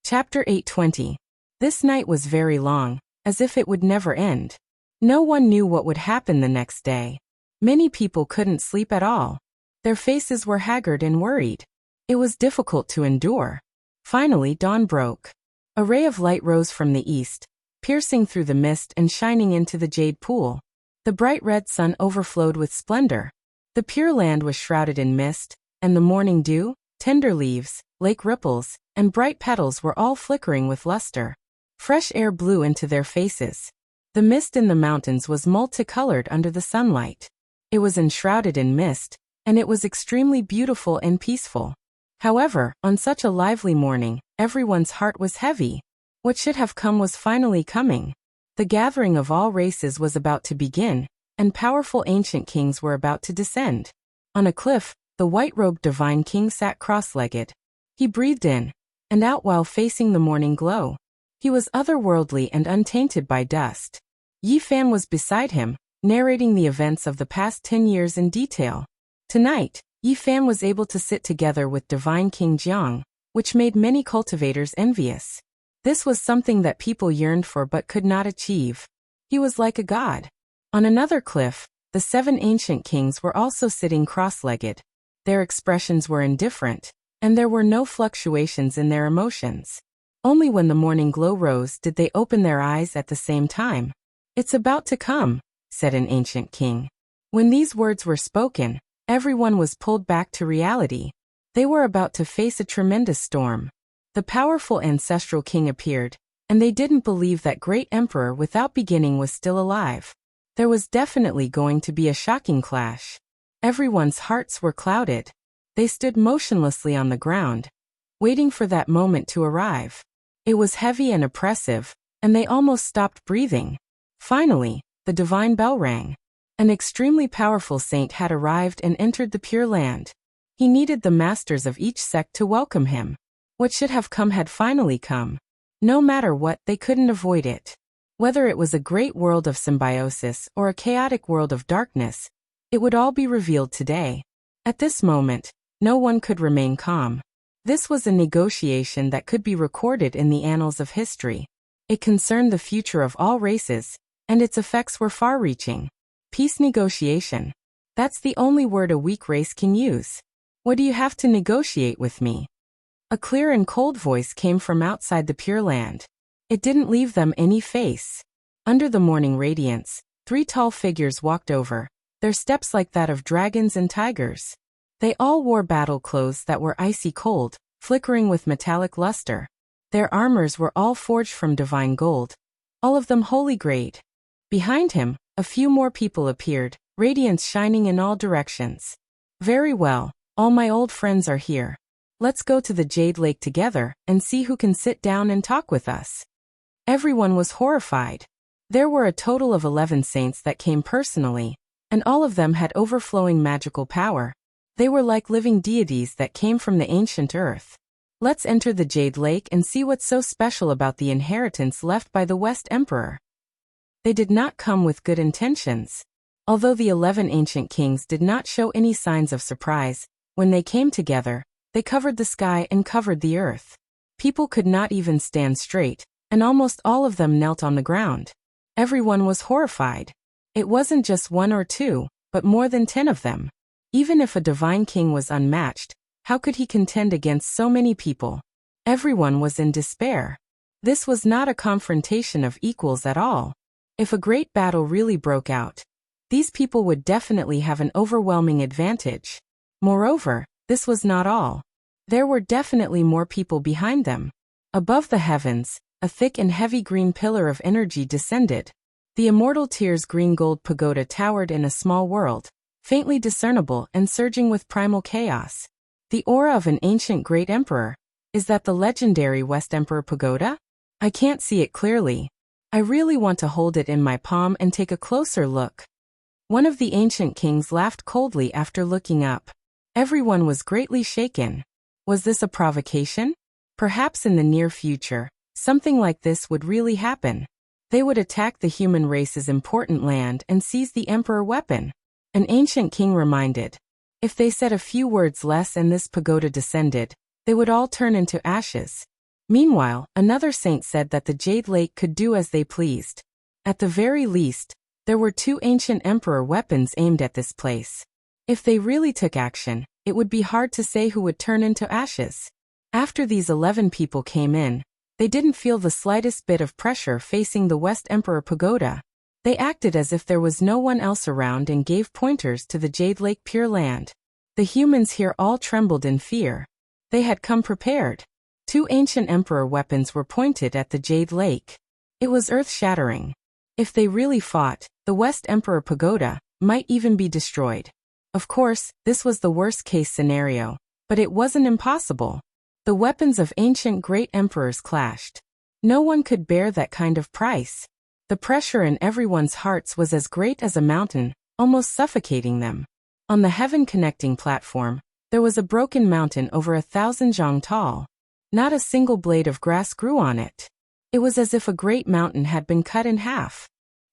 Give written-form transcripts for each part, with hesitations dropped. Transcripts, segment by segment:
Chapter 820. This night was very long, as if it would never end. No one knew what would happen the next day. Many people couldn't sleep at all. Their faces were haggard and worried. It was difficult to endure. Finally, dawn broke. A ray of light rose from the east, piercing through the mist and shining into the jade pool. The bright red sun overflowed with splendor. The pure land was shrouded in mist, and the morning dew, tender leaves, lake ripples, and bright petals were all flickering with luster. Fresh air blew into their faces. The mist in the mountains was multicolored under the sunlight. It was enshrouded in mist, and it was extremely beautiful and peaceful. However, on such a lively morning, everyone's heart was heavy. What should have come was finally coming. The gathering of all races was about to begin, and powerful ancient kings were about to descend. On a cliff, the white-robed divine king sat cross-legged. He breathed in and out while facing the morning glow. He was otherworldly and untainted by dust. Yi Fan was beside him, narrating the events of the past 10 years in detail. Tonight, Yi Fan was able to sit together with divine King Jiang, which made many cultivators envious. This was something that people yearned for but could not achieve. He was like a god. On another cliff, the 7 ancient kings were also sitting cross-legged. Their expressions were indifferent, and there were no fluctuations in their emotions. Only when the morning glow rose did they open their eyes at the same time. "It's about to come," said an ancient king. When these words were spoken, everyone was pulled back to reality. They were about to face a tremendous storm. The powerful ancestral king appeared, and they didn't believe that great emperor without beginning was still alive. There was definitely going to be a shocking clash. Everyone's hearts were clouded. They stood motionlessly on the ground, waiting for that moment to arrive. It was heavy and oppressive, and they almost stopped breathing. Finally, the divine bell rang. An extremely powerful saint had arrived and entered the Pure Land. He needed the masters of each sect to welcome him. What should have come had finally come. No matter what, they couldn't avoid it. Whether it was a great world of symbiosis or a chaotic world of darkness, it would all be revealed today. At this moment, no one could remain calm. This was a negotiation that could be recorded in the annals of history. It concerned the future of all races, and its effects were far-reaching. Peace negotiation. That's the only word a weak race can use. What do you have to negotiate with me? A clear and cold voice came from outside the Pure Land. It didn't leave them any face. Under the morning radiance, 3 tall figures walked over, their steps like that of dragons and tigers. They all wore battle clothes that were icy cold, flickering with metallic luster. Their armors were all forged from divine gold, all of them holy grade. Behind him, a few more people appeared, radiance shining in all directions. "Very well, all my old friends are here. Let's go to the Jade Lake together and see who can sit down and talk with us." Everyone was horrified. There were a total of 11 saints that came personally, and all of them had overflowing magical power. They were like living deities that came from the ancient earth. "Let's enter the Jade Lake and see what's so special about the inheritance left by the West Emperor." They did not come with good intentions. Although the 11 ancient kings did not show any signs of surprise, when they came together, they covered the sky and covered the earth. People could not even stand straight, and almost all of them knelt on the ground. Everyone was horrified. It wasn't just 1 or 2, but more than 10 of them. Even if a divine king was unmatched, how could he contend against so many people? Everyone was in despair. This was not a confrontation of equals at all. If a great battle really broke out, these people would definitely have an overwhelming advantage. Moreover, this was not all. There were definitely more people behind them. Above the heavens, a thick and heavy green pillar of energy descended. The immortal Tyr's green-gold pagoda towered in a small world, faintly discernible and surging with primal chaos. The aura of an ancient great emperor. Is that the legendary West Emperor Pagoda? I can't see it clearly. I really want to hold it in my palm and take a closer look. One of the ancient kings laughed coldly after looking up. Everyone was greatly shaken. Was this a provocation? Perhaps in the near future, something like this would really happen. They would attack the human race's important land and seize the emperor weapon. An ancient king reminded. If they said a few words less and this pagoda descended, they would all turn into ashes. Meanwhile, another saint said that the Jade Lake could do as they pleased. At the very least, there were 2 ancient emperor weapons aimed at this place. If they really took action, it would be hard to say who would turn into ashes. After these 11 people came in, they didn't feel the slightest bit of pressure facing the West Emperor Pagoda. They acted as if there was no one else around and gave pointers to the Jade Lake Pure Land. The humans here all trembled in fear. They had come prepared. 2 ancient emperor weapons were pointed at the Jade Lake. It was earth-shattering. If they really fought, the West Emperor Pagoda might even be destroyed. Of course, this was the worst-case scenario, but it wasn't impossible. The weapons of ancient great emperors clashed. No one could bear that kind of price. The pressure in everyone's hearts was as great as a mountain, almost suffocating them. On the heaven-connecting platform, there was a broken mountain over 1,000 zhang tall. Not a single blade of grass grew on it. It was as if a great mountain had been cut in half.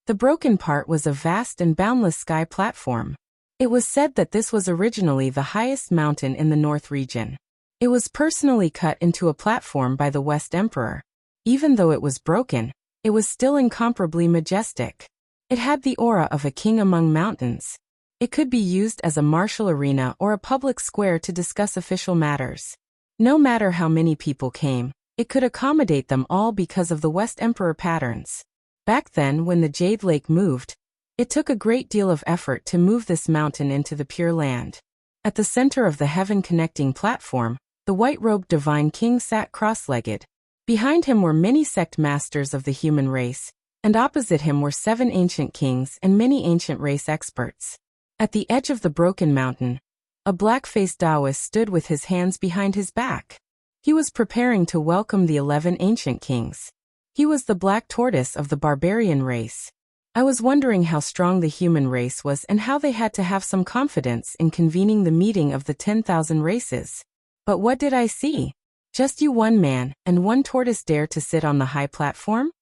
The broken part was a vast and boundless sky platform. It was said that this was originally the highest mountain in the North region. It was personally cut into a platform by the West Emperor. Even though it was broken, it was still incomparably majestic. It had the aura of a king among mountains. It could be used as a martial arena or a public square to discuss official matters. No matter how many people came, it could accommodate them all because of the West Emperor patterns. Back then, when the Jade Lake moved, it took a great deal of effort to move this mountain into the Pure Land. At the center of the heaven-connecting platform, the white-robed divine king sat cross-legged. Behind him were many sect masters of the human race, and opposite him were 7 ancient kings and many ancient race experts. At the edge of the broken mountain, a black-faced Taoist stood with his hands behind his back. He was preparing to welcome the 11 ancient kings. He was the black tortoise of the barbarian race. I was wondering how strong the human race was and how they had to have some confidence in convening the meeting of the 10,000 races. But what did I see? Just you, one man, and one tortoise dare to sit on the high platform?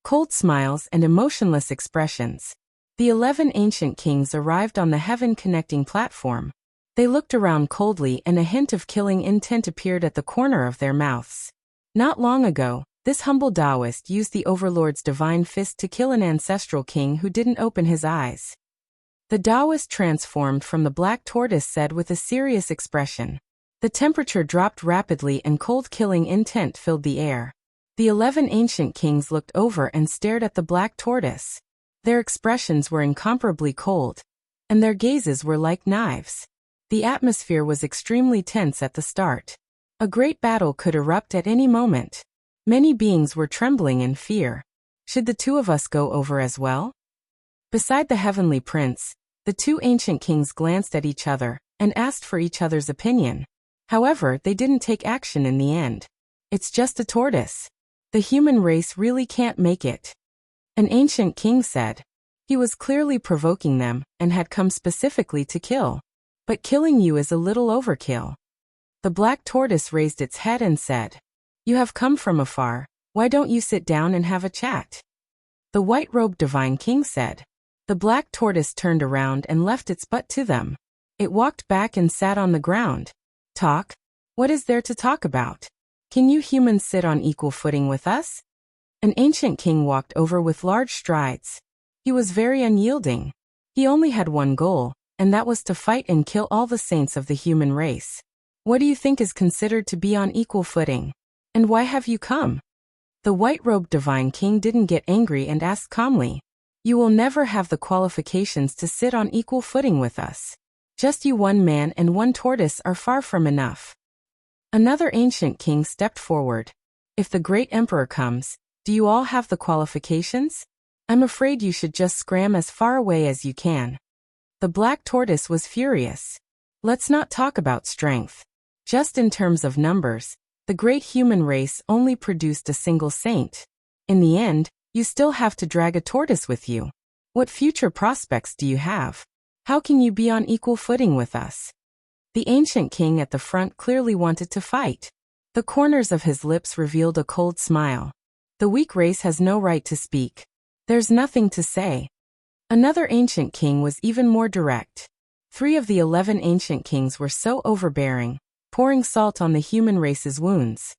Cold smiles and emotionless expressions. The 11 ancient kings arrived on the heaven-connecting platform. They looked around coldly and a hint of killing intent appeared at the corner of their mouths. Not long ago, this humble Taoist used the Overlord's divine fist to kill an ancestral king who didn't open his eyes. The Taoist transformed from the black tortoise said with a serious expression. The temperature dropped rapidly and cold killing intent filled the air. The 11 ancient kings looked over and stared at the black tortoise. Their expressions were incomparably cold, and their gazes were like knives. The atmosphere was extremely tense at the start. A great battle could erupt at any moment. Many beings were trembling in fear. Should the 2 of us go over as well? Beside the heavenly prince, the 2 ancient kings glanced at each other and asked for each other's opinion. However, they didn't take action in the end. It's just a tortoise. The human race really can't make it. An ancient king said. He was clearly provoking them and had come specifically to kill. But killing you is a little overkill. The black tortoise raised its head and said, You have come from afar, why don't you sit down and have a chat? The white-robed divine king said. The black tortoise turned around and left its butt to them. It walked back and sat on the ground. Talk? What is there to talk about? Can you humans sit on equal footing with us? An ancient king walked over with large strides. He was very unyielding. He only had one goal, and that was to fight and kill all the saints of the human race. What do you think is considered to be on equal footing? And why have you come? The white-robed divine king didn't get angry and asked calmly. You will never have the qualifications to sit on equal footing with us. Just you, one man and one tortoise, are far from enough. Another ancient king stepped forward. If the great emperor comes, do you all have the qualifications? I'm afraid you should just scram as far away as you can. The black tortoise was furious. Let's not talk about strength. Just in terms of numbers, the great human race only produced a single saint. In the end, you still have to drag a tortoise with you. What future prospects do you have? How can you be on equal footing with us? The ancient king at the front clearly wanted to fight. The corners of his lips revealed a cold smile. The weak race has no right to speak. There's nothing to say. Another ancient king was even more direct. 3 of the 11 ancient kings were so overbearing, pouring salt on the human race's wounds.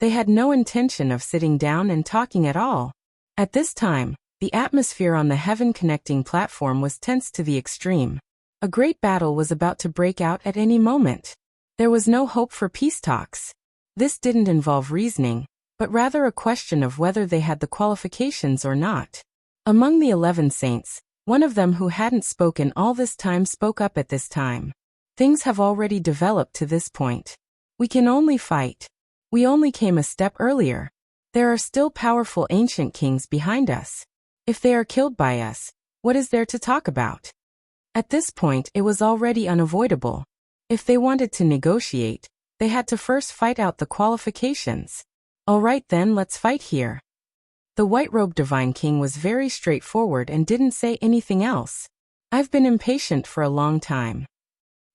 They had no intention of sitting down and talking at all. At this time, the atmosphere on the heaven-connecting platform was tense to the extreme. A great battle was about to break out at any moment. There was no hope for peace talks. This didn't involve reasoning, but rather a question of whether they had the qualifications or not. Among the 11 saints, one of them who hadn't spoken all this time spoke up at this time. Things have already developed to this point. We can only fight. We only came a step earlier. There are still powerful ancient kings behind us. If they are killed by us, what is there to talk about? At this point, it was already unavoidable. If they wanted to negotiate, they had to first fight out the qualifications. All right then, let's fight here. The white-robed divine king was very straightforward and didn't say anything else. I've been impatient for a long time.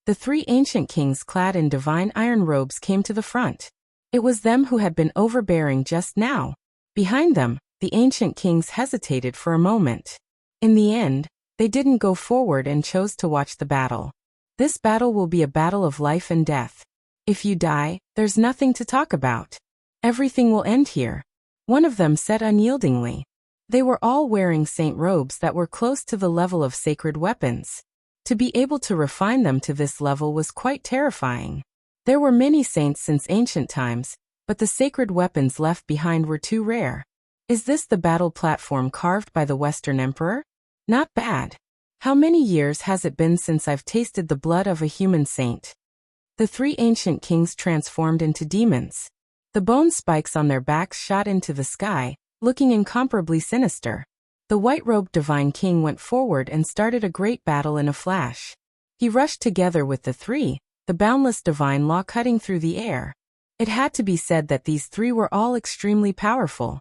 The 3 ancient kings clad in divine iron robes came to the front. It was them who had been overbearing just now. Behind them, the ancient kings hesitated for a moment. In the end, they didn't go forward and chose to watch the battle. This battle will be a battle of life and death. If you die, there's nothing to talk about. Everything will end here. One of them said unyieldingly. They were all wearing saint robes that were close to the level of sacred weapons. To be able to refine them to this level was quite terrifying. There were many saints since ancient times, but the sacred weapons left behind were too rare. Is this the battle platform carved by the Western Emperor? Not bad. How many years has it been since I've tasted the blood of a human saint? The 3 ancient kings transformed into demons. The bone spikes on their backs shot into the sky, looking incomparably sinister. The white-robed divine king went forward and started a great battle in a flash. He rushed together with the 3, the boundless divine law cutting through the air. It had to be said that these 3 were all extremely powerful.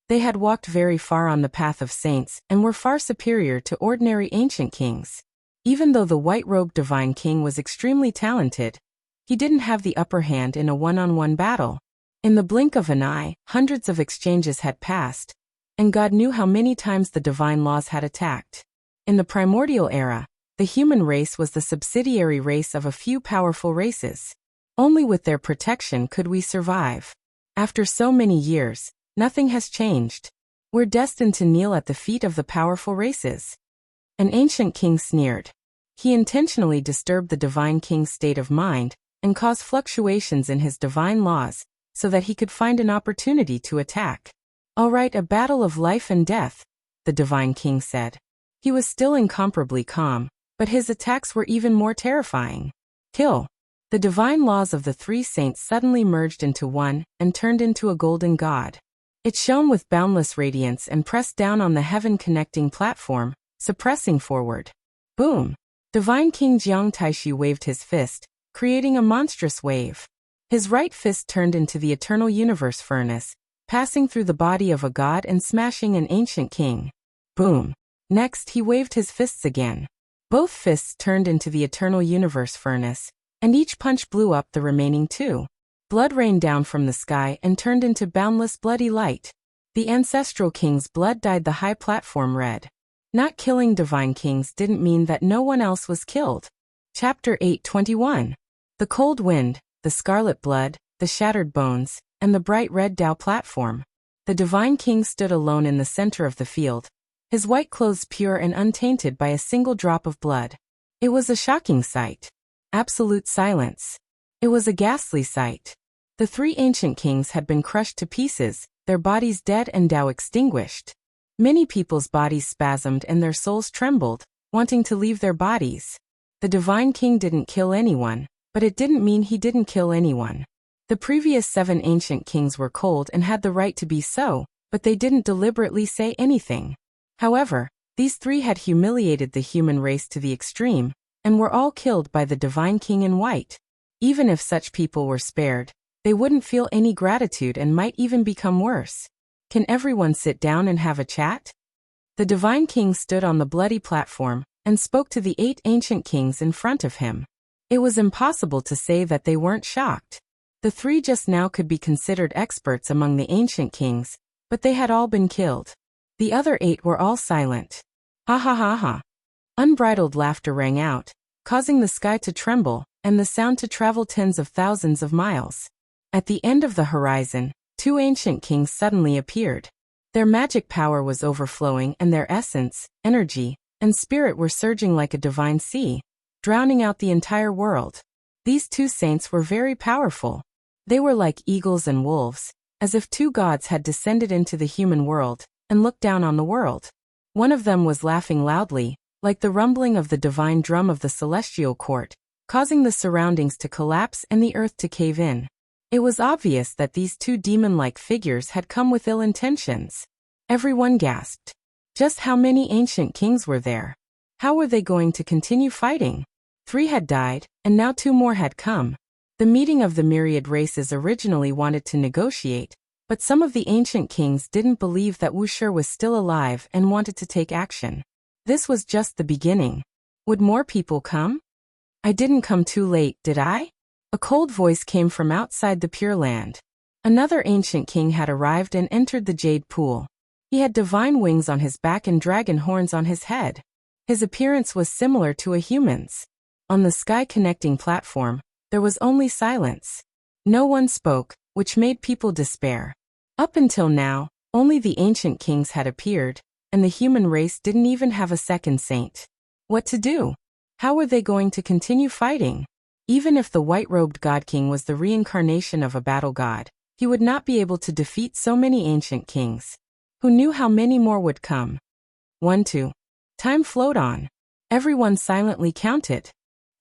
They had walked very far on the path of saints and were far superior to ordinary ancient kings. Even though the white-robed divine king was extremely talented, he didn't have the upper hand in a one-on-one battle. In the blink of an eye, hundreds of exchanges had passed, and God knew how many times the divine laws had attacked. In the primordial era, the human race was the subsidiary race of a few powerful races. Only with their protection could we survive. After so many years, nothing has changed. We're destined to kneel at the feet of the powerful races. An ancient king sneered. He intentionally disturbed the divine king's state of mind and caused fluctuations in his divine laws so that he could find an opportunity to attack. All right, a battle of life and death, the divine king said. He was still incomparably calm, but his attacks were even more terrifying. Kill. The divine laws of the 3 saints suddenly merged into one and turned into a golden god. It shone with boundless radiance and pressed down on the heaven-connecting platform, suppressing forward. Boom! Divine King Jiang Taishi waved his fist, creating a monstrous wave. His right fist turned into the eternal universe furnace, passing through the body of a god and smashing an ancient king. Boom! Next, he waved his fists again. Both fists turned into the eternal universe furnace, and each punch blew up the remaining 2. Blood rained down from the sky and turned into boundless bloody light. The ancestral king's blood dyed the high platform red. Not killing divine kings didn't mean that no one else was killed. Chapter 8:21. The cold wind, the scarlet blood, the shattered bones, and the bright red Tao platform. The divine king stood alone in the center of the field, his white clothes pure and untainted by a single drop of blood. It was a shocking sight. Absolute silence. It was a ghastly sight. The 3 ancient kings had been crushed to pieces, their bodies dead and Tao extinguished. Many people's bodies spasmed and their souls trembled, wanting to leave their bodies. The divine king didn't kill anyone, but it didn't mean he didn't kill anyone. The previous 7 ancient kings were cold and had the right to be so, but they didn't deliberately say anything. However, these 3 had humiliated the human race to the extreme, and were all killed by the divine king in white. Even if such people were spared, they wouldn't feel any gratitude and might even become worse. Can everyone sit down and have a chat? The divine king stood on the bloody platform and spoke to the 8 ancient kings in front of him. It was impossible to say that they weren't shocked. The 3 just now could be considered experts among the ancient kings, but they had all been killed. The other 8 were all silent. Ha ha ha ha. Unbridled laughter rang out, causing the sky to tremble and the sound to travel tens of thousands of miles. At the end of the horizon, Two ancient kings suddenly appeared. Their magic power was overflowing and their essence, energy, and spirit were surging like a divine sea, drowning out the entire world. These two saints were very powerful. They were like eagles and wolves, as if two gods had descended into the human world and looked down on the world. One of them was laughing loudly, like the rumbling of the divine drum of the celestial court, causing the surroundings to collapse and the earth to cave in. It was obvious that these two demon-like figures had come with ill intentions. Everyone gasped. Just how many ancient kings were there? How were they going to continue fighting? 3 had died, and now 2 more had come. The meeting of the myriad races originally wanted to negotiate, but some of the ancient kings didn't believe that Wuxia was still alive and wanted to take action. This was just the beginning. Would more people come? I didn't come too late, did I? A cold voice came from outside the Pure Land. Another ancient king had arrived and entered the jade pool. He had divine wings on his back and dragon horns on his head. His appearance was similar to a human's. On the sky-connecting platform, there was only silence. No one spoke, which made people despair. Up until now, only the ancient kings had appeared, and the human race didn't even have a second saint. What to do? How were they going to continue fighting? Even if the white-robed God King was the reincarnation of a battle god, he would not be able to defeat so many ancient kings. Who knew how many more would come? 1, 2. Time flowed on. Everyone silently counted.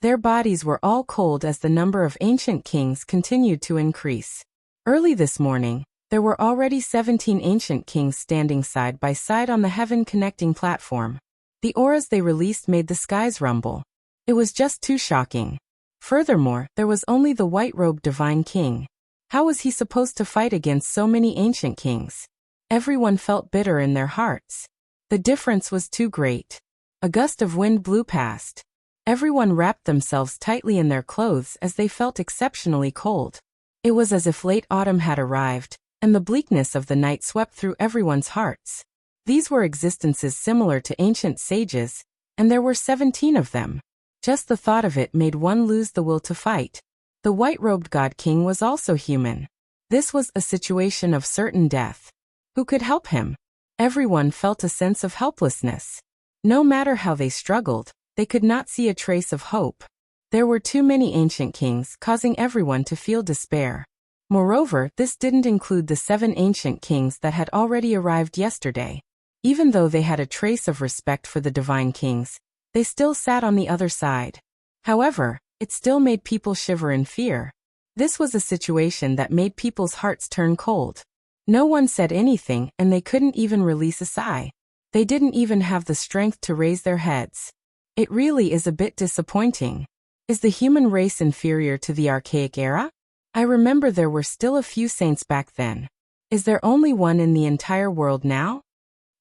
Their bodies were all cold as the number of ancient kings continued to increase. Early this morning, there were already 17 ancient kings standing side by side on the heaven-connecting platform. The auras they released made the skies rumble. It was just too shocking. Furthermore, there was only the white-robed divine king. How was he supposed to fight against so many ancient kings? Everyone felt bitter in their hearts. The difference was too great. A gust of wind blew past. Everyone wrapped themselves tightly in their clothes as they felt exceptionally cold. It was as if late autumn had arrived, and the bleakness of the night swept through everyone's hearts. These were existences similar to ancient sages, and there were 17 of them. Just the thought of it made one lose the will to fight. The white-robed God King was also human. This was a situation of certain death. Who could help him? Everyone felt a sense of helplessness. No matter how they struggled, they could not see a trace of hope. There were too many ancient kings, causing everyone to feel despair. Moreover, this didn't include the 7 ancient kings that had already arrived yesterday. Even though they had a trace of respect for the divine kings, they still sat on the other side. However, it still made people shiver in fear. This was a situation that made people's hearts turn cold. No one said anything, and they couldn't even release a sigh. They didn't even have the strength to raise their heads. It really is a bit disappointing. Is the human race inferior to the archaic era? I remember there were still a few saints back then. Is there only one in the entire world now?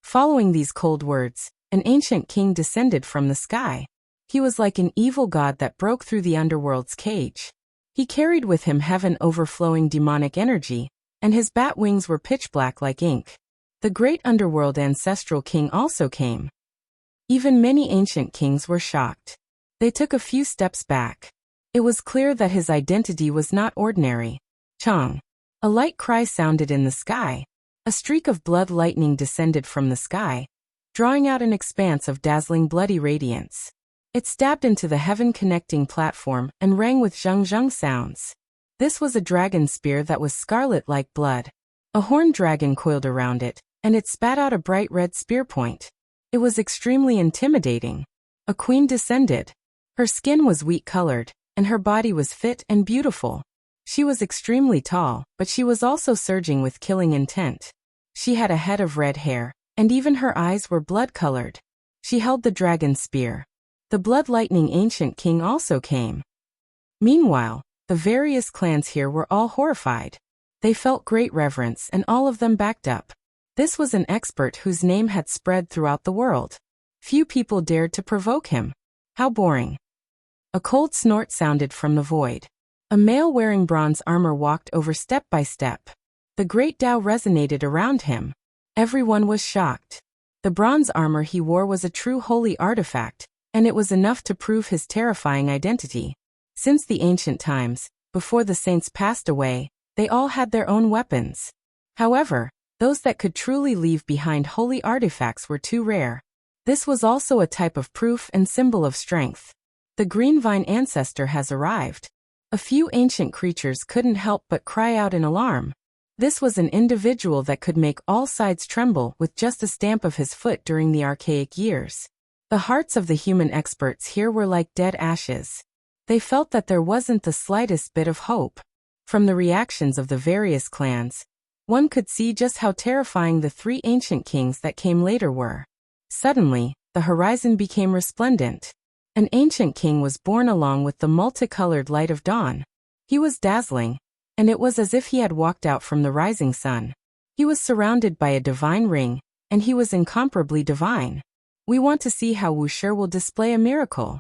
Following these cold words, an ancient king descended from the sky. He was like an evil god that broke through the underworld's cage. He carried with him heaven overflowing demonic energy, and his bat wings were pitch black like ink. The great underworld ancestral king also came. Even many ancient kings were shocked. They took a few steps back. It was clear that his identity was not ordinary. Chong. A light cry sounded in the sky. A streak of blood lightning descended from the sky, drawing out an expanse of dazzling bloody radiance. It stabbed into the heaven-connecting platform and rang with zheng-zheng sounds. This was a dragon spear that was scarlet like blood. A horned dragon coiled around it, and it spat out a bright red spear point. It was extremely intimidating. A queen descended. Her skin was wheat-colored, and her body was fit and beautiful. She was extremely tall, but she was also surging with killing intent. She had a head of red hair, and even her eyes were blood-colored. She held the dragon spear. The blood lightning ancient king also came. Meanwhile, the various clans here were all horrified. They felt great reverence and all of them backed up. This was an expert whose name had spread throughout the world. Few people dared to provoke him. How boring. A cold snort sounded from the void. A male wearing bronze armor walked over step by step. The great Tao resonated around him. Everyone was shocked. The bronze armor he wore was a true holy artifact, and it was enough to prove his terrifying identity. Since the ancient times, before the saints passed away, they all had their own weapons. However, those that could truly leave behind holy artifacts were too rare. This was also a type of proof and symbol of strength. The green vine ancestor has arrived. A few ancient creatures couldn't help but cry out in alarm. This was an individual that could make all sides tremble with just a stamp of his foot during the archaic years. The hearts of the human experts here were like dead ashes. They felt that there wasn't the slightest bit of hope. From the reactions of the various clans, one could see just how terrifying the three ancient kings that came later were. Suddenly, the horizon became resplendent. An ancient king was born along with the multicolored light of dawn. He was dazzling, and it was as if he had walked out from the rising sun. He was surrounded by a divine ring, and he was incomparably divine. We want to see how Wuxia will display a miracle.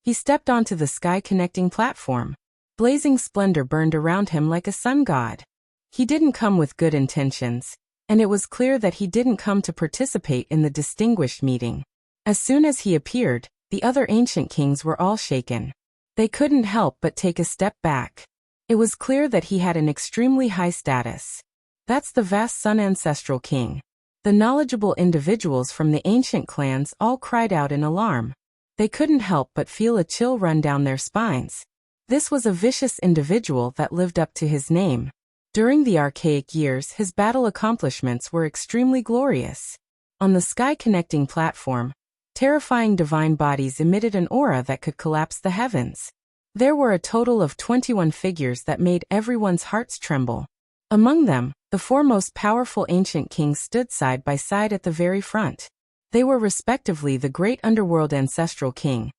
He stepped onto the sky-connecting platform. Blazing splendor burned around him like a sun god. He didn't come with good intentions, and it was clear that he didn't come to participate in the distinguished meeting. As soon as he appeared, the other ancient kings were all shaken. They couldn't help but take a step back. It was clear that he had an extremely high status. That's the vast Sun Ancestral King. The knowledgeable individuals from the ancient clans all cried out in alarm. They couldn't help but feel a chill run down their spines. This was a vicious individual that lived up to his name. During the archaic years, his battle accomplishments were extremely glorious. On the sky-connecting platform, terrifying divine bodies emitted an aura that could collapse the heavens. There were a total of 21 figures that made everyone's hearts tremble. Among them, the four most powerful ancient kings stood side by side at the very front. They were respectively the Great Underworld Ancestral King,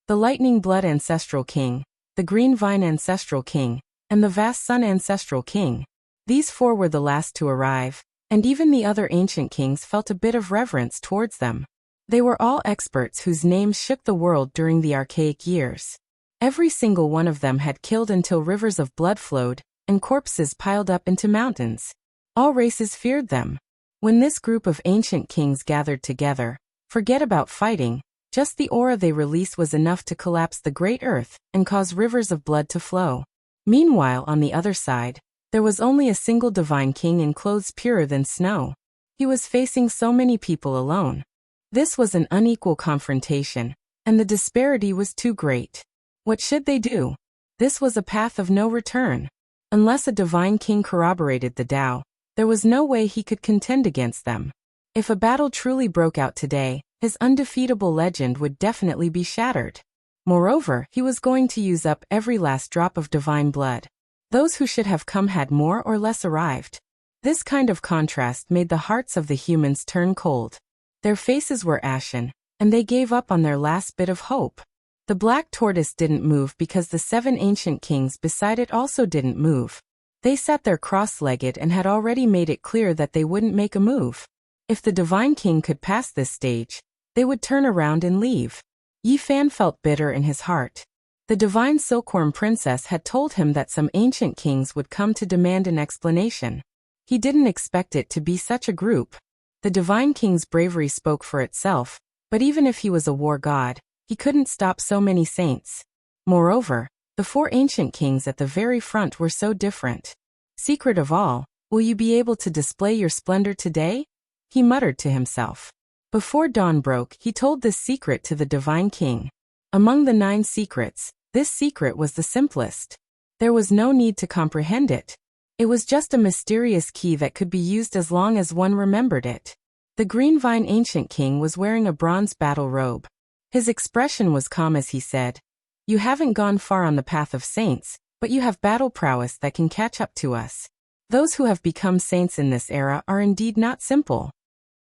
the Lightning Blood Ancestral King, the Green Vine Ancestral King, and the Vast Sun Ancestral King. These four were the last to arrive, and even the other ancient kings felt a bit of reverence towards them. They were all experts whose names shook the world during the archaic years. Every single one of them had killed until rivers of blood flowed, and corpses piled up into mountains. All races feared them. When this group of ancient kings gathered together, forget about fighting, just the aura they released was enough to collapse the great earth and cause rivers of blood to flow. Meanwhile, on the other side, there was only a single divine king in clothes purer than snow. He was facing so many people alone. This was an unequal confrontation, and the disparity was too great. What should they do? This was a path of no return. Unless a divine king corroborated the Tao, there was no way he could contend against them. If a battle truly broke out today, his undefeatable legend would definitely be shattered. Moreover, he was going to use up every last drop of divine blood. Those who should have come had more or less arrived. This kind of contrast made the hearts of the humans turn cold. Their faces were ashen, and they gave up on their last bit of hope. The black tortoise didn't move because the 7 ancient kings beside it also didn't move. They sat there cross-legged and had already made it clear that they wouldn't make a move. If the divine king could pass this stage, they would turn around and leave. Yi Fan felt bitter in his heart. The divine silkworm princess had told him that some ancient kings would come to demand an explanation. He didn't expect it to be such a group. The divine king's bravery spoke for itself, but even if he was a war god, he couldn't stop so many saints. Moreover, the 4 ancient kings at the very front were so different. Secret of all, will you be able to display your splendor today? He muttered to himself. Before dawn broke, he told this secret to the divine king. Among the 9 secrets, this secret was the simplest. There was no need to comprehend it. It was just a mysterious key that could be used as long as one remembered it. The Green Vine Ancient King was wearing a bronze battle robe. His expression was calm as he said, "You haven't gone far on the path of saints, but you have battle prowess that can catch up to us. Those who have become saints in this era are indeed not simple."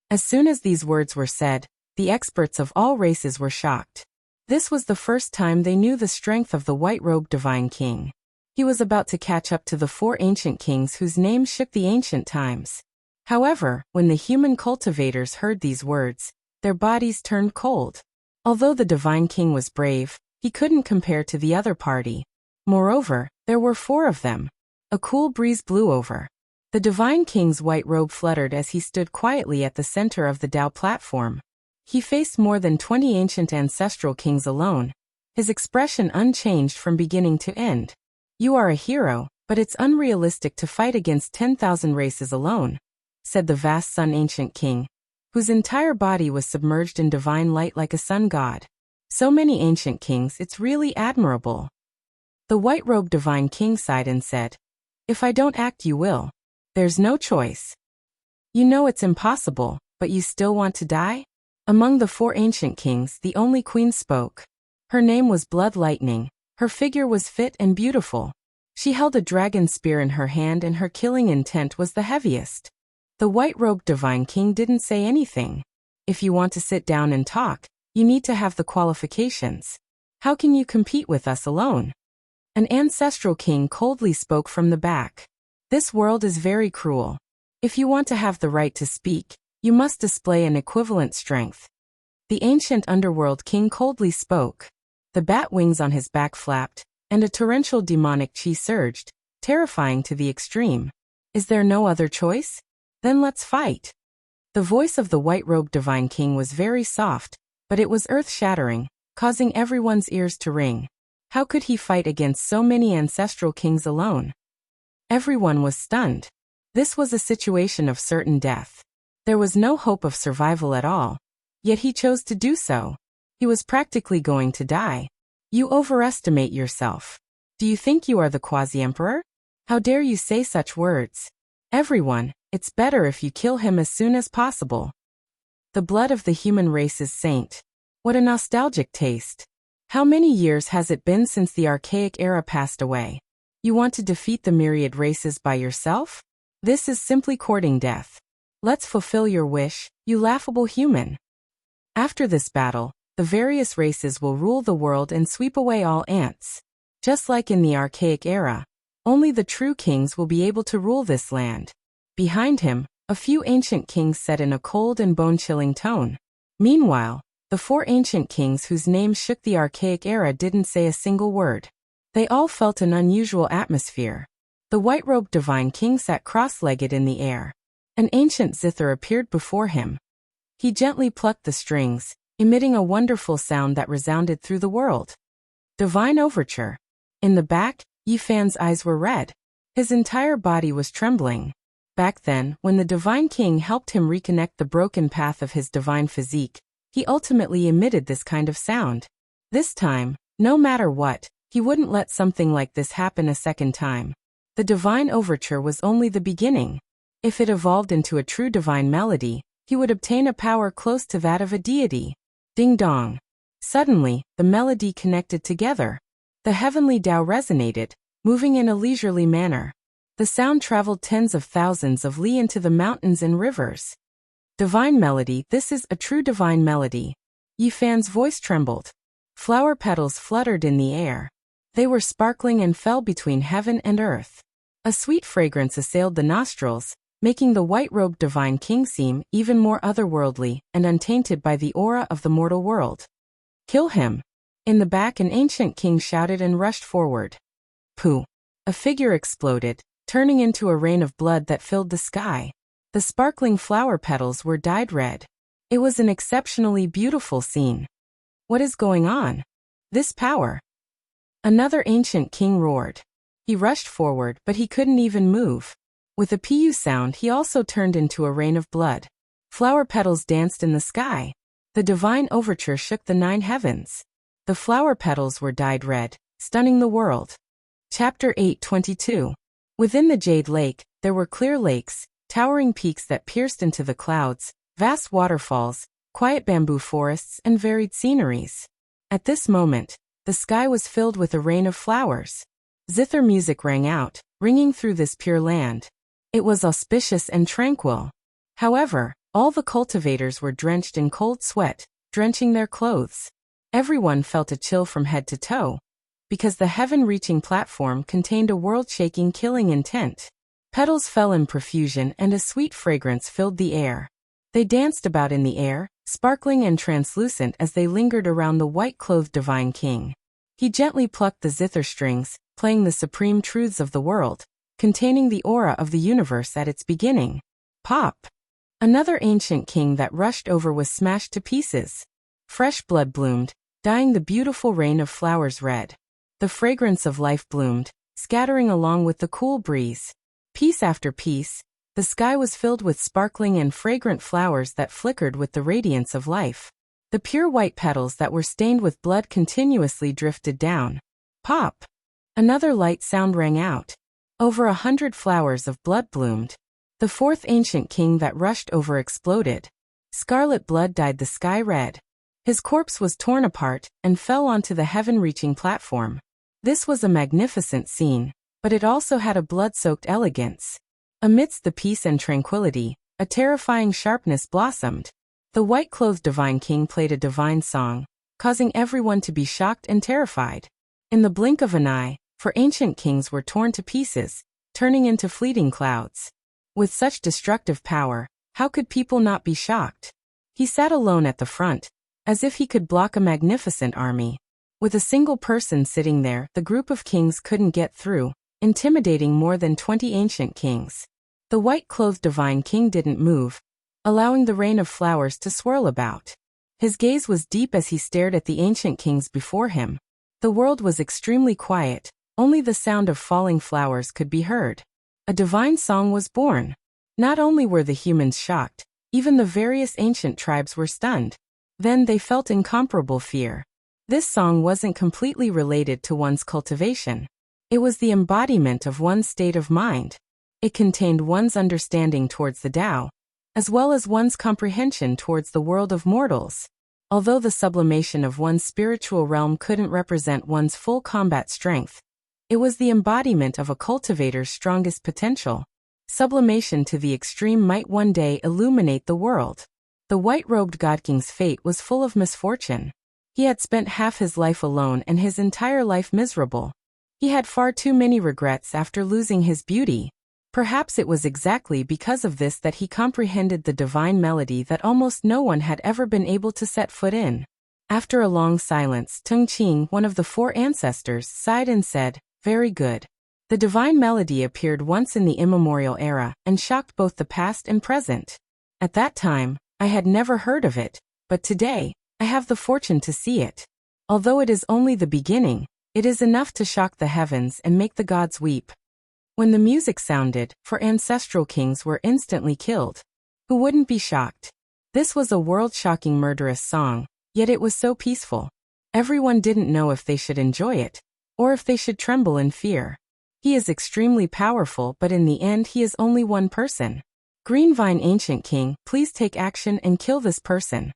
As soon as these words were said, the experts of all races were shocked. This was the first time they knew the strength of the white-robed divine king. He was about to catch up to the 4 ancient kings whose names shook the ancient times. However, when the human cultivators heard these words, their bodies turned cold. Although the divine king was brave, he couldn't compare to the other party. Moreover, there were 4 of them. A cool breeze blew over. The divine king's white robe fluttered as he stood quietly at the center of the Tao platform. He faced more than 20 ancient ancestral kings alone, his expression unchanged from beginning to end. "You are a hero, But it's unrealistic to fight against 10,000 races alone, said the vast Sun Ancient King, whose entire body was submerged in divine light like a sun god. So many ancient kings, it's really admirable. The white-robed divine king sighed and said, if I don't act, you will. There's no choice. You know it's impossible, but you still want to die? Among the 4 ancient kings, the only queen spoke. Her name was Blood Lightning. Her figure was fit and beautiful. She held a dragon spear in her hand and her killing intent was the heaviest. The white-robed divine king didn't say anything. If you want to sit down and talk, you need to have the qualifications. How can you compete with us alone? An ancestral king coldly spoke from the back. This world is very cruel. If you want to have the right to speak, you must display an equivalent strength. The ancient underworld king coldly spoke. The bat wings on his back flapped, and a torrential demonic chi surged, terrifying to the extreme. Is there no other choice? Then let's fight. The voice of the white-robed divine king was very soft, but it was earth-shattering, causing everyone's ears to ring. How could he fight against so many ancestral kings alone? Everyone was stunned. This was a situation of certain death. There was no hope of survival at all. Yet he chose to do so. He was practically going to die. You overestimate yourself. Do you think you are the quasi-emperor? How dare you say such words? Everyone, it's better if you kill him as soon as possible. The blood of the human race is saint. What a nostalgic taste. How many years has it been since the archaic era passed away? You want to defeat the myriad races by yourself? This is simply courting death. Let's fulfill your wish, you laughable human. After this battle, the various races will rule the world and sweep away all ants. Just like in the archaic era, only the true kings will be able to rule this land. Behind him, a few ancient kings said in a cold and bone-chilling tone. Meanwhile, the 4 ancient kings whose names shook the archaic era didn't say a single word. They all felt an unusual atmosphere. The white-robed divine king sat cross-legged in the air. An ancient zither appeared before him. He gently plucked the strings, emitting a wonderful sound that resounded through the world. Divine Overture. In the back, Yifan's eyes were red. His entire body was trembling. Back then, when the divine king helped him reconnect the broken path of his divine physique, he ultimately emitted this kind of sound. This time, no matter what, he wouldn't let something like this happen a second time. The divine overture was only the beginning. If it evolved into a true divine melody, he would obtain a power close to that of a deity. Ding dong. Suddenly, the melody connected together. The heavenly Tao resonated, moving in a leisurely manner. The sound traveled tens of thousands of li into the mountains and rivers. Divine melody, this is a true divine melody. Yifan's voice trembled. Flower petals fluttered in the air. They were sparkling and fell between heaven and earth. A sweet fragrance assailed the nostrils, making the white-robed divine king seem even more otherworldly and untainted by the aura of the mortal world. Kill him! In the back, an ancient king shouted and rushed forward. Pooh! A figure exploded, turning into a rain of blood that filled the sky. The sparkling flower petals were dyed red. It was an exceptionally beautiful scene. What is going on? This power! Another ancient king roared. He rushed forward, but he couldn't even move. With a pu sound, he also turned into a rain of blood. Flower petals danced in the sky. The divine overture shook the 9 heavens. The flower petals were dyed red, stunning the world. Chapter 8:22. Within the Jade Lake, there were clear lakes, towering peaks that pierced into the clouds, vast waterfalls, quiet bamboo forests, and varied sceneries. At this moment, the sky was filled with a rain of flowers. Zither music rang out, ringing through this pure land. It was auspicious and tranquil. However, all the cultivators were drenched in cold sweat, drenching their clothes. Everyone felt a chill from head to toe, because the heaven-reaching platform contained a world-shaking killing intent. Petals fell in profusion and a sweet fragrance filled the air. They danced about in the air, sparkling and translucent as they lingered around the white-clothed divine king. He gently plucked the zither strings, playing the supreme truths of the world, containing the aura of the universe at its beginning. Pop! Another ancient king that rushed over was smashed to pieces. Fresh blood bloomed, dyeing the beautiful rain of flowers red. The fragrance of life bloomed, scattering along with the cool breeze. Piece after piece, the sky was filled with sparkling and fragrant flowers that flickered with the radiance of life. The pure white petals that were stained with blood continuously drifted down. Pop! Another light sound rang out. Over 100 flowers of blood bloomed. The fourth ancient king that rushed over exploded. Scarlet blood dyed the sky red. His corpse was torn apart and fell onto the heaven-reaching platform. This was a magnificent scene, but it also had a blood-soaked elegance. Amidst the peace and tranquility, a terrifying sharpness blossomed. The white-clothed divine king played a divine song, causing everyone to be shocked and terrified. In the blink of an eye, for ancient kings were torn to pieces, turning into fleeting clouds. With such destructive power, how could people not be shocked? He sat alone at the front, as if he could block a magnificent army. With a single person sitting there, the group of kings couldn't get through, intimidating more than 20 ancient kings. The white-clothed divine king didn't move, allowing the rain of flowers to swirl about. His gaze was deep as he stared at the ancient kings before him. The world was extremely quiet, only the sound of falling flowers could be heard. A divine song was born. Not only were the humans shocked, even the various ancient tribes were stunned. Then they felt incomparable fear. This song wasn't completely related to one's cultivation. It was the embodiment of one's state of mind. It contained one's understanding towards the Tao, as well as one's comprehension towards the world of mortals. Although the sublimation of one's spiritual realm couldn't represent one's full combat strength, it was the embodiment of a cultivator's strongest potential. Sublimation to the extreme might one day illuminate the world. The white-robed God King's fate was full of misfortune. He had spent half his life alone and his entire life miserable. He had far too many regrets after losing his beauty. Perhaps it was exactly because of this that he comprehended the divine melody that almost no one had ever been able to set foot in. After a long silence, Tung Qing, one of the four ancestors, sighed and said, "Very good." The divine melody appeared once in the immemorial era and shocked both the past and present. At that time, I had never heard of it, but today, I have the fortune to see it. Although it is only the beginning, it is enough to shock the heavens and make the gods weep. When the music sounded, four ancestral kings were instantly killed. Who wouldn't be shocked? This was a world-shocking murderous song, yet it was so peaceful. Everyone didn't know if they should enjoy it, or if they should tremble in fear. He is extremely powerful, but in the end he is only one person. Green Vine Ancient King, please take action and kill this person.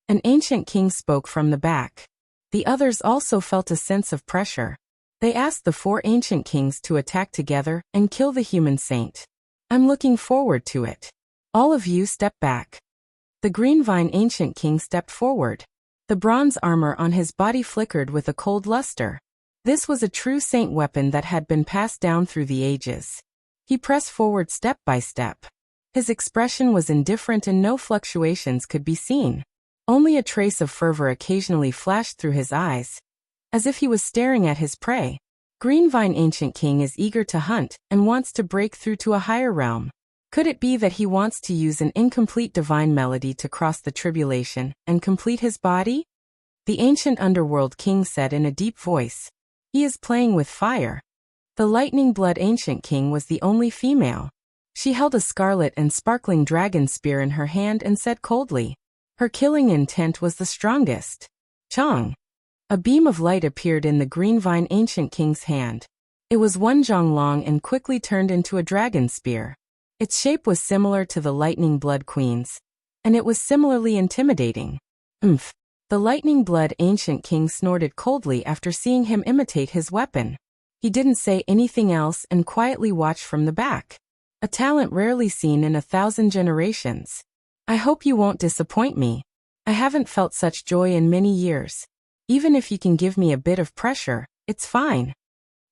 An ancient king spoke from the back. The others also felt a sense of pressure. They asked the four ancient kings to attack together and kill the human saint. I'm looking forward to it. All of you step back. The Green Vine Ancient King stepped forward. The bronze armor on his body flickered with a cold luster. This was a true saint weapon that had been passed down through the ages. He pressed forward step by step. His expression was indifferent and no fluctuations could be seen. Only a trace of fervor occasionally flashed through his eyes, as if he was staring at his prey. Green Vine Ancient King is eager to hunt and wants to break through to a higher realm. Could it be that he wants to use an incomplete divine melody to cross the tribulation and complete his body? The ancient underworld king said in a deep voice. He is playing with fire. The Lightning Blood Ancient King was the only female. She held a scarlet and sparkling dragon spear in her hand and said coldly. Her killing intent was the strongest. Chong. A beam of light appeared in the Green Vine Ancient King's hand. It was one zhong long and quickly turned into a dragon spear. Its shape was similar to the Lightning Blood Queen's, and it was similarly intimidating. Umph. The Lightning Blood Ancient King snorted coldly after seeing him imitate his weapon. He didn't say anything else and quietly watched from the back. A talent rarely seen in 1,000 generations. I hope you won't disappoint me. I haven't felt such joy in many years. Even if you can give me a bit of pressure, it's fine.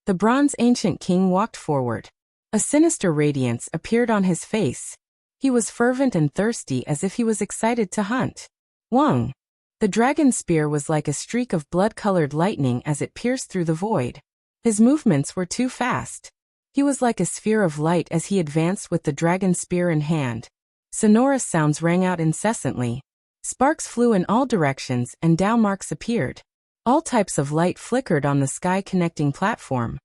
The Bronze Ancient King walked forward. A sinister radiance appeared on his face. He was fervent and thirsty as if he was excited to hunt. Wang. The dragon spear was like a streak of blood-colored lightning as it pierced through the void. His movements were too fast. He was like a sphere of light as he advanced with the dragon spear in hand. Sonorous sounds rang out incessantly. Sparks flew in all directions and Tao marks appeared. All types of light flickered on the sky-connecting platform.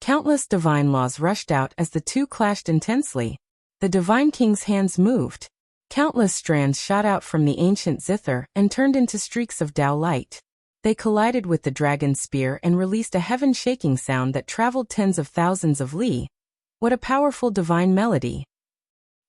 Countless divine laws rushed out as the two clashed intensely. The divine king's hands moved. Countless strands shot out from the ancient zither and turned into streaks of Tao light. They collided with the dragon's spear and released a heaven-shaking sound that traveled tens of thousands of li. What a powerful divine melody!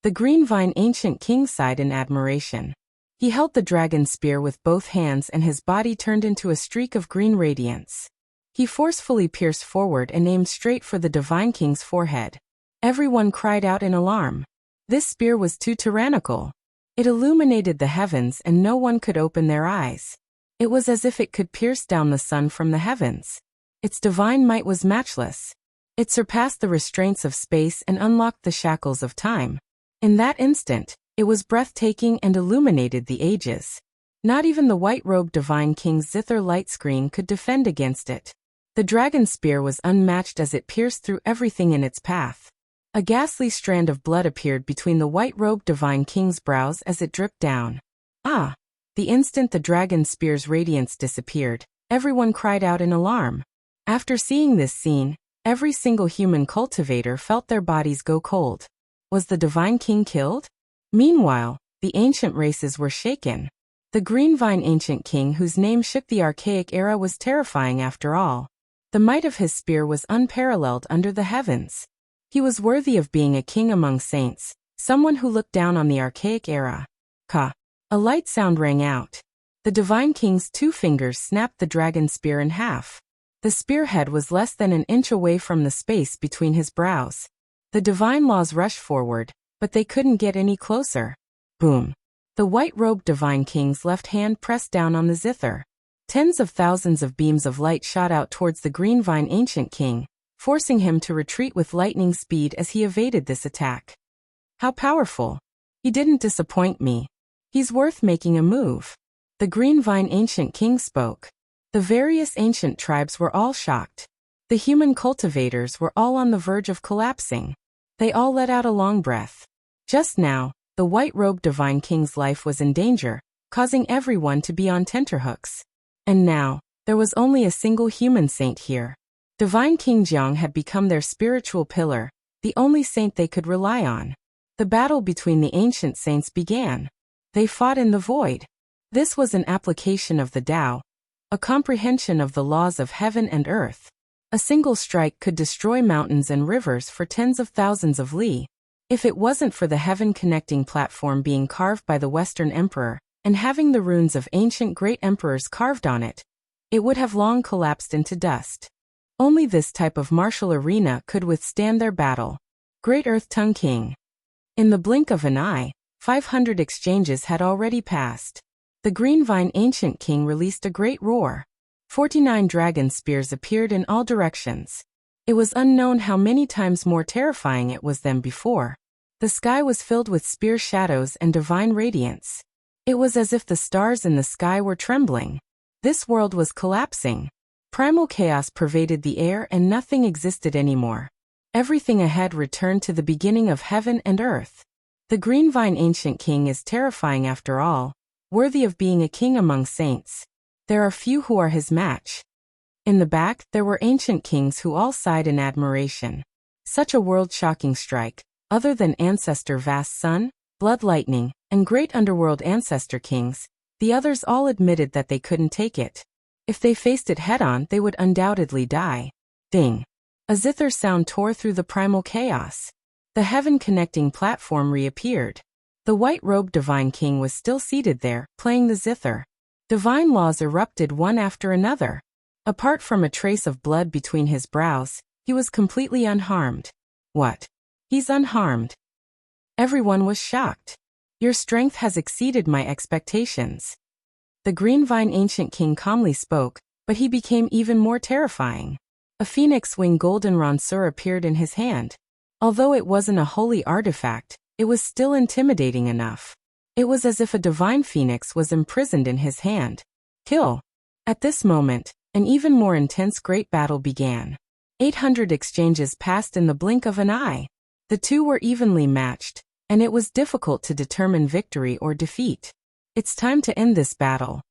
The green vine ancient king sighed in admiration. He held the dragon's spear with both hands and his body turned into a streak of green radiance. He forcefully pierced forward and aimed straight for the divine king's forehead. Everyone cried out in alarm. This spear was too tyrannical. It illuminated the heavens and no one could open their eyes. It was as if it could pierce down the sun from the heavens. Its divine might was matchless. It surpassed the restraints of space and unlocked the shackles of time. In that instant, it was breathtaking and illuminated the ages. Not even the white-robed divine king's zither light screen could defend against it. The dragon's spear was unmatched as it pierced through everything in its path. A ghastly strand of blood appeared between the white-robed divine king's brows as it dripped down. Ah! The instant the dragon's spear's radiance disappeared, everyone cried out in alarm. After seeing this scene, every single human cultivator felt their bodies go cold. Was the divine king killed? Meanwhile, the ancient races were shaken. The green vine ancient king whose name shook the archaic era was terrifying after all. The might of his spear was unparalleled under the heavens. He was worthy of being a king among saints, someone who looked down on the archaic era. Ka! A light sound rang out. The divine king's two fingers snapped the dragon spear in half. The spearhead was less than an inch away from the space between his brows. The divine laws rushed forward, but they couldn't get any closer. Boom! The white-robed divine king's left hand pressed down on the zither. Tens of thousands of beams of light shot out towards the green vine ancient king, forcing him to retreat with lightning speed as he evaded this attack. How powerful! He didn't disappoint me. He's worth making a move. The green vine ancient king spoke. The various ancient tribes were all shocked. The human cultivators were all on the verge of collapsing. They all let out a long breath. Just now, the white-robed divine king's life was in danger, causing everyone to be on tenterhooks. And now, there was only a single human saint here. Divine King Jiang had become their spiritual pillar, the only saint they could rely on. The battle between the ancient saints began. They fought in the void. This was an application of the Tao, a comprehension of the laws of heaven and earth. A single strike could destroy mountains and rivers for tens of thousands of li. If it wasn't for the heaven-connecting platform being carved by the Western Emperor, and having the runes of ancient great emperors carved on it, it would have long collapsed into dust. Only this type of martial arena could withstand their battle. Great Earth Tongue King. In the blink of an eye, 500 exchanges had already passed. The green vine ancient king released a great roar. 49 dragon spears appeared in all directions. It was unknown how many times more terrifying it was than before. The sky was filled with spear shadows and divine radiance. It was as if the stars in the sky were trembling. This world was collapsing. Primal chaos pervaded the air and nothing existed anymore. Everything ahead returned to the beginning of heaven and earth. The green vine ancient king is terrifying after all, worthy of being a king among saints. There are few who are his match. In the back, there were ancient kings who all sighed in admiration. Such a world-shocking strike, other than ancestor vast sun, blood lightning, and great underworld ancestor kings, the others all admitted that they couldn't take it. If they faced it head-on, they would undoubtedly die. Ding! A zither sound tore through the primal chaos. The heaven-connecting platform reappeared. The white-robed divine king was still seated there, playing the zither. Divine laws erupted one after another. Apart from a trace of blood between his brows, he was completely unharmed. What? He's unharmed? Everyone was shocked. Your strength has exceeded my expectations. The green vine ancient king calmly spoke, but he became even more terrifying. A phoenix wing golden ranseur appeared in his hand. Although it wasn't a holy artifact, it was still intimidating enough. It was as if a divine phoenix was imprisoned in his hand. Kill! At this moment, an even more intense great battle began. 800 exchanges passed in the blink of an eye. The two were evenly matched, and it was difficult to determine victory or defeat. It's time to end this battle.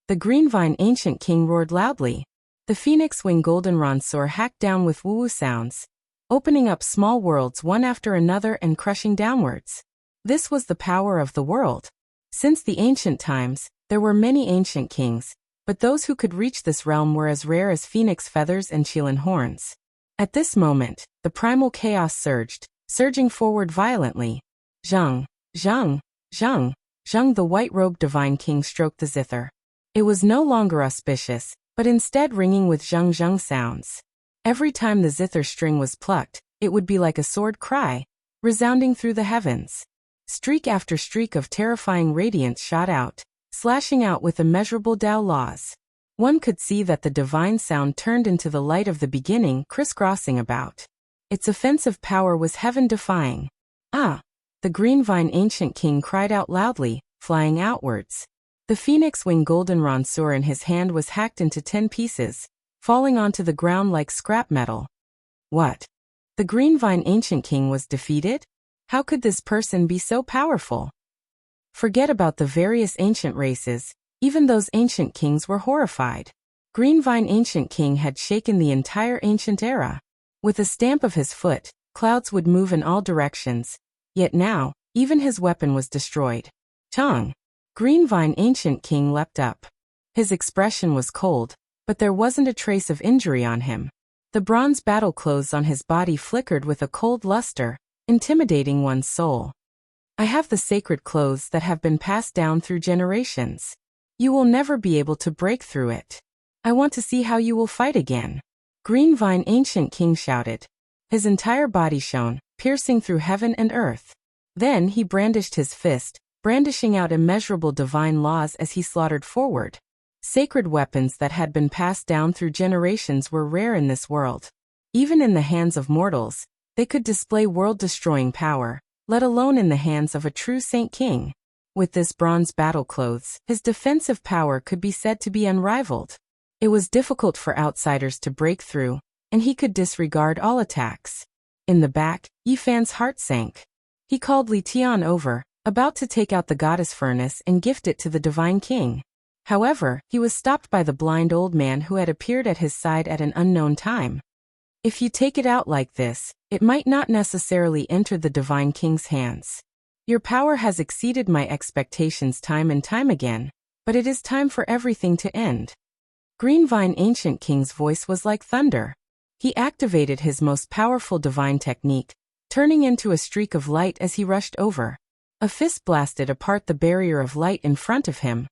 The green vine ancient king roared loudly. The phoenix wing goldenrod sword hacked down with woo-woo sounds, opening up small worlds one after another and crushing downwards. This was the power of the world. Since the ancient times, there were many ancient kings, but those who could reach this realm were as rare as phoenix feathers and qilin horns. At this moment, the primal chaos surged, surging forward violently. Zheng, Zheng, Zheng, Zheng, the white-robed divine king stroked the zither. It was no longer auspicious, but instead ringing with zheng zheng sounds. Every time the zither string was plucked, it would be like a sword cry, resounding through the heavens. Streak after streak of terrifying radiance shot out, slashing out with immeasurable Tao laws. One could see that the divine sound turned into the light of the beginning, crisscrossing about. Its offensive power was heaven-defying. Ah! The green vine ancient king cried out loudly, flying outwards. The phoenix wing goldenrod sword in his hand was hacked into 10 pieces, falling onto the ground like scrap metal. What? The green vine ancient king was defeated? How could this person be so powerful? Forget about the various ancient races, even those ancient kings were horrified. Green vine ancient king had shaken the entire ancient era. With a stamp of his foot, clouds would move in all directions, yet now, even his weapon was destroyed. Chang! Green vine ancient king leapt up. His expression was cold, but there wasn't a trace of injury on him. The bronze battle clothes on his body flickered with a cold luster, intimidating one's soul. I have the sacred clothes that have been passed down through generations. You will never be able to break through it. I want to see how you will fight again. Green vine ancient king shouted. His entire body shone, piercing through heaven and earth. Then he brandished his fist, brandishing out immeasurable divine laws as he slaughtered forward. Sacred weapons that had been passed down through generations were rare in this world. Even in the hands of mortals, they could display world-destroying power, let alone in the hands of a true saint king. With this bronze battle clothes, his defensive power could be said to be unrivaled. It was difficult for outsiders to break through, and he could disregard all attacks. In the back, Yifan's heart sank. He called Li Tian over, about to take out the goddess furnace and gift it to the divine king. However, he was stopped by the blind old man who had appeared at his side at an unknown time. If you take it out like this, it might not necessarily enter the divine king's hands. Your power has exceeded my expectations time and time again, but it is time for everything to end. Green Vine Ancient King's voice was like thunder. He activated his most powerful divine technique, turning into a streak of light as he rushed over. A fist blasted apart the barrier of light in front of him,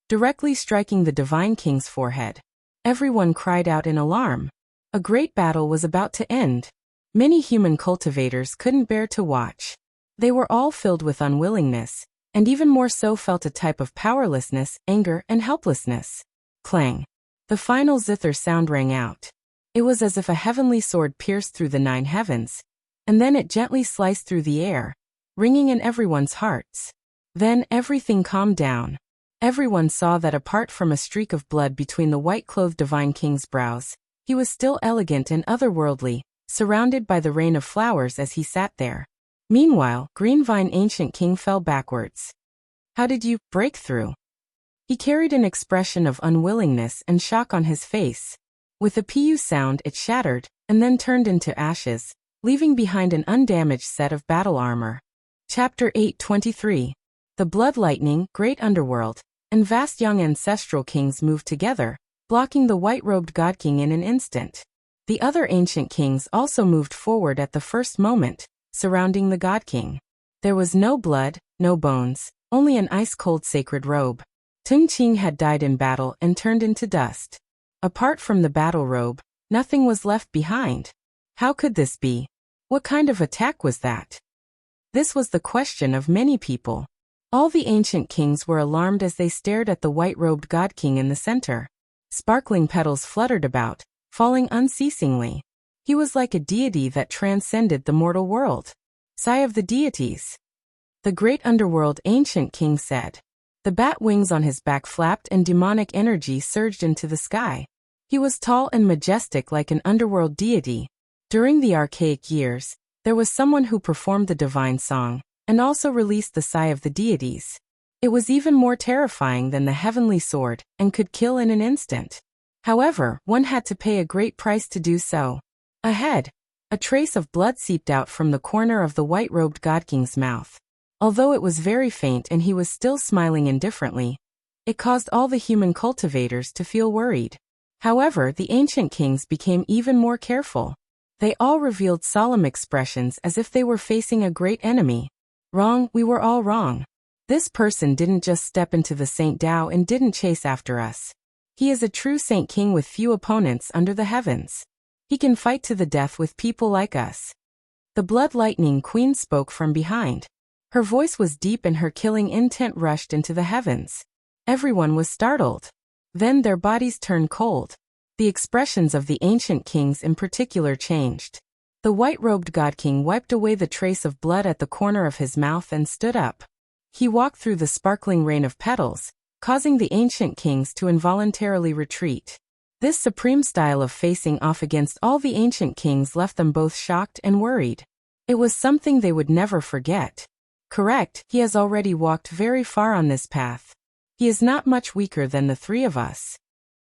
directly striking the divine king's forehead. Everyone cried out in alarm. A great battle was about to end. Many human cultivators couldn't bear to watch. They were all filled with unwillingness, and even more so felt a type of powerlessness, anger, and helplessness. Clang. The final zither sound rang out. It was as if a heavenly sword pierced through the 9 heavens, and then it gently sliced through the air, ringing in everyone's hearts. Then everything calmed down. Everyone saw that apart from a streak of blood between the white-clothed divine king's brows, he was still elegant and otherworldly, surrounded by the rain of flowers as he sat there. Meanwhile, Green Vine Ancient King fell backwards. How did you break through? He carried an expression of unwillingness and shock on his face. With a pu sound, it shattered, and then turned into ashes, leaving behind an undamaged set of battle armor. Chapter 8:23. The Blood Lightning, Great Underworld, and vast young ancestral kings moved together, blocking the white-robed God King in an instant. The other ancient kings also moved forward at the first moment, surrounding the God King. There was no blood, no bones, only an ice-cold sacred robe. Tung Qing had died in battle and turned into dust. Apart from the battle robe, nothing was left behind. How could this be? What kind of attack was that? This was the question of many people. All the ancient kings were alarmed as they stared at the white-robed God King in the center. Sparkling petals fluttered about, falling unceasingly. He was like a deity that transcended the mortal world. Sigh of the deities. The great underworld ancient king said. The bat wings on his back flapped and demonic energy surged into the sky. He was tall and majestic like an underworld deity. During the archaic years, there was someone who performed the divine song, and also released the sigh of the deities. It was even more terrifying than the heavenly sword, and could kill in an instant. However, one had to pay a great price to do so. Ahead, a trace of blood seeped out from the corner of the white-robed God-King's mouth. Although it was very faint and he was still smiling indifferently, it caused all the human cultivators to feel worried. However, the ancient kings became even more careful. They all revealed solemn expressions as if they were facing a great enemy. Wrong, we were all wrong. This person didn't just step into the Saint Dao and didn't chase after us. He is a true Saint King with few opponents under the heavens. He can fight to the death with people like us. The Blood Lightning Queen spoke from behind. Her voice was deep and her killing intent rushed into the heavens. Everyone was startled. Then their bodies turned cold. The expressions of the ancient kings in particular changed. The white-robed God King wiped away the trace of blood at the corner of his mouth and stood up. He walked through the sparkling rain of petals, causing the ancient kings to involuntarily retreat. This supreme style of facing off against all the ancient kings left them both shocked and worried. It was something they would never forget. Correct, he has already walked very far on this path. He is not much weaker than the three of us.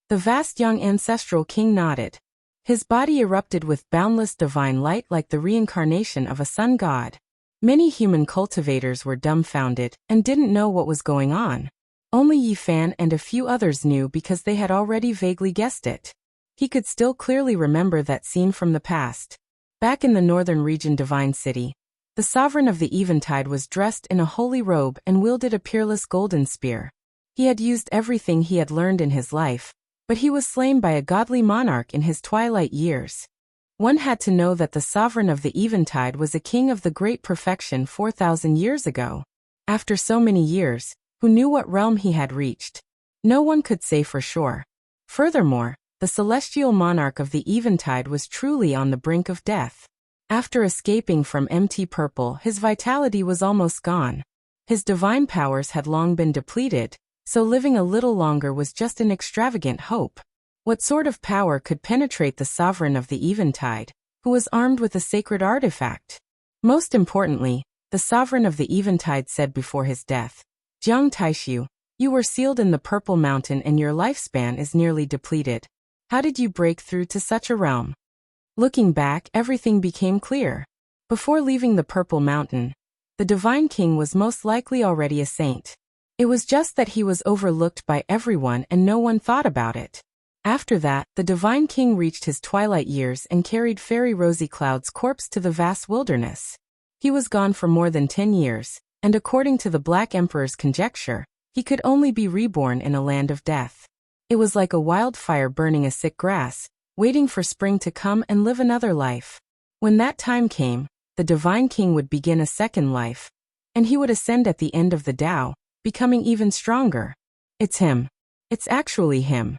The vast young ancestral king nodded. His body erupted with boundless divine light like the reincarnation of a sun god. Many human cultivators were dumbfounded and didn't know what was going on. Only Yi Fan and a few others knew because they had already vaguely guessed it. He could still clearly remember that scene from the past. Back in the northern region Divine City, the sovereign of the Eventide was dressed in a holy robe and wielded a peerless golden spear. He had used everything he had learned in his life, but he was slain by a godly monarch in his twilight years. One had to know that the sovereign of the Eventide was a king of the great perfection 4,000 years ago. After so many years, who knew what realm he had reached? No one could say for sure. Furthermore, the celestial monarch of the Eventide was truly on the brink of death. After escaping from MT Purple, his vitality was almost gone. His divine powers had long been depleted, so living a little longer was just an extravagant hope. What sort of power could penetrate the sovereign of the Eventide, who was armed with a sacred artifact? Most importantly, the sovereign of the Eventide said before his death, "Jiang Taishu, you were sealed in the Purple Mountain and your lifespan is nearly depleted. How did you break through to such a realm?" Looking back, everything became clear. Before leaving the Purple Mountain, the Divine King was most likely already a saint. It was just that he was overlooked by everyone and no one thought about it. After that, the Divine King reached his twilight years and carried Fairy Rosy Cloud's corpse to the vast wilderness. He was gone for more than 10 years, and according to the Black Emperor's conjecture, he could only be reborn in a land of death. It was like a wildfire burning a sick grass, waiting for spring to come and live another life. When that time came, the Divine King would begin a second life, and he would ascend at the end of the Tao, becoming even stronger. It's him. It's actually him.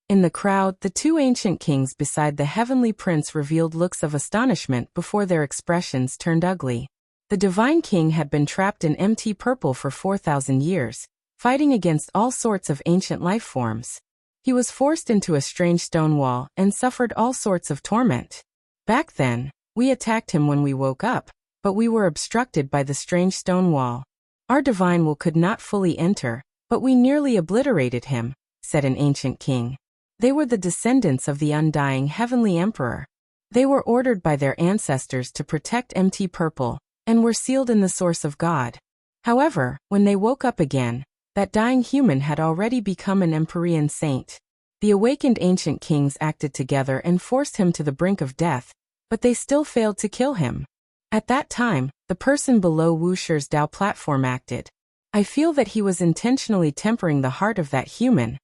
In the crowd, the two ancient kings beside the heavenly prince revealed looks of astonishment before their expressions turned ugly. The Divine King had been trapped in MT Purple for 4,000 years, fighting against all sorts of ancient life forms. He was forced into a strange stone wall and suffered all sorts of torment. Back then, we attacked him when we woke up, but we were obstructed by the strange stone wall. Our divine will could not fully enter, but we nearly obliterated him, said an ancient king. They were the descendants of the undying heavenly emperor. They were ordered by their ancestors to protect MT Purple, and were sealed in the source of God. However, when they woke up again, that dying human had already become an Empyrean saint. The awakened ancient kings acted together and forced him to the brink of death, but they still failed to kill him. At that time, the person below Wuxia's Tao platform acted. I feel that he was intentionally tempering the heart of that human,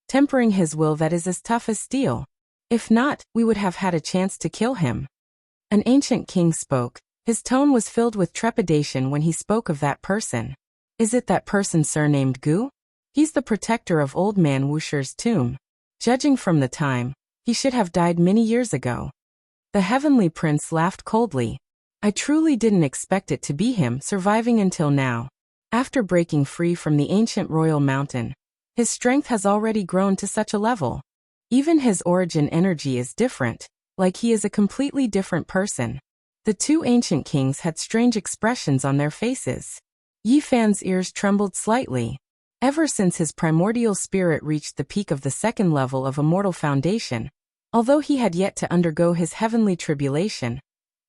tempering his will that is as tough as steel. If not, we would have had a chance to kill him. An ancient king spoke. His tone was filled with trepidation when he spoke of that person. Is it that person surnamed Gu? He's the protector of old man Wuxia's tomb. Judging from the time, he should have died many years ago. The heavenly prince laughed coldly. I truly didn't expect it to be him surviving until now. After breaking free from the ancient royal mountain, his strength has already grown to such a level. Even his origin energy is different, like he is a completely different person. The two ancient kings had strange expressions on their faces. Yi Fan's ears trembled slightly. Ever since his primordial spirit reached the peak of the second level of immortal foundation, although he had yet to undergo his heavenly tribulation,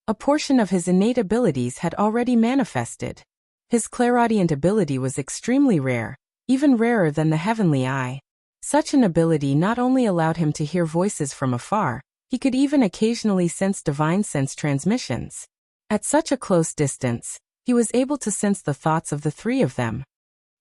a portion of his innate abilities had already manifested. His clairaudient ability was extremely rare, even rarer than the heavenly eye. Such an ability not only allowed him to hear voices from afar, he could even occasionally sense divine sense transmissions. At such a close distance, he was able to sense the thoughts of the three of them.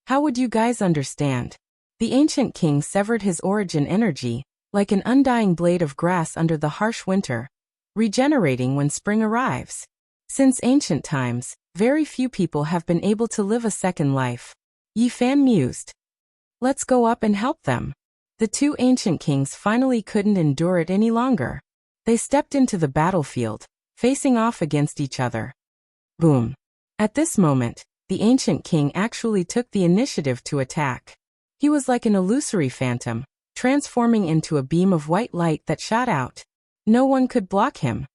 How would you guys understand? The ancient king severed his origin energy, like an undying blade of grass under the harsh winter, regenerating when spring arrives. Since ancient times, very few people have been able to live a second life. Yi Fan mused. Let's go up and help them. The two ancient kings finally couldn't endure it any longer. They stepped into the battlefield, facing off against each other. Boom. At this moment, the ancient king actually took the initiative to attack. He was like an illusory phantom, transforming into a beam of white light that shot out. No one could block him.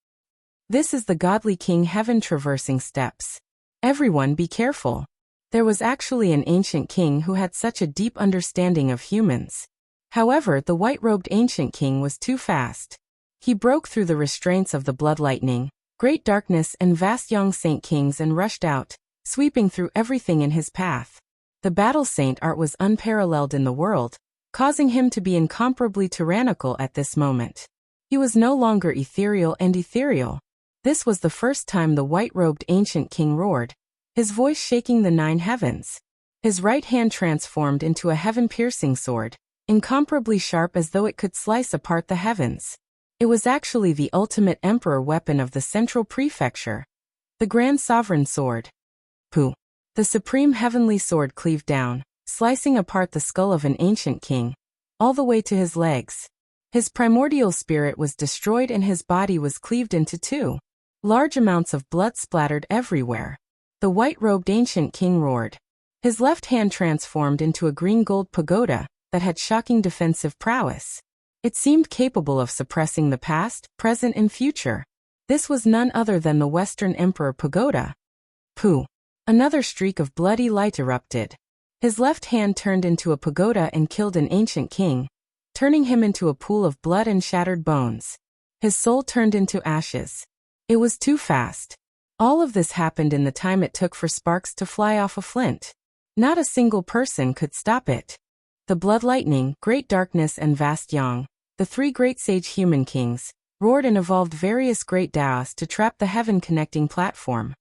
This is the godly king heaven traversing steps. Everyone be careful. There was actually an ancient king who had such a deep understanding of humans. However, the white-robed ancient king was too fast. He broke through the restraints of the blood lightning, great darkness and vast young saint kings and rushed out, sweeping through everything in his path. The battle saint art was unparalleled in the world, causing him to be incomparably tyrannical at this moment. He was no longer ethereal and ethereal. This was the first time the white-robed ancient king roared, his voice shaking the 9 heavens. His right hand transformed into a heaven-piercing sword, incomparably sharp as though it could slice apart the heavens. It was actually the ultimate emperor weapon of the central prefecture, the grand sovereign sword. Pooh! The supreme heavenly sword cleaved down, slicing apart the skull of an ancient king, all the way to his legs. His primordial spirit was destroyed and his body was cleaved into 2. Large amounts of blood splattered everywhere. The white-robed ancient king roared. His left hand transformed into a green-gold pagoda that had shocking defensive prowess. It seemed capable of suppressing the past, present and future. This was none other than the Western Emperor Pagoda. Pooh! Another streak of bloody light erupted. His left hand turned into a pagoda and killed an ancient king, turning him into a pool of blood and shattered bones. His soul turned into ashes. It was too fast. All of this happened in the time it took for sparks to fly off a flint. Not a single person could stop it. The blood lightning, great darkness and vast yang, the 3 great sage human kings, roared and evolved various great daos to trap the heaven-connecting platform.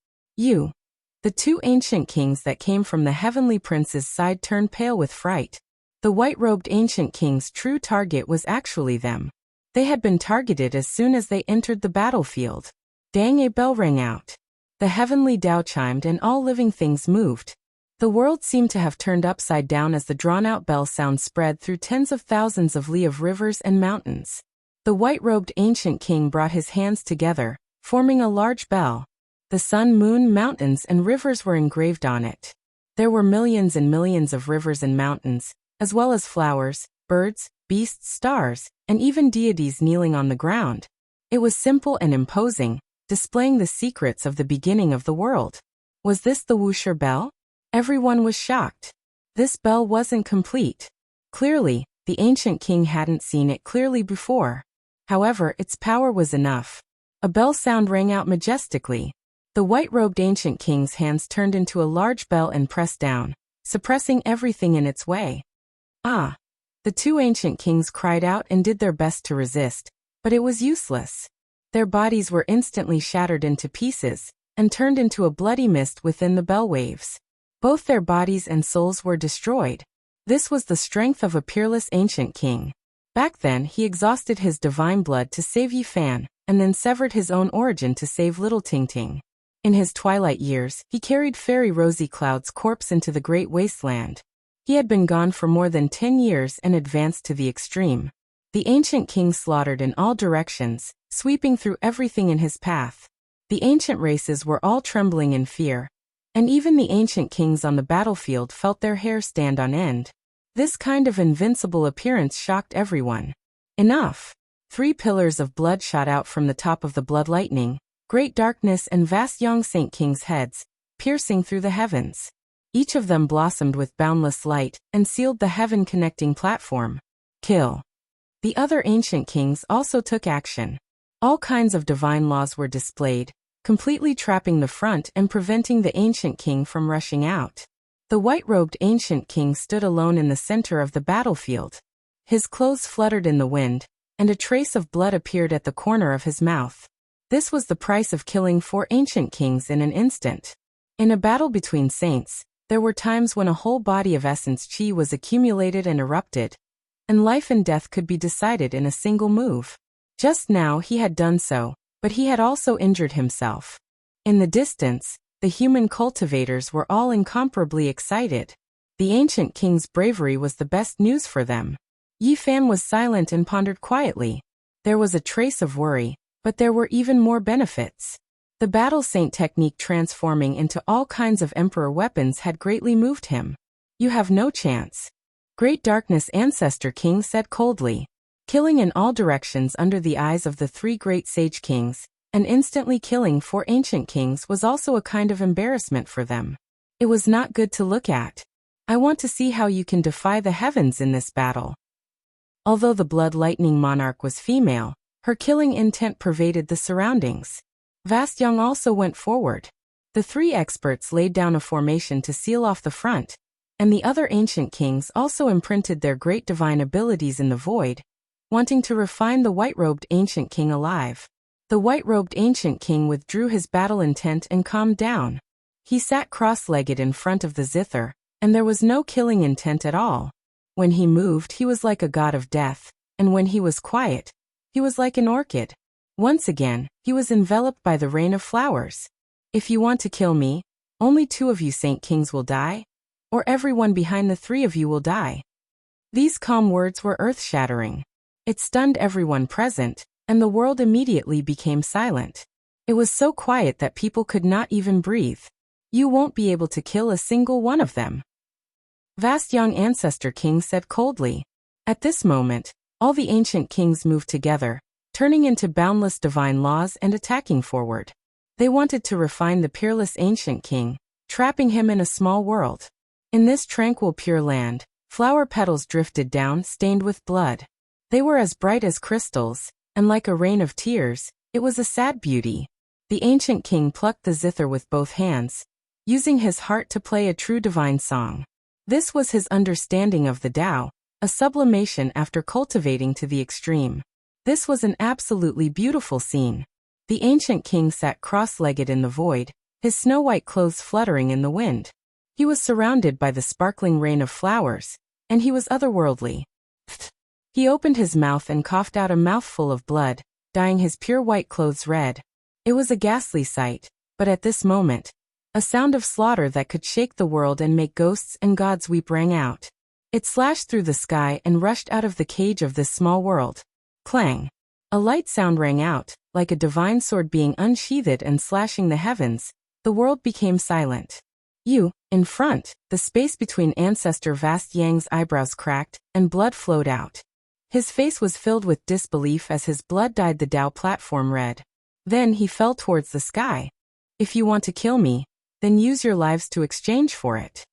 The 2 ancient kings that came from the heavenly prince's side turned pale with fright. The white-robed ancient king's true target was actually them. They had been targeted as soon as they entered the battlefield. Dang! A bell rang out. The heavenly Tao chimed and all living things moved. The world seemed to have turned upside down as the drawn-out bell sound spread through tens of thousands of li of rivers and mountains. The white-robed ancient king brought his hands together, forming a large bell. The sun, moon, mountains, and rivers were engraved on it. There were millions and millions of rivers and mountains, as well as flowers, birds, beasts, stars, and even deities kneeling on the ground. It was simple and imposing, displaying the secrets of the beginning of the world. Was this the Wuxia bell? Everyone was shocked. This bell wasn't complete. Clearly, the ancient king hadn't seen it clearly before. However, its power was enough. A bell sound rang out majestically. The white-robed ancient king's hands turned into a large bell and pressed down, suppressing everything in its way. Ah! The 2 ancient kings cried out and did their best to resist, but it was useless. Their bodies were instantly shattered into pieces, and turned into a bloody mist within the bell waves. Both their bodies and souls were destroyed. This was the strength of a peerless ancient king. Back then, he exhausted his divine blood to save Yi Fan, and then severed his own origin to save little Ting Ting. In his twilight years, he carried Fairy Rosy Cloud's corpse into the great wasteland. He had been gone for more than 10 years and advanced to the extreme. The ancient king slaughtered in all directions, sweeping through everything in his path. The ancient races were all trembling in fear, and even the ancient kings on the battlefield felt their hair stand on end. This kind of invincible appearance shocked everyone. Enough! 3 pillars of blood shot out from the top of the blood lightning, great darkness and vast young saint kings' heads, piercing through the heavens. Each of them blossomed with boundless light and sealed the heaven-connecting platform. Kill. The other ancient kings also took action. All kinds of divine laws were displayed, completely trapping the front and preventing the ancient king from rushing out. The white-robed ancient king stood alone in the center of the battlefield. His clothes fluttered in the wind, and a trace of blood appeared at the corner of his mouth. This was the price of killing 4 ancient kings in an instant. In a battle between saints, there were times when a whole body of essence chi was accumulated and erupted, and life and death could be decided in a single move. Just now he had done so, but he had also injured himself. In the distance, the human cultivators were all incomparably excited. The ancient king's bravery was the best news for them. Yi Fan was silent and pondered quietly. There was a trace of worry, but there were even more benefits. The battle saint technique transforming into all kinds of emperor weapons had greatly moved him. You have no chance. Great Darkness Ancestor King said coldly. Killing in all directions under the eyes of the 3 great sage kings, and instantly killing 4 ancient kings was also a kind of embarrassment for them. It was not good to look at. I want to see how you can defy the heavens in this battle. Although the Blood Lightning Monarch was female, her killing intent pervaded the surroundings. Vast Young also went forward. The 3 experts laid down a formation to seal off the front, and the other ancient kings also imprinted their great divine abilities in the void, wanting to refine the white-robed ancient king alive. The white-robed ancient king withdrew his battle intent and calmed down. He sat cross-legged in front of the zither, and there was no killing intent at all. When he moved, he was like a god of death, and when he was quiet, he was like an orchid. Once again, he was enveloped by the rain of flowers. If you want to kill me, only 2 of you Saint Kings will die, or everyone behind the 3 of you will die. These calm words were earth-shattering. It stunned everyone present, and the world immediately became silent. It was so quiet that people could not even breathe. You won't be able to kill a single one of them. Vast Young Ancestor King said coldly. At this moment, all the ancient kings moved together, turning into boundless divine laws and attacking forward. They wanted to refine the peerless ancient king, trapping him in a small world. In this tranquil pure land, flower petals drifted down stained with blood. They were as bright as crystals, and like a rain of tears, it was a sad beauty. The ancient king plucked the zither with both hands, using his heart to play a true divine song. This was his understanding of the Tao, a sublimation after cultivating to the extreme. This was an absolutely beautiful scene. The ancient king sat cross-legged in the void, his snow-white clothes fluttering in the wind. He was surrounded by the sparkling rain of flowers, and he was otherworldly. He opened his mouth and coughed out a mouthful of blood, dyeing his pure white clothes red. It was a ghastly sight, but at this moment, a sound of slaughter that could shake the world and make ghosts and gods weep rang out. It slashed through the sky and rushed out of the cage of this small world. Clang! A light sound rang out, like a divine sword being unsheathed and slashing the heavens. The world became silent. In front, the space between Ancestor Vast Yang's eyebrows cracked, and blood flowed out. His face was filled with disbelief as his blood dyed the Tao platform red. Then he fell towards the sky. If you want to kill me, then use your lives to exchange for it.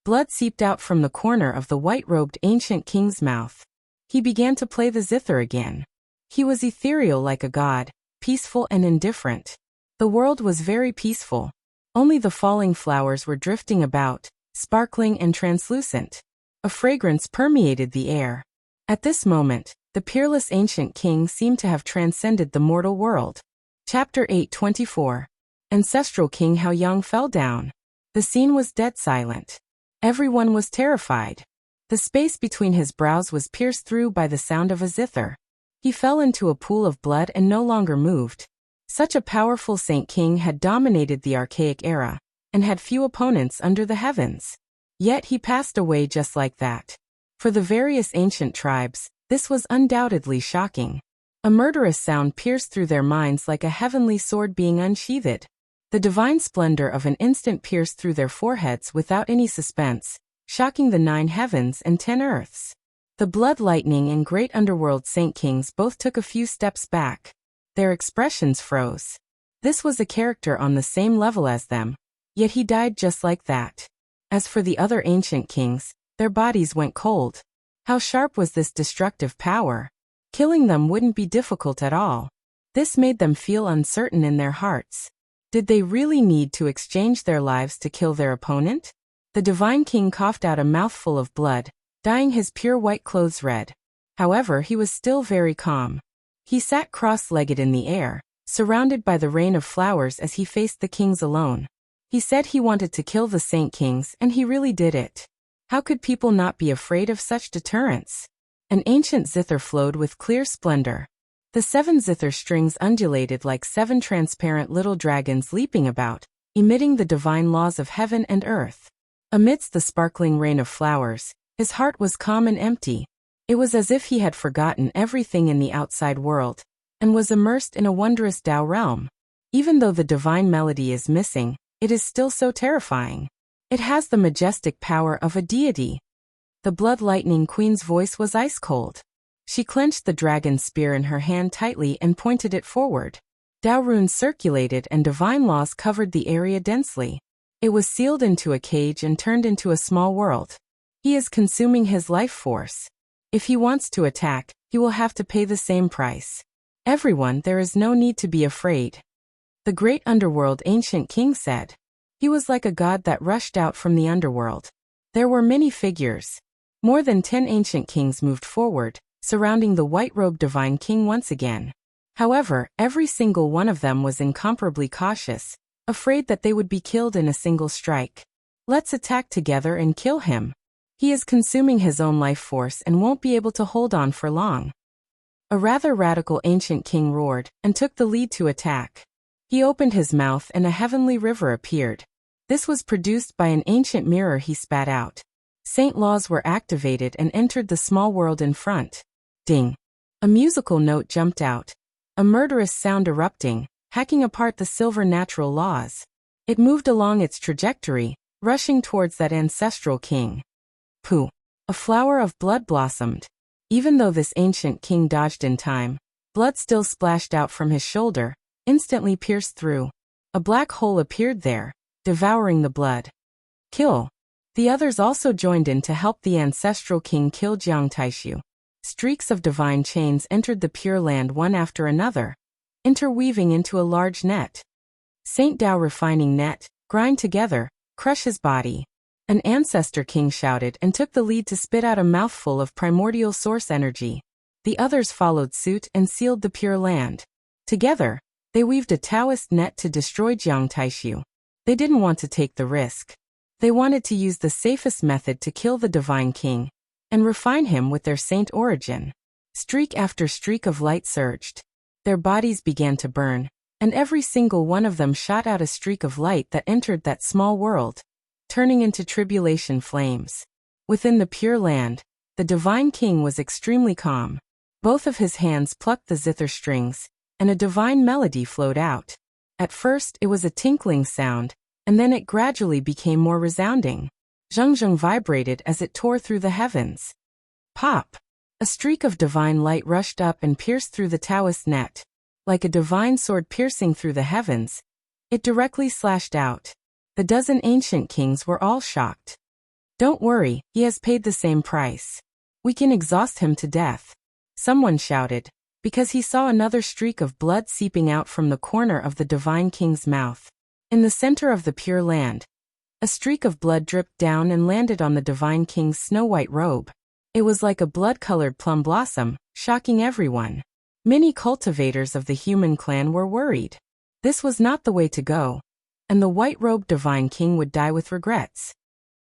Blood seeped out from the corner of the white-robed ancient king's mouth. He began to play the zither again. He was ethereal like a god, peaceful and indifferent. The world was very peaceful. Only the falling flowers were drifting about, sparkling and translucent. A fragrance permeated the air. At this moment, the peerless ancient king seemed to have transcended the mortal world. Chapter 8:24. Ancestral King Hao Yang fell down. The scene was dead silent. Everyone was terrified. The space between his brows was pierced through by the sound of a zither. He fell into a pool of blood and no longer moved. Such a powerful Saint King had dominated the archaic era, and had few opponents under the heavens. Yet he passed away just like that. For the various ancient tribes, this was undoubtedly shocking. A murderous sound pierced through their minds like a heavenly sword being unsheathed. The divine splendor of an instant pierced through their foreheads without any suspense, shocking the 9 heavens and 10 earths. The blood lightning and great underworld Saint Kings both took a few steps back. Their expressions froze. This was a character on the same level as them, yet he died just like that. As for the other ancient kings, their bodies went cold. How sharp was this destructive power? Killing them wouldn't be difficult at all. This made them feel uncertain in their hearts. Did they really need to exchange their lives to kill their opponent? The divine king coughed out a mouthful of blood, dyeing his pure white clothes red. However, he was still very calm. He sat cross-legged in the air, surrounded by the rain of flowers as he faced the kings alone. He said he wanted to kill the saint kings, and he really did it. How could people not be afraid of such deterrence? An ancient zither flowed with clear splendor. The 7 zither strings undulated like 7 transparent little dragons leaping about, emitting the divine laws of heaven and earth. Amidst the sparkling rain of flowers, his heart was calm and empty. It was as if he had forgotten everything in the outside world, and was immersed in a wondrous Tao realm. Even though the divine melody is missing, it is still so terrifying. It has the majestic power of a deity. The blood lightning queen's voice was ice cold. She clenched the dragon's spear in her hand tightly and pointed it forward. Tao runes circulated and divine laws covered the area densely. It was sealed into a cage and turned into a small world. He is consuming his life force. If he wants to attack, he will have to pay the same price. Everyone, there is no need to be afraid. The great underworld ancient king said. He was like a god that rushed out from the underworld. There were many figures. More than 10 ancient kings moved forward, surrounding the white-robed divine king once again. However, every single one of them was incomparably cautious, afraid that they would be killed in a single strike. Let's attack together and kill him. He is consuming his own life force and won't be able to hold on for long. A rather radical ancient king roared and took the lead to attack. He opened his mouth and a heavenly river appeared. This was produced by an ancient mirror he spat out. Saint laws were activated and entered the small world in front. Ding! A musical note jumped out. A murderous sound erupting, hacking apart the silver natural laws. It moved along its trajectory, rushing towards that ancestral king. Pooh! A flower of blood blossomed. Even though this ancient king dodged in time, blood still splashed out from his shoulder, instantly pierced through. A black hole appeared there, devouring the blood. Kill! The others also joined in to help the ancestral king kill Jiang Taishu. Streaks of divine chains entered the Pure Land one after another, interweaving into a large net. Saint Tao refining net, grind together, crush his body. An ancestor king shouted and took the lead to spit out a mouthful of primordial source energy. The others followed suit and sealed the Pure Land. Together, they weaved a Taoist net to destroy Jiang Taishu. They didn't want to take the risk. They wanted to use the safest method to kill the divine king and refine him with their saint origin. Streak after streak of light surged. Their bodies began to burn, and every single one of them shot out a streak of light that entered that small world, turning into tribulation flames. Within the Pure Land, the divine king was extremely calm. Both of his hands plucked the zither strings, and a divine melody flowed out. At first it was a tinkling sound, and then it gradually became more resounding. Zhengzheng vibrated as it tore through the heavens. Pop! A streak of divine light rushed up and pierced through the Taoist net. Like a divine sword piercing through the heavens, it directly slashed out. The 12 ancient kings were all shocked. Don't worry, he has paid the same price. We can exhaust him to death. Someone shouted, because he saw another streak of blood seeping out from the corner of the divine king's mouth. In the center of the Pure Land, a streak of blood dripped down and landed on the divine king's snow-white robe. It was like a blood-colored plum blossom, shocking everyone. Many cultivators of the human clan were worried. This was not the way to go, and the white-robed divine king would die with regrets.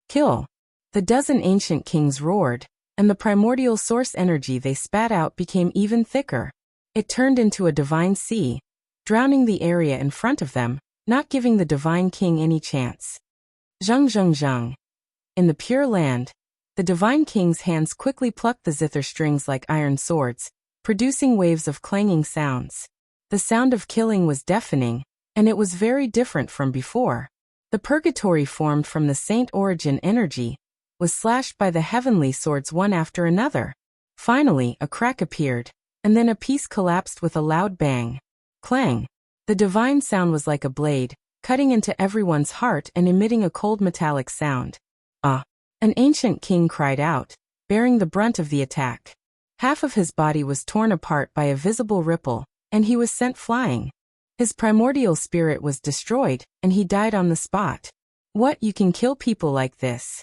Kill! The 12 ancient kings roared, and the primordial source energy they spat out became even thicker. It turned into a divine sea, drowning the area in front of them, not giving the divine king any chance. Zheng zheng zheng. In the Pure Land, the divine king's hands quickly plucked the zither strings like iron swords, producing waves of clanging sounds. The sound of killing was deafening, and it was very different from before. The purgatory formed from the saint origin energy was slashed by the heavenly swords one after another. Finally, a crack appeared, and then a piece collapsed with a loud bang. Clang! The divine sound was like a blade, cutting into everyone's heart and emitting a cold metallic sound. Ah! An ancient king cried out, bearing the brunt of the attack. Half of his body was torn apart by a visible ripple, and he was sent flying. His primordial spirit was destroyed, and he died on the spot. What, you can kill people like this?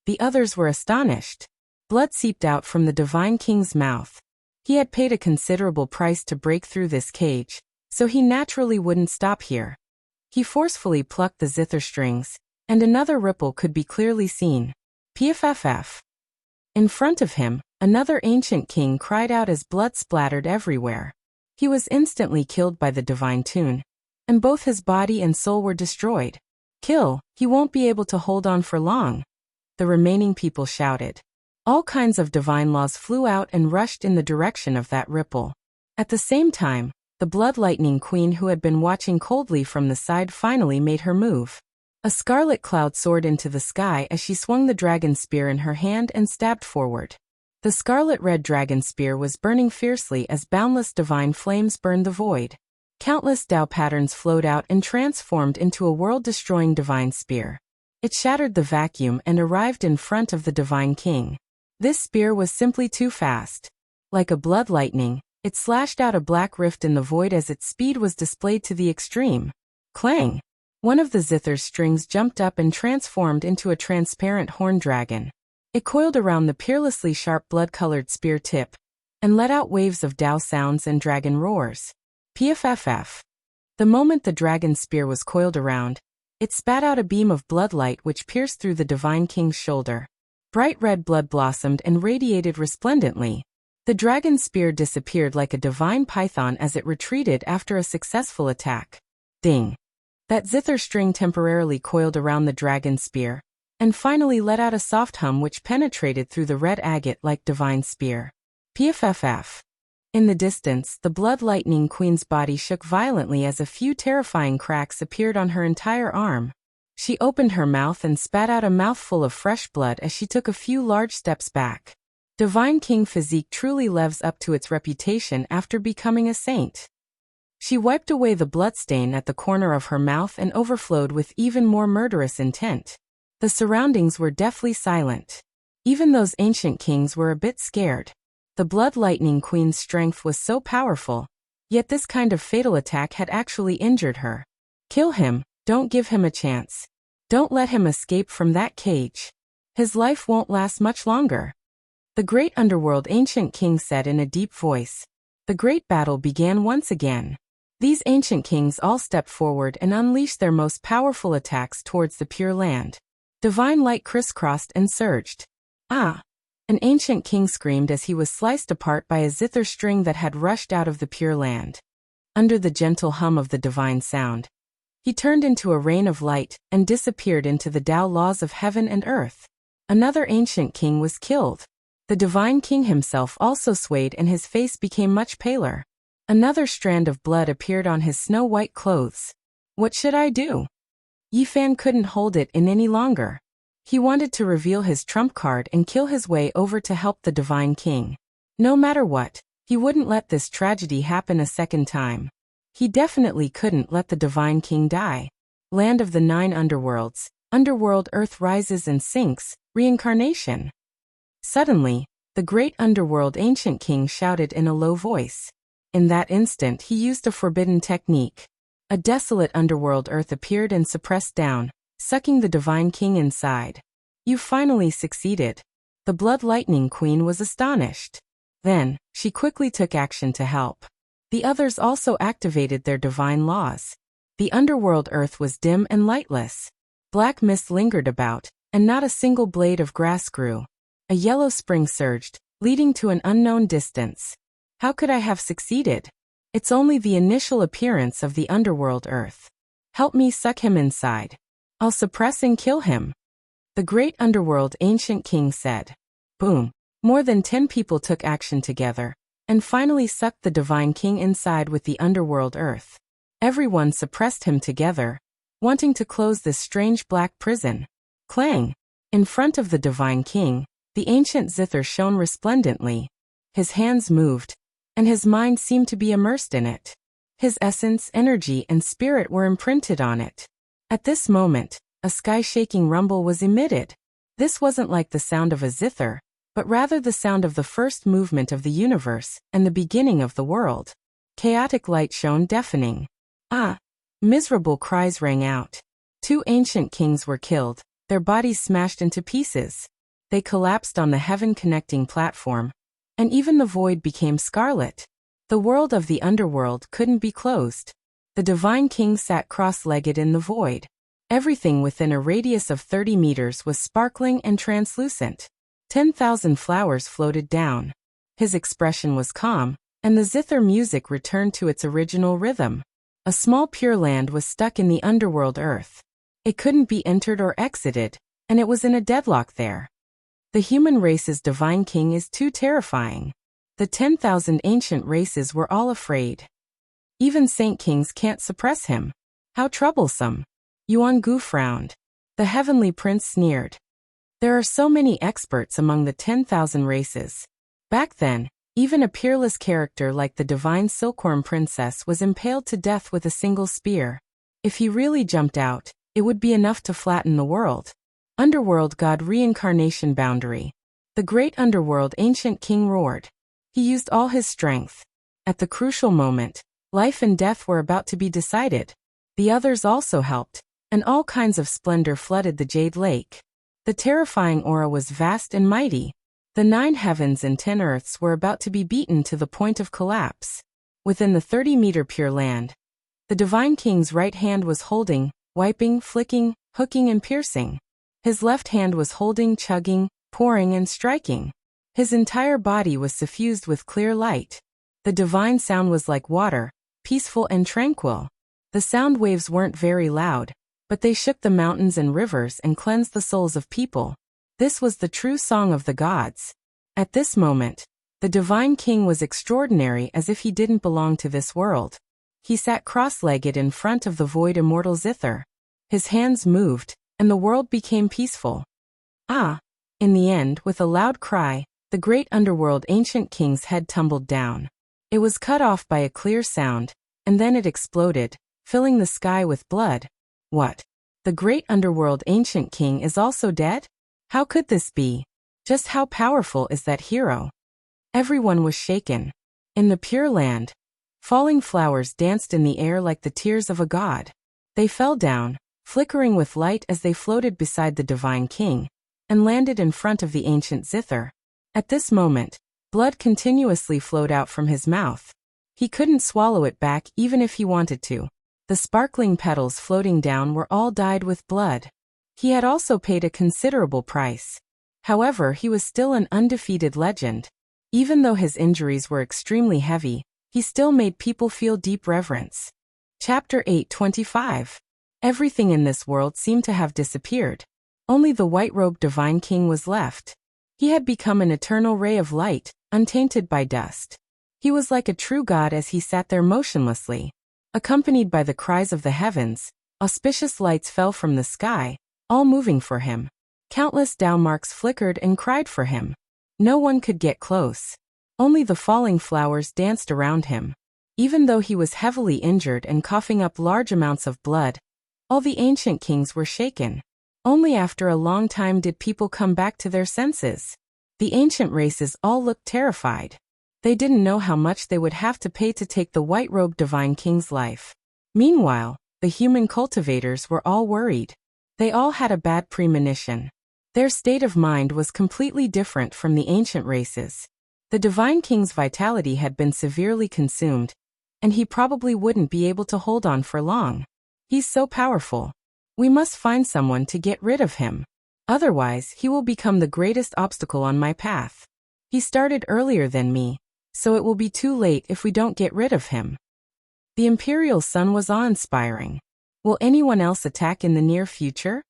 The others were astonished. Blood seeped out from the divine king's mouth. He had paid a considerable price to break through this cage, so he naturally wouldn't stop here. He forcefully plucked the zither strings, and another ripple could be clearly seen. Pff. In front of him, another ancient king cried out as blood splattered everywhere. He was instantly killed by the divine tune, and both his body and soul were destroyed. Kill, he won't be able to hold on for long. The remaining people shouted. All kinds of divine laws flew out and rushed in the direction of that ripple. At the same time, the blood lightning queen who had been watching coldly from the side finally made her move. A scarlet cloud soared into the sky as she swung the dragon spear in her hand and stabbed forward. The scarlet-red dragon spear was burning fiercely as boundless divine flames burned the void. Countless Tao patterns flowed out and transformed into a world-destroying divine spear. It shattered the vacuum and arrived in front of the divine king. This spear was simply too fast. Like a blood lightning, it slashed out a black rift in the void as its speed was displayed to the extreme. Clang! One of the zither's strings jumped up and transformed into a transparent horn dragon. It coiled around the peerlessly sharp blood-colored spear tip, and let out waves of Tao sounds and dragon roars. Pff. The moment the dragon spear was coiled around, it spat out a beam of bloodlight which pierced through the divine king's shoulder. Bright red blood blossomed and radiated resplendently. The dragon spear disappeared like a divine python as it retreated after a successful attack. Ding! That zither string temporarily coiled around the dragon spear, and finally let out a soft hum which penetrated through the red agate like divine spear. Pff. In the distance, the blood lightning queen's body shook violently as a few terrifying cracks appeared on her entire arm. She opened her mouth and spat out a mouthful of fresh blood as she took a few large steps back. Divine King physique truly lives up to its reputation after becoming a saint. She wiped away the bloodstain at the corner of her mouth and overflowed with even more murderous intent. The surroundings were deathly silent. Even those ancient kings were a bit scared. The blood lightning queen's strength was so powerful, yet this kind of fatal attack had actually injured her. Kill him, don't give him a chance. Don't let him escape from that cage. His life won't last much longer. The great underworld ancient king said in a deep voice. The great battle began once again. These ancient kings all stepped forward and unleashed their most powerful attacks towards the Pure Land. Divine light crisscrossed and surged. Ah! An ancient king screamed as he was sliced apart by a zither string that had rushed out of the Pure Land. Under the gentle hum of the divine sound, he turned into a rain of light and disappeared into the Tao laws of heaven and earth. Another ancient king was killed. The divine king himself also swayed and his face became much paler. Another strand of blood appeared on his snow-white clothes. What should I do? Yifan couldn't hold it in any longer. He wanted to reveal his trump card and kill his way over to help the divine king. No matter what, he wouldn't let this tragedy happen a second time. He definitely couldn't let the divine king die. Land of the 9 underworlds, underworld earth rises and sinks, reincarnation. Suddenly, the great underworld ancient king shouted in a low voice. In that instant he used a forbidden technique. A desolate underworld earth appeared and suppressed down, sucking the divine king inside. You finally succeeded. The blood lightning queen was astonished. Then, she quickly took action to help. The others also activated their divine laws. The underworld earth was dim and lightless. Black mist lingered about, and not a single blade of grass grew. A yellow spring surged, leading to an unknown distance. How could I have succeeded? It's only the initial appearance of the underworld earth. Help me suck him inside. I'll suppress and kill him. The great underworld ancient king said. Boom. More than 10 people took action together, and finally sucked the divine king inside with the underworld earth. Everyone suppressed him together, wanting to close this strange black prison. Clang! In front of the divine king, the ancient zither shone resplendently. His hands moved, and his mind seemed to be immersed in it. His essence, energy, and spirit were imprinted on it. At this moment, a sky-shaking rumble was emitted. This wasn't like the sound of a zither, but rather the sound of the first movement of the universe and the beginning of the world. Chaotic light shone deafening. Ah! Miserable cries rang out. 2 ancient kings were killed, their bodies smashed into pieces. They collapsed on the heaven-connecting platform, and even the void became scarlet. The world of the underworld couldn't be closed. The divine king sat cross-legged in the void. Everything within a radius of 30 meters was sparkling and translucent. 10,000 flowers floated down. His expression was calm, and the zither music returned to its original rhythm. A small pure land was stuck in the underworld earth. It couldn't be entered or exited, and it was in a deadlock there. The human race's divine king is too terrifying. The 10,000 ancient races were all afraid. Even saint kings can't suppress him. How troublesome. Yuan Gu frowned. The heavenly prince sneered. There are so many experts among the 10,000 races. Back then, even a peerless character like the divine silkworm princess was impaled to death with a single spear. If he really jumped out, it would be enough to flatten the world. Underworld God reincarnation boundary. The great underworld ancient king roared. He used all his strength. At the crucial moment, life and death were about to be decided. The others also helped, and all kinds of splendor flooded the Jade Lake. The terrifying aura was vast and mighty. The 9 heavens and 10 earths were about to be beaten to the point of collapse. Within the 30-meter pure land, the divine king's right hand was holding, wiping, flicking, hooking and piercing. His left hand was holding, chugging, pouring and striking. His entire body was suffused with clear light. The divine sound was like water, peaceful and tranquil. The sound waves weren't very loud, but they shook the mountains and rivers and cleansed the souls of people. This was the true song of the gods. At this moment, the divine king was extraordinary as if he didn't belong to this world. He sat cross-legged in front of the void immortal zither. His hands moved, and the world became peaceful. Ah! In the end, with a loud cry, the great underworld ancient king's head tumbled down. It was cut off by a clear sound, and then it exploded, filling the sky with blood. What? The great underworld ancient king is also dead? How could this be? Just how powerful is that hero? Everyone was shaken. In the Pure Land, falling flowers danced in the air like the tears of a god. They fell down, flickering with light as they floated beside the divine king, and landed in front of the ancient zither. At this moment, blood continuously flowed out from his mouth. He couldn't swallow it back even if he wanted to. The sparkling petals floating down were all dyed with blood. He had also paid a considerable price. However, he was still an undefeated legend. Even though his injuries were extremely heavy, he still made people feel deep reverence. Chapter 8:25. Everything in this world seemed to have disappeared. Only the white-robed divine king was left. He had become an eternal ray of light, untainted by dust. He was like a true god as he sat there motionlessly. Accompanied by the cries of the heavens, auspicious lights fell from the sky, all moving for him. Countless Tao marks flickered and cried for him. No one could get close. Only the falling flowers danced around him. Even though he was heavily injured and coughing up large amounts of blood, all the ancient kings were shaken. Only after a long time did people come back to their senses. The ancient races all looked terrified. They didn't know how much they would have to pay to take the white-robed divine king's life. Meanwhile, the human cultivators were all worried. They all had a bad premonition. Their state of mind was completely different from the ancient races. The divine king's vitality had been severely consumed, and he probably wouldn't be able to hold on for long. He's so powerful. We must find someone to get rid of him. Otherwise, he will become the greatest obstacle on my path. He started earlier than me, so it will be too late if we don't get rid of him. The imperial sun was awe-inspiring. Will anyone else attack in the near future?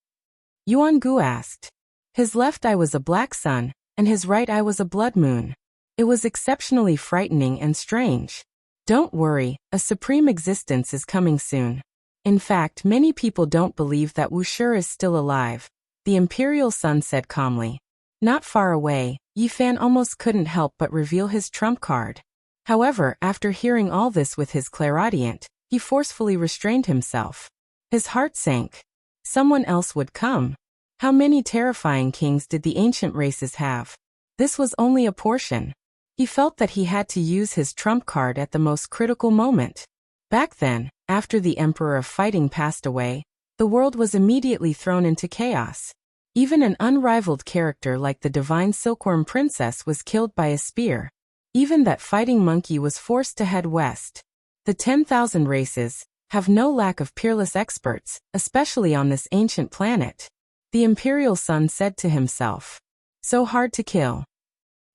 Yuan Gu asked. His left eye was a black sun, and his right eye was a blood moon. It was exceptionally frightening and strange. Don't worry, a supreme existence is coming soon. In fact, many people don't believe that Wuxia is still alive, the imperial sun said calmly. Not far away, Yi Fan almost couldn't help but reveal his trump card. However, after hearing all this with his clairaudient, he forcefully restrained himself. His heart sank. Someone else would come. How many terrifying kings did the ancient races have? This was only a portion. He felt that he had to use his trump card at the most critical moment. Back then, after the Emperor of Fighting passed away, the world was immediately thrown into chaos. Even an unrivaled character like the divine Silkworm Princess was killed by a spear. Even that fighting monkey was forced to head west. The 10,000 races have no lack of peerless experts, especially on this ancient planet. The imperial son said to himself. So hard to kill.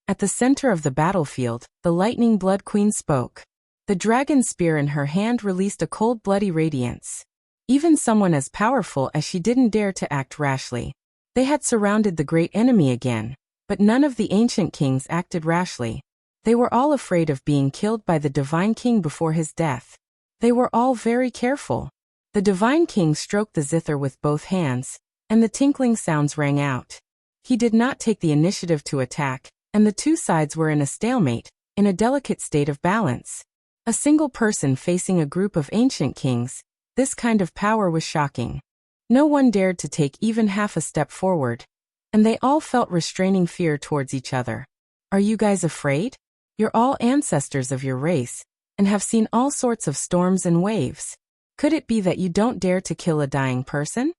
At the center of the battlefield, the lightning blood queen spoke. The dragon spear in her hand released a cold bloody radiance. Even someone as powerful as she didn't dare to act rashly. They had surrounded the great enemy again, but none of the ancient kings acted rashly. They were all afraid of being killed by the divine king before his death. They were all very careful. The divine king stroked the zither with both hands, and the tinkling sounds rang out. He did not take the initiative to attack, and the two sides were in a stalemate, in a delicate state of balance. A single person facing a group of ancient kings, this kind of power was shocking. No one dared to take even half a step forward, and they all felt restraining fear towards each other. Are you guys afraid? You're all ancestors of your race, and have seen all sorts of storms and waves. Could it be that you don't dare to kill a dying person?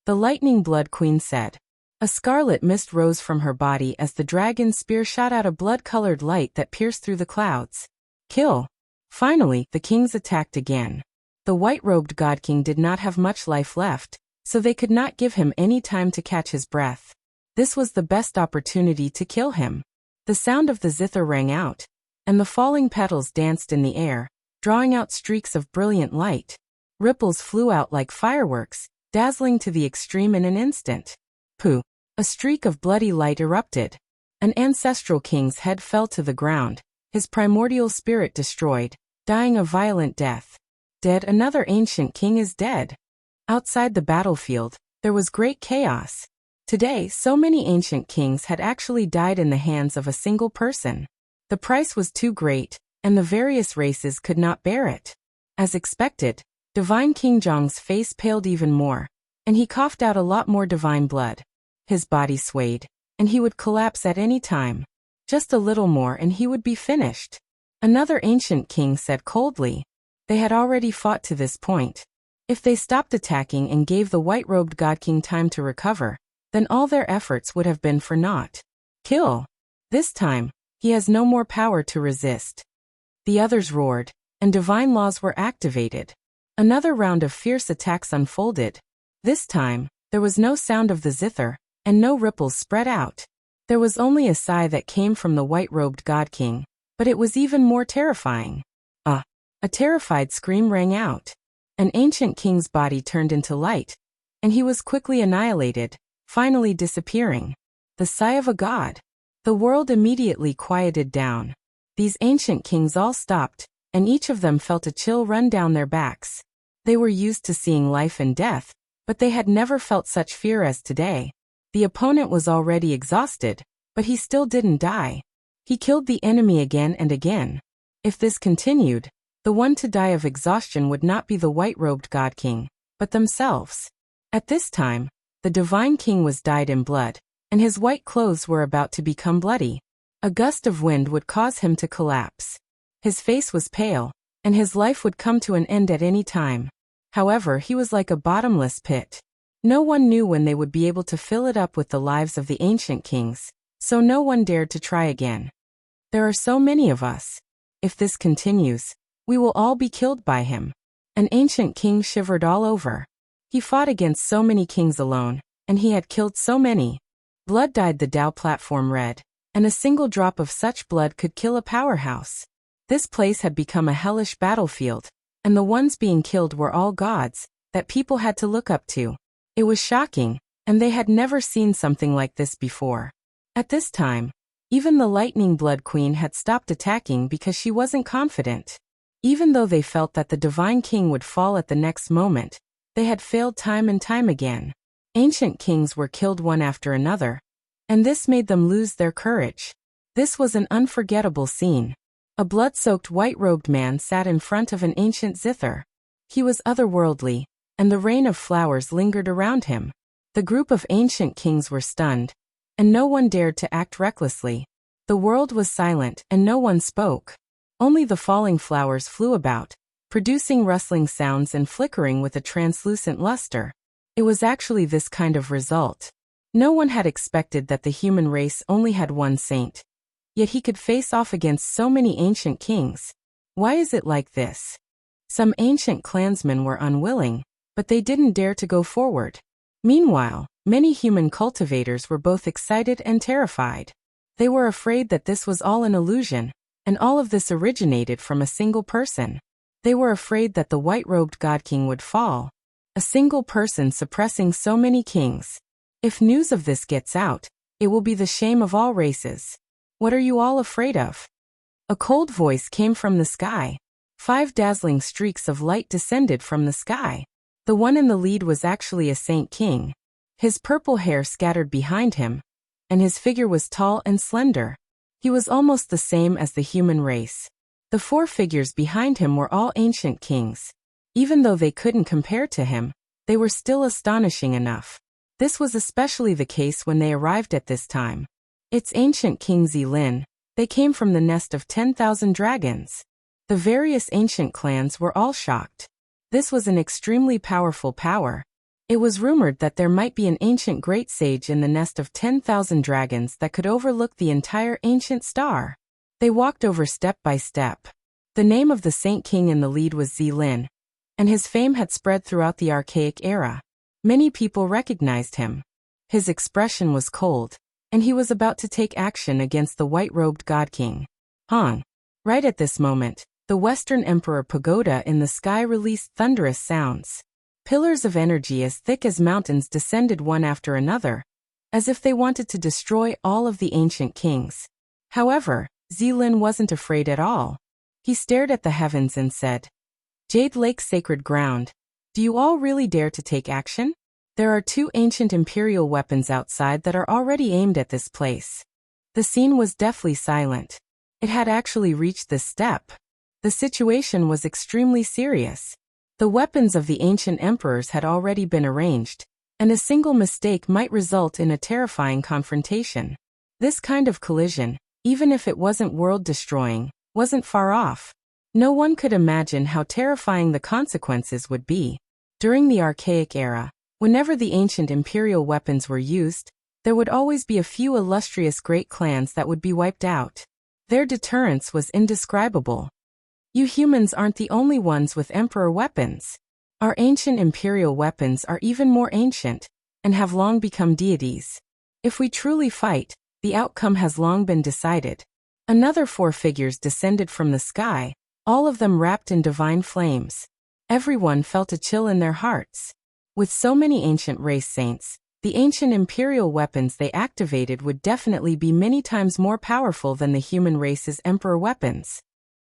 The lightning blood queen said. A scarlet mist rose from her body as the dragon's spear shot out a blood-colored light that pierced through the clouds. Kill. Finally, the kings attacked again. The white-robed god king did not have much life left, so they could not give him any time to catch his breath. This was the best opportunity to kill him. The sound of the zither rang out, and the falling petals danced in the air, drawing out streaks of brilliant light. Ripples flew out like fireworks, dazzling to the extreme in an instant. Pooh! A streak of bloody light erupted. An ancestral king's head fell to the ground, his primordial spirit destroyed, dying a violent death. Dead. Another ancient king is dead. Outside the battlefield, there was great chaos. Today, so many ancient kings had actually died in the hands of a single person. The price was too great, and the various races could not bear it. As expected, Divine King Zhong's face paled even more, and he coughed out a lot more divine blood. His body swayed, and he would collapse at any time. Just a little more and he would be finished. Another ancient king said coldly. They had already fought to this point. If they stopped attacking and gave the white-robed god king time to recover, then all their efforts would have been for naught. Kill! This time, he has no more power to resist. The others roared, and divine laws were activated. Another round of fierce attacks unfolded. This time, there was no sound of the zither, and no ripples spread out. There was only a sigh that came from the white-robed god king, but it was even more terrifying. A terrified scream rang out. An ancient king's body turned into light, and he was quickly annihilated, finally disappearing. The sigh of a god. The world immediately quieted down. These ancient kings all stopped, and each of them felt a chill run down their backs. They were used to seeing life and death, but they had never felt such fear as today. The opponent was already exhausted, but he still didn't die. He killed the enemy again and again. If this continued, the one to die of exhaustion would not be the white-robed god king, but themselves. At this time, the divine king was dyed in blood, and his white clothes were about to become bloody. A gust of wind would cause him to collapse. His face was pale, and his life would come to an end at any time. However, he was like a bottomless pit. No one knew when they would be able to fill it up with the lives of the ancient kings, so no one dared to try again. There are so many of us. If this continues, we will all be killed by him. An ancient king shivered all over. He fought against so many kings alone, and he had killed so many. Blood dyed the Tao platform red, and a single drop of such blood could kill a powerhouse. This place had become a hellish battlefield, and the ones being killed were all gods that people had to look up to. It was shocking, and they had never seen something like this before. At this time, even the Lightning Blood Queen had stopped attacking because she wasn't confident. Even though they felt that the Divine King would fall at the next moment, they had failed time and time again. Ancient kings were killed one after another, and this made them lose their courage. This was an unforgettable scene. A blood-soaked white-robed man sat in front of an ancient zither. He was otherworldly, and the rain of flowers lingered around him. The group of ancient kings were stunned, and no one dared to act recklessly. The world was silent, and no one spoke. Only the falling flowers flew about, producing rustling sounds and flickering with a translucent luster. It was actually this kind of result. No one had expected that the human race only had one saint. Yet he could face off against so many ancient kings. Why is it like this? Some ancient clansmen were unwilling, but they didn't dare to go forward. Meanwhile, many human cultivators were both excited and terrified. They were afraid that this was all an illusion, and all of this originated from a single person. They were afraid that the white-robed God King would fall. A single person suppressing so many kings. If news of this gets out, it will be the shame of all races. What are you all afraid of? A cold voice came from the sky. 5 dazzling streaks of light descended from the sky. The one in the lead was actually a saint king. His purple hair scattered behind him, and his figure was tall and slender. He was almost the same as the human race. The 4 figures behind him were all ancient kings. Even though they couldn't compare to him, they were still astonishing enough. This was especially the case when they arrived at this time. It's ancient King Zilin. They came from the nest of 10,000 dragons. The various ancient clans were all shocked. This was an extremely powerful power. It was rumored that there might be an ancient great sage in the nest of 10,000 dragons that could overlook the entire ancient star. They walked over step by step. The name of the Saint King in the lead was Zilin, and his fame had spread throughout the archaic era. Many people recognized him. His expression was cold, and he was about to take action against the white-robed God King. Hong. Right at this moment, the Western Emperor Pagoda in the sky released thunderous sounds. Pillars of energy as thick as mountains descended one after another, as if they wanted to destroy all of the ancient kings. However, Zilin wasn't afraid at all. He stared at the heavens and said, "Jade Lake sacred ground, do you all really dare to take action? There are 2 ancient imperial weapons outside that are already aimed at this place." The scene was deathly silent. It had actually reached this step. The situation was extremely serious. The weapons of the ancient emperors had already been arranged, and a single mistake might result in a terrifying confrontation. This kind of collision, even if it wasn't world-destroying, wasn't far off. No one could imagine how terrifying the consequences would be. During the archaic era, whenever the ancient imperial weapons were used, there would always be a few illustrious great clans that would be wiped out. Their deterrence was indescribable. You humans aren't the only ones with emperor weapons. Our ancient imperial weapons are even more ancient, and have long become deities. If we truly fight, the outcome has long been decided. Another 4 figures descended from the sky, all of them wrapped in divine flames. Everyone felt a chill in their hearts. With so many ancient race saints, the ancient imperial weapons they activated would definitely be many times more powerful than the human race's emperor weapons.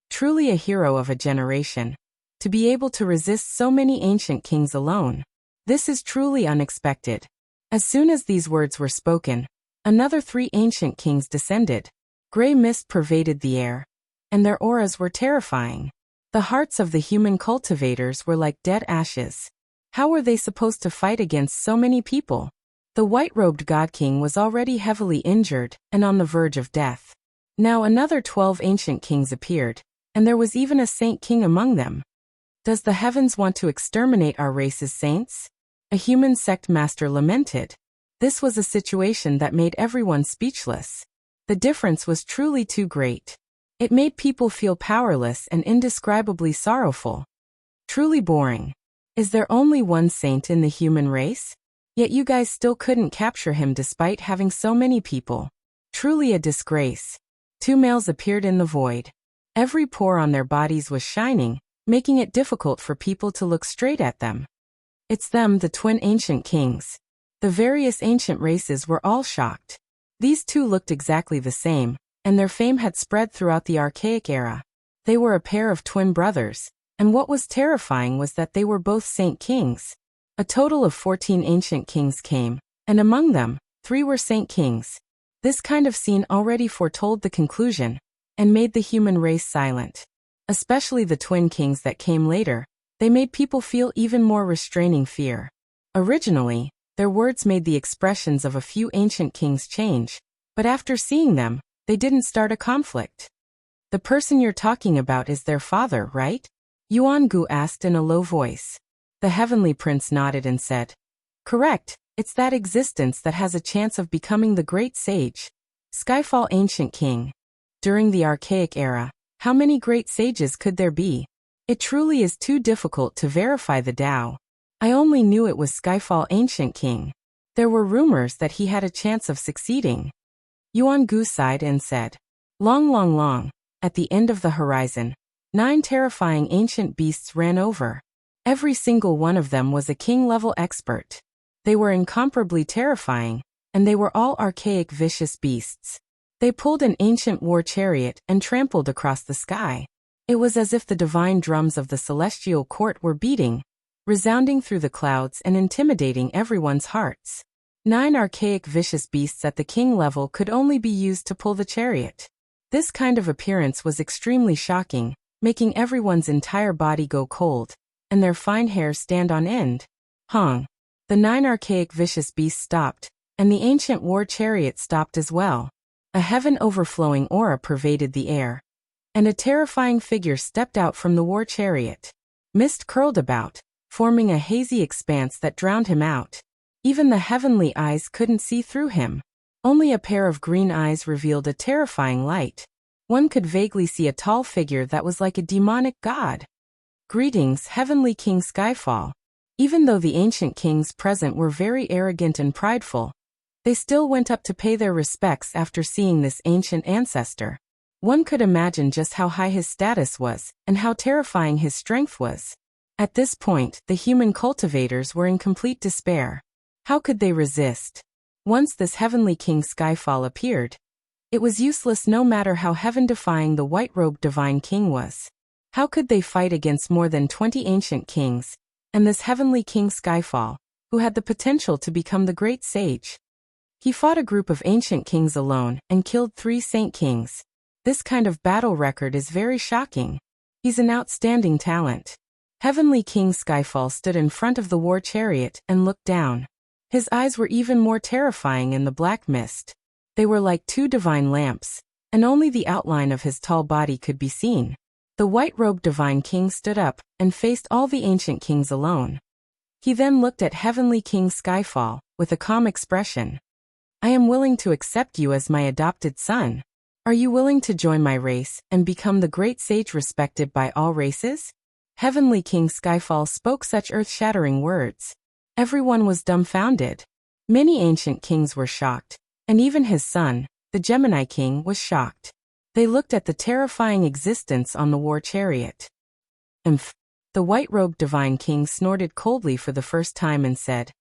Truly a hero of a generation. To be able to resist so many ancient kings alone. This is truly unexpected. As soon as these words were spoken, another 3 ancient kings descended. Gray mist pervaded the air, and their auras were terrifying. The hearts of the human cultivators were like dead ashes. How were they supposed to fight against so many people? The white-robed God King was already heavily injured and on the verge of death. Now another 12 ancient kings appeared, and there was even a saint king among them. Does the heavens want to exterminate our race's saints? A human sect master lamented. This was a situation that made everyone speechless. The difference was truly too great. It made people feel powerless and indescribably sorrowful. Truly boring. Is there only one saint in the human race? Yet you guys still couldn't capture him despite having so many people. Truly a disgrace. 2 males appeared in the void. Every pore on their bodies was shining, making it difficult for people to look straight at them. It's them, the twin ancient kings. The various ancient races were all shocked. These 2 looked exactly the same, and their fame had spread throughout the archaic era. They were a pair of twin brothers, and what was terrifying was that they were both saint kings. A total of 14 ancient kings came, and among them, 3 were saint kings. This kind of scene already foretold the conclusion, and made the human race silent. Especially the twin kings that came later, they made people feel even more restraining fear. Originally, Their words made the expressions of a few ancient kings change, but after seeing them, they didn't start a conflict. The person you're talking about is their father, right? Yuan-gu asked in a low voice. The heavenly prince nodded and said, correct, it's that existence that has a chance of becoming the great sage. Skyfall Ancient King. During the archaic era, how many great sages could there be? It truly is too difficult to verify the Tao. I only knew it was Skyfall Ancient King. There were rumors that he had a chance of succeeding. Yuan-gu sighed and said, long. At the end of the horizon, 9 terrifying ancient beasts ran over. Every single one of them was a king-level expert. They were incomparably terrifying, and they were all archaic vicious beasts. They pulled an ancient war chariot and trampled across the sky. It was as if the divine drums of the celestial court were beating, resounding through the clouds and intimidating everyone's hearts. 9 archaic vicious beasts at the king level could only be used to pull the chariot. This kind of appearance was extremely shocking, making everyone's entire body go cold, and their fine hairs stand on end. Hong. The 9 archaic vicious beasts stopped, and the ancient war chariot stopped as well. A heaven-overflowing aura pervaded the air, and a terrifying figure stepped out from the war chariot. Mist curled about, forming a hazy expanse that drowned him out. Even the heavenly eyes couldn't see through him. Only a pair of green eyes revealed a terrifying light. One could vaguely see a tall figure that was like a demonic god. Greetings, Heavenly King Skyfall. Even though the ancient kings present were very arrogant and prideful, they still went up to pay their respects after seeing this ancient ancestor. One could imagine just how high his status was, and how terrifying his strength was. At this point, the human cultivators were in complete despair. How could they resist? Once this heavenly King Skyfall appeared, it was useless no matter how heaven-defying the white-robed divine king was. How could they fight against more than 20 ancient kings, and this heavenly King Skyfall, who had the potential to become the great sage? He fought a group of ancient kings alone and killed 3 saint kings. This kind of battle record is very shocking. He's an outstanding talent. Heavenly King Skyfall stood in front of the war chariot and looked down. His eyes were even more terrifying in the black mist. They were like 2 divine lamps, and only the outline of his tall body could be seen. The white-robed divine king stood up and faced all the ancient kings alone. He then looked at Heavenly King Skyfall with a calm expression. I am willing to accept you as my adopted son. Are you willing to join my race and become the great sage respected by all races? Heavenly King Skyfall spoke such earth-shattering words. Everyone was dumbfounded. Many ancient kings were shocked, and even his son, the Gemini King, was shocked. They looked at the terrifying existence on the war chariot. Umph. The white-robed divine king snorted coldly for the first time and said,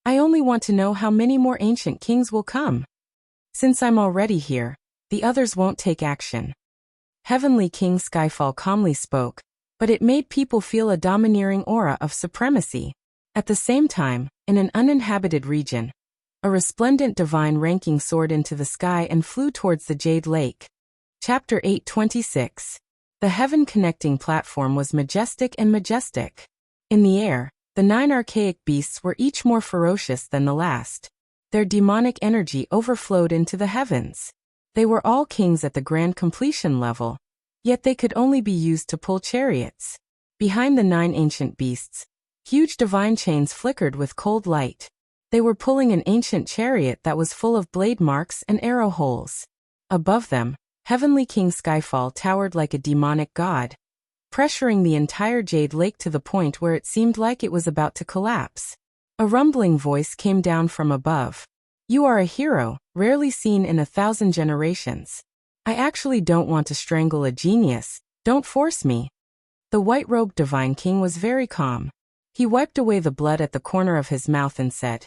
I only want to know how many more ancient kings will come. Since I'm already here, the others won't take action. Heavenly King Skyfall calmly spoke, but it made people feel a domineering aura of supremacy. At the same time, in an uninhabited region, a resplendent divine ranking soared into the sky and flew towards the Jade Lake. Chapter 826. The heaven-connecting platform was majestic and majestic. In the air, the 9 archaic beasts were each more ferocious than the last. Their demonic energy overflowed into the heavens. They were all kings at the grand completion level, yet they could only be used to pull chariots. Behind the 9 ancient beasts, huge divine chains flickered with cold light. They were pulling an ancient chariot that was full of blade marks and arrow holes. Above them, Heavenly King Skyfall towered like a demonic god, pressuring the entire Jade Lake to the point where it seemed like it was about to collapse. A rumbling voice came down from above. You are a hero, rarely seen in 1,000 generations. I actually don't want to strangle a genius, don't force me. The white-robed divine king was very calm. He wiped away the blood at the corner of his mouth and said,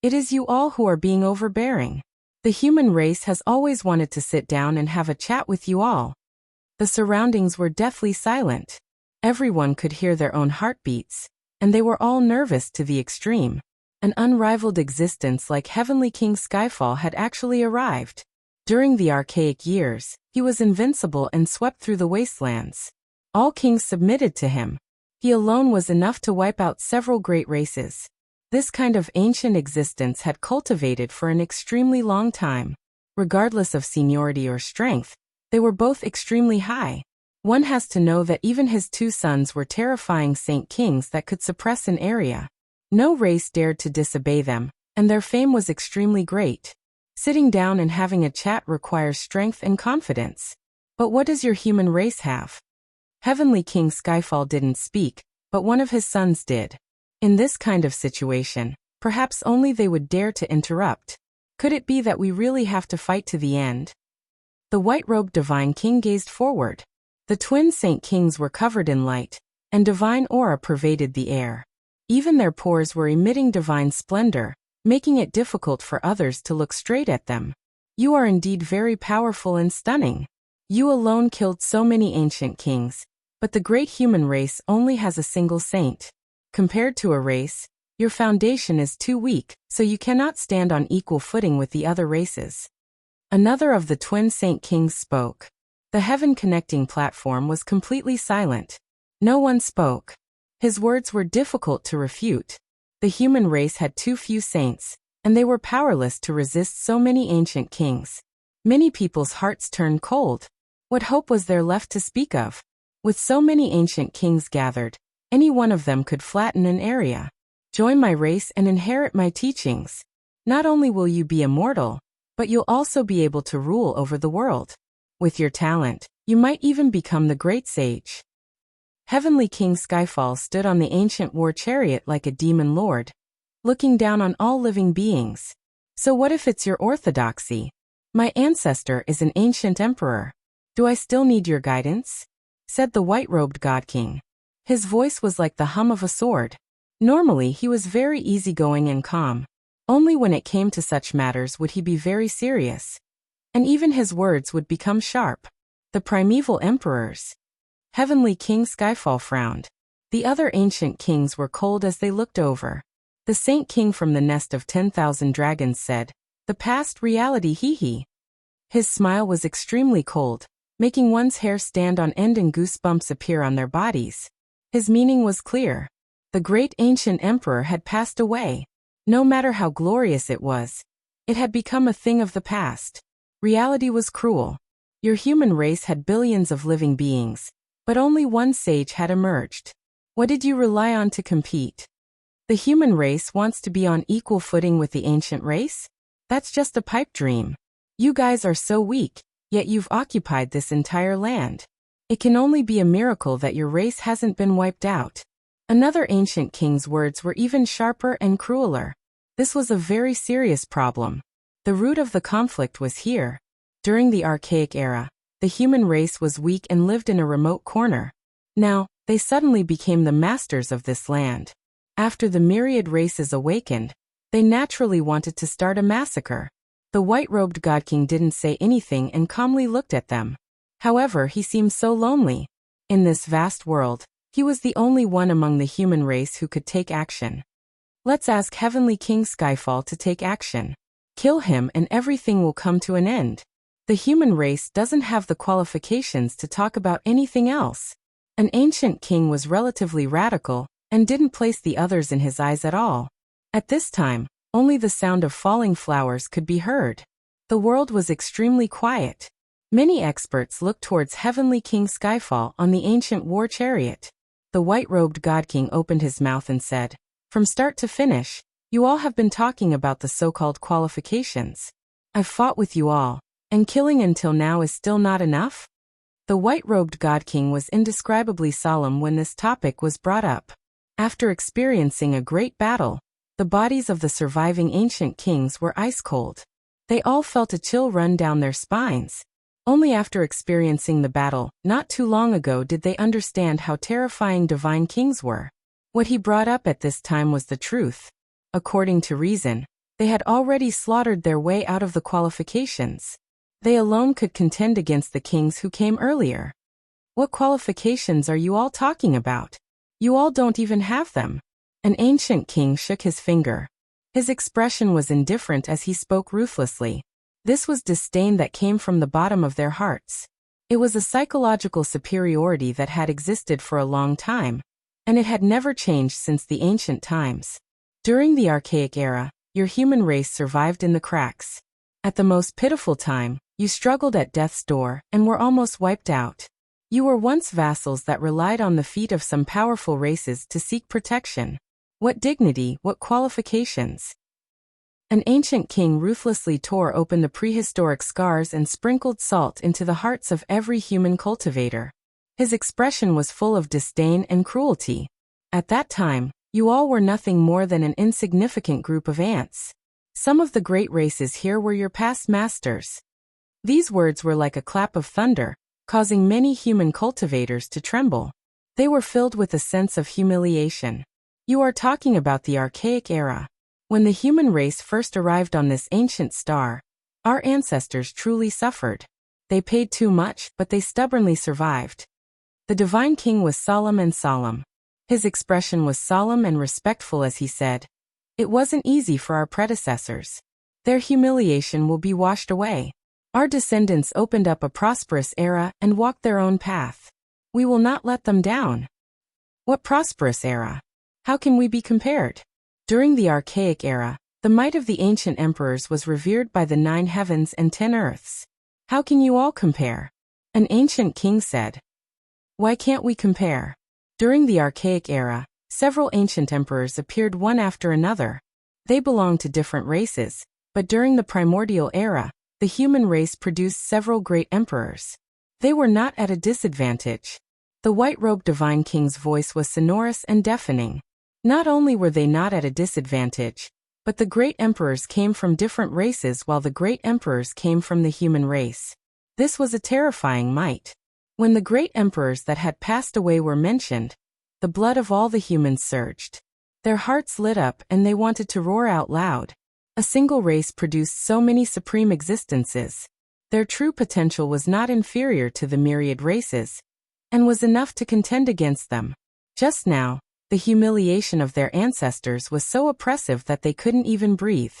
It is you all who are being overbearing. The human race has always wanted to sit down and have a chat with you all. The surroundings were deathly silent. Everyone could hear their own heartbeats, and they were all nervous to the extreme. An unrivaled existence like Heavenly King Skyfall had actually arrived. During the archaic years, he was invincible and swept through the wastelands. All kings submitted to him. He alone was enough to wipe out several great races. This kind of ancient existence had cultivated for an extremely long time. Regardless of seniority or strength, they were both extremely high. One has to know that even his two sons were terrifying saint kings that could suppress an area. No race dared to disobey them, and their fame was extremely great. Sitting down and having a chat requires strength and confidence. But what does your human race have? Heavenly King Skyfall didn't speak, but one of his sons did. In this kind of situation, perhaps only they would dare to interrupt. Could it be that we really have to fight to the end? The white-robed divine king gazed forward. The twin saint kings were covered in light, and divine aura pervaded the air. Even their pores were emitting divine splendor, making it difficult for others to look straight at them. You are indeed very powerful and stunning. You alone killed so many ancient kings, but the great human race only has a single saint. Compared to a race, your foundation is too weak, so you cannot stand on equal footing with the other races. Another of the twin saint kings spoke. The heaven-connecting platform was completely silent. No one spoke. His words were difficult to refute. The human race had too few saints, and they were powerless to resist so many ancient kings. Many people's hearts turned cold. What hope was there left to speak of? With so many ancient kings gathered, any one of them could flatten an area. Join my race and inherit my teachings. Not only will you be immortal, but you'll also be able to rule over the world. With your talent, you might even become the great sage. Heavenly King Skyfall stood on the ancient war chariot like a demon lord, looking down on all living beings. So what if it's your orthodoxy? My ancestor is an ancient emperor. Do I still need your guidance? Said the white-robed god king. His voice was like the hum of a sword. Normally he was very easygoing and calm. Only when it came to such matters would he be very serious. And even his words would become sharp. The primeval emperors. Heavenly King Skyfall frowned. The other ancient kings were cold as they looked over. The Saint King from the nest of 10,000 dragons said, "The past reality hee." His smile was extremely cold, making one's hair stand on end and goosebumps appear on their bodies. His meaning was clear. The great ancient emperor had passed away. No matter how glorious it was, it had become a thing of the past. Reality was cruel. Your human race had billions of living beings, but only one sage had emerged. What did you rely on to compete? The human race wants to be on equal footing with the ancient race? That's just a pipe dream. You guys are so weak, yet you've occupied this entire land. It can only be a miracle that your race hasn't been wiped out. Another ancient king's words were even sharper and crueler. This was a very serious problem. The root of the conflict was here. During the archaic era, the human race was weak and lived in a remote corner. Now, they suddenly became the masters of this land. After the myriad races awakened, they naturally wanted to start a massacre. The white-robed god king didn't say anything and calmly looked at them. However, he seemed so lonely. In this vast world, he was the only one among the human race who could take action. Let's ask Heavenly King Skyfall to take action. Kill him and everything will come to an end. The human race doesn't have the qualifications to talk about anything else. An ancient king was relatively radical and didn't place the others in his eyes at all. At this time, only the sound of falling flowers could be heard. The world was extremely quiet. Many experts looked towards Heavenly King Skyfall on the ancient war chariot. The white-robed god king opened his mouth and said, "From start to finish, you all have been talking about the so-called qualifications. I've fought with you all, and killing until now is still not enough?" The white-robed god king was indescribably solemn when this topic was brought up. After experiencing a great battle, the bodies of the surviving ancient kings were ice-cold. They all felt a chill run down their spines. Only after experiencing the battle, not too long ago, did they understand how terrifying divine kings were. What he brought up at this time was the truth. According to reason, they had already slaughtered their way out of the qualifications. They alone could contend against the kings who came earlier. What qualifications are you all talking about? You all don't even have them. An ancient king shook his finger. His expression was indifferent as he spoke ruthlessly. This was disdain that came from the bottom of their hearts. It was a psychological superiority that had existed for a long time, and it had never changed since the ancient times. During the archaic era, your human race survived in the cracks. At the most pitiful time, you struggled at death's door and were almost wiped out. You were once vassals that relied on the feet of some powerful races to seek protection. What dignity, what qualifications! An ancient king ruthlessly tore open the prehistoric scars and sprinkled salt into the hearts of every human cultivator. His expression was full of disdain and cruelty. At that time, you all were nothing more than an insignificant group of ants. Some of the great races here were your past masters. These words were like a clap of thunder, causing many human cultivators to tremble. They were filled with a sense of humiliation. You are talking about the archaic era. When the human race first arrived on this ancient star, our ancestors truly suffered. They paid too much, but they stubbornly survived. The divine king was solemn and solemn. His expression was solemn and respectful as he said, "It wasn't easy for our predecessors. Their humiliation will be washed away. Our descendants opened up a prosperous era and walked their own path. We will not let them down." What prosperous era? How can we be compared? During the archaic era, the might of the ancient emperors was revered by the 9 heavens and 10 earths. How can you all compare? An ancient king said. Why can't we compare? During the archaic era, several ancient emperors appeared one after another. They belonged to different races, but during the primordial era, the human race produced several great emperors. They were not at a disadvantage. The white-robed divine king's voice was sonorous and deafening. Not only were they not at a disadvantage, but the great emperors came from different races while the great emperors came from the human race. This was a terrifying might. When the great emperors that had passed away were mentioned, the blood of all the humans surged. Their hearts lit up and they wanted to roar out loud. A single race produced so many supreme existences. Their true potential was not inferior to the myriad races, and was enough to contend against them. Just now, the humiliation of their ancestors was so oppressive that they couldn't even breathe.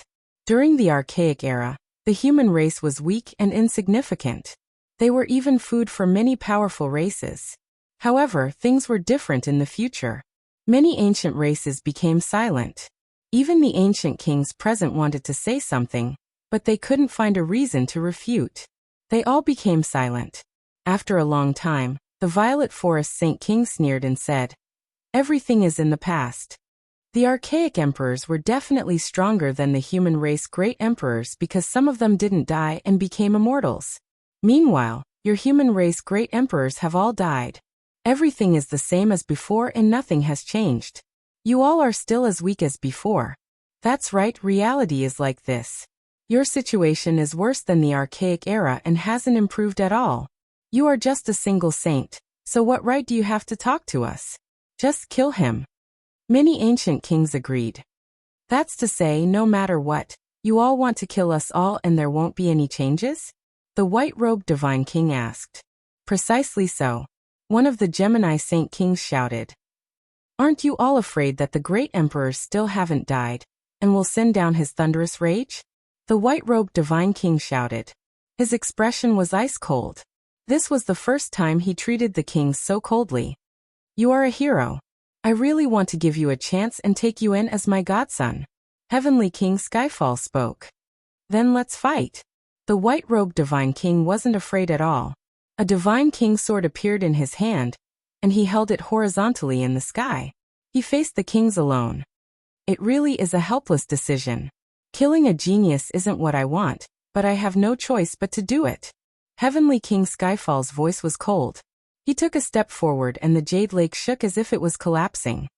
During the archaic era, the human race was weak and insignificant. They were even food for many powerful races. However, things were different in the future. Many ancient races became silent. Even the ancient kings present wanted to say something, but they couldn't find a reason to refute. They all became silent. After a long time, the Violet Forest Saint King sneered and said, "Everything is in the past." The archaic emperors were definitely stronger than the human race great emperors because some of them didn't die and became immortals. Meanwhile, your human race great emperors have all died. Everything is the same as before and nothing has changed. You all are still as weak as before. That's right, reality is like this. Your situation is worse than the archaic era and hasn't improved at all. You are just a single saint, so what right do you have to talk to us? Just kill him. Many ancient kings agreed. That's to say, no matter what, you all want to kill us all and there won't be any changes? The white-robed divine king asked. Precisely so. One of the Gemini saint kings shouted. Aren't you all afraid that the great emperors still haven't died, and will send down his thunderous rage? The white-robed divine king shouted. His expression was ice-cold. This was the first time he treated the kings so coldly. You are a hero. I really want to give you a chance and take you in as my godson. Heavenly King Skyfall spoke. Then let's fight. The white-robed divine king wasn't afraid at all. A divine king's sword appeared in his hand, and he held it horizontally in the sky. He faced the kings alone. It really is a helpless decision. Killing a genius isn't what I want, but I have no choice but to do it. Heavenly King Skyfall's voice was cold. He took a step forward and the jade lake shook as if it was collapsing.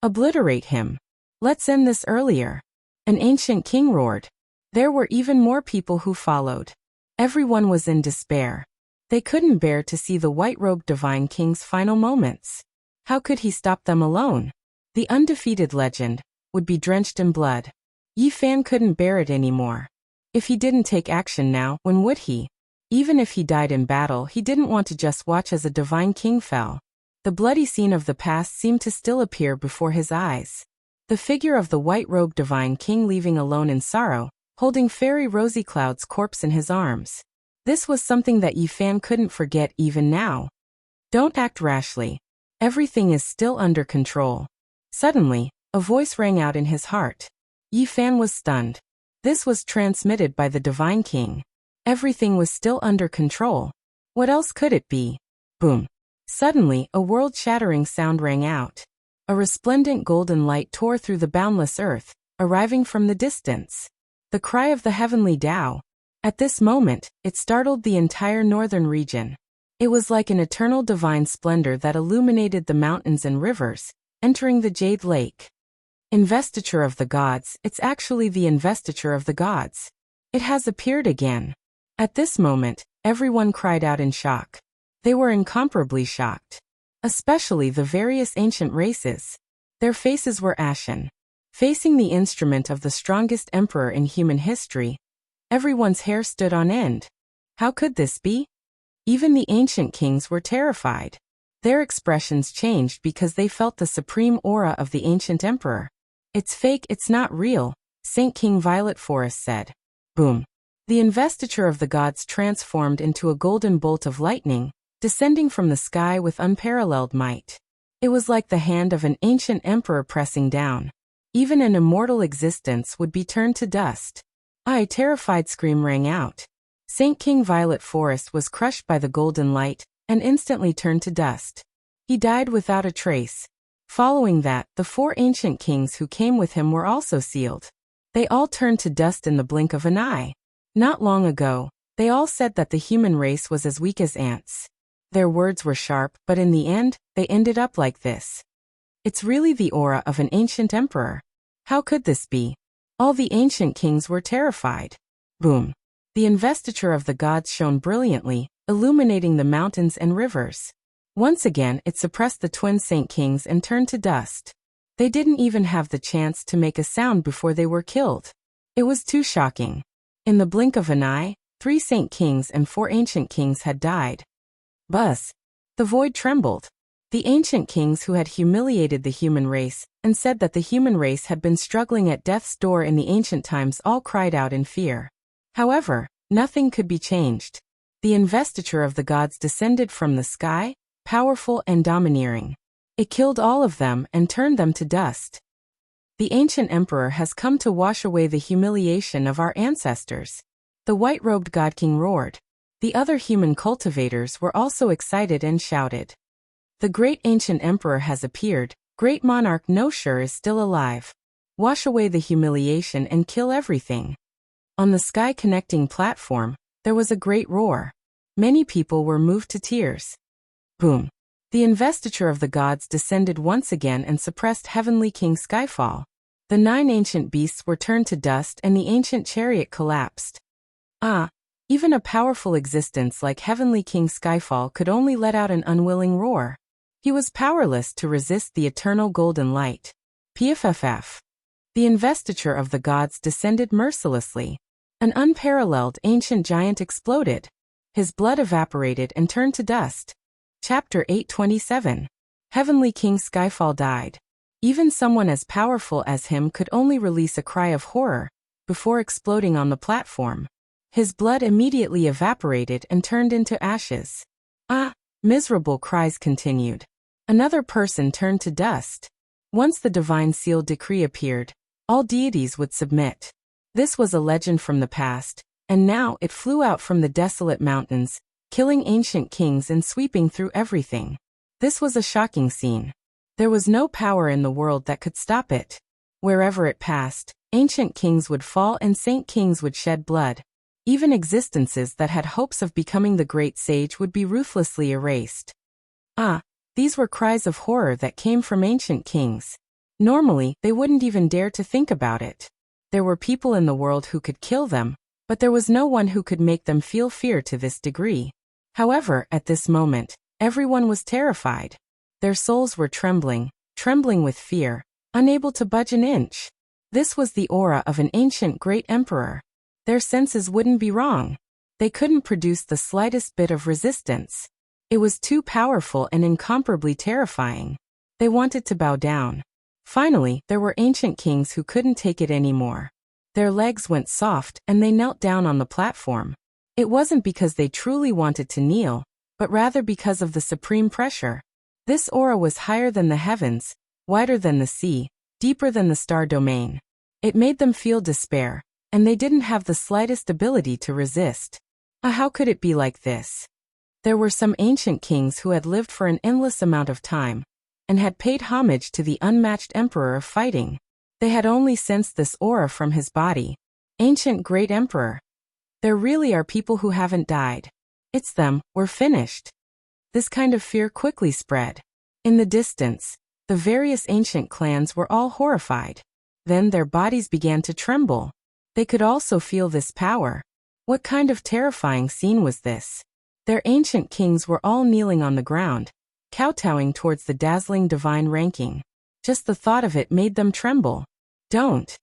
Obliterate him. Let's end this earlier. An ancient king roared. There were even more people who followed. Everyone was in despair. They couldn't bear to see the white-robed divine king's final moments. How could he stop them alone? The undefeated legend would be drenched in blood. Yi Fan couldn't bear it anymore. If he didn't take action now, when would he? Even if he died in battle, he didn't want to just watch as a divine king fell. The bloody scene of the past seemed to still appear before his eyes. The figure of the white-robed divine king leaving alone in sorrow, holding Fairy Rosy Cloud's corpse in his arms. This was something that Yi Fan couldn't forget even now. Don't act rashly. Everything is still under control. Suddenly, A voice rang out in his heart. Yi Fan was stunned. This was transmitted by the Divine King. Everything was still under control. What else could it be? Boom. Suddenly, a world-shattering sound rang out. A resplendent golden light tore through the boundless earth, arriving from the distance. The cry of the heavenly Tao. At this moment, it startled the entire northern region. It was like an eternal divine splendor that illuminated the mountains and rivers, entering the Jade Lake. Investiture of the gods, it's actually the investiture of the gods. It has appeared again. At this moment, everyone cried out in shock. They were incomparably shocked. Especially the various ancient races. Their faces were ashen. Facing the instrument of the strongest emperor in human history, everyone's hair stood on end. How could this be? Even the ancient kings were terrified. Their expressions changed because they felt the supreme aura of the ancient emperor. It's fake, it's not real, Saint King Violet Forest said. Boom. The investiture of the gods transformed into a golden bolt of lightning, descending from the sky with unparalleled might. It was like the hand of an ancient emperor pressing down. Even an immortal existence would be turned to dust. A terrified scream rang out. Saint King Violet Forest was crushed by the golden light, and instantly turned to dust. He died without a trace. Following that, the 4 ancient kings who came with him were also sealed. They all turned to dust in the blink of an eye. Not long ago, they all said that the human race was as weak as ants. Their words were sharp, but in the end, they ended up like this. It's really the aura of an ancient emperor. How could this be? All the ancient kings were terrified. Boom. The investiture of the gods shone brilliantly, illuminating the mountains and rivers. Once again, it suppressed the twin saint kings and turned to dust. They didn't even have the chance to make a sound before they were killed. It was too shocking. In the blink of an eye, 3 saint kings and 4 ancient kings had died. Buzz. The void trembled. The ancient kings who had humiliated the human race and said that the human race had been struggling at death's door in the ancient times all cried out in fear. However, nothing could be changed. The investiture of the gods descended from the sky, powerful and domineering. It killed all of them and turned them to dust. The ancient emperor has come to wash away the humiliation of our ancestors. The white-robed god king roared. The other human cultivators were also excited and shouted. The great ancient emperor has appeared, great monarch No Sure is still alive. Wash away the humiliation and kill everything. On the sky-connecting platform, there was a great roar. Many people were moved to tears. Boom. The investiture of the gods descended once again and suppressed Heavenly King Skyfall. The 9 ancient beasts were turned to dust and the ancient chariot collapsed. Even a powerful existence like Heavenly King Skyfall could only let out an unwilling roar. He was powerless to resist the eternal golden light. PFFF. The investiture of the gods descended mercilessly. An unparalleled ancient giant exploded. His blood evaporated and turned to dust. Chapter 827. Heavenly King Skyfall died. Even someone as powerful as him could only release a cry of horror before exploding on the platform. His blood immediately evaporated and turned into ashes. Miserable cries continued. Another person turned to dust. Once the divine sealed decree appeared, all deities would submit. This was a legend from the past, and now it flew out from the desolate mountains, killing ancient kings and sweeping through everything. This was a shocking scene. There was no power in the world that could stop it. Wherever it passed, ancient kings would fall and saint kings would shed blood. Even existences that had hopes of becoming the great sage would be ruthlessly erased. These were cries of horror that came from ancient kings. Normally, they wouldn't even dare to think about it. There were people in the world who could kill them, but there was no one who could make them feel fear to this degree. However, at this moment, everyone was terrified. Their souls were trembling with fear, unable to budge an inch. This was the aura of an ancient great emperor. Their senses wouldn't be wrong. They couldn't produce the slightest bit of resistance. It was too powerful and incomparably terrifying. They wanted to bow down. Finally, there were ancient kings who couldn't take it anymore. Their legs went soft and they knelt down on the platform. It wasn't because they truly wanted to kneel, but rather because of the supreme pressure. This aura was higher than the heavens, wider than the sea, deeper than the star domain. It made them feel despair, and they didn't have the slightest ability to resist. How could it be like this? There were some ancient kings who had lived for an endless amount of time, and had paid homage to the unmatched emperor of fighting. They had only sensed this aura from his body. Ancient great emperor. There really are people who haven't died. It's them, we're finished. This kind of fear quickly spread. In the distance, the various ancient clans were all horrified. Then their bodies began to tremble. They could also feel this power. What kind of terrifying scene was this? Their ancient kings were all kneeling on the ground, kowtowing towards the dazzling divine ranking. Just the thought of it made them tremble. Don't.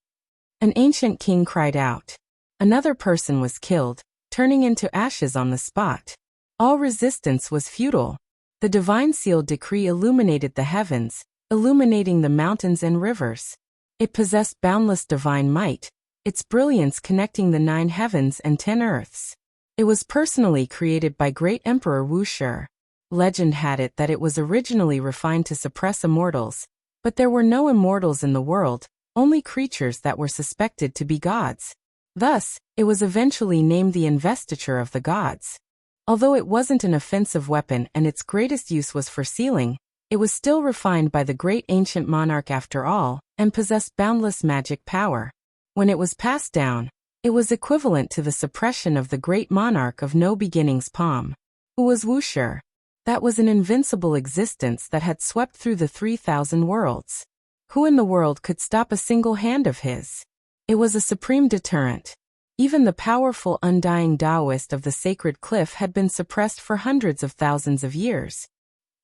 An ancient king cried out. Another person was killed, turning into ashes on the spot. All resistance was futile. The divine sealed decree illuminated the heavens, illuminating the mountains and rivers. It possessed boundless divine might, its brilliance connecting the 9 heavens and 10 earths. It was personally created by great Emperor Wuxia. Legend had it that it was originally refined to suppress immortals, but there were no immortals in the world, only creatures that were suspected to be gods. Thus, it was eventually named the investiture of the gods. Although it wasn't an offensive weapon and its greatest use was for sealing, it was still refined by the great ancient monarch after all, and possessed boundless magic power. When it was passed down, it was equivalent to the suppression of the great monarch of no beginnings Palm. Who was Wuxia? That was an invincible existence that had swept through the 3,000 worlds. Who in the world could stop a single hand of his? It was a supreme deterrent. Even the powerful undying Taoist of the sacred cliff had been suppressed for hundreds of thousands of years.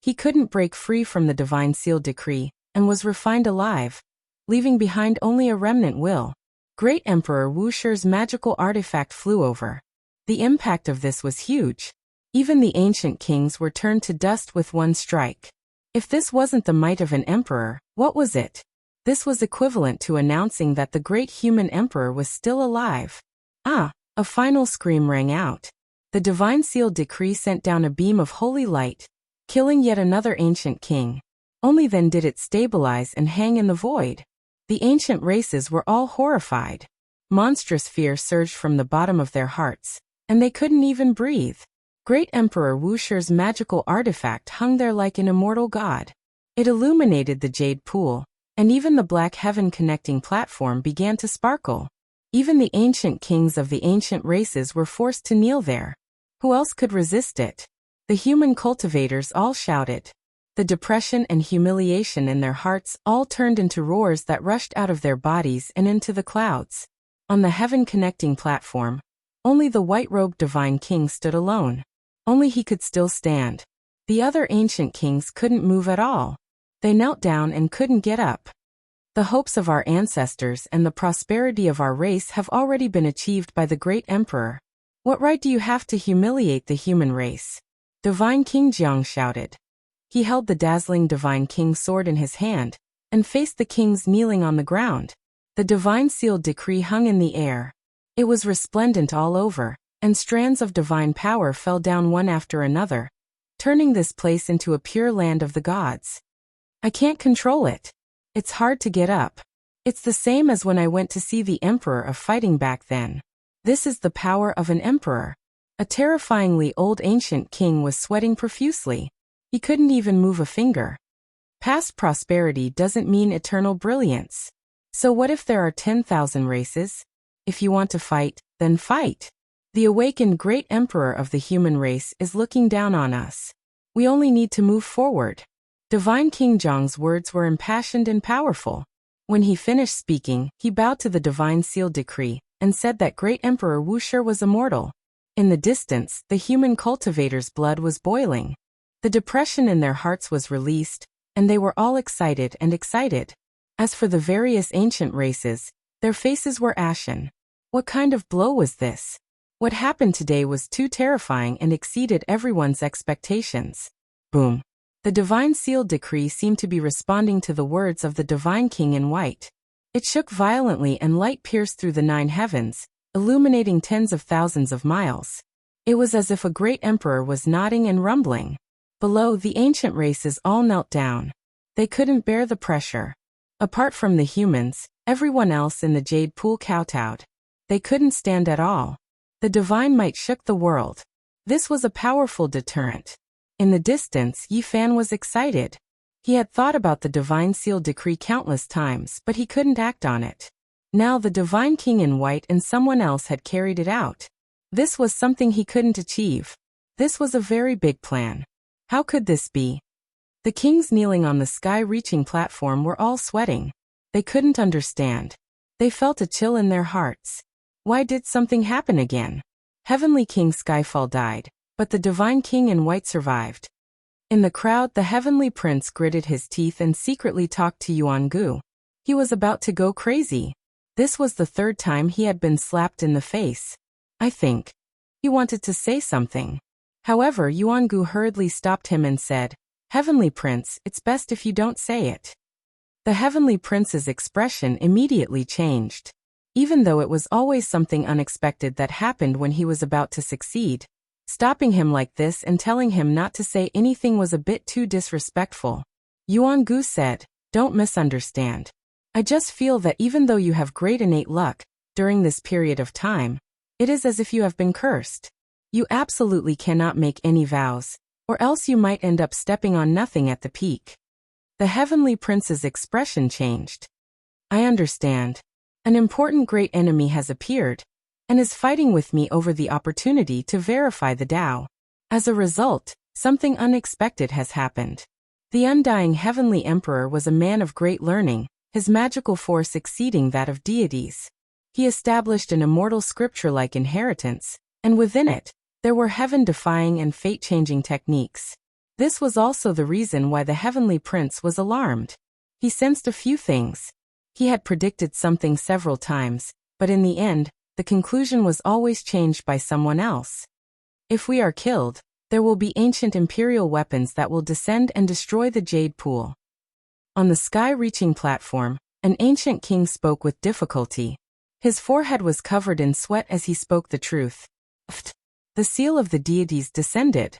He couldn't break free from the divine sealed decree, and was refined alive, leaving behind only a remnant will. Great Emperor Wuxia's magical artifact flew over. The impact of this was huge. Even the ancient kings were turned to dust with one strike. If this wasn't the might of an emperor, what was it? This was equivalent to announcing that the great human emperor was still alive. A final scream rang out. The divine sealed decree sent down a beam of holy light, killing yet another ancient king. Only then did it stabilize and hang in the void. The ancient races were all horrified. Monstrous fear surged from the bottom of their hearts, and they couldn't even breathe. Great Emperor Wuxia's magical artifact hung there like an immortal god. It illuminated the jade pool, and even the black heaven connecting platform began to sparkle. Even the ancient kings of the ancient races were forced to kneel there. Who else could resist it? The human cultivators all shouted. The depression and humiliation in their hearts all turned into roars that rushed out of their bodies and into the clouds. On the heaven-connecting platform, only the white-robed divine king stood alone. Only he could still stand. The other ancient kings couldn't move at all. They knelt down and couldn't get up. The hopes of our ancestors and the prosperity of our race have already been achieved by the great emperor. What right do you have to humiliate the human race? Divine King Jiang shouted. He held the dazzling divine king's sword in his hand, and faced the kings kneeling on the ground. The divine sealed decree hung in the air. It was resplendent all over, and strands of divine power fell down one after another, turning this place into a pure land of the gods. I can't control it. It's hard to get up. It's the same as when I went to see the emperor of fighting back then. This is the power of an emperor. A terrifyingly old ancient king was sweating profusely. He couldn't even move a finger. Past prosperity doesn't mean eternal brilliance. So what if there are 10,000 races? If you want to fight, then fight. The awakened great emperor of the human race is looking down on us. We only need to move forward. Divine King Zhang's words were impassioned and powerful. When he finished speaking, he bowed to the divine sealed decree, and said that great Emperor Wuxia was immortal. In the distance, the human cultivators' blood was boiling. The depression in their hearts was released, and they were all excited and excited. As for the various ancient races, their faces were ashen. What kind of blow was this? What happened today was too terrifying and exceeded everyone's expectations. Boom. The divine sealed decree seemed to be responding to the words of the divine king in white. It shook violently and light pierced through the 9 heavens, illuminating tens of thousands of miles. It was as if a great emperor was nodding and rumbling. Below, the ancient races all knelt down. They couldn't bear the pressure. Apart from the humans, everyone else in the jade pool kowtowed. They couldn't stand at all. The divine might shook the world. This was a powerful deterrent. In the distance, Yi Fan was excited. He had thought about the divine seal decree countless times, but he couldn't act on it. Now the divine king in white and someone else had carried it out. This was something he couldn't achieve. This was a very big plan. How could this be? The kings kneeling on the sky-reaching platform were all sweating. They couldn't understand. They felt a chill in their hearts. Why did something happen again? Heavenly King Skyfall died, but the divine king in white survived. In the crowd, the heavenly prince gritted his teeth and secretly talked to Yuan-gu. He was about to go crazy. This was the third time he had been slapped in the face. I think. He wanted to say something. However, Yuan-gu hurriedly stopped him and said, "Heavenly Prince, it's best if you don't say it." The Heavenly Prince's expression immediately changed. Even though it was always something unexpected that happened when he was about to succeed, stopping him like this and telling him not to say anything was a bit too disrespectful. Yuan-gu said, "Don't misunderstand. I just feel that even though you have great innate luck, during this period of time, it is as if you have been cursed. You absolutely cannot make any vows, or else you might end up stepping on nothing at the peak." The Heavenly Prince's expression changed. "I understand. An important great enemy has appeared, and is fighting with me over the opportunity to verify the Tao. As a result, something unexpected has happened. The undying Heavenly Emperor was a man of great learning, his magical force exceeding that of deities. He established an immortal scripture-like inheritance, and within it, there were heaven-defying and fate-changing techniques. This was also the reason why the Heavenly Prince was alarmed. He sensed a few things. He had predicted something several times, but in the end, the conclusion was always changed by someone else. If we are killed, there will be ancient imperial weapons that will descend and destroy the jade pool." On the sky-reaching platform, an ancient king spoke with difficulty. His forehead was covered in sweat as he spoke the truth. The seal of the deities descended.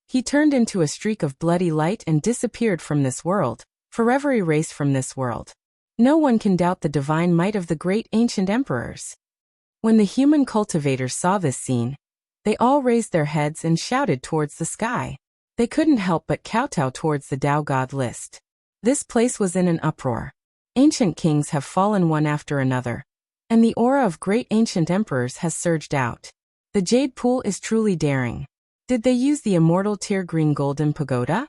He turned into a streak of bloody light and disappeared from this world, forever erased from this world. No one can doubt the divine might of the great ancient emperors. When the human cultivators saw this scene, they all raised their heads and shouted towards the sky. They couldn't help but kowtow towards the Tao God list. This place was in an uproar. Ancient kings have fallen one after another, and the aura of great ancient emperors has surged out. The jade pool is truly daring. Did they use the immortal tear-green golden pagoda?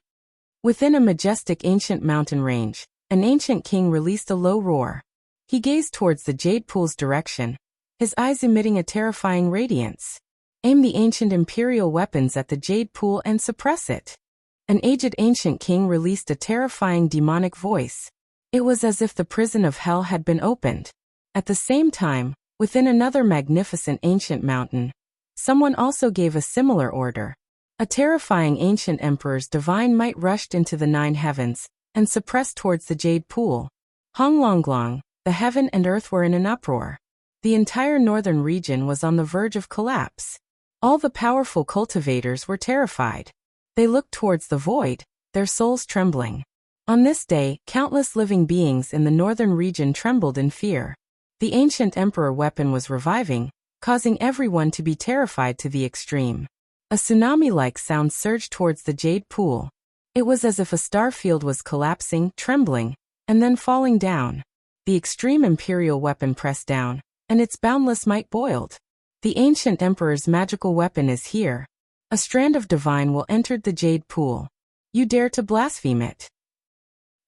Within a majestic ancient mountain range, an ancient king released a low roar. He gazed towards the jade pool's direction, his eyes emitting a terrifying radiance. Aim the ancient imperial weapons at the jade pool and suppress it. An aged ancient king released a terrifying demonic voice. It was as if the prison of hell had been opened. At the same time, within another magnificent ancient mountain, someone also gave a similar order. A terrifying ancient emperor's divine might rushed into the 9 heavens, and suppressed towards the jade pool. Honglonglong, the heaven and earth were in an uproar. The entire northern region was on the verge of collapse. All the powerful cultivators were terrified. They looked towards the void, their souls trembling. On this day, countless living beings in the northern region trembled in fear. The ancient emperor weapon was reviving, causing everyone to be terrified to the extreme. A tsunami-like sound surged towards the jade pool. It was as if a star field was collapsing, trembling, and then falling down. The extreme imperial weapon pressed down, and its boundless might boiled. The ancient emperor's magical weapon is here. A strand of divine will enter the jade pool. You dare to blaspheme it?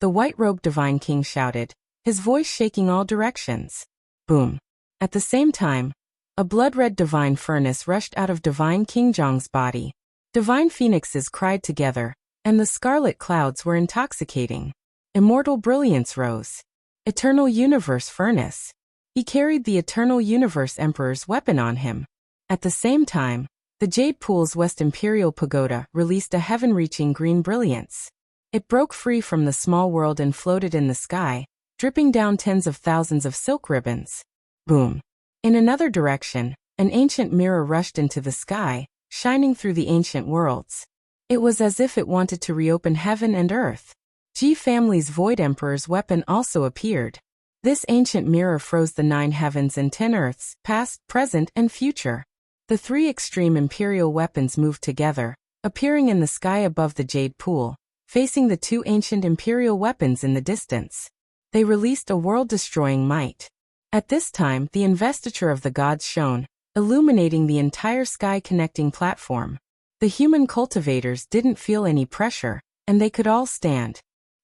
The white-robed divine king shouted, his voice shaking all directions. Boom. At the same time, a blood-red divine furnace rushed out of divine King Zhong's body. Divine phoenixes cried together, and the scarlet clouds were intoxicating. Immortal brilliance rose. Eternal universe furnace. He carried the eternal universe emperor's weapon on him. At the same time, the jade pool's West Imperial Pagoda released a heaven-reaching green brilliance. It broke free from the small world and floated in the sky, dripping down tens of thousands of silk ribbons. Boom. In another direction, an ancient mirror rushed into the sky, shining through the ancient worlds. It was as if it wanted to reopen heaven and earth. Ji family's Void Emperor's weapon also appeared. This ancient mirror froze the 9 heavens and 10 earths, past, present, and future. The 3 extreme imperial weapons moved together, appearing in the sky above the jade pool, facing the 2 ancient imperial weapons in the distance. They released a world-destroying might. At this time, the investiture of the gods shone, illuminating the entire sky-connecting platform. The human cultivators didn't feel any pressure, and they could all stand.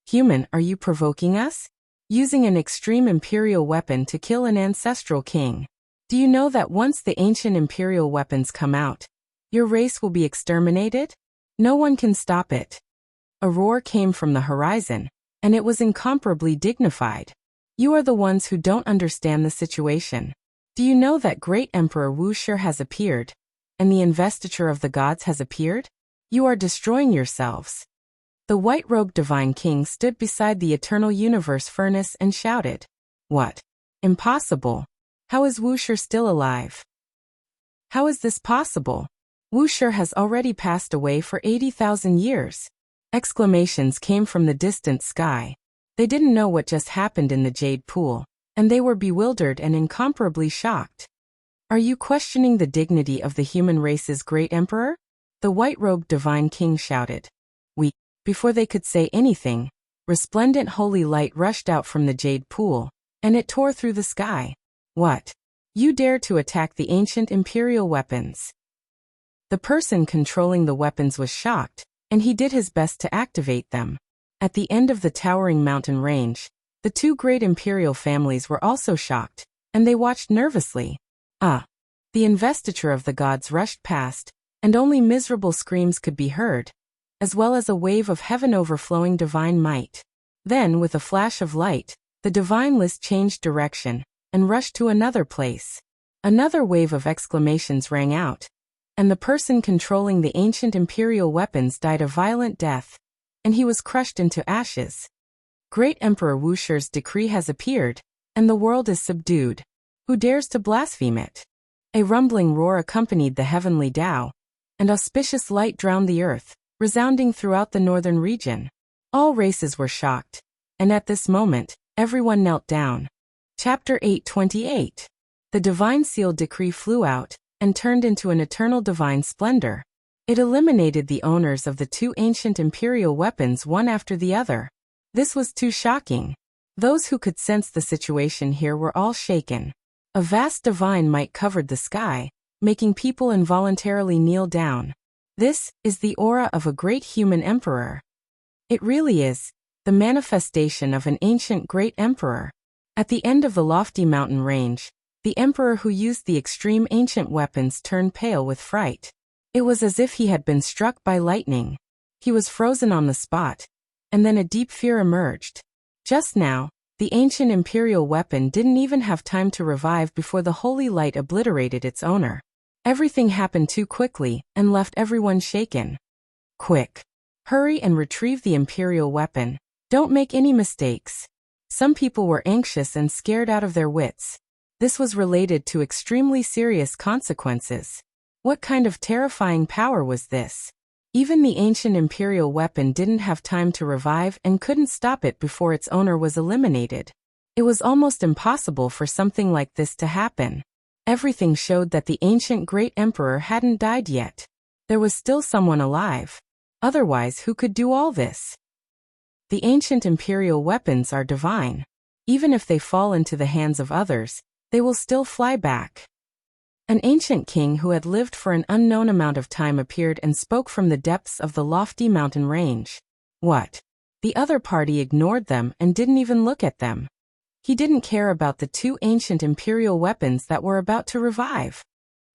Human, are you provoking us? Using an extreme imperial weapon to kill an ancestral king. Do you know that once the ancient imperial weapons come out, your race will be exterminated? No one can stop it. A roar came from the horizon, and it was incomparably dignified. You are the ones who don't understand the situation. Do you know that great Emperor Wuxia has appeared, and the investiture of the gods has appeared? You are destroying yourselves. The white-robed divine king stood beside the eternal universe furnace and shouted, "What? Impossible. How is Wuxia still alive? How is this possible? Wuxia has already passed away for 80,000 years." Exclamations came from the distant sky. They didn't know what just happened in the jade pool, and they were bewildered and incomparably shocked. Are you questioning the dignity of the human race's great emperor? The white-robed divine king shouted. Before they could say anything, resplendent holy light rushed out from the jade pool, and it tore through the sky. What? You dare to attack the ancient imperial weapons? The person controlling the weapons was shocked, and he did his best to activate them. At the end of the towering mountain range, the 2 great imperial families were also shocked, and they watched nervously. The investiture of the gods rushed past, and only miserable screams could be heard, as well as a wave of heaven-overflowing divine might. Then, with a flash of light, the divine list changed direction, and rushed to another place. Another wave of exclamations rang out, and the person controlling the ancient imperial weapons died a violent death, and he was crushed into ashes. Great Emperor Wuxia's decree has appeared, and the world is subdued. Who dares to blaspheme it? A rumbling roar accompanied the heavenly Tao, and auspicious light drowned the earth, resounding throughout the northern region. All races were shocked, and at this moment, everyone knelt down. Chapter 8:28. The divine sealed decree flew out, and turned into an eternal divine splendor. It eliminated the owners of the 2 ancient imperial weapons one after the other. This was too shocking. Those who could sense the situation here were all shaken. A vast divine might covered the sky, making people involuntarily kneel down. This is the aura of a great human emperor. It really is the manifestation of an ancient great emperor. At the end of the lofty mountain range, the emperor who used the extreme ancient weapons turned pale with fright. It was as if he had been struck by lightning. He was frozen on the spot, and then a deep fear emerged. Just now, the ancient imperial weapon didn't even have time to revive before the holy light obliterated its owner. Everything happened too quickly, and left everyone shaken. Quick! Hurry and retrieve the imperial weapon. Don't make any mistakes. Some people were anxious and scared out of their wits. This was related to extremely serious consequences. What kind of terrifying power was this? Even the ancient imperial weapon didn't have time to revive and couldn't stop it before its owner was eliminated. It was almost impossible for something like this to happen. Everything showed that the ancient great emperor hadn't died yet. There was still someone alive. Otherwise, who could do all this? The ancient imperial weapons are divine. Even if they fall into the hands of others, they will still fly back. An ancient king who had lived for an unknown amount of time appeared and spoke from the depths of the lofty mountain range. What? The other party ignored them and didn't even look at them. He didn't care about the 2 ancient imperial weapons that were about to revive.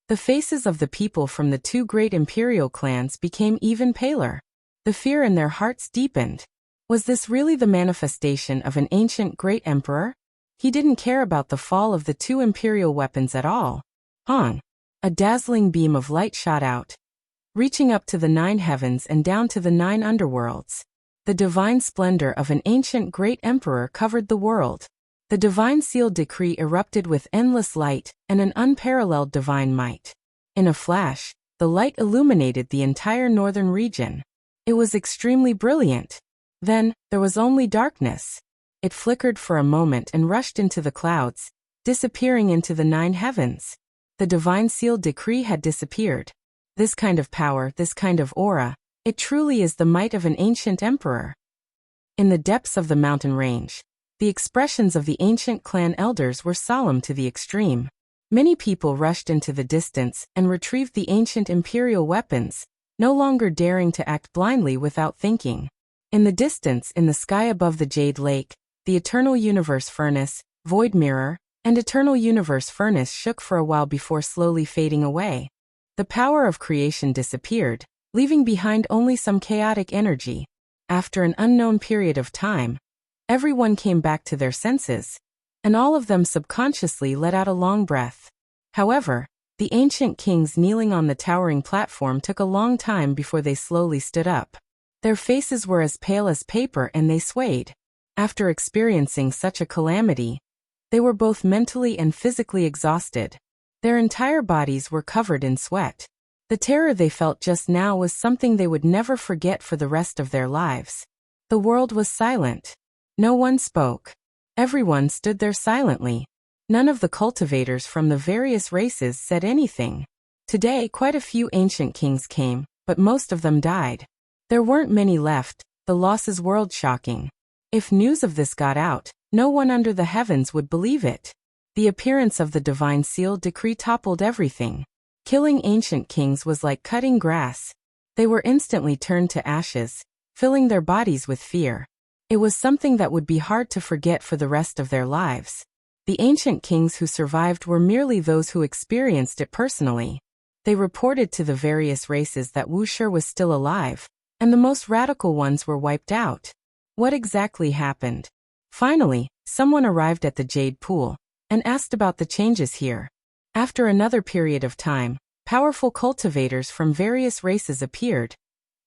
The faces of the people from the 2 great imperial clans became even paler. The fear in their hearts deepened. Was this really the manifestation of an ancient great emperor? He didn't care about the fall of the 2 imperial weapons at all. A dazzling beam of light shot out, reaching up to the 9 heavens and down to the 9 underworlds. The divine splendor of an ancient great emperor covered the world. The divine sealed decree erupted with endless light and an unparalleled divine might. In a flash, the light illuminated the entire northern region. It was extremely brilliant. Then, there was only darkness. It flickered for a moment and rushed into the clouds, disappearing into the 9 heavens. The divine sealed decree had disappeared. This kind of power, this kind of aura, it truly is the might of an ancient emperor. In the depths of the mountain range, the expressions of the ancient clan elders were solemn to the extreme. Many people rushed into the distance and retrieved the ancient imperial weapons, no longer daring to act blindly without thinking. In the distance, in the sky above the Jade Lake, the Eternal Universe Furnace, Void Mirror, and Eternal Universe Furnace shook for a while before slowly fading away. The power of creation disappeared, leaving behind only some chaotic energy. After an unknown period of time, everyone came back to their senses, and all of them subconsciously let out a long breath. However, the ancient kings kneeling on the towering platform took a long time before they slowly stood up. Their faces were as pale as paper and they swayed. After experiencing such a calamity, they were both mentally and physically exhausted. Their entire bodies were covered in sweat. The terror they felt just now was something they would never forget for the rest of their lives. The world was silent. No one spoke. Everyone stood there silently. None of the cultivators from the various races said anything. Today, quite a few ancient kings came, but most of them died. There weren't many left. The loss is world-shocking. If news of this got out, no one under the heavens would believe it. The appearance of the divine sealed decree toppled everything. Killing ancient kings was like cutting grass. They were instantly turned to ashes, filling their bodies with fear. It was something that would be hard to forget for the rest of their lives. The ancient kings who survived were merely those who experienced it personally. They reported to the various races that Wuxia was still alive, and the most radical ones were wiped out. What exactly happened? Finally, someone arrived at the Jade Pool and asked about the changes here. After another period of time, powerful cultivators from various races appeared,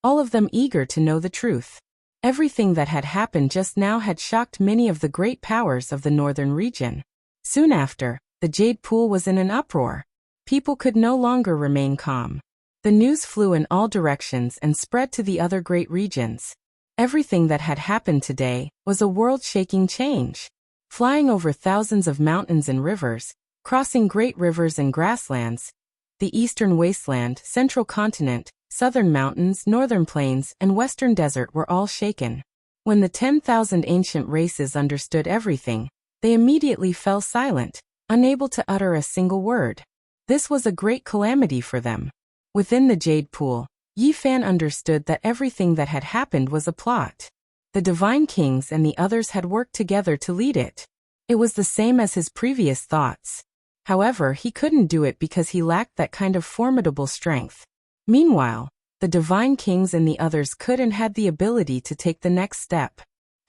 all of them eager to know the truth. Everything that had happened just now had shocked many of the great powers of the northern region. Soon after, the Jade Pool was in an uproar. People could no longer remain calm. The news flew in all directions and spread to the other great regions. Everything that had happened today was a world-shaking change. Flying over thousands of mountains and rivers, crossing great rivers and grasslands, the eastern wasteland, central continent, southern mountains, northern plains, and western desert were all shaken. When the 10,000 ancient races understood everything, they immediately fell silent, unable to utter a single word. This was a great calamity for them. Within the Jade Pool, Yi Fan understood that everything that had happened was a plot. The divine kings and the others had worked together to lead it. It was the same as his previous thoughts. However, he couldn't do it because he lacked that kind of formidable strength. Meanwhile, the divine kings and the others could and had the ability to take the next step.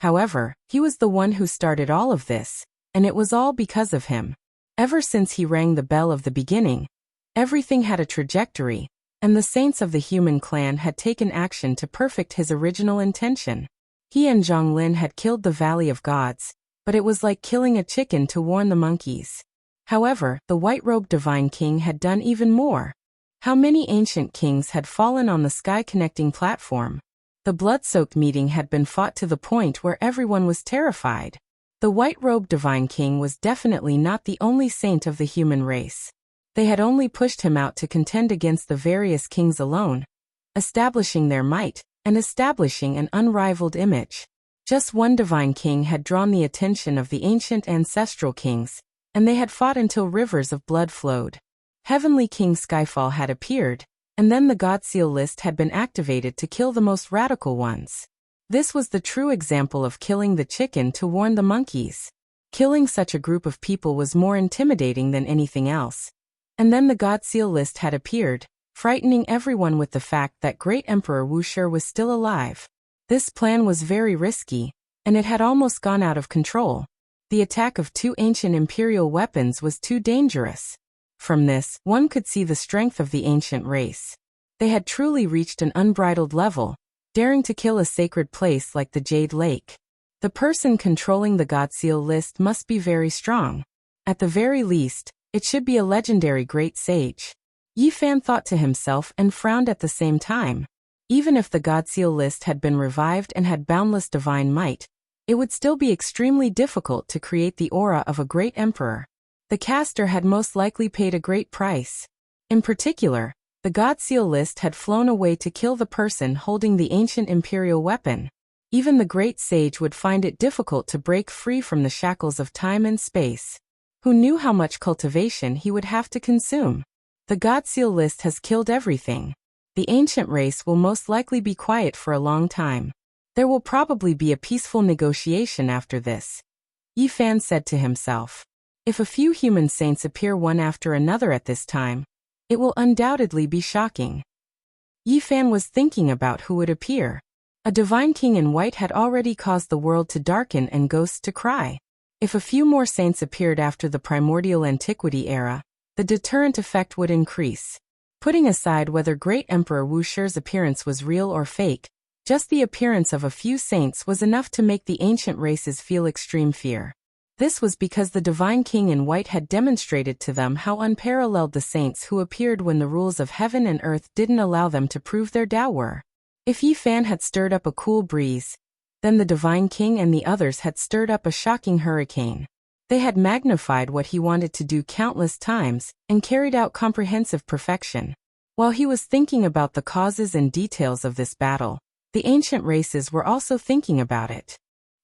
However, he was the one who started all of this, and it was all because of him. Ever since he rang the bell of the beginning, everything had a trajectory, and the saints of the human clan had taken action to perfect his original intention. He and Zhonglin had killed the Valley of Gods, but it was like killing a chicken to warn the monkeys. However, the white-robed divine king had done even more. How many ancient kings had fallen on the sky-connecting platform? The blood-soaked meeting had been fought to the point where everyone was terrified. The white-robed divine king was definitely not the only saint of the human race. They had only pushed him out to contend against the various kings alone, establishing their might, and establishing an unrivaled image. Just one divine king had drawn the attention of the ancient ancestral kings, and they had fought until rivers of blood flowed. Heavenly King Skyfall had appeared, and then the God Seal list had been activated to kill the most radical ones. This was the true example of killing the chicken to warn the monkeys. Killing such a group of people was more intimidating than anything else. And then the God Seal list had appeared, frightening everyone with the fact that Great Emperor Wuxia was still alive. This plan was very risky, and it had almost gone out of control. The attack of 2 ancient imperial weapons was too dangerous. From this, one could see the strength of the ancient race. They had truly reached an unbridled level, daring to kill a sacred place like the Jade Lake. The person controlling the God Seal list must be very strong. At the very least, it should be a legendary great sage. Yi Fan thought to himself and frowned at the same time. Even if the Godseal list had been revived and had boundless divine might, it would still be extremely difficult to create the aura of a great emperor. The caster had most likely paid a great price. In particular, the Godseal list had flown away to kill the person holding the ancient imperial weapon. Even the great sage would find it difficult to break free from the shackles of time and space. Who knew how much cultivation he would have to consume? The Godseal list has killed everything. The ancient race will most likely be quiet for a long time. There will probably be a peaceful negotiation after this. Yi Fan said to himself. If a few human saints appear one after another at this time, it will undoubtedly be shocking. Yi Fan was thinking about who would appear. A divine king in white had already caused the world to darken and ghosts to cry. If a few more saints appeared after the primordial antiquity era, the deterrent effect would increase. Putting aside whether Great Emperor Wuxia's appearance was real or fake, just the appearance of a few saints was enough to make the ancient races feel extreme fear. This was because the divine king in white had demonstrated to them how unparalleled the saints who appeared when the rules of heaven and earth didn't allow them to prove their Tao were. If Yi Fan had stirred up a cool breeze, then the divine king and the others had stirred up a shocking hurricane. They had magnified what he wanted to do countless times and carried out comprehensive perfection. While he was thinking about the causes and details of this battle, the ancient races were also thinking about it.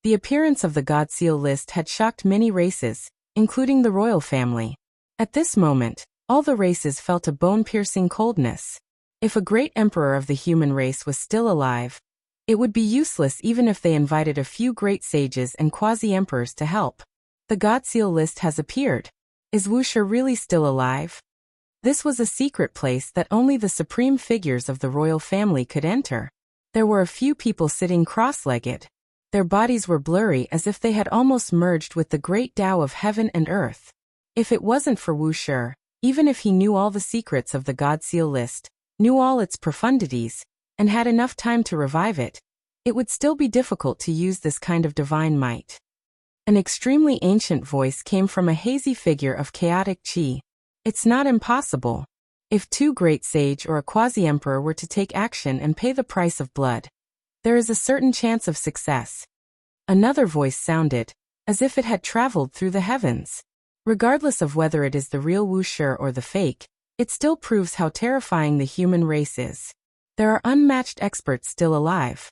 The appearance of the Godseal list had shocked many races, including the royal family. At this moment, all the races felt a bone-piercing coldness. If a great emperor of the human race was still alive, it would be useless even if they invited a few great sages and quasi-emperors to help. The Godseal list has appeared. Is Wuxia really still alive? This was a secret place that only the supreme figures of the royal family could enter. There were a few people sitting cross-legged. Their bodies were blurry as if they had almost merged with the great Tao of heaven and earth. If it wasn't for Wuxia, even if he knew all the secrets of the Godseal list, knew all its profundities, and had enough time to revive it, it would still be difficult to use this kind of divine might. An extremely ancient voice came from a hazy figure of chaotic qi. It's not impossible. If two great sage or a quasi-emperor were to take action and pay the price of blood, there is a certain chance of success. Another voice sounded, as if it had traveled through the heavens. Regardless of whether it is the real Wuxia or the fake, it still proves how terrifying the human race is. There are unmatched experts still alive.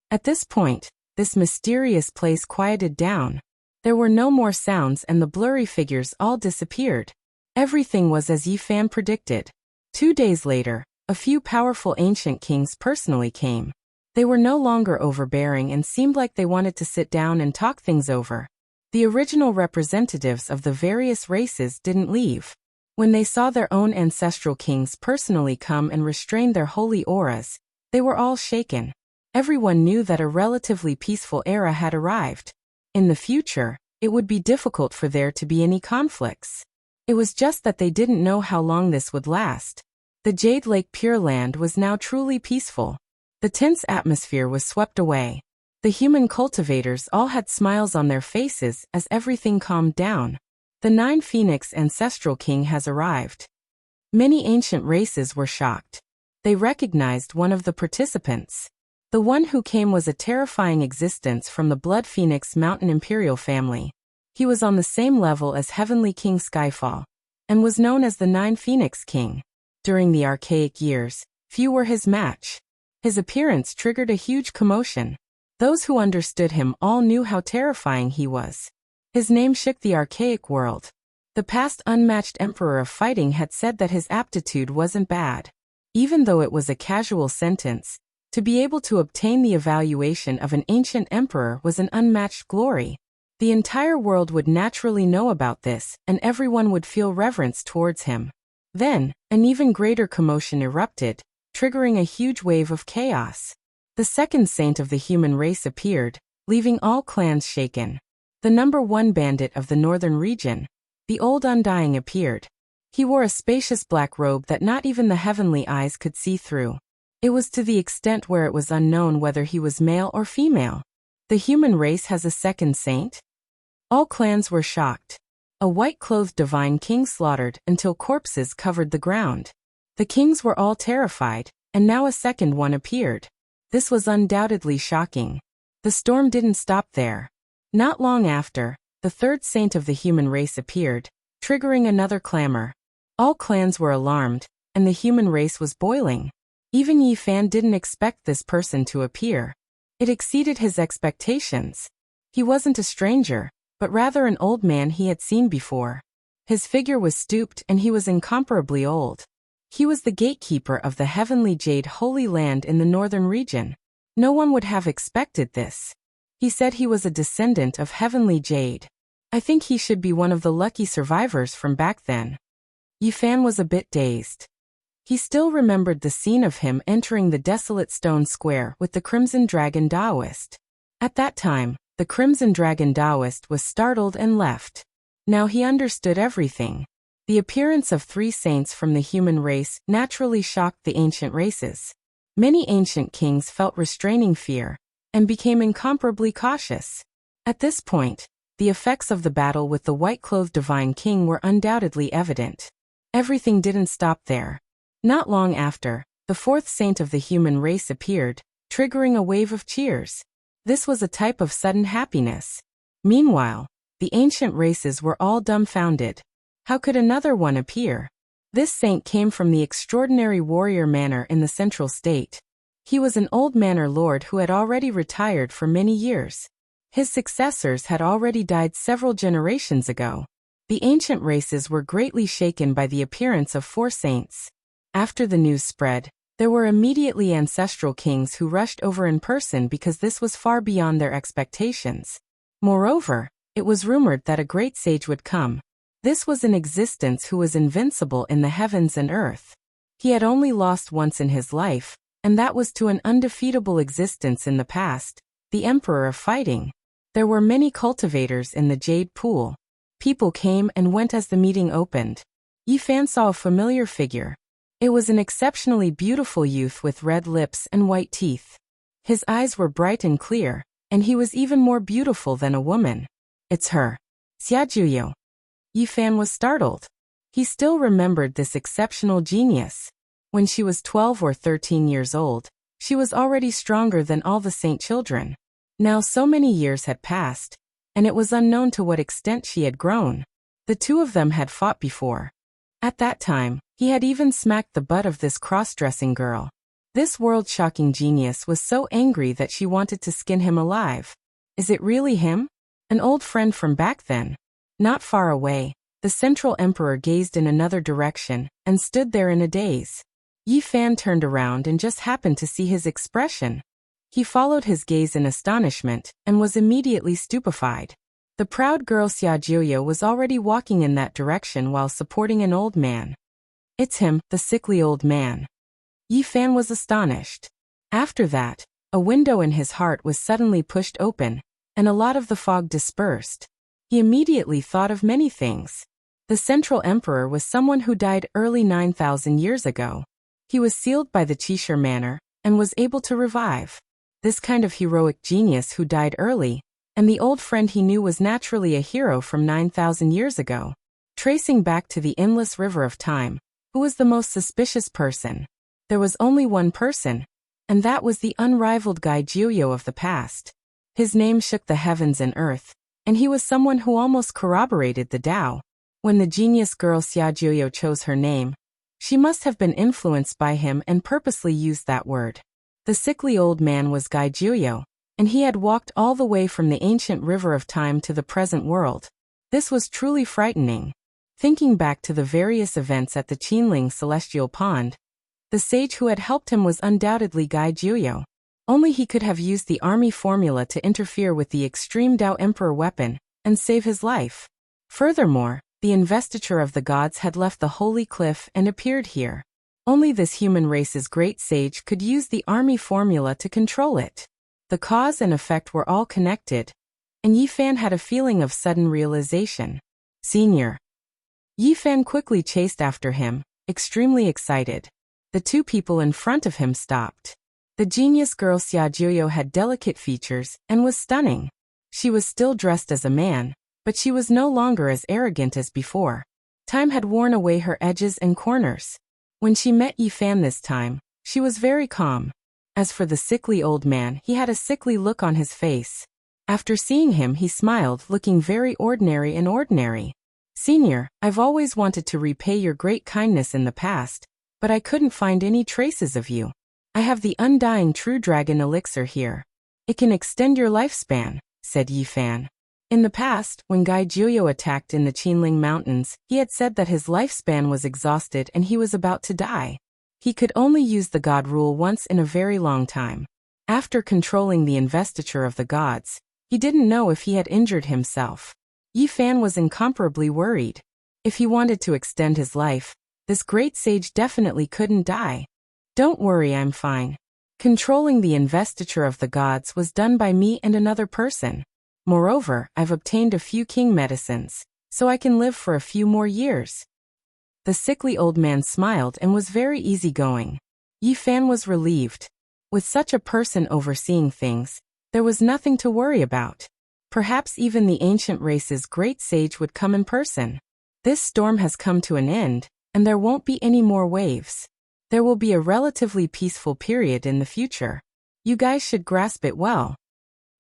At this point, this mysterious place quieted down. There were no more sounds and the blurry figures all disappeared. Everything was as Yi Fan predicted. 2 days later, a few powerful ancient kings personally came. They were no longer overbearing and seemed like they wanted to sit down and talk things over. The original representatives of the various races didn't leave. When they saw their own ancestral kings personally come and restrain their holy auras, they were all shaken. Everyone knew that a relatively peaceful era had arrived. In the future, it would be difficult for there to be any conflicts. It was just that they didn't know how long this would last. The Jade Lake Pure Land was now truly peaceful. The tense atmosphere was swept away. The human cultivators all had smiles on their faces as everything calmed down. The 9 Phoenix Ancestral King has arrived. Many ancient races were shocked. They recognized one of the participants. The one who came was a terrifying existence from the Blood Phoenix Mountain Imperial family. He was on the same level as Heavenly King Skyfall, and was known as the 9 Phoenix King. During the archaic years, few were his match. His appearance triggered a huge commotion. Those who understood him all knew how terrifying he was. His name shook the archaic world. The past unmatched emperor of fighting had said that his aptitude wasn't bad. Even though it was a casual sentence, to be able to obtain the evaluation of an ancient emperor was an unmatched glory. The entire world would naturally know about this, and everyone would feel reverence towards him. Then, an even greater commotion erupted, triggering a huge wave of chaos. The second saint of the human race appeared, leaving all clans shaken. The number 1 bandit of the northern region, the Old Undying, appeared. He wore a spacious black robe that not even the heavenly eyes could see through. It was to the extent where it was unknown whether he was male or female. The human race has a second saint? All clans were shocked. A white-clothed divine king slaughtered until corpses covered the ground. The kings were all terrified, and now a second one appeared. This was undoubtedly shocking. The storm didn't stop there. Not long after, the third saint of the human race appeared, triggering another clamor. All clans were alarmed, and the human race was boiling. Even Yi Fan didn't expect this person to appear. It exceeded his expectations. He wasn't a stranger, but rather an old man he had seen before. His figure was stooped and he was incomparably old. He was the gatekeeper of the heavenly jade holy land in the northern region. No one would have expected this. He said he was a descendant of heavenly jade. I think he should be one of the lucky survivors from back then. Yi Fan was a bit dazed. He still remembered the scene of him entering the desolate stone square with the Crimson Dragon Taoist. At that time, the Crimson Dragon Taoist was startled and left. Now he understood everything. The appearance of three saints from the human race naturally shocked the ancient races. Many ancient kings felt restraining fear and became incomparably cautious. At this point, the effects of the battle with the white-clothed divine king were undoubtedly evident. Everything didn't stop there. Not long after, the fourth saint of the human race appeared, triggering a wave of cheers. This was a type of sudden happiness. Meanwhile, the ancient races were all dumbfounded. How could another one appear? This saint came from the extraordinary warrior manor in the central state. He was an old manor lord who had already retired for many years. His successors had already died several generations ago. The ancient races were greatly shaken by the appearance of four saints. After the news spread, there were immediately ancestral kings who rushed over in person because this was far beyond their expectations. Moreover, it was rumored that a great sage would come. This was an existence who was invincible in the heavens and earth. He had only lost once in his life, and that was to an undefeatable existence in the past, the Emperor of Fighting. There were many cultivators in the Jade Pool. People came and went as the meeting opened. Yi Fan saw a familiar figure. It was an exceptionally beautiful youth with red lips and white teeth. His eyes were bright and clear, and he was even more beautiful than a woman. It's her. Xiajuyo. Yi Fan was startled. He still remembered this exceptional genius. When she was 12 or 13 years old, she was already stronger than all the saint children. Now so many years had passed, and it was unknown to what extent she had grown. The two of them had fought before. At that time, he had even smacked the butt of this cross-dressing girl. This world-shocking genius was so angry that she wanted to skin him alive. Is it really him? An old friend from back then? Not far away, the central emperor gazed in another direction and stood there in a daze. Yi Fan turned around and just happened to see his expression. He followed his gaze in astonishment and was immediately stupefied. The proud girl Xiajuyo was already walking in that direction while supporting an old man. It's him, the sickly old man. Yi Fan was astonished. After that, a window in his heart was suddenly pushed open, and a lot of the fog dispersed. He immediately thought of many things. The central emperor was someone who died early 9,000 years ago. He was sealed by the Qishir manor, and was able to revive. This kind of heroic genius who died early, and the old friend he knew was naturally a hero from 9,000 years ago. Tracing back to the endless river of time, who was the most suspicious person? There was only one person, and that was the unrivaled Gai Jiuyo of the past. His name shook the heavens and earth, and he was someone who almost corroborated the Tao. When the genius girl Xiajuyo chose her name, she must have been influenced by him and purposely used that word. The sickly old man was Gai Jiuyo, and he had walked all the way from the ancient river of time to the present world. This was truly frightening. Thinking back to the various events at the Qinling Celestial Pond, the sage who had helped him was undoubtedly Gai Jiuyo. Only he could have used the army formula to interfere with the extreme Tao Emperor weapon and save his life. Furthermore, the investiture of the gods had left the holy cliff and appeared here. Only this human race's great sage could use the army formula to control it. The cause and effect were all connected, and Yi Fan had a feeling of sudden realization. Senior. Yi Fan quickly chased after him, extremely excited. The two people in front of him stopped. The genius girl Xiajuyo had delicate features and was stunning. She was still dressed as a man, but she was no longer as arrogant as before. Time had worn away her edges and corners. When she met Yi Fan this time, She was very calm. As for the sickly old man, he had a sickly look on his face. After seeing him, he smiled, looking very ordinary and ordinary. Senior, I've always wanted to repay your great kindness in the past, but I couldn't find any traces of you. I have the undying true dragon elixir here. It can extend your lifespan, said Yi Fan. In the past, when Gai Jiuyo attacked in the Qinling Mountains, he had said that his lifespan was exhausted and he was about to die. He could only use the god rule once in a very long time. After controlling the investiture of the gods, he didn't know if he had injured himself. Yi Fan was incomparably worried. If he wanted to extend his life, this great sage definitely couldn't die. Don't worry, I'm fine. Controlling the investiture of the gods was done by me and another person. Moreover, I've obtained a few king medicines, so I can live for a few more years. The sickly old man smiled and was very easygoing. Yi Fan was relieved. With such a person overseeing things, there was nothing to worry about. Perhaps even the ancient race's great sage would come in person. This storm has come to an end, and there won't be any more waves. There will be a relatively peaceful period in the future. You guys should grasp it well.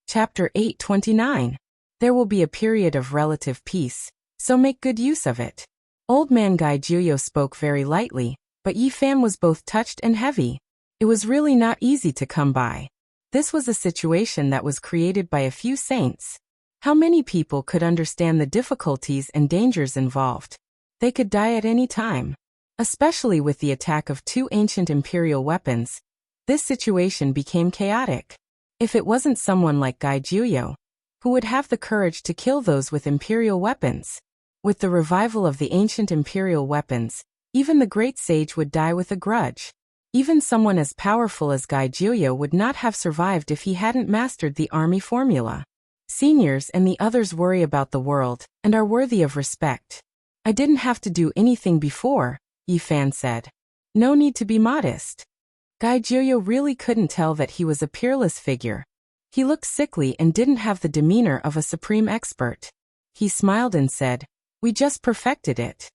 Chapter 829. There will be a period of relative peace, so make good use of it. Old man Gai Jiuyo spoke very lightly, but Yi Fan was both touched and heavy. It was really not easy to come by. This was a situation that was created by a few saints. How many people could understand the difficulties and dangers involved? They could die at any time. Especially with the attack of two ancient imperial weapons, this situation became chaotic. If it wasn't someone like Gai Jiuyo, who would have the courage to kill those with imperial weapons? With the revival of the ancient imperial weapons, even the great sage would die with a grudge. Even someone as powerful as Gai Jiuyo would not have survived if he hadn't mastered the army formula. Seniors and the others worry about the world and are worthy of respect. I didn't have to do anything before, Yi Fan said. No need to be modest. Gai Jiuyo really couldn't tell that he was a peerless figure. He looked sickly and didn't have the demeanor of a supreme expert. He smiled and said, "We just perfected it."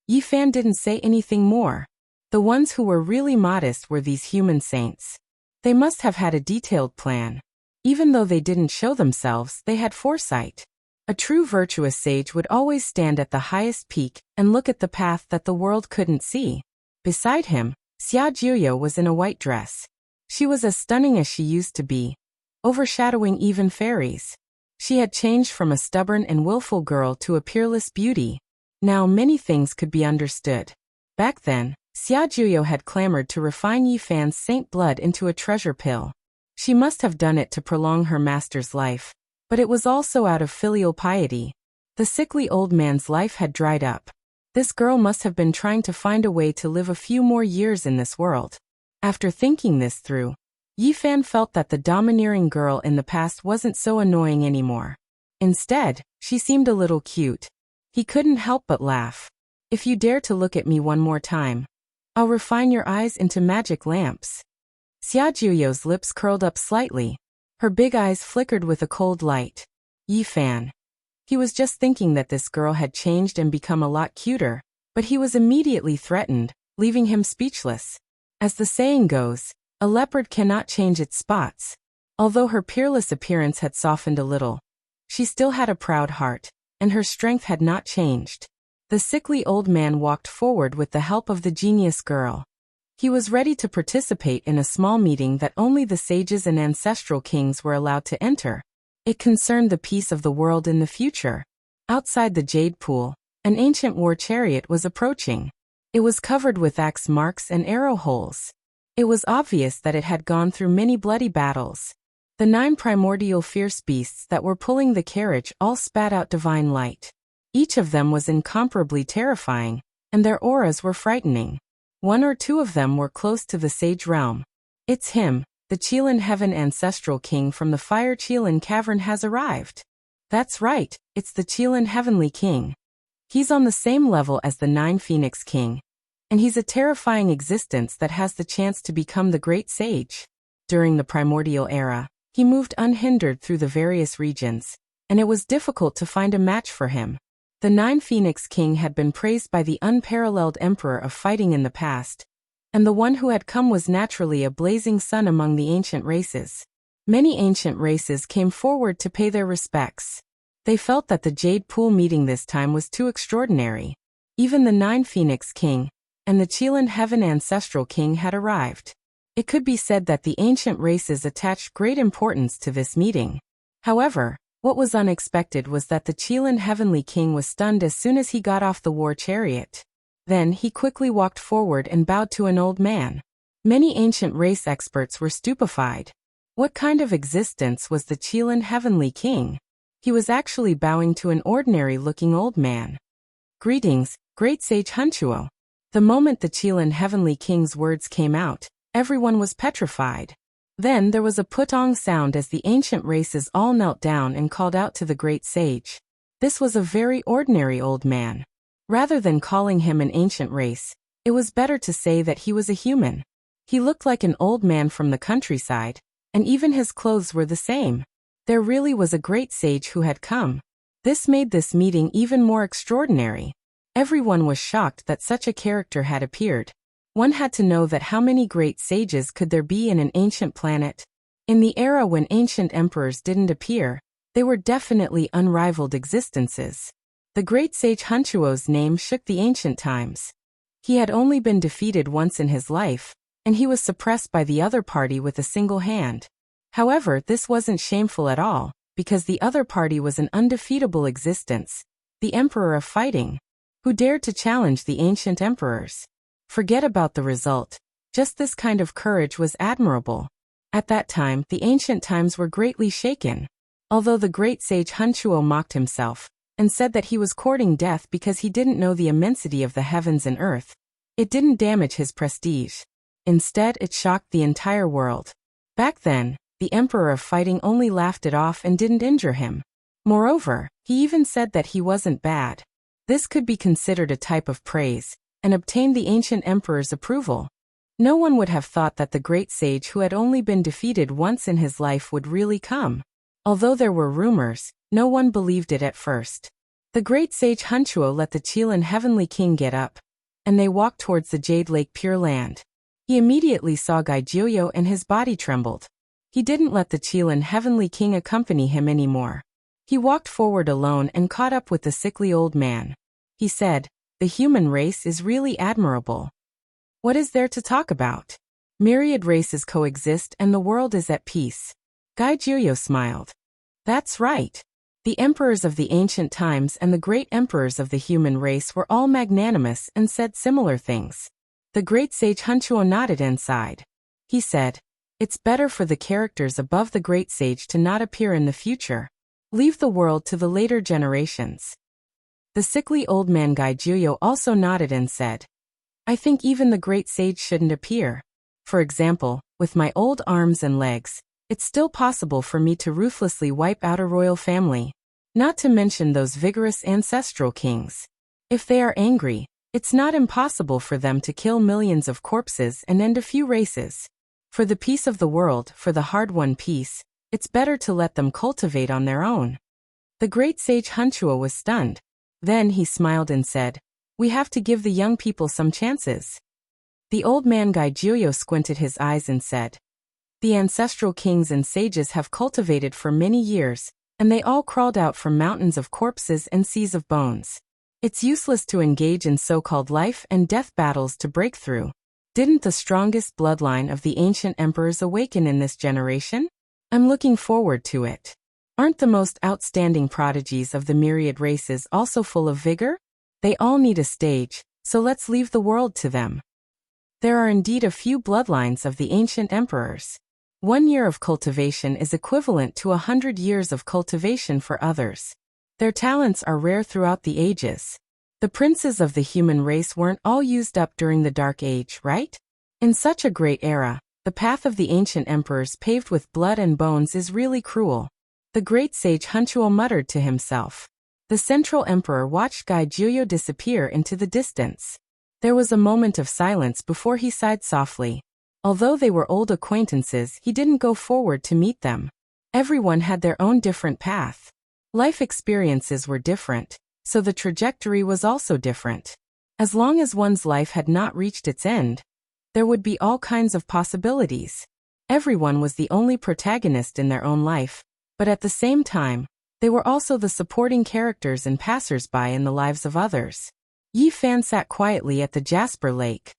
Yi Fan didn't say anything more. The ones who were really modest were these human saints. They must have had a detailed plan. Even though they didn't show themselves, they had foresight. A true virtuous sage would always stand at the highest peak and look at the path that the world couldn't see. Beside him, Xia Jiuyo was in a white dress. She was as stunning as she used to be, overshadowing even fairies. She had changed from a stubborn and willful girl to a peerless beauty. Now many things could be understood. Back then, Xia Jiuyo had clamored to refine Yi Fan's saint blood into a treasure pill. She must have done it to prolong her master's life, but it was also out of filial piety. The sickly old man's life had dried up. This girl must have been trying to find a way to live a few more years in this world. After thinking this through, Yi Fan felt that the domineering girl in the past wasn't so annoying anymore. Instead, she seemed a little cute. He couldn't help but laugh. "If you dare to look at me one more time, I'll refine your eyes into magic lamps." Xia Jiuyo's lips curled up slightly. Her big eyes flickered with a cold light. Yi Fan. He was just thinking that this girl had changed and become a lot cuter, but he was immediately threatened, leaving him speechless. As the saying goes, a leopard cannot change its spots. Although her peerless appearance had softened a little, she still had a proud heart, and her strength had not changed. The sickly old man walked forward with the help of the genius girl. He was ready to participate in a small meeting that only the sages and ancestral kings were allowed to enter. It concerned the peace of the world in the future. Outside the jade pool, an ancient war chariot was approaching. It was covered with axe marks and arrow holes. It was obvious that it had gone through many bloody battles. The 9 primordial fierce beasts that were pulling the carriage all spat out divine light. Each of them was incomparably terrifying, and their auras were frightening. 1 or 2 of them were close to the sage realm. "It's him, the Qilin Heaven ancestral king from the Fire Qilin Cavern has arrived." "That's right, it's the Qilin Heavenly King. He's on the same level as the 9 Phoenix King. And he's a terrifying existence that has the chance to become the great sage." During the primordial era, he moved unhindered through the various regions, and it was difficult to find a match for him. The 9 Phoenix King had been praised by the unparalleled emperor of fighting in the past, and the one who had come was naturally a blazing sun among the ancient races. Many ancient races came forward to pay their respects. They felt that the Jade Pool meeting this time was too extraordinary. Even the Nine Phoenix King and the Qilin Heaven Ancestral King had arrived. It could be said that the ancient races attached great importance to this meeting. However, what was unexpected was that the Qilin Heavenly King was stunned as soon as he got off the war chariot. Then he quickly walked forward and bowed to an old man. Many ancient race experts were stupefied. What kind of existence was the Qilin Heavenly King? He was actually bowing to an ordinary-looking old man. Greetings, great sage Hunchuo. The moment the Qilin Heavenly King's words came out, everyone was petrified. Then there was a putong sound as the ancient races all knelt down and called out to the great sage. This was a very ordinary old man. Rather than calling him an ancient race, it was better to say that he was a human. He looked like an old man from the countryside, and even his clothes were the same. There really was a great sage who had come. This made this meeting even more extraordinary. Everyone was shocked that such a character had appeared. One had to know that how many great sages could there be in an ancient planet? In the era when ancient emperors didn't appear, they were definitely unrivaled existences. The great sage Hunchuo's name shook the ancient times. He had only been defeated once in his life, and he was suppressed by the other party with a single hand. However, this wasn't shameful at all, because the other party was an undefeatable existence, the Emperor of Fighting, who dared to challenge the ancient emperors. Forget about the result, just this kind of courage was admirable. At that time, the ancient times were greatly shaken. Although the great sage Hunchuo mocked himself, and said that he was courting death because he didn't know the immensity of the heavens and earth, it didn't damage his prestige. Instead, it shocked the entire world. Back then, the Emperor of Fighting only laughed it off and didn't injure him. Moreover, he even said that he wasn't bad. This could be considered a type of praise, and obtained the ancient emperor's approval. No one would have thought that the great sage who had only been defeated once in his life would really come. Although there were rumors, no one believed it at first. The great sage Hunchuo let the Qilin Heavenly King get up, and they walked towards the Jade Lake Pure Land. He immediately saw Gaijioyo and his body trembled. He didn't let the Qilin Heavenly King accompany him anymore. He walked forward alone and caught up with the sickly old man. He said, "The human race is really admirable. What is there to talk about? Myriad races coexist and the world is at peace." Gaijioyo smiled. "That's right. The emperors of the ancient times and the great emperors of the human race were all magnanimous and said similar things." The great sage Hunchuo nodded and sighed. He said, "It's better for the characters above the great sage to not appear in the future. Leave the world to the later generations." The sickly old man Gaijioyo also nodded and said, "I think even the great sage shouldn't appear. For example, with my old arms and legs, it's still possible for me to ruthlessly wipe out a royal family. Not to mention those vigorous ancestral kings. If they are angry, it's not impossible for them to kill millions of corpses and end a few races. For the peace of the world, for the hard-won peace, it's better to let them cultivate on their own." The great sage Hunchuo was stunned. Then he smiled and said, "We have to give the young people some chances." The old man Gaijioyo squinted his eyes and said, "The ancestral kings and sages have cultivated for many years, and they all crawled out from mountains of corpses and seas of bones. It's useless to engage in so-called life and death battles to break through. Didn't the strongest bloodline of the ancient emperors awaken in this generation? I'm looking forward to it. Aren't the most outstanding prodigies of the myriad races also full of vigor? They all need a stage, so let's leave the world to them." There are indeed a few bloodlines of the ancient emperors. 1 year of cultivation is equivalent to 100 years of cultivation for others. Their talents are rare throughout the ages. The princes of the human race weren't all used up during the Dark Age, right? In such a great era, the path of the ancient emperors paved with blood and bones is really cruel. The great sage Hunchuo muttered to himself. The central emperor watched Gaijioyo disappear into the distance. There was a moment of silence before he sighed softly. Although they were old acquaintances, he didn't go forward to meet them. Everyone had their own different path. Life experiences were different, so the trajectory was also different. As long as one's life had not reached its end, There would be all kinds of possibilities. Everyone was the only protagonist in their own life, but at the same time, they were also the supporting characters and passers-by in the lives of others. Yi Fan sat quietly at the Jasper Lake.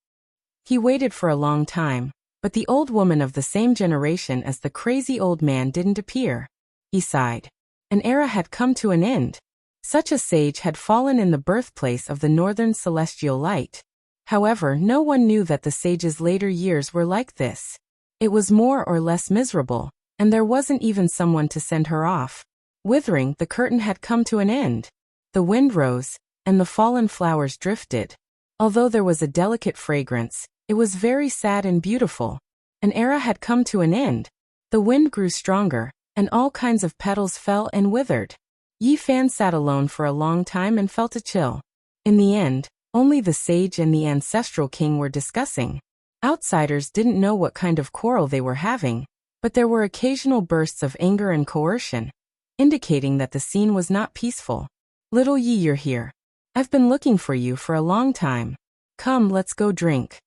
He waited for a long time, but the old woman of the same generation as the crazy old man didn't appear. He sighed. An era had come to an end. Such a sage had fallen in the birthplace of the northern celestial light. However, no one knew that the sage's later years were like this. It was more or less miserable, and there wasn't even someone to send her off. Withering, the curtain had come to an end. The wind rose, and the fallen flowers drifted. Although there was a delicate fragrance, it was very sad and beautiful. An era had come to an end. The wind grew stronger, and all kinds of petals fell and withered. Yi Fan sat alone for a long time and felt a chill. In the end, only the sage and the ancestral king were discussing. Outsiders didn't know what kind of quarrel they were having, but there were occasional bursts of anger and coercion, indicating that the scene was not peaceful. Little Yi, you're here. I've been looking for you for a long time. Come, let's go drink.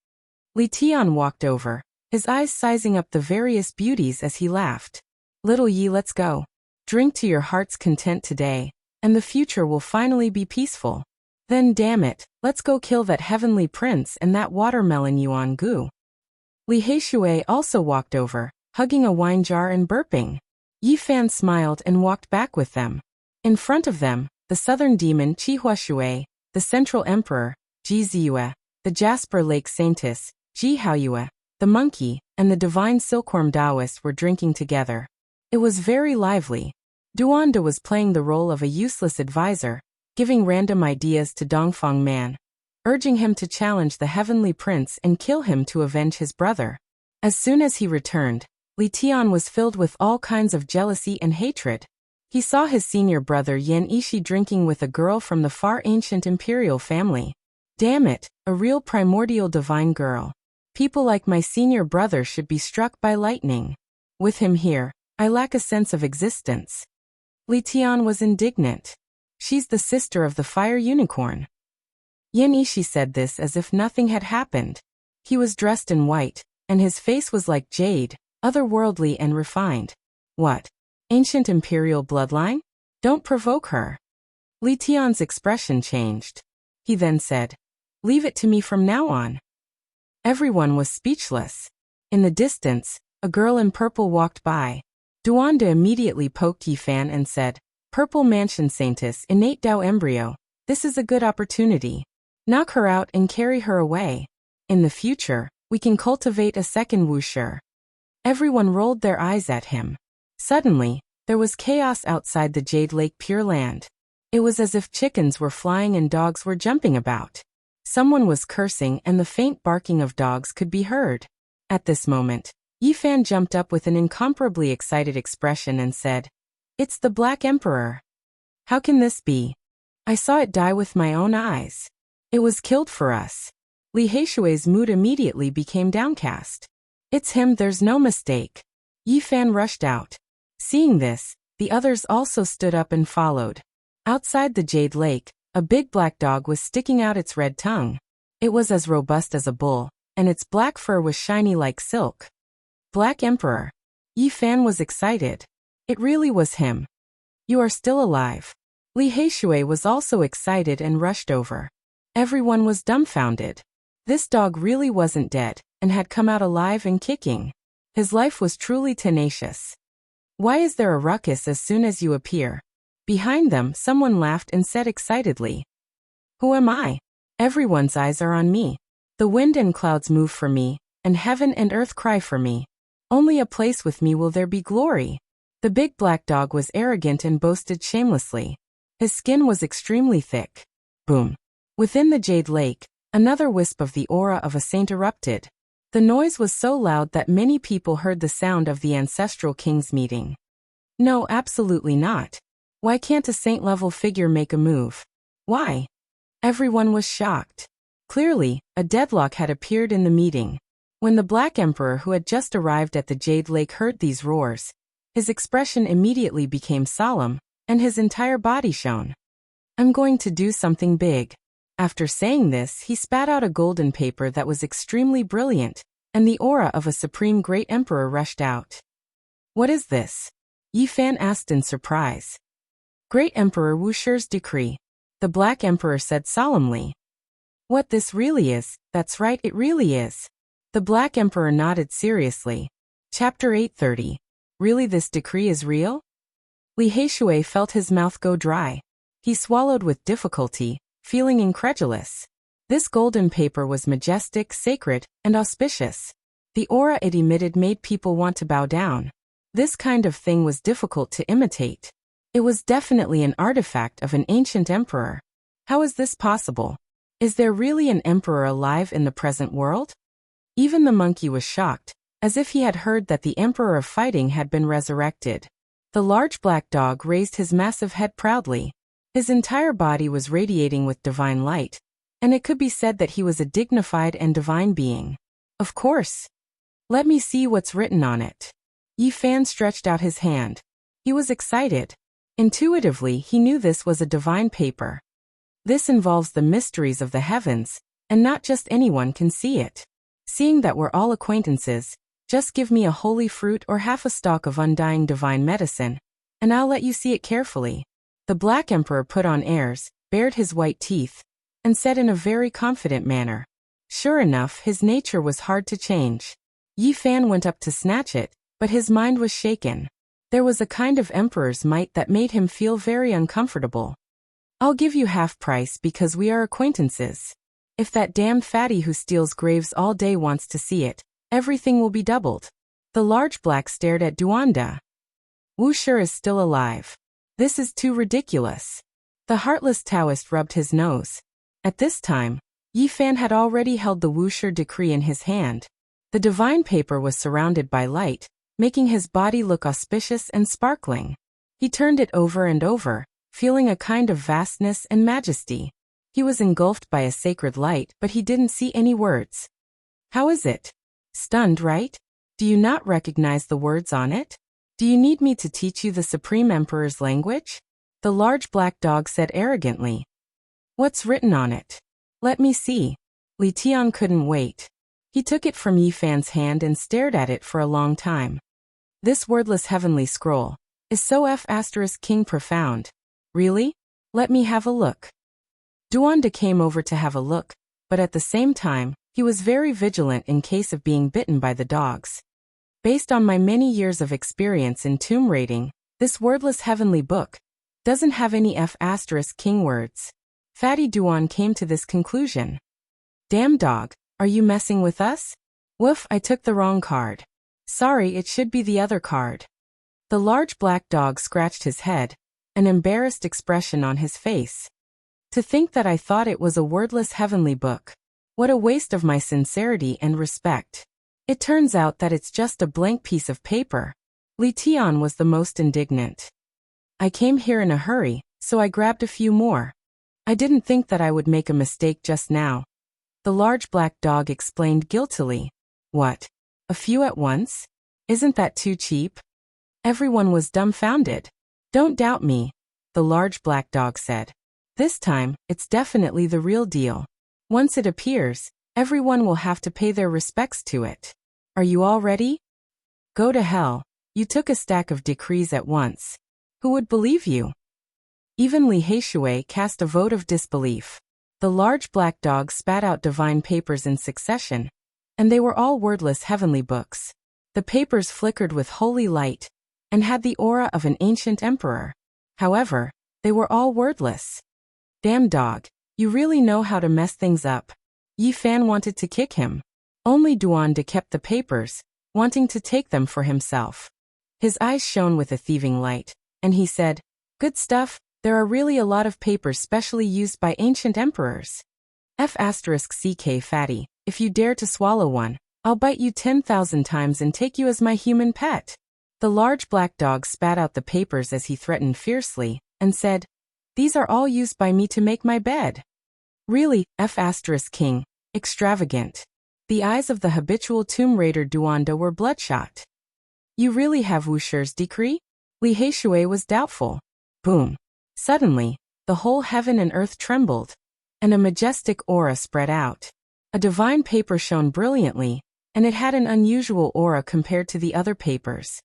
Li Tian walked over, his eyes sizing up the various beauties as he laughed. Little Yi, let's go. Drink to your heart's content today, and the future will finally be peaceful. Then damn it, let's go kill that heavenly prince and that watermelon Yuan Gu. Li Heishui also walked over, hugging a wine jar and burping. Yi Fan smiled and walked back with them. In front of them, the southern demon Qi Huashui, the central emperor, Ji Ziyue, the Jasper Lake Saintess, Ji Haoyue, the monkey, and the divine silkworm Taoist were drinking together. It was very lively. Duanda was playing the role of a useless advisor, giving random ideas to Dongfang Man, urging him to challenge the heavenly prince and kill him to avenge his brother. As soon as he returned, Li Tian was filled with all kinds of jealousy and hatred. He saw his senior brother Yan Ishi drinking with a girl from the far ancient imperial family. Damn it, a real primordial divine girl. People like my senior brother should be struck by lightning. With him here, I lack a sense of existence. Li Tian was indignant. She's the sister of the fire unicorn. Yan Ishi said this as if nothing had happened. He was dressed in white, and his face was like jade, otherworldly and refined. What? Ancient imperial bloodline? Don't provoke her. Li Tian's expression changed. He then said, leave it to me from now on. Everyone was speechless. In the distance, a girl in purple walked by. Duanda immediately poked Yi Fan and said, Purple Mansion Saintess, innate Dao embryo, this is a good opportunity. Knock her out and carry her away. In the future, we can cultivate a second Wuxia. Everyone rolled their eyes at him. Suddenly, there was chaos outside the Jade Lake Pure Land. It was as if chickens were flying and dogs were jumping about. Someone was cursing and the faint barking of dogs could be heard. At this moment, Yi Fan jumped up with an incomparably excited expression and said, it's the Black Emperor. How can this be? I saw it die with my own eyes. It was killed for us. Li Heishui's mood immediately became downcast. It's him, there's no mistake. Yi Fan rushed out. Seeing this, the others also stood up and followed. Outside the Jade Lake, a big black dog was sticking out its red tongue. It was as robust as a bull, and its black fur was shiny like silk. Black Emperor. Yi Fan was excited. It really was him. You are still alive. Li Heishui was also excited and rushed over. Everyone was dumbfounded. This dog really wasn't dead, and had come out alive and kicking. His life was truly tenacious. Why is there a ruckus as soon as you appear? Behind them, someone laughed and said excitedly, who am I? Everyone's eyes are on me. The wind and clouds move for me, and heaven and earth cry for me. Only a place with me will there be glory. The big black dog was arrogant and boasted shamelessly. His skin was extremely thick. Boom. Within the Jade Lake, another wisp of the aura of a saint erupted. The noise was so loud that many people heard the sound of the ancestral king's meeting. No, absolutely not. Why can't a saint-level figure make a move? Why? Everyone was shocked. Clearly, a deadlock had appeared in the meeting. When the Black Emperor who had just arrived at the Jade Lake heard these roars, his expression immediately became solemn, and his entire body shone. I'm going to do something big. After saying this, he spat out a golden paper that was extremely brilliant, and the aura of a supreme great emperor rushed out. What is this? Yi Fan asked in surprise. Great Emperor Wuxia's decree, the Black Emperor said solemnly. What this really is, that's right, it really is. The Black Emperor nodded seriously. Chapter 830. Really, this decree is real? Li Heishui felt his mouth go dry. He swallowed with difficulty, feeling incredulous. This golden paper was majestic, sacred, and auspicious. The aura it emitted made people want to bow down. This kind of thing was difficult to imitate. It was definitely an artifact of an ancient emperor. How is this possible? Is there really an emperor alive in the present world? Even the monkey was shocked, as if he had heard that the emperor of fighting had been resurrected. The large black dog raised his massive head proudly. His entire body was radiating with divine light, and it could be said that he was a dignified and divine being. Of course. Let me see what's written on it. Yi Fan stretched out his hand. He was excited. Intuitively, he knew this was a divine paper. This involves the mysteries of the heavens, and not just anyone can see it. Seeing that we're all acquaintances, just give me a holy fruit or half a stalk of undying divine medicine, and I'll let you see it carefully. The Black Emperor put on airs, bared his white teeth, and said in a very confident manner. Sure enough, his nature was hard to change. Yi Fan went up to snatch it, but his mind was shaken. There was a kind of emperor's might that made him feel very uncomfortable. I'll give you half price because we are acquaintances. If that damned fatty who steals graves all day wants to see it, everything will be doubled. The large black stared at Duanda. Wuxia is still alive. This is too ridiculous. The heartless Taoist rubbed his nose. At this time, Yi Fan had already held the Wuxia decree in his hand. The divine paper was surrounded by light, making his body look auspicious and sparkling. He turned it over and over, feeling a kind of vastness and majesty. He was engulfed by a sacred light, but he didn't see any words. How is it? Stunned, right? Do you not recognize the words on it? Do you need me to teach you the Supreme Emperor's language? The large black dog said arrogantly. What's written on it? Let me see. Li Tian couldn't wait. He took it from Yi Fan's hand and stared at it for a long time. This wordless heavenly scroll is so King profound. Really? Let me have a look. Duanda came over to have a look, but at the same time, he was very vigilant in case of being bitten by the dogs. Based on my many years of experience in tomb raiding, this wordless heavenly book doesn't have any King words. Fatty Duan came to this conclusion. Damn dog, are you messing with us? Woof, I took the wrong card. Sorry, it should be the other card. The large black dog scratched his head, an embarrassed expression on his face. To think that I thought it was a wordless heavenly book. What a waste of my sincerity and respect. It turns out that it's just a blank piece of paper. Li Tian was the most indignant. I came here in a hurry, so I grabbed a few more. I didn't think that I would make a mistake just now. The large black dog explained guiltily. What? A few at once? Isn't that too cheap? Everyone was dumbfounded. Don't doubt me, the large black dog said. This time, it's definitely the real deal. Once it appears, everyone will have to pay their respects to it. Are you all ready? Go to hell. You took a stack of decrees at once. Who would believe you? Even Li Heishui cast a vote of disbelief. The large black dog spat out divine papers in succession, and they were all wordless heavenly books. The papers flickered with holy light, and had the aura of an ancient emperor. However, they were all wordless. Damn dog, you really know how to mess things up. Yi Fan wanted to kick him. Only Duanda kept the papers, wanting to take them for himself. His eyes shone with a thieving light, and he said, Good stuff, there are really a lot of papers specially used by ancient emperors. Ck fatty, if you dare to swallow one, I'll bite you 10,000 times and take you as my human pet. The large black dog spat out the papers as he threatened fiercely, and said, These are all used by me to make my bed. Really, King, extravagant. The eyes of the habitual tomb raider Duanda were bloodshot. You really have Wuxia's decree? Li Heishui was doubtful. Boom. Suddenly, the whole heaven and earth trembled. and a majestic aura spread out. A divine paper shone brilliantly, and it had an unusual aura compared to the other papers.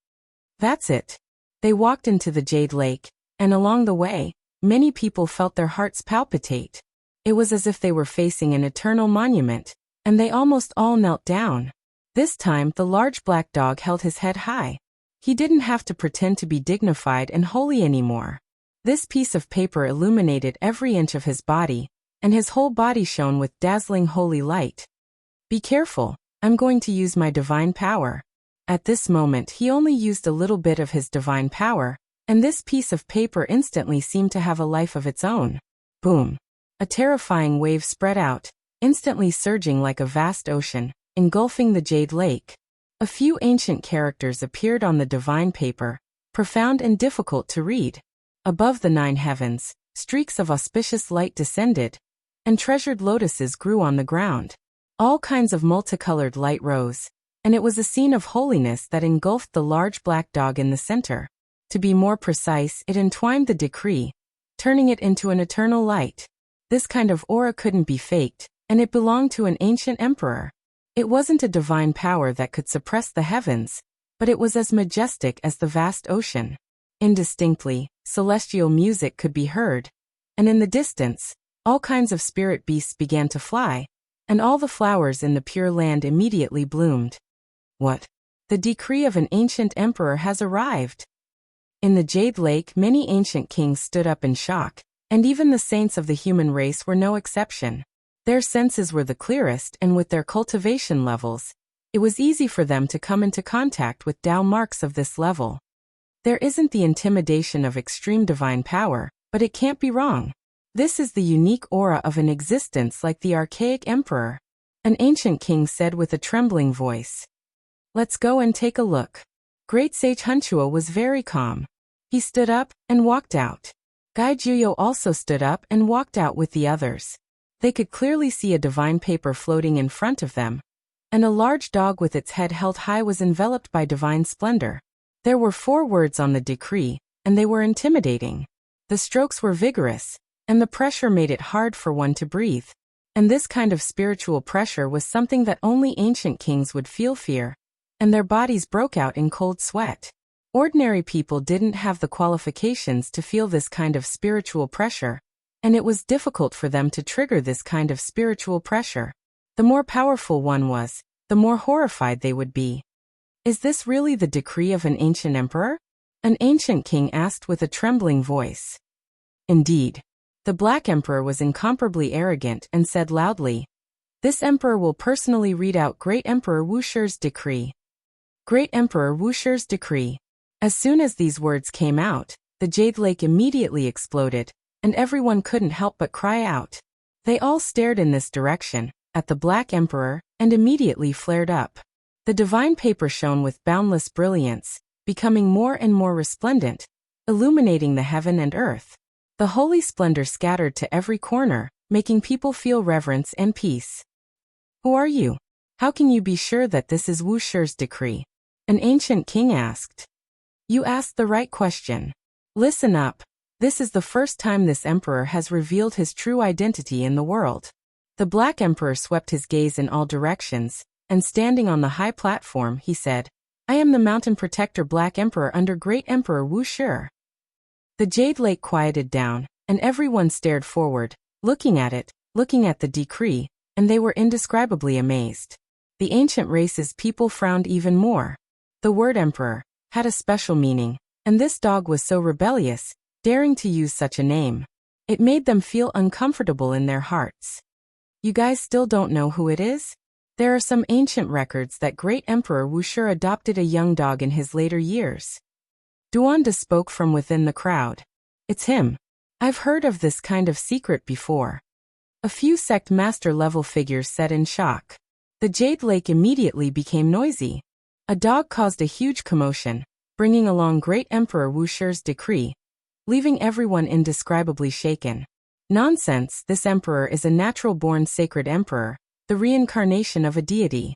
That's it. They walked into the Jade Lake, and along the way, many people felt their hearts palpitate. It was as if they were facing an eternal monument, and they almost all knelt down. This time, the large black dog held his head high. He didn't have to pretend to be dignified and holy anymore. This piece of paper illuminated every inch of his body, and his whole body shone with dazzling holy light. Be careful, I'm going to use my divine power. At this moment, he only used a little bit of his divine power, and this piece of paper instantly seemed to have a life of its own. Boom! A terrifying wave spread out, instantly surging like a vast ocean, engulfing the Jade Lake. A few ancient characters appeared on the divine paper, profound and difficult to read. Above the 9 heavens, streaks of auspicious light descended, and treasured lotuses grew on the ground. All kinds of multicolored light rose, and it was a scene of holiness that engulfed the large black dog in the center. To be more precise, it entwined the decree, turning it into an eternal light. This kind of aura couldn't be faked, and it belonged to an ancient emperor. It wasn't a divine power that could suppress the heavens, but it was as majestic as the vast ocean. Indistinctly, celestial music could be heard, and in the distance, all kinds of spirit beasts began to fly, and all the flowers in the Pure Land immediately bloomed. What? The decree of an ancient emperor has arrived. In the Jade Lake, many ancient kings stood up in shock, and even the saints of the human race were no exception. Their senses were the clearest, and with their cultivation levels, it was easy for them to come into contact with Tao marks of this level. There isn't the intimidation of extreme divine power, but it can't be wrong. This is the unique aura of an existence like the archaic emperor. An ancient king said with a trembling voice. Let's go and take a look. Great sage Hunchua was very calm. He stood up and walked out. Gai Juyo also stood up and walked out with the others. They could clearly see a divine paper floating in front of them, and a large dog with its head held high was enveloped by divine splendor. There were 4 words on the decree, and they were intimidating. The strokes were vigorous, and the pressure made it hard for one to breathe. And this kind of spiritual pressure was something that only ancient kings would feel fear, and their bodies broke out in cold sweat. Ordinary people didn't have the qualifications to feel this kind of spiritual pressure, and it was difficult for them to trigger this kind of spiritual pressure. The more powerful one was, the more horrified they would be. Is this really the decree of an ancient emperor? An ancient king asked with a trembling voice. Indeed. The Black Emperor was incomparably arrogant and said loudly, "This emperor will personally read out Great Emperor Wuxia's decree." Great Emperor Wuxia's decree. As soon as these words came out, the Jade Lake immediately exploded, and everyone couldn't help but cry out. They all stared in this direction, at the Black Emperor, and immediately flared up. The divine paper shone with boundless brilliance, becoming more and more resplendent, illuminating the heaven and earth. The holy splendor scattered to every corner, making people feel reverence and peace. Who are you? How can you be sure that this is Wuxia's decree? An ancient king asked. You asked the right question. Listen up. This is the first time this emperor has revealed his true identity in the world. The Black Emperor swept his gaze in all directions, and standing on the high platform, he said, I am the Mountain Protector Black Emperor under Great Emperor Wuxia. The Jade Lake quieted down, and everyone stared forward, looking at the decree, and they were indescribably amazed. The ancient race's people frowned even more. The word emperor had a special meaning, and this dog was so rebellious, daring to use such a name. It made them feel uncomfortable in their hearts. You guys still don't know who it is? There are some ancient records that Great Emperor Wuxia adopted a young dog in his later years. Duanda spoke from within the crowd. It's him. I've heard of this kind of secret before. A few sect master level figures said in shock. The Jade Lake immediately became noisy. A dog caused a huge commotion, bringing along Great Emperor Wuxia's decree, leaving everyone indescribably shaken. Nonsense, this emperor is a natural-born sacred emperor, the reincarnation of a deity.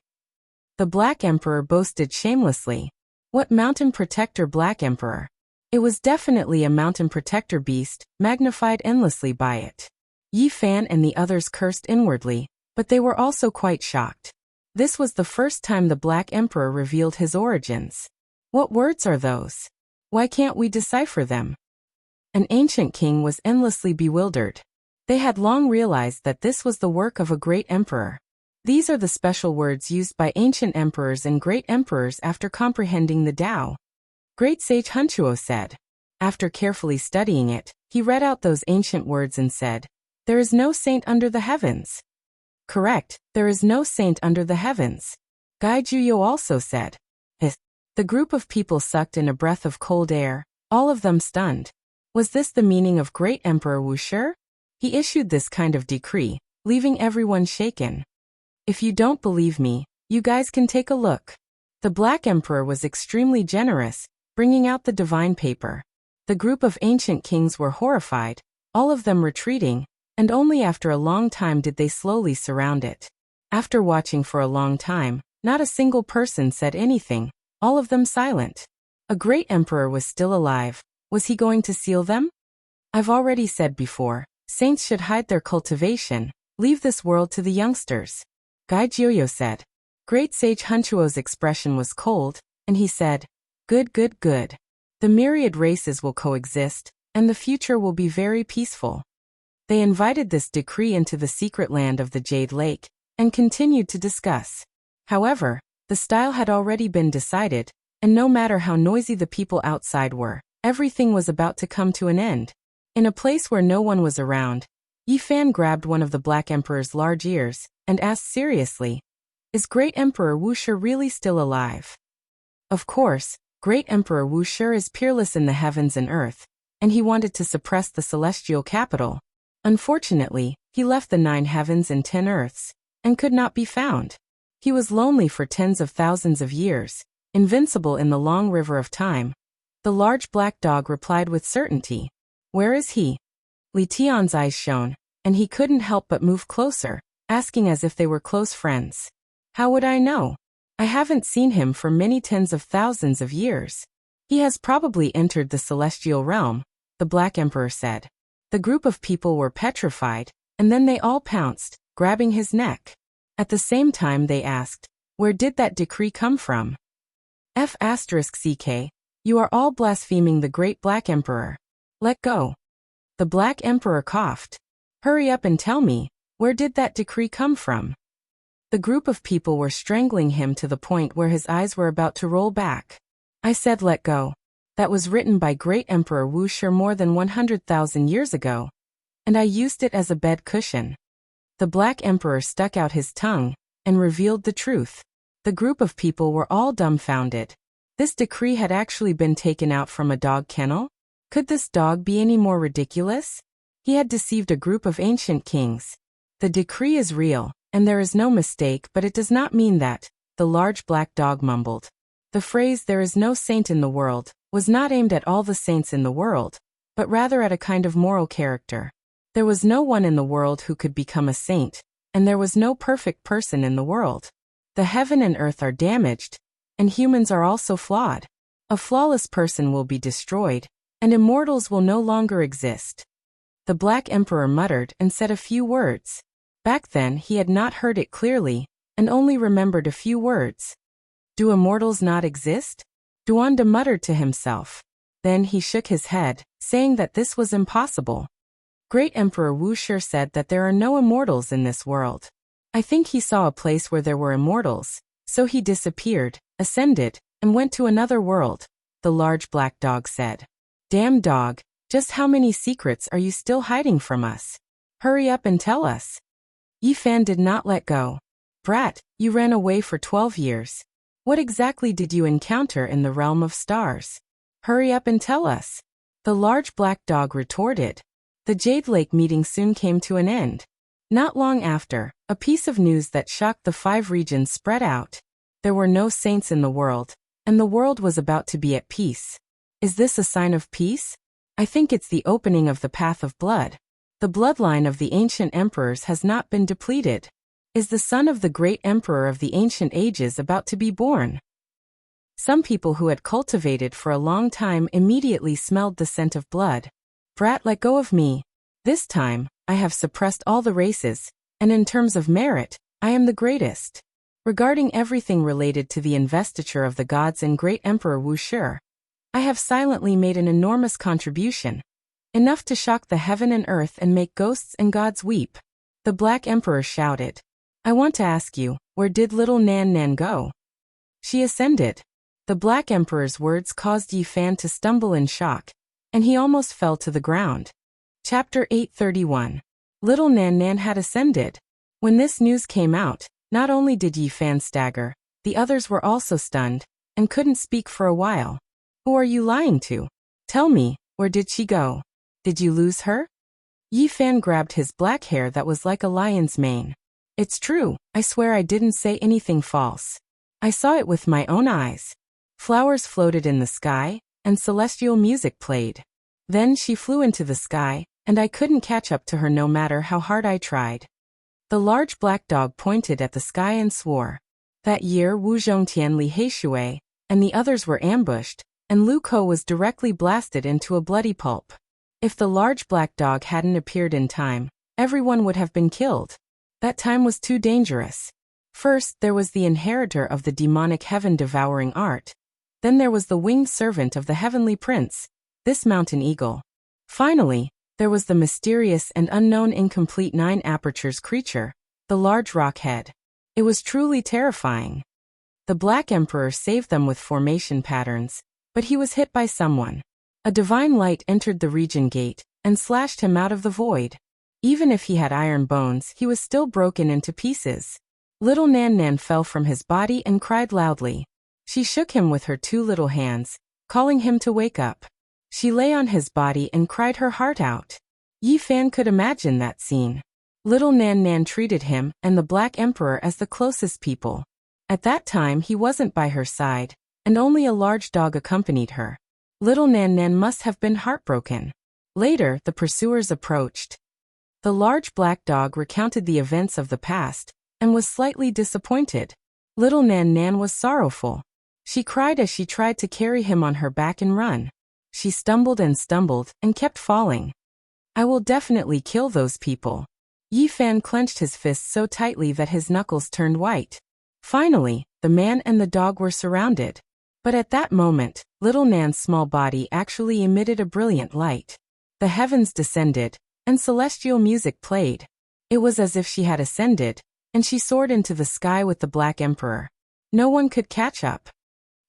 The Black Emperor boasted shamelessly. What Mountain Protector Black Emperor? It was definitely a Mountain Protector beast, magnified endlessly by it. Yi Fan and the others cursed inwardly, but they were also quite shocked. This was the first time the Black Emperor revealed his origins. What words are those? Why can't we decipher them? An ancient king was endlessly bewildered. They had long realized that this was the work of a great emperor. These are the special words used by ancient emperors and great emperors after comprehending the Tao. Great sage Hunchuo said. After carefully studying it, he read out those ancient words and said, "There is no saint under the heavens." Correct, there is no saint under the heavens. Gai Juyo also said. The group of people sucked in a breath of cold air, all of them stunned. Was this the meaning of Great Emperor Wuxia? He issued this kind of decree, leaving everyone shaken. If you don't believe me, you guys can take a look. The Black Emperor was extremely generous, bringing out the divine paper. The group of ancient kings were horrified, all of them retreating, and only after a long time did they slowly surround it. After watching for a long time, not a single person said anything, all of them silent. A great emperor was still alive. Was he going to seal them? I've already said before, saints should hide their cultivation, leave this world to the youngsters. Gai Jioyo said. Great sage Hunchuo's expression was cold, and he said, Good, good, good. The myriad races will coexist, and the future will be very peaceful. They invited this decree into the secret land of the Jade Lake, and continued to discuss. However, the style had already been decided, and no matter how noisy the people outside were, everything was about to come to an end. In a place where no one was around, Yi Fan grabbed one of the Black Emperor's large ears, and asked seriously, Is Great Emperor Wuxia really still alive? Of course, Great Emperor Wuxia is peerless in the heavens and earth, and he wanted to suppress the celestial capital. Unfortunately, he left the 9 heavens and 10 earths, and could not be found. He was lonely for tens of thousands of years, invincible in the long river of time. The large black dog replied with certainty. Where is he? Li Tian's eyes shone, and he couldn't help but move closer, asking as if they were close friends. How would I know? I haven't seen him for many tens of thousands of years. He has probably entered the celestial realm, the Black Emperor said. The group of people were petrified, and then they all pounced, grabbing his neck. At the same time they asked, Where did that decree come from? F***CK, you are all blaspheming the great Black Emperor. Let go. The Black Emperor coughed. Hurry up and tell me, where did that decree come from? The group of people were strangling him to the point where his eyes were about to roll back. I said let go. That was written by Great Emperor Wuxia more than 100,000 years ago, and I used it as a bed cushion. The Black Emperor stuck out his tongue and revealed the truth. The group of people were all dumbfounded. This decree had actually been taken out from a dog kennel? Could this dog be any more ridiculous? He had deceived a group of ancient kings. The decree is real, and there is no mistake, but it does not mean that, the large black dog mumbled. The phrase there is no saint in the world was not aimed at all the saints in the world, but rather at a kind of moral character. There was no one in the world who could become a saint, and there was no perfect person in the world. The heaven and earth are damaged, and humans are also flawed. A flawless person will be destroyed, and immortals will no longer exist. The Black Emperor muttered and said a few words. Back then he had not heard it clearly, and only remembered a few words. Do immortals not exist? Duanda muttered to himself. Then he shook his head, saying that this was impossible. Great Emperor Wuxia said that there are no immortals in this world. I think he saw a place where there were immortals, so he disappeared, ascended, and went to another world, the large black dog said. Damn dog, just how many secrets are you still hiding from us? Hurry up and tell us. Yi Fan did not let go. Brat, you ran away for 12 years. What exactly did you encounter in the realm of stars? Hurry up and tell us. The large black dog retorted. The Jade Lake meeting soon came to an end. Not long after, a piece of news that shocked the 5 regions spread out. There were no saints in the world, and the world was about to be at peace. Is this a sign of peace? I think it's the opening of the path of blood. The bloodline of the ancient emperors has not been depleted. Is the son of the great emperor of the ancient ages about to be born? Some people who had cultivated for a long time immediately smelled the scent of blood. Brat, let go of me. This time, I have suppressed all the races, and in terms of merit, I am the greatest. Regarding everything related to the investiture of the gods and great Emperor Wuxia, I have silently made an enormous contribution, enough to shock the heaven and earth and make ghosts and gods weep. The Black Emperor shouted. I want to ask you, where did little Nan Nan go? She ascended. The Black Emperor's words caused Yi Fan to stumble in shock, and he almost fell to the ground. Chapter 831. Little Nan Nan had ascended. When this news came out, not only did Yi Fan stagger, the others were also stunned, and couldn't speak for a while. Who are you lying to? Tell me, where did she go? Did you lose her? Yi Fan grabbed his black hair that was like a lion's mane. It's true, I swear I didn't say anything false. I saw it with my own eyes. Flowers floated in the sky, and celestial music played. Then she flew into the sky, and I couldn't catch up to her no matter how hard I tried. The large black dog pointed at the sky and swore. That year Wu Zhongtian Li Heishui, and the others were ambushed, and Lu Ko was directly blasted into a bloody pulp. If the large black dog hadn't appeared in time, everyone would have been killed. That time was too dangerous. First, there was the inheritor of the demonic heaven-devouring art. Then there was the winged servant of the heavenly prince, this mountain eagle. Finally, there was the mysterious and unknown incomplete 9 apertures creature, the large rock head. It was truly terrifying. The Black Emperor saved them with formation patterns, but he was hit by someone. A divine light entered the region gate, and slashed him out of the void. Even if he had iron bones, he was still broken into pieces. Little Nan Nan fell from his body and cried loudly. She shook him with her 2 little hands, calling him to wake up. She lay on his body and cried her heart out. Yi Fan could imagine that scene. Little Nan Nan treated him and the Black Emperor as the closest people. At that time he wasn't by her side, and only a large dog accompanied her. Little Nan Nan must have been heartbroken. Later, the pursuers approached. The large black dog recounted the events of the past, and was slightly disappointed. Little Nan Nan was sorrowful. She cried as she tried to carry him on her back and run. She stumbled and kept falling. I will definitely kill those people. Yi Fan clenched his fists so tightly that his knuckles turned white. Finally, the man and the dog were surrounded. But at that moment, little Nan's small body actually emitted a brilliant light. The heavens descended, and celestial music played. It was as if she had ascended, and she soared into the sky with the Black Emperor. No one could catch up.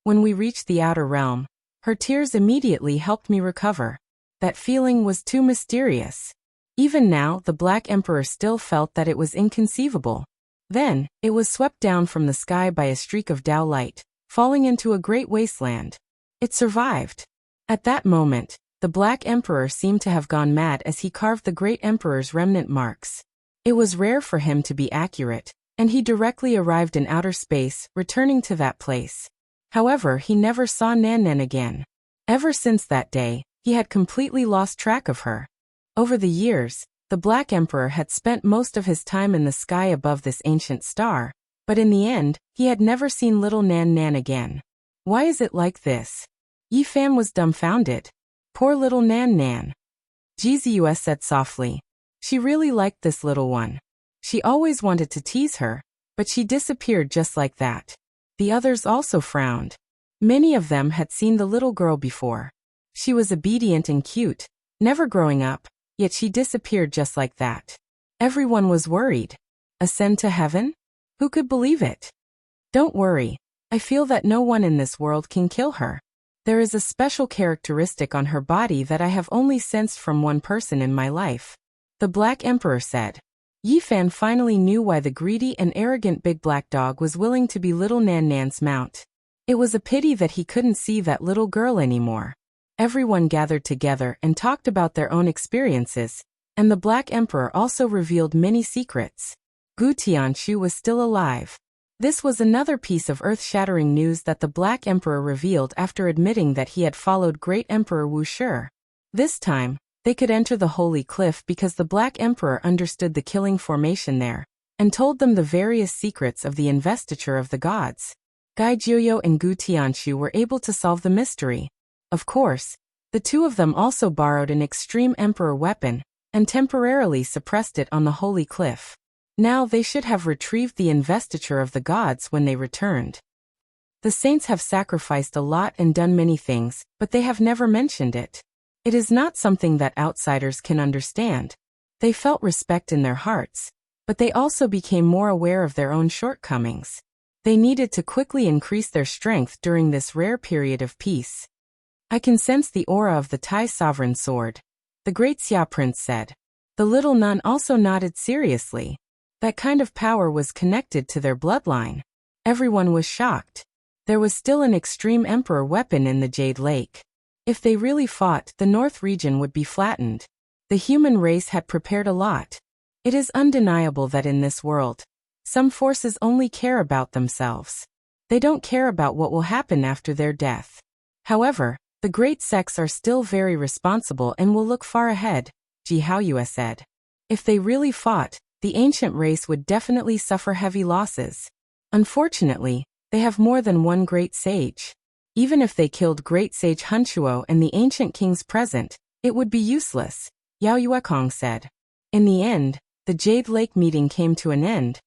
When we reached the outer realm, her tears immediately helped me recover. That feeling was too mysterious. Even now, the Black Emperor still felt that it was inconceivable. Then, it was swept down from the sky by a streak of Tao light, falling into a great wasteland. It survived. At that moment, the Black Emperor seemed to have gone mad as he carved the Great Emperor's remnant marks. It was rare for him to be accurate, and he directly arrived in outer space, returning to that place. However, he never saw Nan Nan again. Ever since that day, he had completely lost track of her. Over the years, the Black Emperor had spent most of his time in the sky above this ancient star, but in the end, he had never seen little Nan Nan again. Why is it like this? Yi Fan was dumbfounded. Poor little Nan Nan. Jizius said softly. She really liked this little one. She always wanted to tease her, but she disappeared just like that. The others also frowned. Many of them had seen the little girl before. She was obedient and cute, never growing up, yet she disappeared just like that. Everyone was worried. Ascend to heaven? Who could believe it? Don't worry. I feel that no one in this world can kill her. There is a special characteristic on her body that I have only sensed from one person in my life. The Black Emperor said. Yi Fan finally knew why the greedy and arrogant big black dog was willing to be little Nan Nan's mount. It was a pity that he couldn't see that little girl anymore. Everyone gathered together and talked about their own experiences, and the Black Emperor also revealed many secrets. Gu Tianshu was still alive. This was another piece of earth-shattering news that the Black Emperor revealed after admitting that he had followed Great Emperor Wuxia. This time, they could enter the Holy Cliff because the Black Emperor understood the killing formation there, and told them the various secrets of the investiture of the gods. Gai Jiuyo and Gu Tianshu were able to solve the mystery. Of course, the two of them also borrowed an extreme emperor weapon, and temporarily suppressed it on the holy cliff. Now they should have retrieved the investiture of the gods when they returned. The saints have sacrificed a lot and done many things, but they have never mentioned it. It is not something that outsiders can understand. They felt respect in their hearts, but they also became more aware of their own shortcomings. They needed to quickly increase their strength during this rare period of peace. I can sense the aura of the Thai sovereign sword, the great Xia prince said. The little nun also nodded seriously. That kind of power was connected to their bloodline. Everyone was shocked. There was still an extreme emperor weapon in the Jade Lake. If they really fought, the North region would be flattened. The human race had prepared a lot. It is undeniable that in this world, some forces only care about themselves. They don't care about what will happen after their death. However, the great sects are still very responsible and will look far ahead, Ji Haoyue said. If they really fought, the ancient race would definitely suffer heavy losses. Unfortunately, they have more than one great sage. Even if they killed great sage Hunchuo and the ancient kings present, it would be useless, Yao Yuekong said. In the end, the Jade Lake meeting came to an end,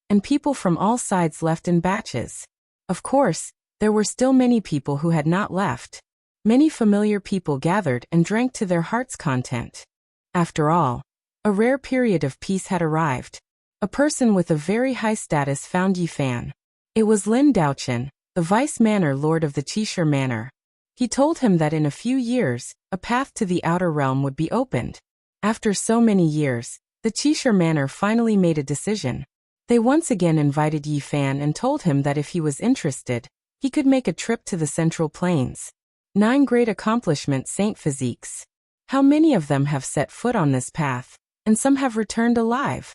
and people from all sides left in batches. Of course, there were still many people who had not left. Many familiar people gathered and drank to their heart's content. After all, a rare period of peace had arrived. A person with a very high status found Yi Fan. It was Lin Daochen, the vice manor lord of the Qishir Manor. He told him that in a few years, a path to the outer realm would be opened. After so many years, the Qishir Manor finally made a decision. They once again invited Yi Fan and told him that if he was interested, he could make a trip to the Central Plains. 9 great accomplishment saint physiques. How many of them have set foot on this path, and some have returned alive?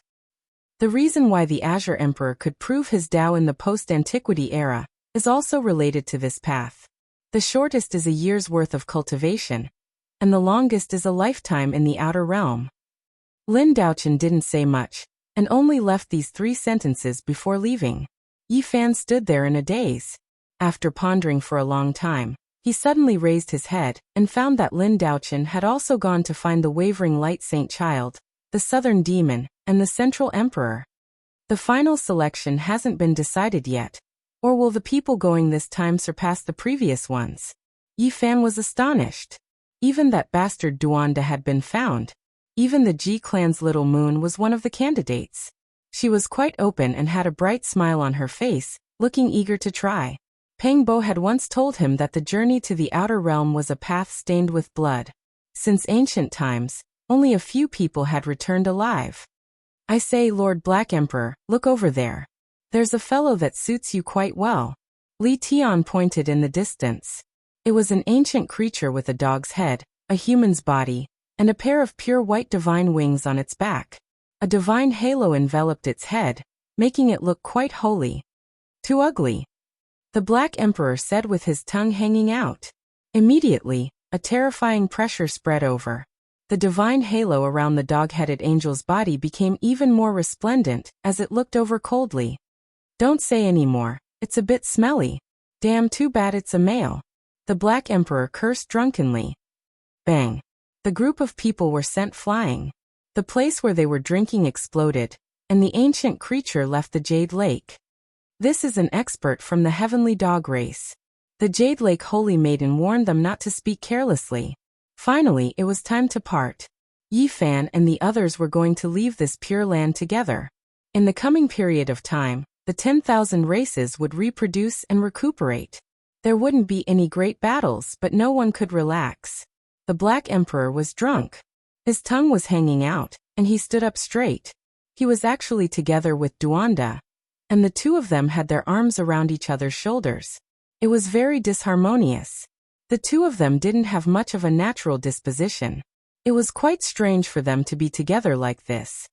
The reason why the Azure Emperor could prove his Tao in the post-antiquity era is also related to this path. The shortest is a year's worth of cultivation, and the longest is a lifetime in the outer realm. Lin Daochen didn't say much, and only left these 3 sentences before leaving. Yi Fan stood there in a daze. After pondering for a long time, he suddenly raised his head and found that Lin Daochen had also gone to find the wavering light saint child, the southern demon, and the central emperor. The final selection hasn't been decided yet, or will the people going this time surpass the previous ones? Yi Fan was astonished. Even that bastard Duanda had been found. Even the Ji clan's little moon was one of the candidates. She was quite open and had a bright smile on her face, looking eager to try. Peng Bo had once told him that the journey to the outer realm was a path stained with blood. Since ancient times, only a few people had returned alive. I say, Lord Black Emperor, look over there. There's a fellow that suits you quite well. Li Tian pointed in the distance. It was an ancient creature with a dog's head, a human's body, and a pair of pure white divine wings on its back. A divine halo enveloped its head, making it look quite holy. Too ugly, the Black Emperor said with his tongue hanging out. Immediately, a terrifying pressure spread over. The divine halo around the dog-headed angel's body became even more resplendent as it looked over coldly. Don't say any more, it's a bit smelly. Damn, too bad it's a male. The Black Emperor cursed drunkenly. Bang. The group of people were sent flying. The place where they were drinking exploded, and the ancient creature left the Jade Lake. This is an expert from the heavenly dog race. The Jade Lake Holy Maiden warned them not to speak carelessly. Finally, it was time to part. Yi Fan and the others were going to leave this pure land together. In the coming period of time, the 10,000 races would reproduce and recuperate. There wouldn't be any great battles, but no one could relax. The Black Emperor was drunk. His tongue was hanging out, and he stood up straight. He was actually together with Duanda, and the two of them had their arms around each other's shoulders. It was very disharmonious. The two of them didn't have much of a natural disposition. It was quite strange for them to be together like this.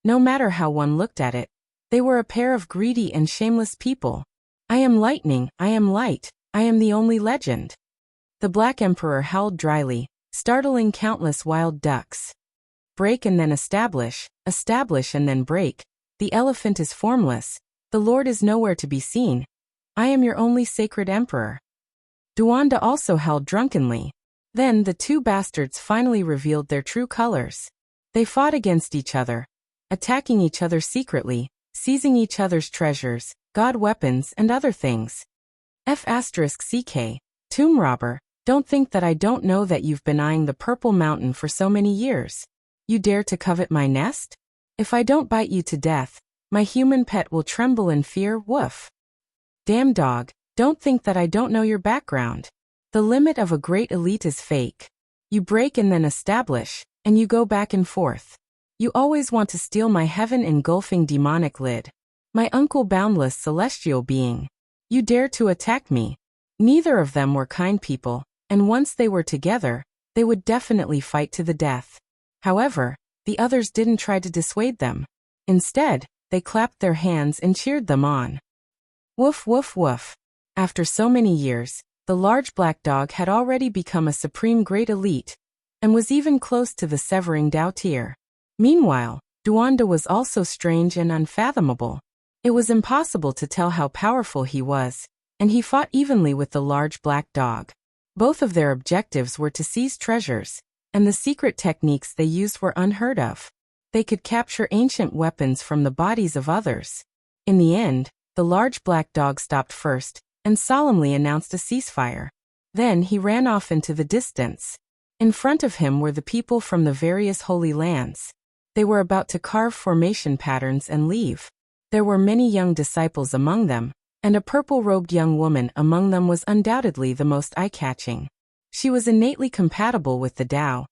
No matter how one looked at it, they were a pair of greedy and shameless people. I am lightning, I am light, I am the only legend. The Black Emperor howled dryly, startling countless wild ducks. Break and then establish and then break. The elephant is formless. The Lord is nowhere to be seen. I am your only sacred emperor. Duanda also howled drunkenly. Then the two bastards finally revealed their true colors. They fought against each other, attacking each other secretly, seizing each other's treasures, god weapons, and other things. F***ck, tomb robber, don't think that I don't know that you've been eyeing the purple mountain for so many years. You dare to covet my nest? If I don't bite you to death, my human pet will tremble in fear, woof. Damn dog, don't think that I don't know your background. The limit of a great elite is fake. You break and then establish, and you go back and forth. You always want to steal my heaven-engulfing demonic lid. My uncle boundless celestial being. You dare to attack me. Neither of them were kind people, and once they were together, they would definitely fight to the death. However, the others didn't try to dissuade them. Instead, they clapped their hands and cheered them on. Woof woof woof. After so many years, the large black dog had already become a supreme great elite, and was even close to the severing Dao tier. Meanwhile, Duanda was also strange and unfathomable. It was impossible to tell how powerful he was, and he fought evenly with the large black dog. Both of their objectives were to seize treasures, and the secret techniques they used were unheard of. They could capture ancient weapons from the bodies of others. In the end, the large black dog stopped first, and solemnly announced a ceasefire. Then he ran off into the distance. In front of him were the people from the various holy lands. They were about to carve formation patterns and leave. There were many young disciples among them, and a purple-robed young woman among them was undoubtedly the most eye-catching. She was innately compatible with the Tao,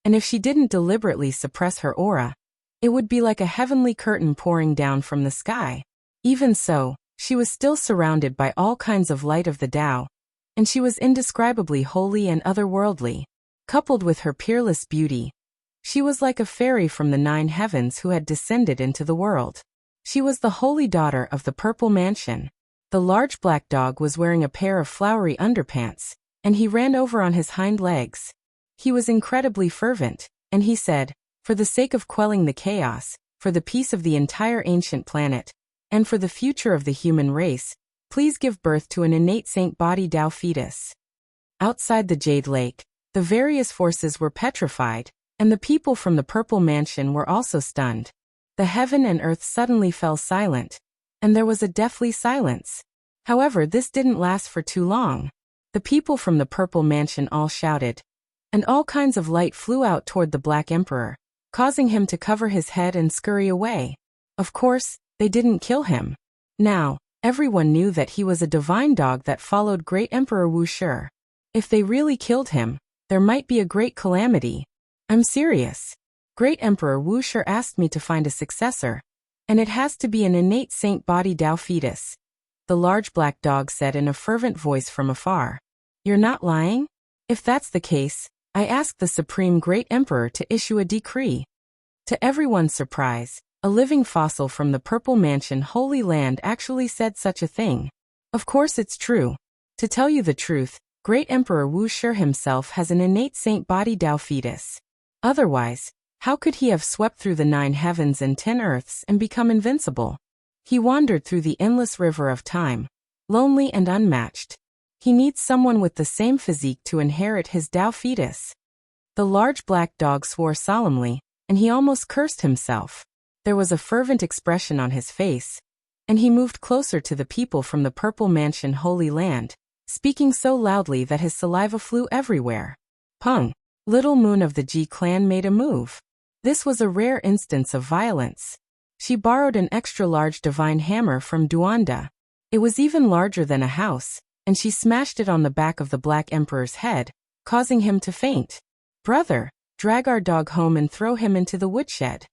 and if she didn't deliberately suppress her aura, it would be like a heavenly curtain pouring down from the sky. Even so, she was still surrounded by all kinds of light of the Tao, and she was indescribably holy and otherworldly. Coupled with her peerless beauty, she was like a fairy from the 9 heavens who had descended into the world. She was the holy daughter of the Purple Mansion. The large black dog was wearing a pair of flowery underpants, and he ran over on his hind legs. He was incredibly fervent, and he said, "For the sake of quelling the chaos, for the peace of the entire ancient planet, and for the future of the human race, please give birth to an innate saint body Tao fetus." Outside the Jade Lake, the various forces were petrified, and the people from the Purple Mansion were also stunned. The heaven and earth suddenly fell silent, and there was a deathly silence. However, this didn't last for too long. The people from the Purple Mansion all shouted, and all kinds of light flew out toward the Black Emperor, causing him to cover his head and scurry away. Of course, they didn't kill him. Now, everyone knew that he was a divine dog that followed Great Emperor Wuxia. If they really killed him, there might be a great calamity. I'm serious. Great Emperor Wuxia asked me to find a successor, and it has to be an innate saint body Tao fetus. The large black dog said in a fervent voice from afar. You're not lying? If that's the case, I ask the Supreme Great Emperor to issue a decree. To everyone's surprise, a living fossil from the Purple Mansion Holy Land actually said such a thing. Of course it's true. To tell you the truth, Great Emperor Wuxia himself has an innate saint body Tao fetus. Otherwise, how could he have swept through the 9 heavens and 10 earths and become invincible? He wandered through the endless river of time, lonely and unmatched. He needs someone with the same physique to inherit his Tao fetus. The large black dog swore solemnly, and he almost cursed himself. There was a fervent expression on his face, and he moved closer to the people from the Purple Mansion Holy Land, speaking so loudly that his saliva flew everywhere. Pung! Little Moon of the G clan made a move. This was a rare instance of violence. She borrowed an extra-large divine hammer from Duanda. It was even larger than a house, and she smashed it on the back of the Black Emperor's head, causing him to faint. Brother, drag our dog home and throw him into the woodshed.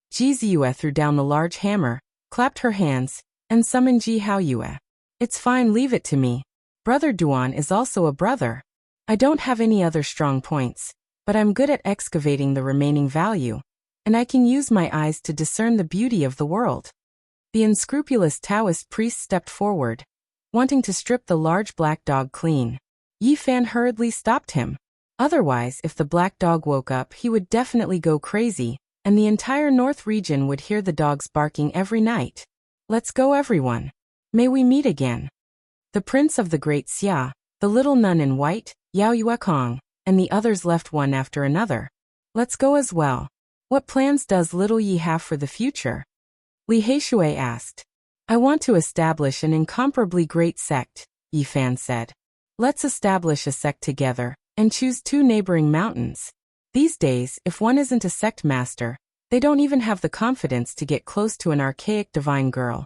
Ji Ziyue threw down the large hammer, clapped her hands, and summoned Ji Haoyue. It's fine, leave it to me. Brother Duan is also a brother. I don't have any other strong points, but I'm good at excavating the remaining value, and I can use my eyes to discern the beauty of the world. The unscrupulous Taoist priest stepped forward, wanting to strip the large black dog clean. Yi Fan hurriedly stopped him. Otherwise, if the black dog woke up, he would definitely go crazy, and the entire north region would hear the dogs barking every night. Let's go, everyone. May we meet again. The prince of the Great Xia, the little nun in white, Yao Yuekong, and the others left one after another. Let's go as well. What plans does little Yi have for the future? Li Heishui asked. I want to establish an incomparably great sect, Yi Fan said. Let's establish a sect together, and choose 2 neighboring mountains. These days, if one isn't a sect master, they don't even have the confidence to get close to an archaic divine girl.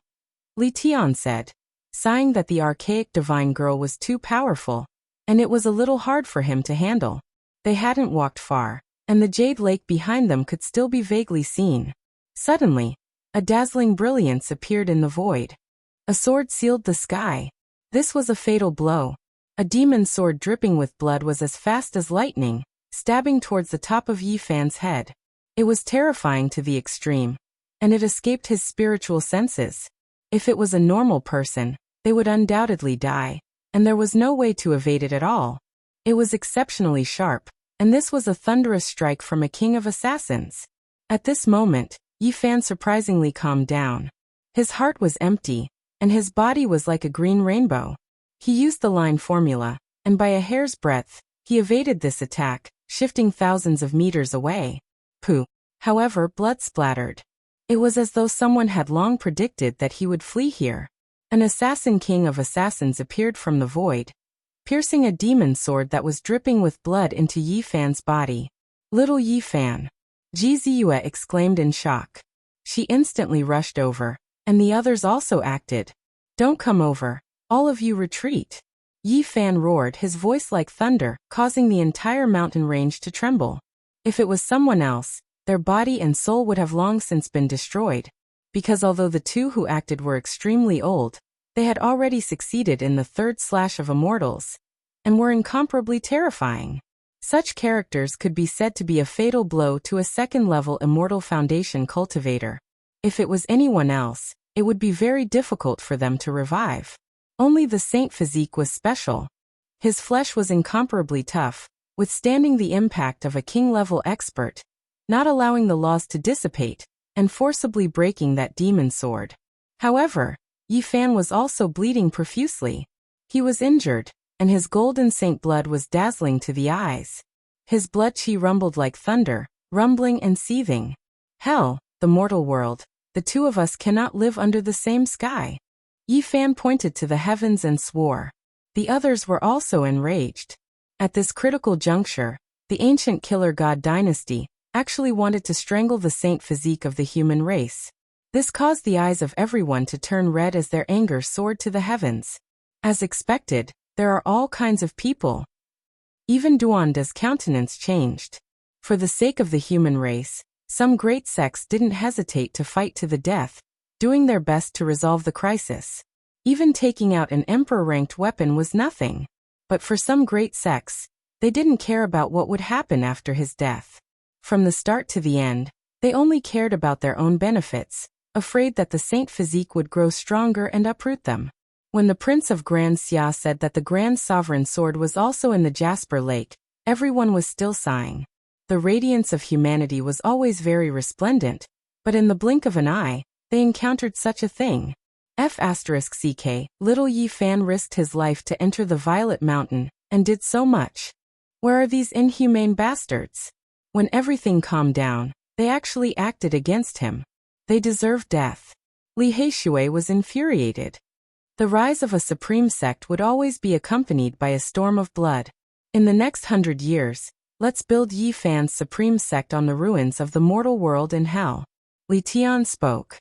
Li Tian said, sighing that the archaic divine girl was too powerful, and it was a little hard for him to handle. They hadn't walked far, and the jade lake behind them could still be vaguely seen. Suddenly, a dazzling brilliance appeared in the void. A sword sealed the sky. This was a fatal blow. A demon sword dripping with blood was as fast as lightning, stabbing towards the top of Yi Fan's head. It was terrifying to the extreme, and it escaped his spiritual senses. If it was a normal person, they would undoubtedly die, and there was no way to evade it at all. It was exceptionally sharp, and this was a thunderous strike from a king of assassins. At this moment, Yi Fan surprisingly calmed down. His heart was empty, and his body was like a green rainbow. He used the line formula, and by a hair's breadth, he evaded this attack, shifting thousands of meters away. Pooh! However, blood splattered. It was as though someone had long predicted that he would flee here. An assassin king of assassins appeared from the void, piercing a demon sword that was dripping with blood into Yi Fan's body. Little Yi Fan! Ji Ziyue exclaimed in shock. She instantly rushed over, and the others also acted. Don't come over, all of you retreat. Yi Fan roared, his voice like thunder, causing the entire mountain range to tremble. If it was someone else, their body and soul would have long since been destroyed, because although the 2 who acted were extremely old, they had already succeeded in the 3rd slash of immortals, and were incomparably terrifying. Such characters could be said to be a fatal blow to a 2nd-level Immortal Foundation cultivator. If it was anyone else, it would be very difficult for them to revive. Only the saint physique was special. His flesh was incomparably tough, withstanding the impact of a king-level expert, not allowing the laws to dissipate, and forcibly breaking that demon sword. However, Yi Fan was also bleeding profusely. He was injured, and his golden saint blood was dazzling to the eyes. His blood chi rumbled like thunder, rumbling and seething. Hell, the mortal world, the 2 of us cannot live under the same sky. Yi Fan pointed to the heavens and swore. The others were also enraged. At this critical juncture, the ancient killer god dynasty actually wanted to strangle the saint physique of the human race. This caused the eyes of everyone to turn red as their anger soared to the heavens. As expected, there are all kinds of people. Even Duanda's countenance changed. For the sake of the human race, some great sects didn't hesitate to fight to the death, doing their best to resolve the crisis. Even taking out an emperor-ranked weapon was nothing. But for some great sects, they didn't care about what would happen after his death. From the start to the end, they only cared about their own benefits, afraid that the saint physique would grow stronger and uproot them. When the Prince of Grand Xia said that the Grand Sovereign Sword was also in the Jasper Lake, everyone was still sighing. The radiance of humanity was always very resplendent, but in the blink of an eye, they encountered such a thing. F***ck, little Yi Fan risked his life to enter the Violet Mountain, and did so much. Where are these inhumane bastards? When everything calmed down, they actually acted against him. They deserved death. Li Heishui was infuriated. The rise of a supreme sect would always be accompanied by a storm of blood. In the next 100 years, let's build Yi Fan's supreme sect on the ruins of the mortal world and hell. Li Tian spoke.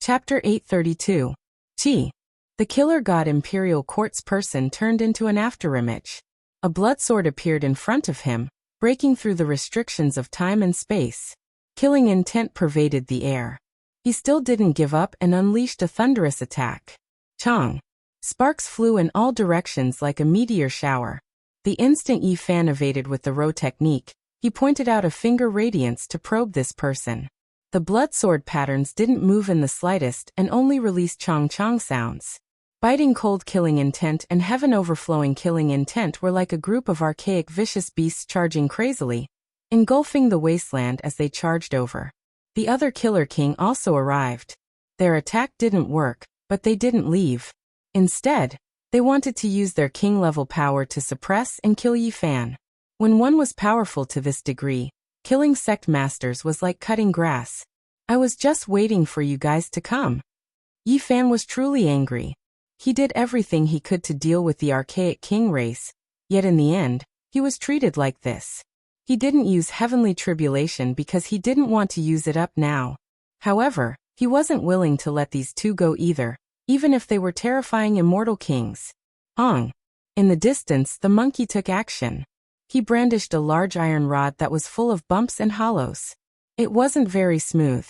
Chapter 832. Qi. The killer god Imperial Court's person turned into an afterimage. A blood sword appeared in front of him, breaking through the restrictions of time and space. Killing intent pervaded the air. He still didn't give up and unleashed a thunderous attack. Chong. Sparks flew in all directions like a meteor shower. The instant Yi Fan evaded with the row technique, he pointed out a finger radiance to probe this person. The blood sword patterns didn't move in the slightest and only released chong-chong sounds. Biting cold killing intent and heaven overflowing killing intent were like a group of archaic vicious beasts charging crazily, engulfing the wasteland as they charged over. The other Killer King also arrived. Their attack didn't work, but they didn't leave. Instead, they wanted to use their king-level power to suppress and kill Yi Fan. When one was powerful to this degree, Killing sect masters was like cutting grass. I was just waiting for you guys to come. Yi Fan was truly angry. He did everything he could to deal with the archaic king race, yet in the end, he was treated like this. He didn't use heavenly tribulation because he didn't want to use it up now. However, he wasn't willing to let these two go either, even if they were terrifying immortal kings. Ong. In the distance, the monkey took action. He brandished a large iron rod that was full of bumps and hollows. It wasn't very smooth.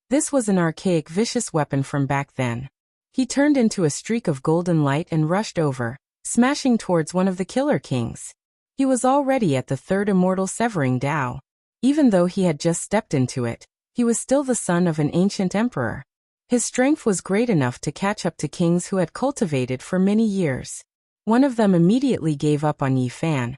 This was an archaic vicious weapon from back then. He turned into a streak of golden light and rushed over, smashing towards one of the killer kings. He was already at the third immortal severing Dao. Even though he had just stepped into it, he was still the son of an ancient emperor. His strength was great enough to catch up to kings who had cultivated for many years. One of them immediately gave up on Yi Fan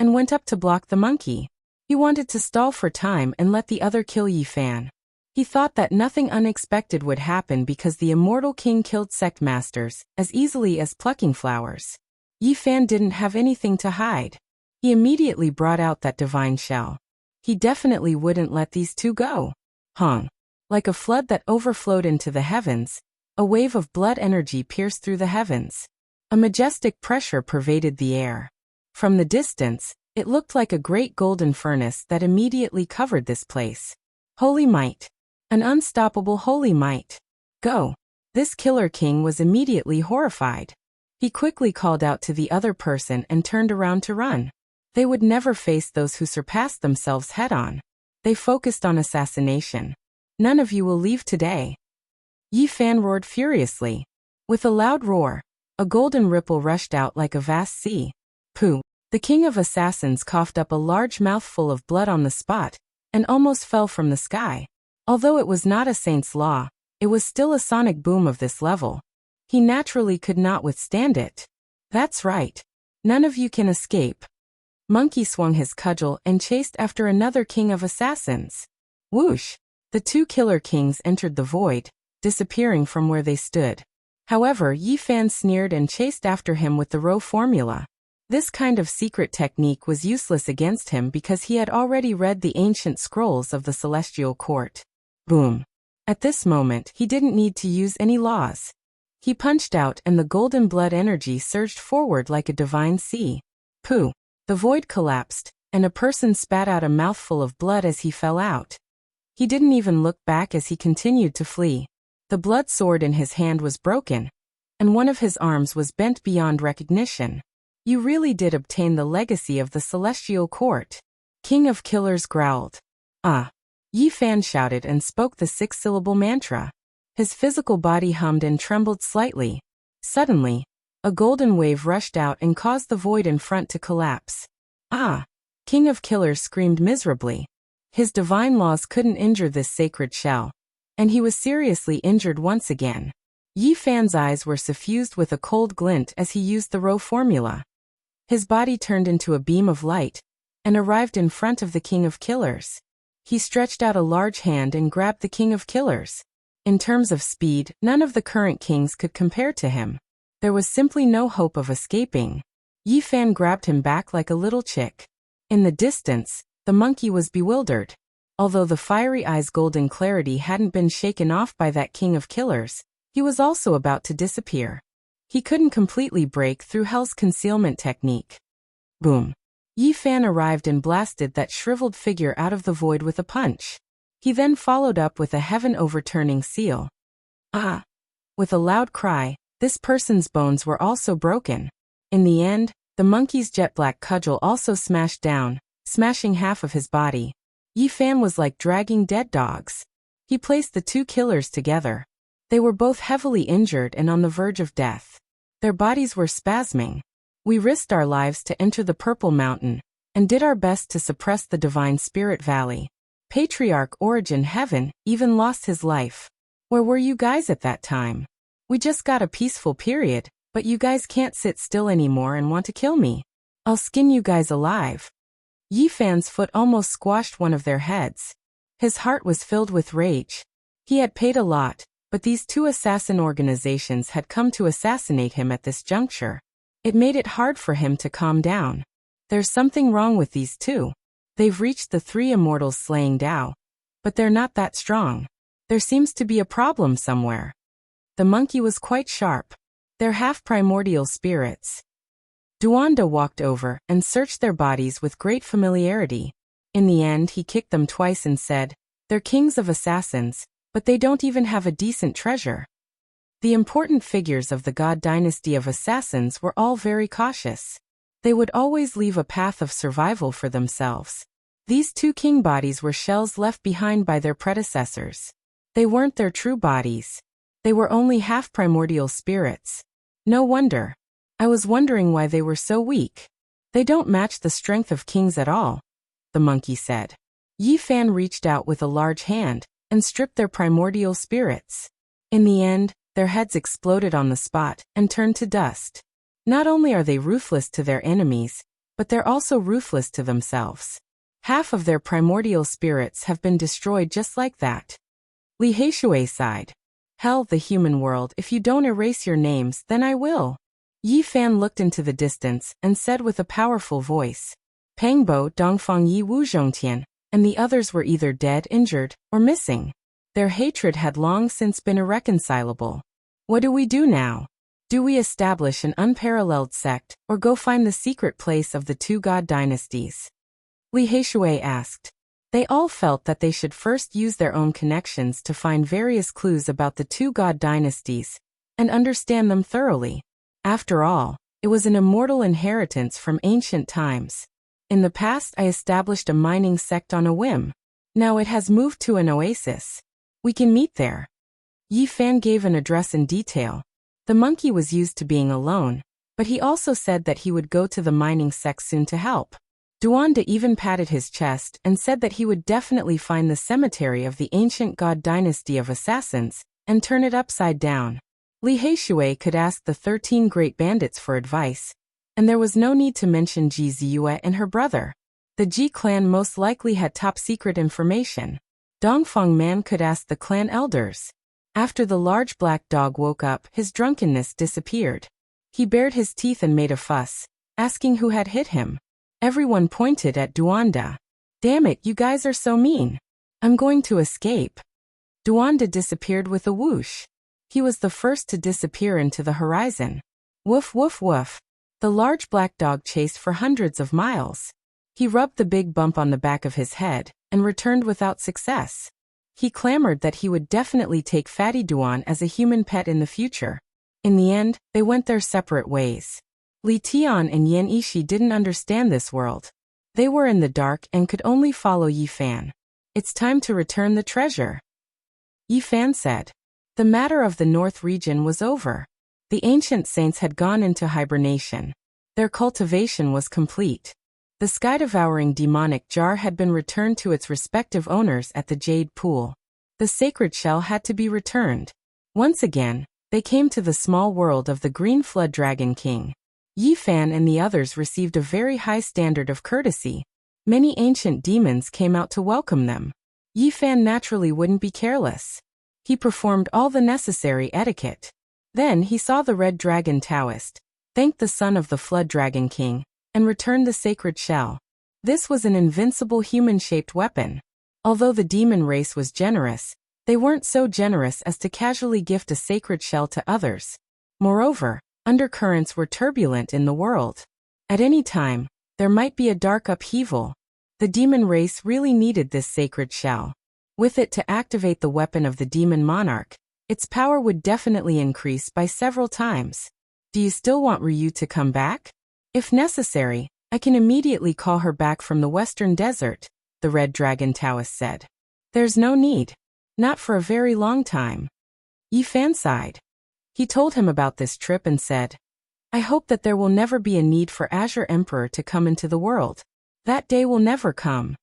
and went up to block the monkey. He wanted to stall for time and let the other kill Yi Fan. He thought that nothing unexpected would happen because the immortal king killed sect masters as easily as plucking flowers. Yi Fan didn't have anything to hide. He immediately brought out that divine shell. He definitely wouldn't let these two go. Hong. Like a flood that overflowed into the heavens, a wave of blood energy pierced through the heavens. A majestic pressure pervaded the air. From the distance, it looked like a great golden furnace that immediately covered this place. Holy might. An unstoppable holy might. Go. This killer king was immediately horrified. He quickly called out to the other person and turned around to run. They would never face those who surpassed themselves head-on. They focused on assassination. None of you will leave today. Yi Fan roared furiously. With a loud roar, a golden ripple rushed out like a vast sea. Pooh! The king of assassins coughed up a large mouthful of blood on the spot, and almost fell from the sky. Although it was not a saint's law, it was still a sonic boom of this level. He naturally could not withstand it. That's right. None of you can escape. Monkey swung his cudgel and chased after another king of assassins. Whoosh! The two killer kings entered the void, disappearing from where they stood. However, Yi Fan sneered and chased after him with the row formula. This kind of secret technique was useless against him because he had already read the ancient scrolls of the celestial court. Boom! At this moment, he didn't need to use any laws. He punched out and the golden blood energy surged forward like a divine sea. Pooh! The void collapsed, and a person spat out a mouthful of blood as he fell out. He didn't even look back as he continued to flee. The blood sword in his hand was broken, and one of his arms was bent beyond recognition. You really did obtain the legacy of the celestial court. King of Killers growled. Ah! Yi Fan shouted and spoke the six-syllable mantra. His physical body hummed and trembled slightly. Suddenly, a golden wave rushed out and caused the void in front to collapse. Ah! King of Killers screamed miserably. His divine laws couldn't injure this sacred shell, and he was seriously injured once again. Yi Fan's eyes were suffused with a cold glint as he used the row formula. His body turned into a beam of light, and arrived in front of the King of Killers. He stretched out a large hand and grabbed the King of Killers. In terms of speed, none of the current kings could compare to him. There was simply no hope of escaping. Yi Fan grabbed him back like a little chick. In the distance, the monkey was bewildered. Although the fiery eye's golden clarity hadn't been shaken off by that King of Killers, he was also about to disappear. He couldn't completely break through Hell's concealment technique. Boom! Yi Fan arrived and blasted that shriveled figure out of the void with a punch. He then followed up with a heaven-overturning seal. Ah! With a loud cry, this person's bones were also broken. In the end, the monkey's jet-black cudgel also smashed down, smashing half of his body. Yi Fan was like dragging dead dogs. He placed the two killers together. They were both heavily injured and on the verge of death. Their bodies were spasming. We risked our lives to enter the Purple Mountain, and did our best to suppress the Divine Spirit Valley. Patriarch Origin Heaven even lost his life. Where were you guys at that time? We just got a peaceful period, but you guys can't sit still anymore and want to kill me. I'll skin you guys alive. Yi Fan's foot almost squashed one of their heads. His heart was filled with rage. He had paid a lot, but these two assassin organizations had come to assassinate him at this juncture. It made it hard for him to calm down. There's something wrong with these two. They've reached the three immortals slaying Dao, but they're not that strong. There seems to be a problem somewhere. The monkey was quite sharp. They're half-primordial spirits. Duanda walked over and searched their bodies with great familiarity. In the end, he kicked them twice and said, "They're kings of assassins, but they don't even have a decent treasure." The important figures of the god dynasty of assassins were all very cautious. They would always leave a path of survival for themselves. These two king bodies were shells left behind by their predecessors. They weren't their true bodies. They were only half-primordial spirits. No wonder. I was wondering why they were so weak. They don't match the strength of kings at all, the monkey said. Yi Fan reached out with a large hand and stripped their primordial spirits. In the end, their heads exploded on the spot and turned to dust. Not only are they ruthless to their enemies, but they're also ruthless to themselves. Half of their primordial spirits have been destroyed just like that. Li Heishui sighed. Hell, the human world, if you don't erase your names, then I will. Yi Fan looked into the distance and said with a powerful voice, Pangbo, Dongfang Yi Wu Zhongtian, and the others were either dead, injured, or missing. Their hatred had long since been irreconcilable. What do we do now? Do we establish an unparalleled sect, or go find the secret place of the two god dynasties? Li Heishui asked. They all felt that they should first use their own connections to find various clues about the two god dynasties, and understand them thoroughly. After all, it was an immortal inheritance from ancient times. In the past, I established a mining sect on a whim. Now it has moved to an oasis. We can meet there. Yi Fan gave an address in detail. The monkey was used to being alone, but he also said that he would go to the mining sect soon to help. Duanda even patted his chest and said that he would definitely find the cemetery of the ancient god dynasty of assassins and turn it upside down. Li Heishui could ask the 13 great bandits for advice, and there was no need to mention Ji Ziyue and her brother. The Ji clan most likely had top-secret information. Dongfang Man could ask the clan elders. After the large black dog woke up, his drunkenness disappeared. He bared his teeth and made a fuss, asking who had hit him. Everyone pointed at Duanda. Damn it, you guys are so mean. I'm going to escape. Duanda disappeared with a whoosh. He was the first to disappear into the horizon. Woof woof woof. The large black dog chased for hundreds of miles. He rubbed the big bump on the back of his head and returned without success. He clamored that he would definitely take Fatty Duan as a human pet in the future. In the end, they went their separate ways. Li Tian and Yan Ishi didn't understand this world. They were in the dark and could only follow Yi Fan. It's time to return the treasure. Yi Fan said. The matter of the North region was over. The ancient saints had gone into hibernation. Their cultivation was complete. The sky-devouring demonic jar had been returned to its respective owners at the Jade Pool. The sacred shell had to be returned. Once again, they came to the small world of the Green Flood Dragon King. Yi Fan and the others received a very high standard of courtesy. Many ancient demons came out to welcome them. Yi Fan naturally wouldn't be careless. He performed all the necessary etiquette. Then he saw the Red Dragon Taoist, thanked the son of the Flood Dragon King, and returned the sacred shell. This was an invincible human-shaped weapon. Although the demon race was generous, they weren't so generous as to casually gift a sacred shell to others. Moreover, undercurrents were turbulent in the world. At any time, there might be a dark upheaval. The demon race really needed this sacred shell. With it to activate the weapon of the demon monarch, its power would definitely increase by several times. Do you still want Ryu to come back? If necessary, I can immediately call her back from the western desert, the Red Dragon Taoist said. There's no need. Not for a very long time. Yi Fan sighed. He told him about this trip and said, I hope that there will never be a need for Azure Emperor to come into the world. That day will never come.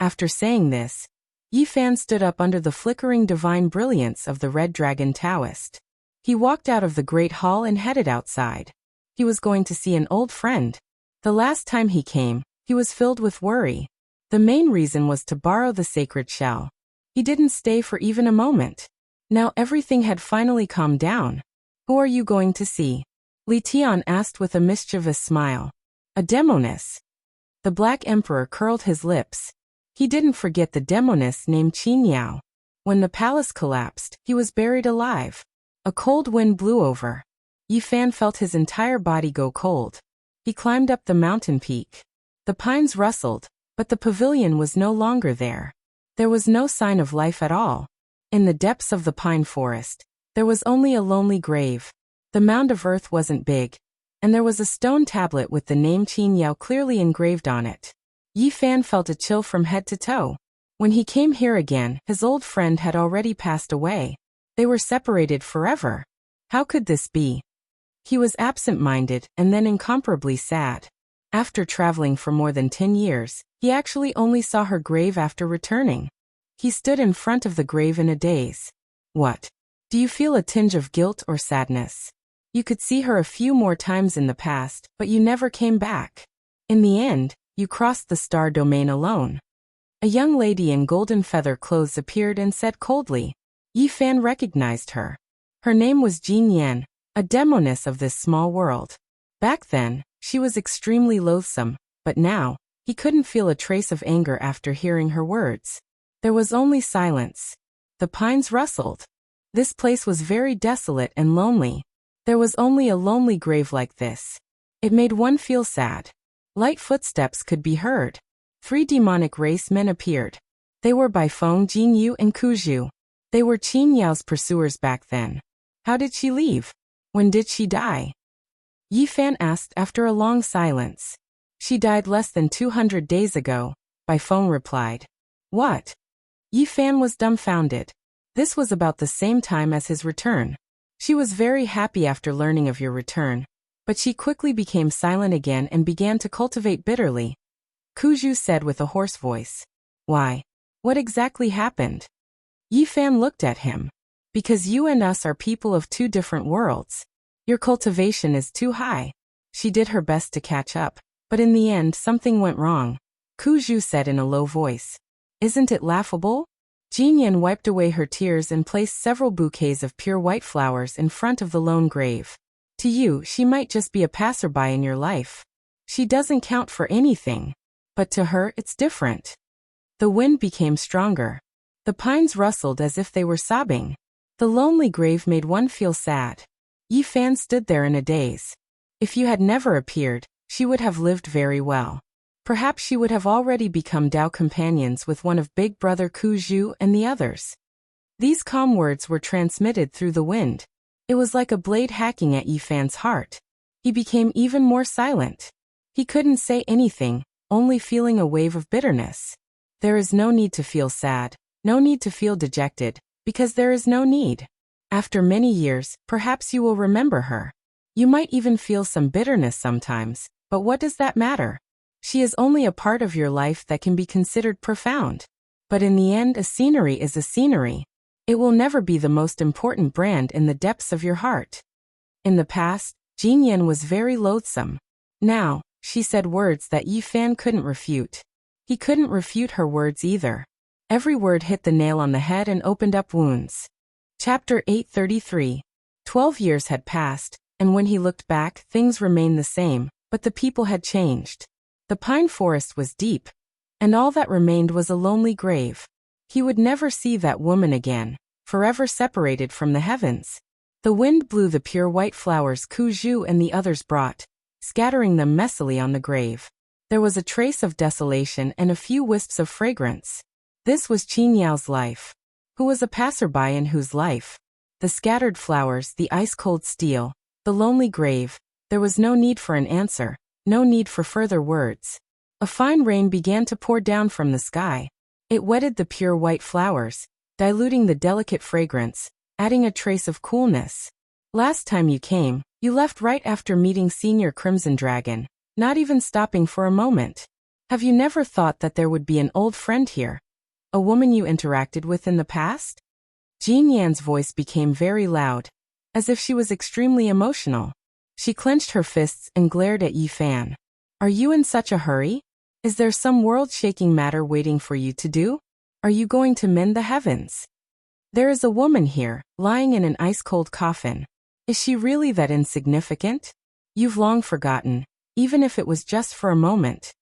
After saying this, Yi Fan stood up under the flickering divine brilliance of the Red Dragon Taoist. He walked out of the great hall and headed outside. He was going to see an old friend. The last time he came, he was filled with worry. The main reason was to borrow the sacred shell. He didn't stay for even a moment. Now everything had finally calmed down. Who are you going to see? Li Tian asked with a mischievous smile. A demoness. The Black Emperor curled his lips. He didn't forget the demoness named Qin Yao. When the palace collapsed, he was buried alive. A cold wind blew over. Yi Fan felt his entire body go cold. He climbed up the mountain peak. The pines rustled, but the pavilion was no longer there. There was no sign of life at all. In the depths of the pine forest, there was only a lonely grave. The mound of earth wasn't big, and there was a stone tablet with the name Qin Yao clearly engraved on it. Yi Fan felt a chill from head to toe. When he came here again, his old friend had already passed away. They were separated forever. How could this be? He was absent-minded and then incomparably sad. After traveling for more than 10 years, he actually only saw her grave after returning. He stood in front of the grave in a daze. What? Do you feel a tinge of guilt or sadness? You could see her a few more times in the past, but you never came back. In the end, you crossed the star domain alone. A young lady in golden feather clothes appeared and said coldly. Yi Fan recognized her. Her name was Jin Yan, a demoness of this small world. Back then, she was extremely loathsome, but now, he couldn't feel a trace of anger after hearing her words. There was only silence. The pines rustled. This place was very desolate and lonely. There was only a lonely grave like this. It made one feel sad. Light footsteps could be heard. 3 demonic race men appeared. They were Bai Feng, Jin Yu, and Ku Zhu. They were Qin Yao's pursuers back then. How did she leave? When did she die? Yi Fan asked after a long silence. She died less than 200 days ago, Bai Feng replied. What? Yi Fan was dumbfounded. This was about the same time as his return. She was very happy after learning of your return, but she quickly became silent again and began to cultivate bitterly. Ku Zhu said with a hoarse voice. Why? What exactly happened? Yi Fan looked at him. Because you and us are people of 2 different worlds. Your cultivation is too high. She did her best to catch up, but in the end something went wrong. Ku Zhu said in a low voice. Isn't it laughable? Jin Yan wiped away her tears and placed several bouquets of pure white flowers in front of the lone grave. To you, she might just be a passerby in your life. She doesn't count for anything. But to her, it's different. The wind became stronger. The pines rustled as if they were sobbing. The lonely grave made one feel sad. Yi Fan stood there in a daze. If you had never appeared, she would have lived very well. Perhaps she would have already become Dao companions with one of Big Brother Ku Zhu and the others. These calm words were transmitted through the wind. It was like a blade hacking at Yi Fan's heart. He became even more silent. He couldn't say anything, only feeling a wave of bitterness. There is no need to feel sad, no need to feel dejected, because there is no need. After many years, perhaps you will remember her. You might even feel some bitterness sometimes, but what does that matter? She is only a part of your life that can be considered profound. But in the end, a scenery is a scenery. It will never be the most important brand in the depths of your heart. In the past, Jin Yan was very loathsome. Now, she said words that Yi Fan couldn't refute. He couldn't refute her words either. Every word hit the nail on the head and opened up wounds. Chapter 833. 12 years had passed, and when he looked back, things remained the same, but the people had changed. The pine forest was deep, and all that remained was a lonely grave. He would never see that woman again, forever separated from the heavens. The wind blew the pure white flowers Ku Zhu and the others brought, scattering them messily on the grave. There was a trace of desolation and a few wisps of fragrance. This was Qin Yao's life. Who was a passerby in whose life? The scattered flowers, the ice-cold steel, the lonely grave. There was no need for an answer, no need for further words. A fine rain began to pour down from the sky. It wetted the pure white flowers, diluting the delicate fragrance, adding a trace of coolness. Last time you came, you left right after meeting Senior Crimson Dragon, not even stopping for a moment. Have you never thought that there would be an old friend here? A woman you interacted with in the past? Jin Yan's voice became very loud, as if she was extremely emotional. She clenched her fists and glared at Yi Fan. Are you in such a hurry? Is there some world-shaking matter waiting for you to do? Are you going to mend the heavens? There is a woman here, lying in an ice-cold coffin. Is she really that insignificant? You've long forgotten, even if it was just for a moment.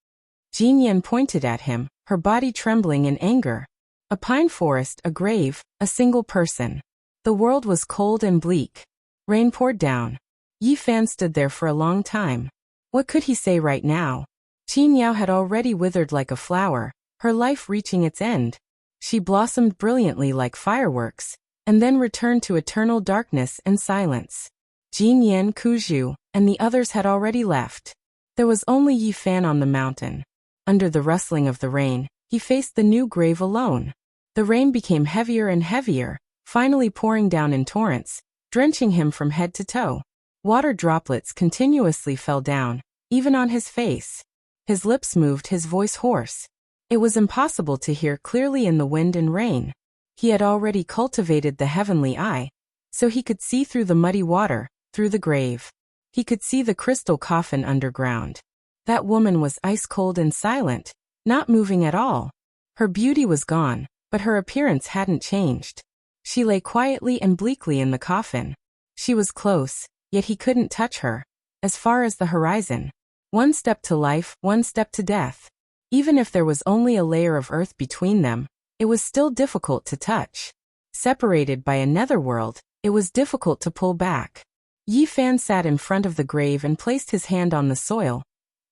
Jin Yan pointed at him, her body trembling in anger. A pine forest, a grave, a single person. The world was cold and bleak. Rain poured down. Yi Fan stood there for a long time. What could he say right now? Qin Yao had already withered like a flower, her life reaching its end. She blossomed brilliantly like fireworks, and then returned to eternal darkness and silence. Jin Yan, Kuzhu, and the others had already left. There was only Yi Fan on the mountain. Under the rustling of the rain, he faced the new grave alone. The rain became heavier and heavier, finally pouring down in torrents, drenching him from head to toe. Water droplets continuously fell down, even on his face. His lips moved, his voice hoarse. It was impossible to hear clearly in the wind and rain. He had already cultivated the heavenly eye, so he could see through the muddy water, through the grave. He could see the crystal coffin underground. That woman was ice-cold and silent, not moving at all. Her beauty was gone, but her appearance hadn't changed. She lay quietly and bleakly in the coffin. She was close, yet he couldn't touch her. As far as the horizon. One step to life, one step to death. Even if there was only a layer of earth between them, it was still difficult to touch. Separated by a netherworld, it was difficult to pull back. Yi Fan sat in front of the grave and placed his hand on the soil,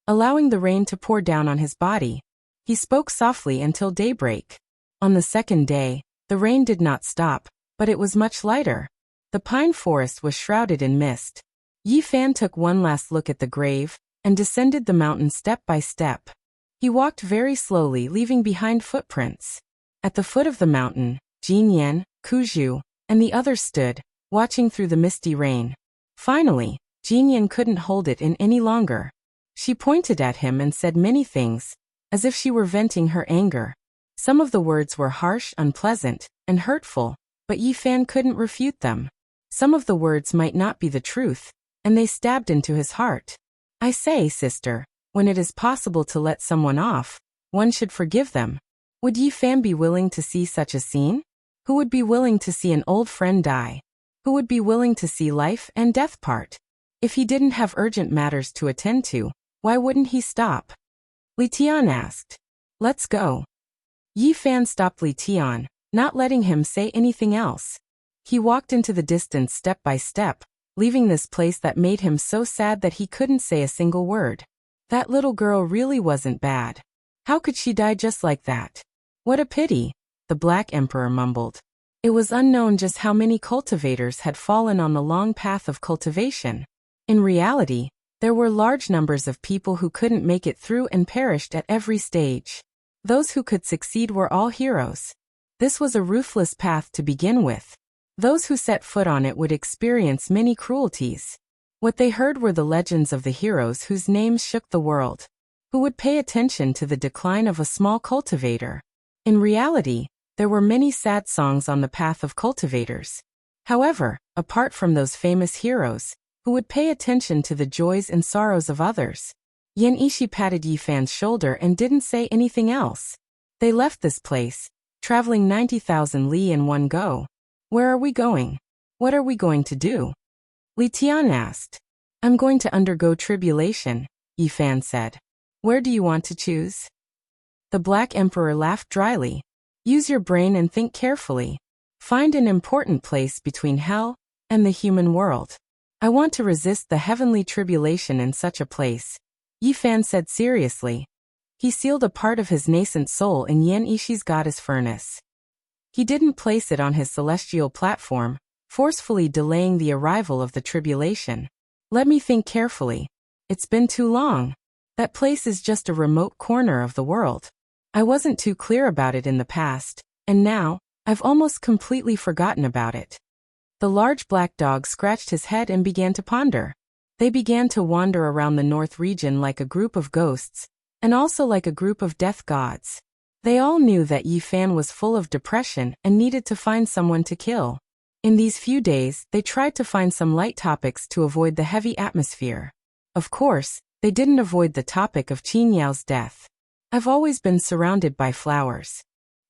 allowing the rain to pour down on his body. He spoke softly until daybreak. On the second day, the rain did not stop, but it was much lighter. The pine forest was shrouded in mist. Yi Fan took one last look at the grave, and descended the mountain step by step. He walked very slowly, leaving behind footprints. At the foot of the mountain, Jin Yan, Kuzhu, and the others stood, watching through the misty rain. Finally, Jin Yan couldn't hold it in any longer. She pointed at him and said many things, as if she were venting her anger. Some of the words were harsh, unpleasant, and hurtful, but Yi Fan couldn't refute them. Some of the words might not be the truth, and they stabbed into his heart. I say, sister, when it is possible to let someone off, one should forgive them. Would Yi Fan be willing to see such a scene? Who would be willing to see an old friend die? Who would be willing to see life and death part? If he didn't have urgent matters to attend to, why wouldn't he stop? Li Tian asked. Let's go. Yi Fan stopped Li Tian, not letting him say anything else. He walked into the distance step by step, leaving this place that made him so sad that he couldn't say a single word. That little girl really wasn't bad. How could she die just like that? What a pity, the Black Emperor mumbled. It was unknown just how many cultivators had fallen on the long path of cultivation. In reality, there were large numbers of people who couldn't make it through and perished at every stage. Those who could succeed were all heroes. This was a ruthless path to begin with. Those who set foot on it would experience many cruelties. What they heard were the legends of the heroes whose names shook the world. Who would pay attention to the decline of a small cultivator? In reality, there were many sad songs on the path of cultivators. However, apart from those famous heroes, who would pay attention to the joys and sorrows of others? Yan Ishi patted Yi Fan's shoulder and didn't say anything else. They left this place, traveling 90,000 li in one go. Where are we going? What are we going to do? Li Tian asked. I'm going to undergo tribulation, Yi Fan said. Where do you want to choose? The Black Emperor laughed dryly. Use your brain and think carefully. Find an important place between hell and the human world. I want to resist the heavenly tribulation in such a place, Yi Fan said seriously. He sealed a part of his nascent soul in Yan Ishi's goddess furnace. He didn't place it on his celestial platform, forcefully delaying the arrival of the tribulation. Let me think carefully. It's been too long. That place is just a remote corner of the world. I wasn't too clear about it in the past, and now, I've almost completely forgotten about it. The large black dog scratched his head and began to ponder. They began to wander around the north region like a group of ghosts, and also like a group of death gods. They all knew that Yi Fan was full of depression and needed to find someone to kill. In these few days, they tried to find some light topics to avoid the heavy atmosphere. Of course, they didn't avoid the topic of Qin Yao's death. I've always been surrounded by flowers.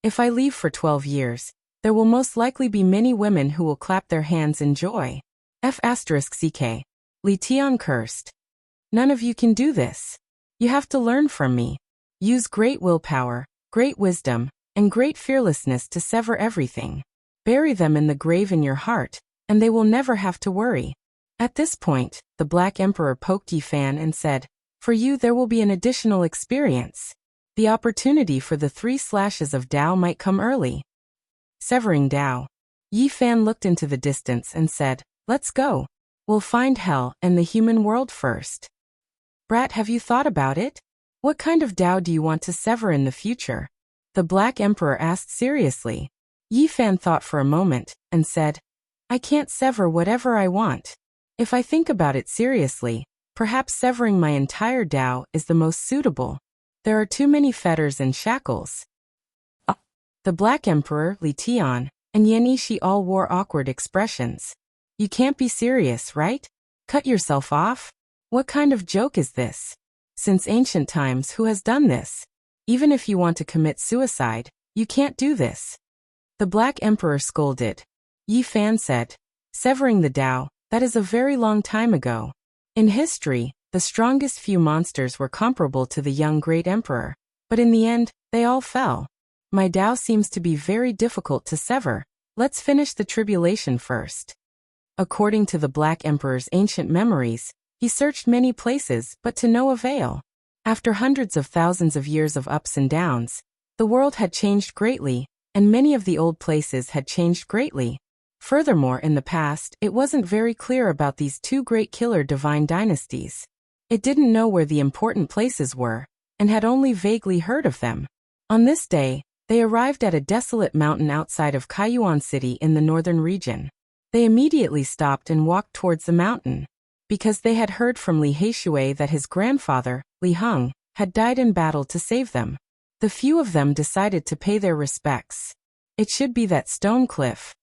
If I leave for 12 years, there will most likely be many women who will clap their hands in joy. F***ck. Li Tian cursed. None of you can do this. You have to learn from me. Use great willpower, great wisdom, and great fearlessness to sever everything. Bury them in the grave in your heart, and they will never have to worry. At this point, the Black Emperor poked Yi Fan and said, "For you there will be an additional experience. The opportunity for the 3 slashes of Tao might come early." Severing Tao. Yi Fan looked into the distance and said, "Let's go. We'll find hell and the human world first." "Brat, have you thought about it? What kind of Tao do you want to sever in the future?" the Black Emperor asked seriously. Yi Fan thought for a moment, and said, "I can't sever whatever I want. If I think about it seriously, perhaps severing my entire Tao is the most suitable. There are too many fetters and shackles." The Black Emperor, Li Tian, and Yan Yishi all wore awkward expressions. "You can't be serious, right? Cut yourself off? What kind of joke is this? Since ancient times, who has done this? Even if you want to commit suicide, you can't do this." The Black Emperor scolded. Yi Fan said, "Severing the Tao, that is a very long time ago. In history, the strongest few monsters were comparable to the young Great Emperor, but in the end, they all fell. My Tao seems to be very difficult to sever. Let's finish the tribulation first." According to the Black Emperor's ancient memories, he searched many places but to no avail. After hundreds of thousands of years of ups and downs, the world had changed greatly, and many of the old places had changed greatly. Furthermore, in the past, it wasn't very clear about these 2 great killer divine dynasties. It didn't know where the important places were, and had only vaguely heard of them. On this day, they arrived at a desolate mountain outside of Kaiyuan City in the northern region. They immediately stopped and walked towards the mountain, because they had heard from Li Heishui that his grandfather, Li Heng, had died in battle to save them. The few of them decided to pay their respects. It should be that stone cliff.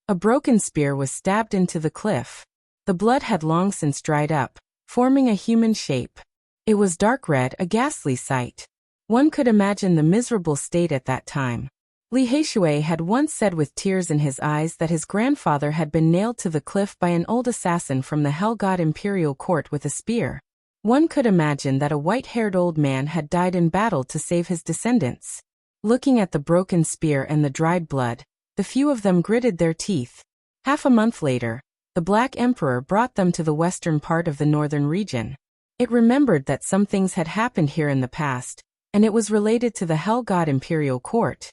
A broken spear was stabbed into the cliff. The blood had long since dried up, forming a human shape. It was dark red, a ghastly sight. One could imagine the miserable state at that time. Li Heishui had once said with tears in his eyes that his grandfather had been nailed to the cliff by an old assassin from the Hell God Imperial Court with a spear. One could imagine that a white-haired old man had died in battle to save his descendants. Looking at the broken spear and the dried blood, the few of them gritted their teeth. Half a month later, the Black Emperor brought them to the western part of the northern region. It remembered that some things had happened here in the past, and it was related to the Hell God Imperial Court.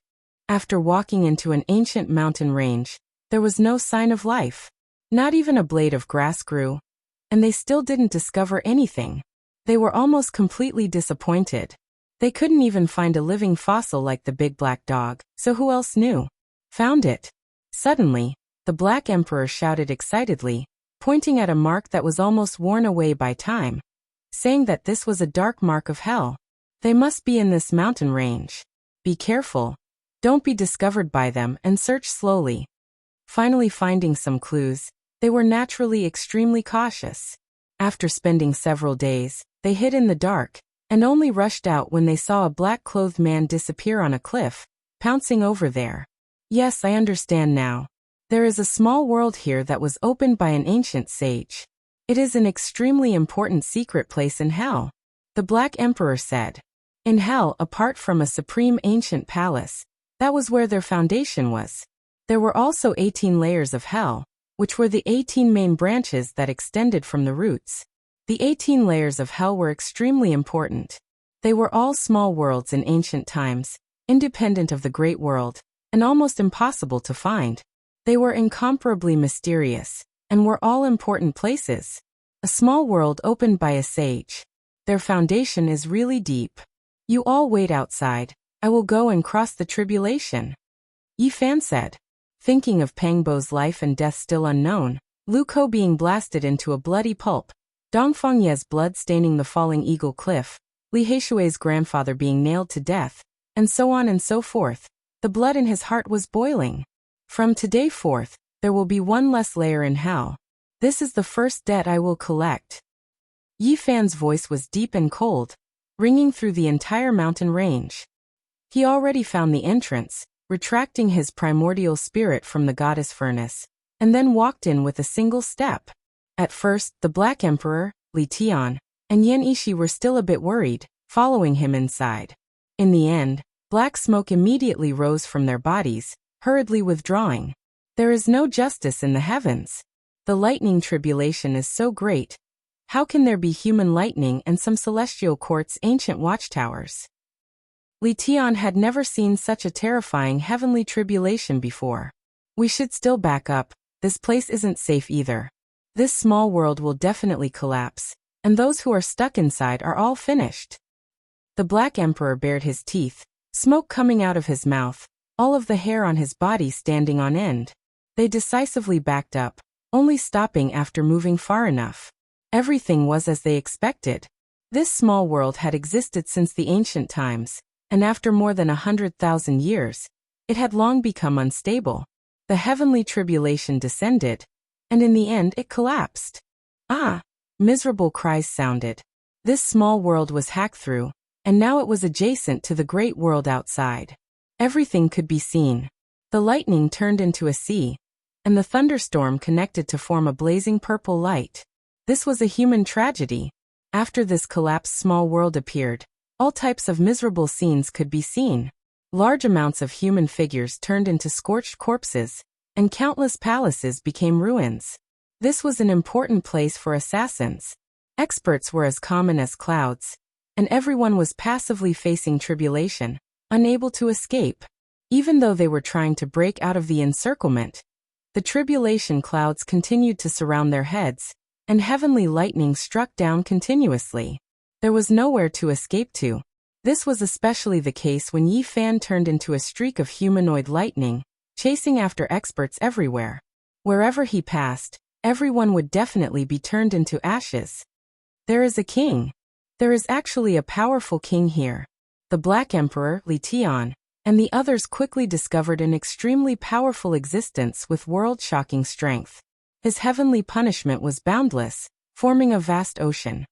After walking into an ancient mountain range, there was no sign of life. Not even a blade of grass grew. And they still didn't discover anything. They were almost completely disappointed. They couldn't even find a living fossil like the big black dog, so who else knew? Found it. Suddenly, the Black Emperor shouted excitedly, pointing at a mark that was almost worn away by time, saying that this was a dark mark of hell. They must be in this mountain range. Be careful. Don't be discovered by them and search slowly. Finally finding some clues, they were naturally extremely cautious. After spending several days, they hid in the dark, and only rushed out when they saw a black-clothed man disappear on a cliff, pouncing over there. Yes, I understand now. There is a small world here that was opened by an ancient sage. It is an extremely important secret place in hell, the Black Emperor said. In hell, apart from a supreme ancient palace, that was where their foundation was. There were also 18 layers of hell, which were the 18 main branches that extended from the roots. The 18 layers of hell were extremely important. They were all small worlds in ancient times, independent of the great world, and almost impossible to find. They were incomparably mysterious, and were all important places. A small world opened by a sage. Their foundation is really deep. You all wait outside. I will go and cross the tribulation. Yi Fan said. Thinking of Pangbo's life and death still unknown, Lu Ko being blasted into a bloody pulp, Dongfeng Ye's blood staining the falling eagle cliff, Li Heishui's grandfather being nailed to death, and so on and so forth, the blood in his heart was boiling. From today forth, there will be one less layer in hell. This is the first debt I will collect. Yi Fan's voice was deep and cold, ringing through the entire mountain range. He already found the entrance, retracting his primordial spirit from the goddess furnace, and then walked in with a single step. At first, the Black Emperor, Li Tian, and Yan Yishi were still a bit worried, following him inside. In the end, black smoke immediately rose from their bodies, hurriedly withdrawing. There is no justice in the heavens. The lightning tribulation is so great. How can there be human lightning and some celestial courts' ancient watchtowers? Li Tian had never seen such a terrifying heavenly tribulation before. We should still back up. This place isn't safe either. This small world will definitely collapse, and those who are stuck inside are all finished. The Black Emperor bared his teeth, smoke coming out of his mouth, all of the hair on his body standing on end. They decisively backed up, only stopping after moving far enough. Everything was as they expected. This small world had existed since the ancient times, and after more than 100,000 years, it had long become unstable. The heavenly tribulation descended, and in the end it collapsed. Ah! Miserable cries sounded. This small world was hacked through, and now it was adjacent to the great world outside. Everything could be seen. The lightning turned into a sea, and the thunderstorm connected to form a blazing purple light. This was a human tragedy. After this collapsed small world appeared, all types of miserable scenes could be seen. Large amounts of human figures turned into scorched corpses, and countless palaces became ruins. This was an important place for assassins. Experts were as common as clouds, and everyone was passively facing tribulation, unable to escape. Even though they were trying to break out of the encirclement, the tribulation clouds continued to surround their heads, and heavenly lightning struck down continuously. There was nowhere to escape to. This was especially the case when Yi Fan turned into a streak of humanoid lightning, chasing after experts everywhere. Wherever he passed, everyone would definitely be turned into ashes. There is a king. There is actually a powerful king here. The Black Emperor, Li Tian, and the others quickly discovered an extremely powerful existence with world-shocking strength. His heavenly punishment was boundless, forming a vast ocean.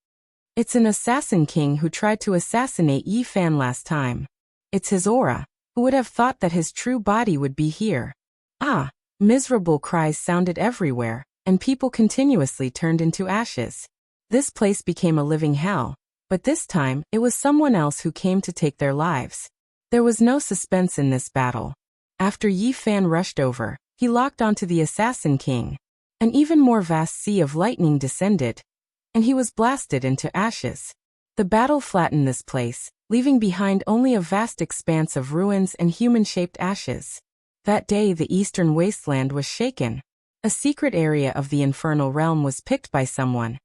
It's an assassin king who tried to assassinate Yi Fan last time. It's his aura. Who would have thought that his true body would be here? Ah! Miserable cries sounded everywhere, and people continuously turned into ashes. This place became a living hell, but this time it was someone else who came to take their lives. There was no suspense in this battle. After Yi Fan rushed over, he locked onto the Assassin King. An even more vast sea of lightning descended, and he was blasted into ashes. The battle flattened this place, leaving behind only a vast expanse of ruins and human-shaped ashes. That day the eastern wasteland was shaken. A secret area of the infernal realm was picked by someone.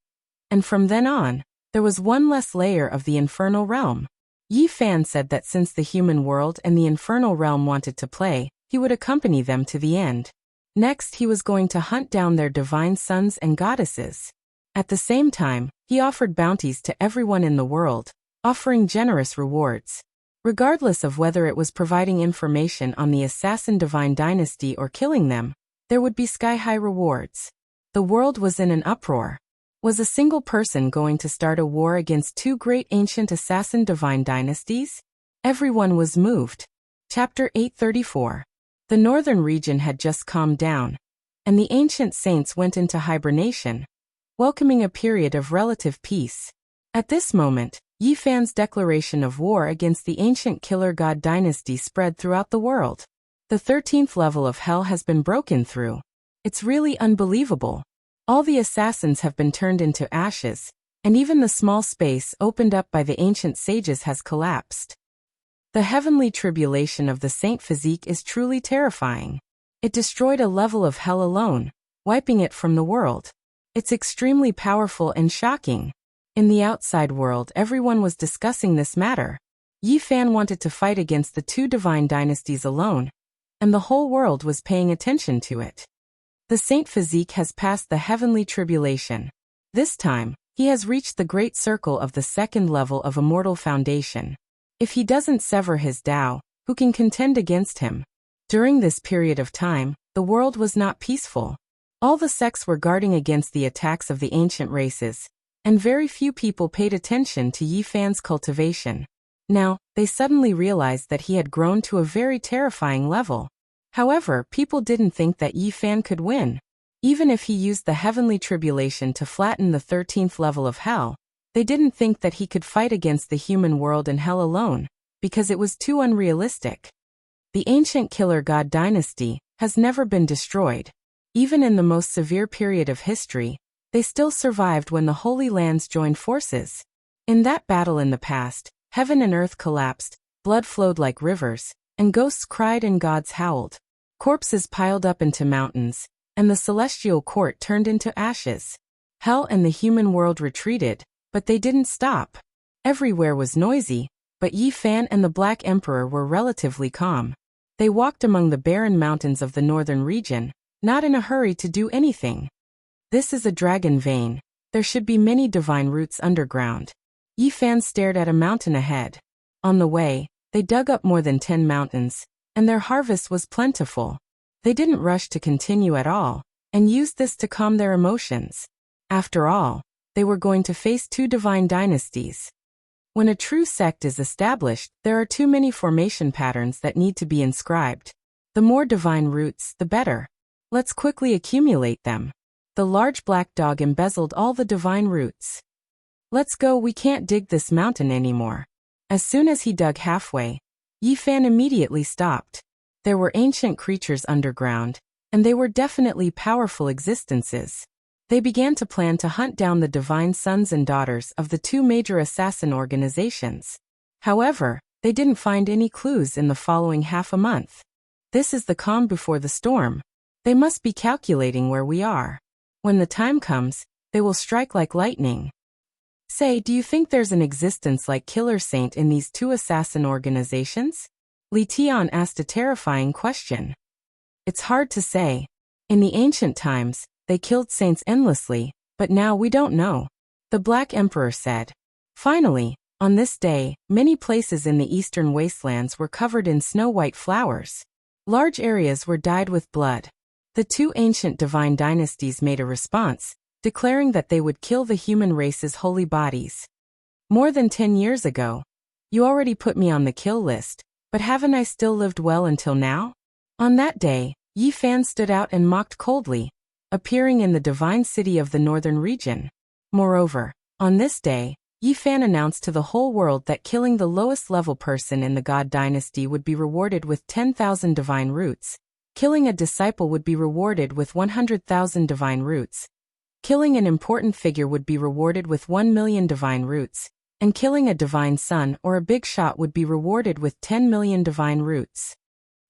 And from then on, there was one less layer of the infernal realm. Yi Fan said that since the human world and the infernal realm wanted to play, he would accompany them to the end. Next, he was going to hunt down their divine sons and goddesses. At the same time, he offered bounties to everyone in the world, offering generous rewards. Regardless of whether it was providing information on the assassin divine dynasty or killing them, there would be sky-high rewards. The world was in an uproar. Was a single person going to start a war against two great ancient assassin divine dynasties? Everyone was moved. Chapter 834. The northern region had just calmed down, and the ancient saints went into hibernation, welcoming a period of relative peace. At this moment, Yi Fan's declaration of war against the ancient killer god dynasty spread throughout the world. The 13th level of hell has been broken through. It's really unbelievable. All the assassins have been turned into ashes, and even the small space opened up by the ancient sages has collapsed. The heavenly tribulation of the saint physique is truly terrifying. It destroyed a level of hell alone, wiping it from the world. It's extremely powerful and shocking. In the outside world, everyone was discussing this matter. Yi Fan wanted to fight against the two divine dynasties alone, and the whole world was paying attention to it. The saint physique has passed the heavenly tribulation. This time, he has reached the great circle of the second level of immortal foundation. If he doesn't sever his Tao, who can contend against him? During this period of time, the world was not peaceful. All the sects were guarding against the attacks of the ancient races, and very few people paid attention to Yi Fan's cultivation. Now, they suddenly realized that he had grown to a very terrifying level. However, people didn't think that Yi Fan could win. Even if he used the heavenly tribulation to flatten the 13th level of hell, they didn't think that he could fight against the human world and hell alone, because it was too unrealistic. The ancient killer god dynasty has never been destroyed. Even in the most severe period of history, they still survived when the Holy Lands joined forces. In that battle in the past, heaven and earth collapsed, blood flowed like rivers, and ghosts cried and gods howled. Corpses piled up into mountains, and the celestial court turned into ashes. Hell and the human world retreated, but they didn't stop. Everywhere was noisy, but Yi Fan and the Black Emperor were relatively calm. They walked among the barren mountains of the northern region, not in a hurry to do anything. This is a dragon vein. There should be many divine roots underground. Yi Fan stared at a mountain ahead. On the way, they dug up more than 10 mountains, and their harvest was plentiful. They didn't rush to continue at all, and used this to calm their emotions. After all, they were going to face 2 divine dynasties. When a true sect is established, there are too many formation patterns that need to be inscribed. The more divine roots, the better. Let's quickly accumulate them. The large black dog embezzled all the divine roots. Let's go, we can't dig this mountain anymore. As soon as he dug halfway, Yi Fan immediately stopped. There were ancient creatures underground, and they were definitely powerful existences. They began to plan to hunt down the divine sons and daughters of the 2 major assassin organizations. However, they didn't find any clues in the following half a month. This is the calm before the storm. They must be calculating where we are. When the time comes, they will strike like lightning. Say, do you think there's an existence like Killer Saint in these 2 assassin organizations? Li Tian asked a terrifying question. It's hard to say. In the ancient times, they killed saints endlessly, but now we don't know. The Black Emperor said. Finally, on this day, many places in the eastern wastelands were covered in snow-white flowers. Large areas were dyed with blood. The 2 ancient divine dynasties made a response, declaring that they would kill the human race's holy bodies. More than 10 years ago. You already put me on the kill list, but haven't I still lived well until now? On that day, Yi Fan stood out and mocked coldly, appearing in the divine city of the northern region. Moreover, on this day, Yi Fan announced to the whole world that killing the lowest level person in the god dynasty would be rewarded with 10,000 divine roots. Killing a disciple would be rewarded with 100,000 divine roots. Killing an important figure would be rewarded with 1 million divine roots, and killing a divine son or a big shot would be rewarded with 10 million divine roots.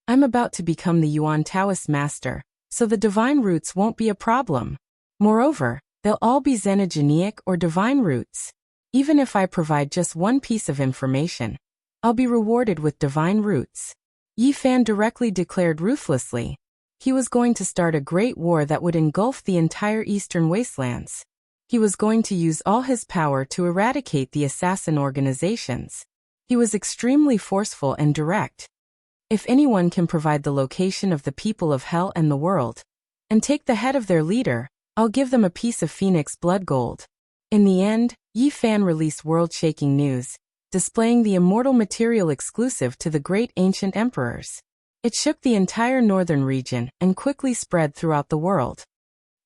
I'm about to become the Yuan Taoist master, so the divine roots won't be a problem. Moreover, they'll all be xenogenic or divine roots. Even if I provide just one piece of information, I'll be rewarded with divine roots. Yi Fan directly declared ruthlessly. He was going to start a great war that would engulf the entire eastern wastelands. He was going to use all his power to eradicate the assassin organizations. He was extremely forceful and direct. If anyone can provide the location of the people of hell and the world, and take the head of their leader, I'll give them a piece of Phoenix blood gold. In the end, Yi Fan released world-shaking news, displaying the immortal material exclusive to the great ancient emperors. It shook the entire northern region and quickly spread throughout the world.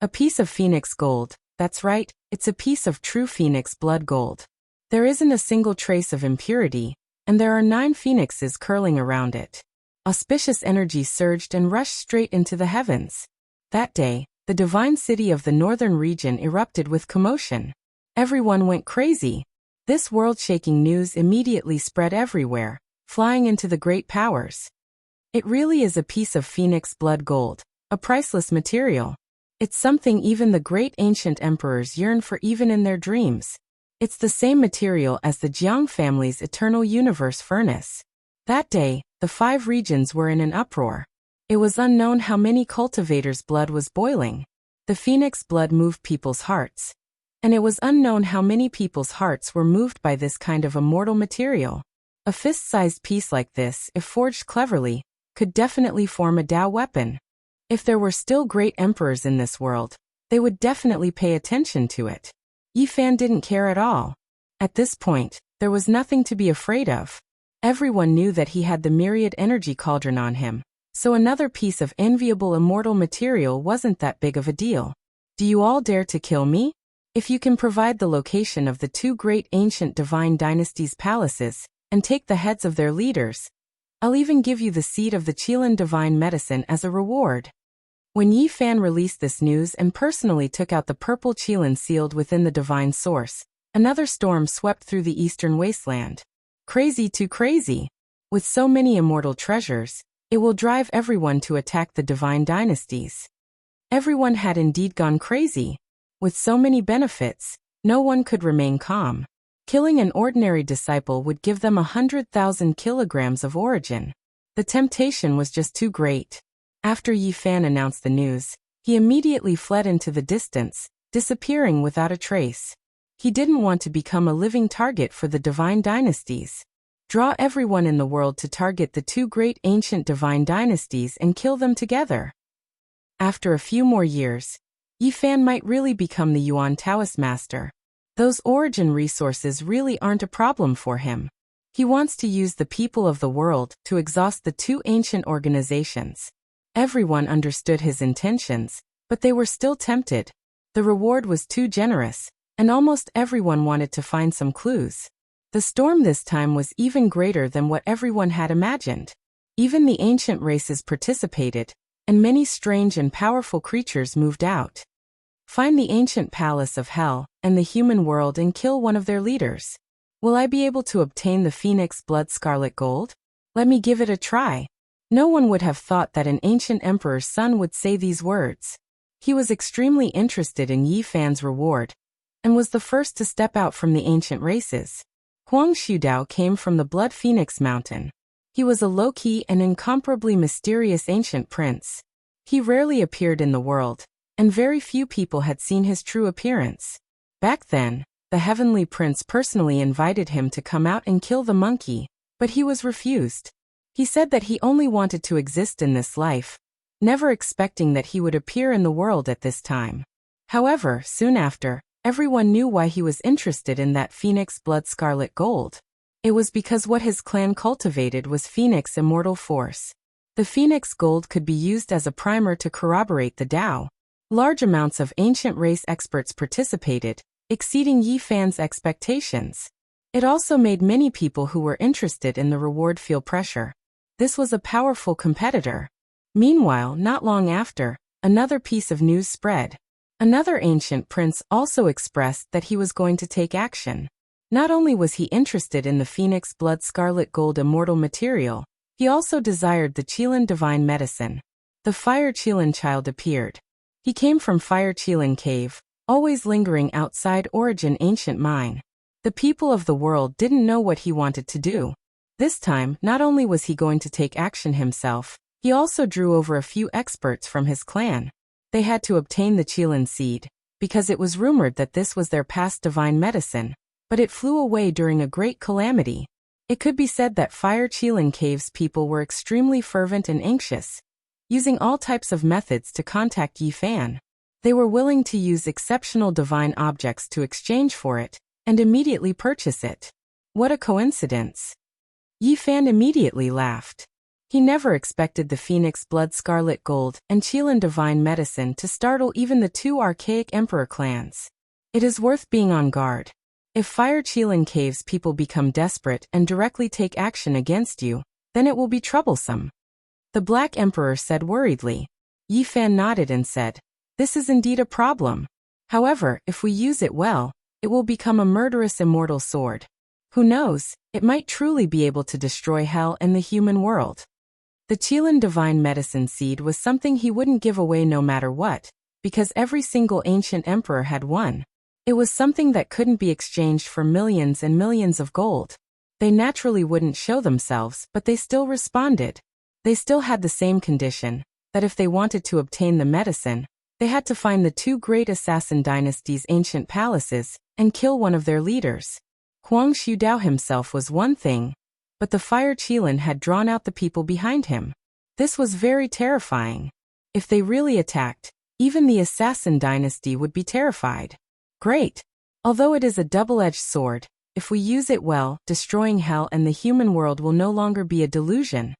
A piece of Phoenix gold, that's right, it's a piece of true Phoenix blood gold. There isn't a single trace of impurity, and there are 9 phoenixes curling around it. Auspicious energy surged and rushed straight into the heavens. That day, the divine city of the northern region erupted with commotion. Everyone went crazy. This world-shaking news immediately spread everywhere, flying into the great powers. It really is a piece of Phoenix blood gold, a priceless material. It's something even the great ancient emperors yearn for even in their dreams. It's the same material as the Jiang family's eternal universe furnace. That day, the 5 regions were in an uproar. It was unknown how many cultivators' blood was boiling. The Phoenix blood moved people's hearts. And it was unknown how many people's hearts were moved by this kind of immortal material. A fist-sized piece like this, if forged cleverly, could definitely form a Tao weapon. If there were still great emperors in this world, they would definitely pay attention to it. Yi Fan didn't care at all. At this point, there was nothing to be afraid of. Everyone knew that he had the myriad energy cauldron on him, so another piece of enviable immortal material wasn't that big of a deal. Do you all dare to kill me? If you can provide the location of the 2 great ancient divine dynasties' palaces, and take the heads of their leaders. I'll even give you the seed of the Qilin divine medicine as a reward." When Yi Fan released this news and personally took out the purple Qilin sealed within the divine source, another storm swept through the eastern wasteland. Crazy too crazy. With so many immortal treasures, it will drive everyone to attack the divine dynasties. Everyone had indeed gone crazy. With so many benefits, no one could remain calm. Killing an ordinary disciple would give them 100,000 kilograms of origin. The temptation was just too great. After Yi Fan announced the news, he immediately fled into the distance, disappearing without a trace. He didn't want to become a living target for the divine dynasties. Draw everyone in the world to target the two great ancient divine dynasties and kill them together. After a few more years, Yi Fan might really become the Yuan Taoist master. Those origin resources really aren't a problem for him. He wants to use the people of the world to exhaust the two ancient organizations. Everyone understood his intentions, but they were still tempted. The reward was too generous, and almost everyone wanted to find some clues. The storm this time was even greater than what everyone had imagined. Even the ancient races participated, and many strange and powerful creatures moved out. Find the ancient palace of hell and the human world and kill one of their leaders. Will I be able to obtain the phoenix blood scarlet gold? Let me give it a try. No one would have thought that an ancient emperor's son would say these words. He was extremely interested in Yi Fan's reward, and was the first to step out from the ancient races. Huang Shudao came from the Blood Phoenix Mountain. He was a low-key and incomparably mysterious ancient prince. He rarely appeared in the world, and very few people had seen his true appearance. Back then, the Heavenly Prince personally invited him to come out and kill the monkey, but he was refused. He said that he only wanted to exist in this life, never expecting that he would appear in the world at this time. However, soon after, everyone knew why he was interested in that Phoenix Blood Scarlet Gold. It was because what his clan cultivated was Phoenix Immortal Force. The Phoenix Gold could be used as a primer to corroborate the Tao. Large amounts of ancient race experts participated, exceeding Yi Fan's expectations. It also made many people who were interested in the reward feel pressure. This was a powerful competitor. Meanwhile, not long after, another piece of news spread. Another ancient prince also expressed that he was going to take action. Not only was he interested in the Phoenix Blood Scarlet Gold immortal material, he also desired the Qilin divine medicine. The Fire Qilin child appeared. He came from Fire Qilin Cave, always lingering outside Origin Ancient Mine. The people of the world didn't know what he wanted to do. This time, not only was he going to take action himself, he also drew over a few experts from his clan. They had to obtain the Qilin seed, because it was rumored that this was their past divine medicine, but it flew away during a great calamity. It could be said that Fire Qilin Cave's people were extremely fervent and anxious, using all types of methods to contact Yi Fan. They were willing to use exceptional divine objects to exchange for it, and immediately purchase it. What a coincidence! Yi Fan immediately laughed. He never expected the Phoenix Blood Scarlet Gold and Qilin Divine Medicine to startle even the two archaic emperor clans. It is worth being on guard. If Fire Qilin Cave's people become desperate and directly take action against you, then it will be troublesome. The Black Emperor said worriedly. Yi Fan nodded and said, "This is indeed a problem. However, if we use it well, it will become a murderous immortal sword. Who knows, it might truly be able to destroy hell and the human world." The Qilin Divine Medicine seed was something he wouldn't give away no matter what, because every single ancient emperor had one. It was something that couldn't be exchanged for millions and millions of gold. They naturally wouldn't show themselves, but they still responded. They still had the same condition, that if they wanted to obtain the medicine, they had to find the two great assassin dynasties' ancient palaces and kill one of their leaders. Huang Shudao himself was one thing, but the Fire Qilin had drawn out the people behind him. This was very terrifying. If they really attacked, even the assassin dynasty would be terrified. Great! Although it is a double-edged sword, if we use it well, destroying hell and the human world will no longer be a delusion.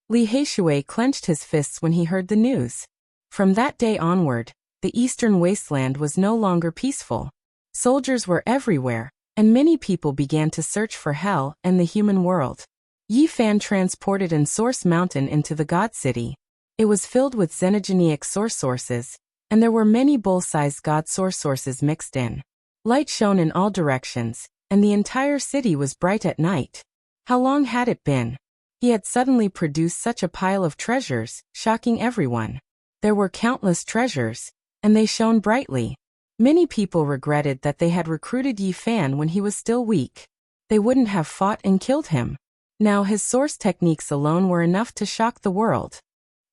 Li Heishui clenched his fists when he heard the news. From that day onward, the eastern wasteland was no longer peaceful. Soldiers were everywhere, and many people began to search for hell and the human world. Yi Fan transported an source mountain into the God City. It was filled with xenogenic source sources, and there were many bull-sized God source sources mixed in. Light shone in all directions, and the entire city was bright at night. How long had it been? He had suddenly produced such a pile of treasures, shocking everyone. There were countless treasures, and they shone brightly. Many people regretted that they had recruited Yi Fan when he was still weak. They wouldn't have fought and killed him. Now his source techniques alone were enough to shock the world.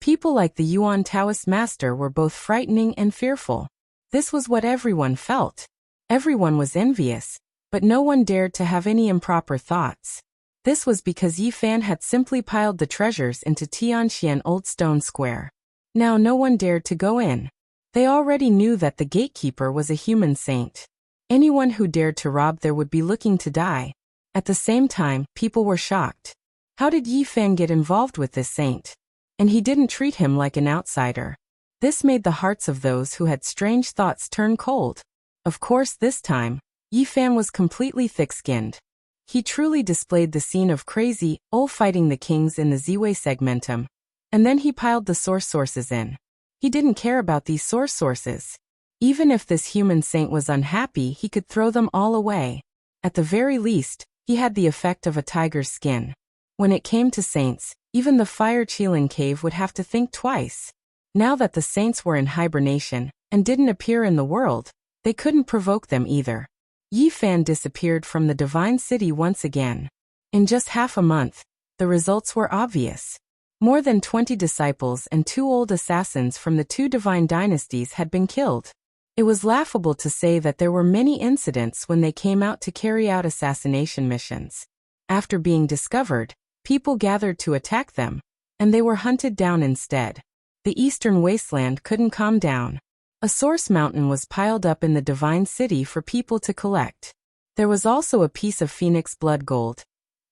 People like the Yuan Taoist master were both frightening and fearful. This was what everyone felt. Everyone was envious, but no one dared to have any improper thoughts. This was because Yi Fan had simply piled the treasures into Tianxian Old Stone Square. Now no one dared to go in. They already knew that the gatekeeper was a human saint. Anyone who dared to rob there would be looking to die. At the same time, people were shocked. How did Yi Fan get involved with this saint? And he didn't treat him like an outsider. This made the hearts of those who had strange thoughts turn cold. Of course, this time, Yi Fan was completely thick-skinned. He truly displayed the scene of crazy, fighting the kings in the Ziwei segmentum. And then he piled the source sources in. He didn't care about these source sources. Even if this human saint was unhappy, he could throw them all away. At the very least, he had the effect of a tiger's skin. When it came to saints, even the Fire Qilin cave would have to think twice. Now that the saints were in hibernation and didn't appear in the world, they couldn't provoke them either. Yi Fan disappeared from the divine city once again. In just half a month, the results were obvious. More than 20 disciples and 2 old assassins from the 2 divine dynasties had been killed. It was laughable to say that there were many incidents when they came out to carry out assassination missions. After being discovered, people gathered to attack them, and they were hunted down instead. The eastern wasteland couldn't calm down. A source mountain was piled up in the divine city for people to collect. There was also a piece of phoenix blood gold,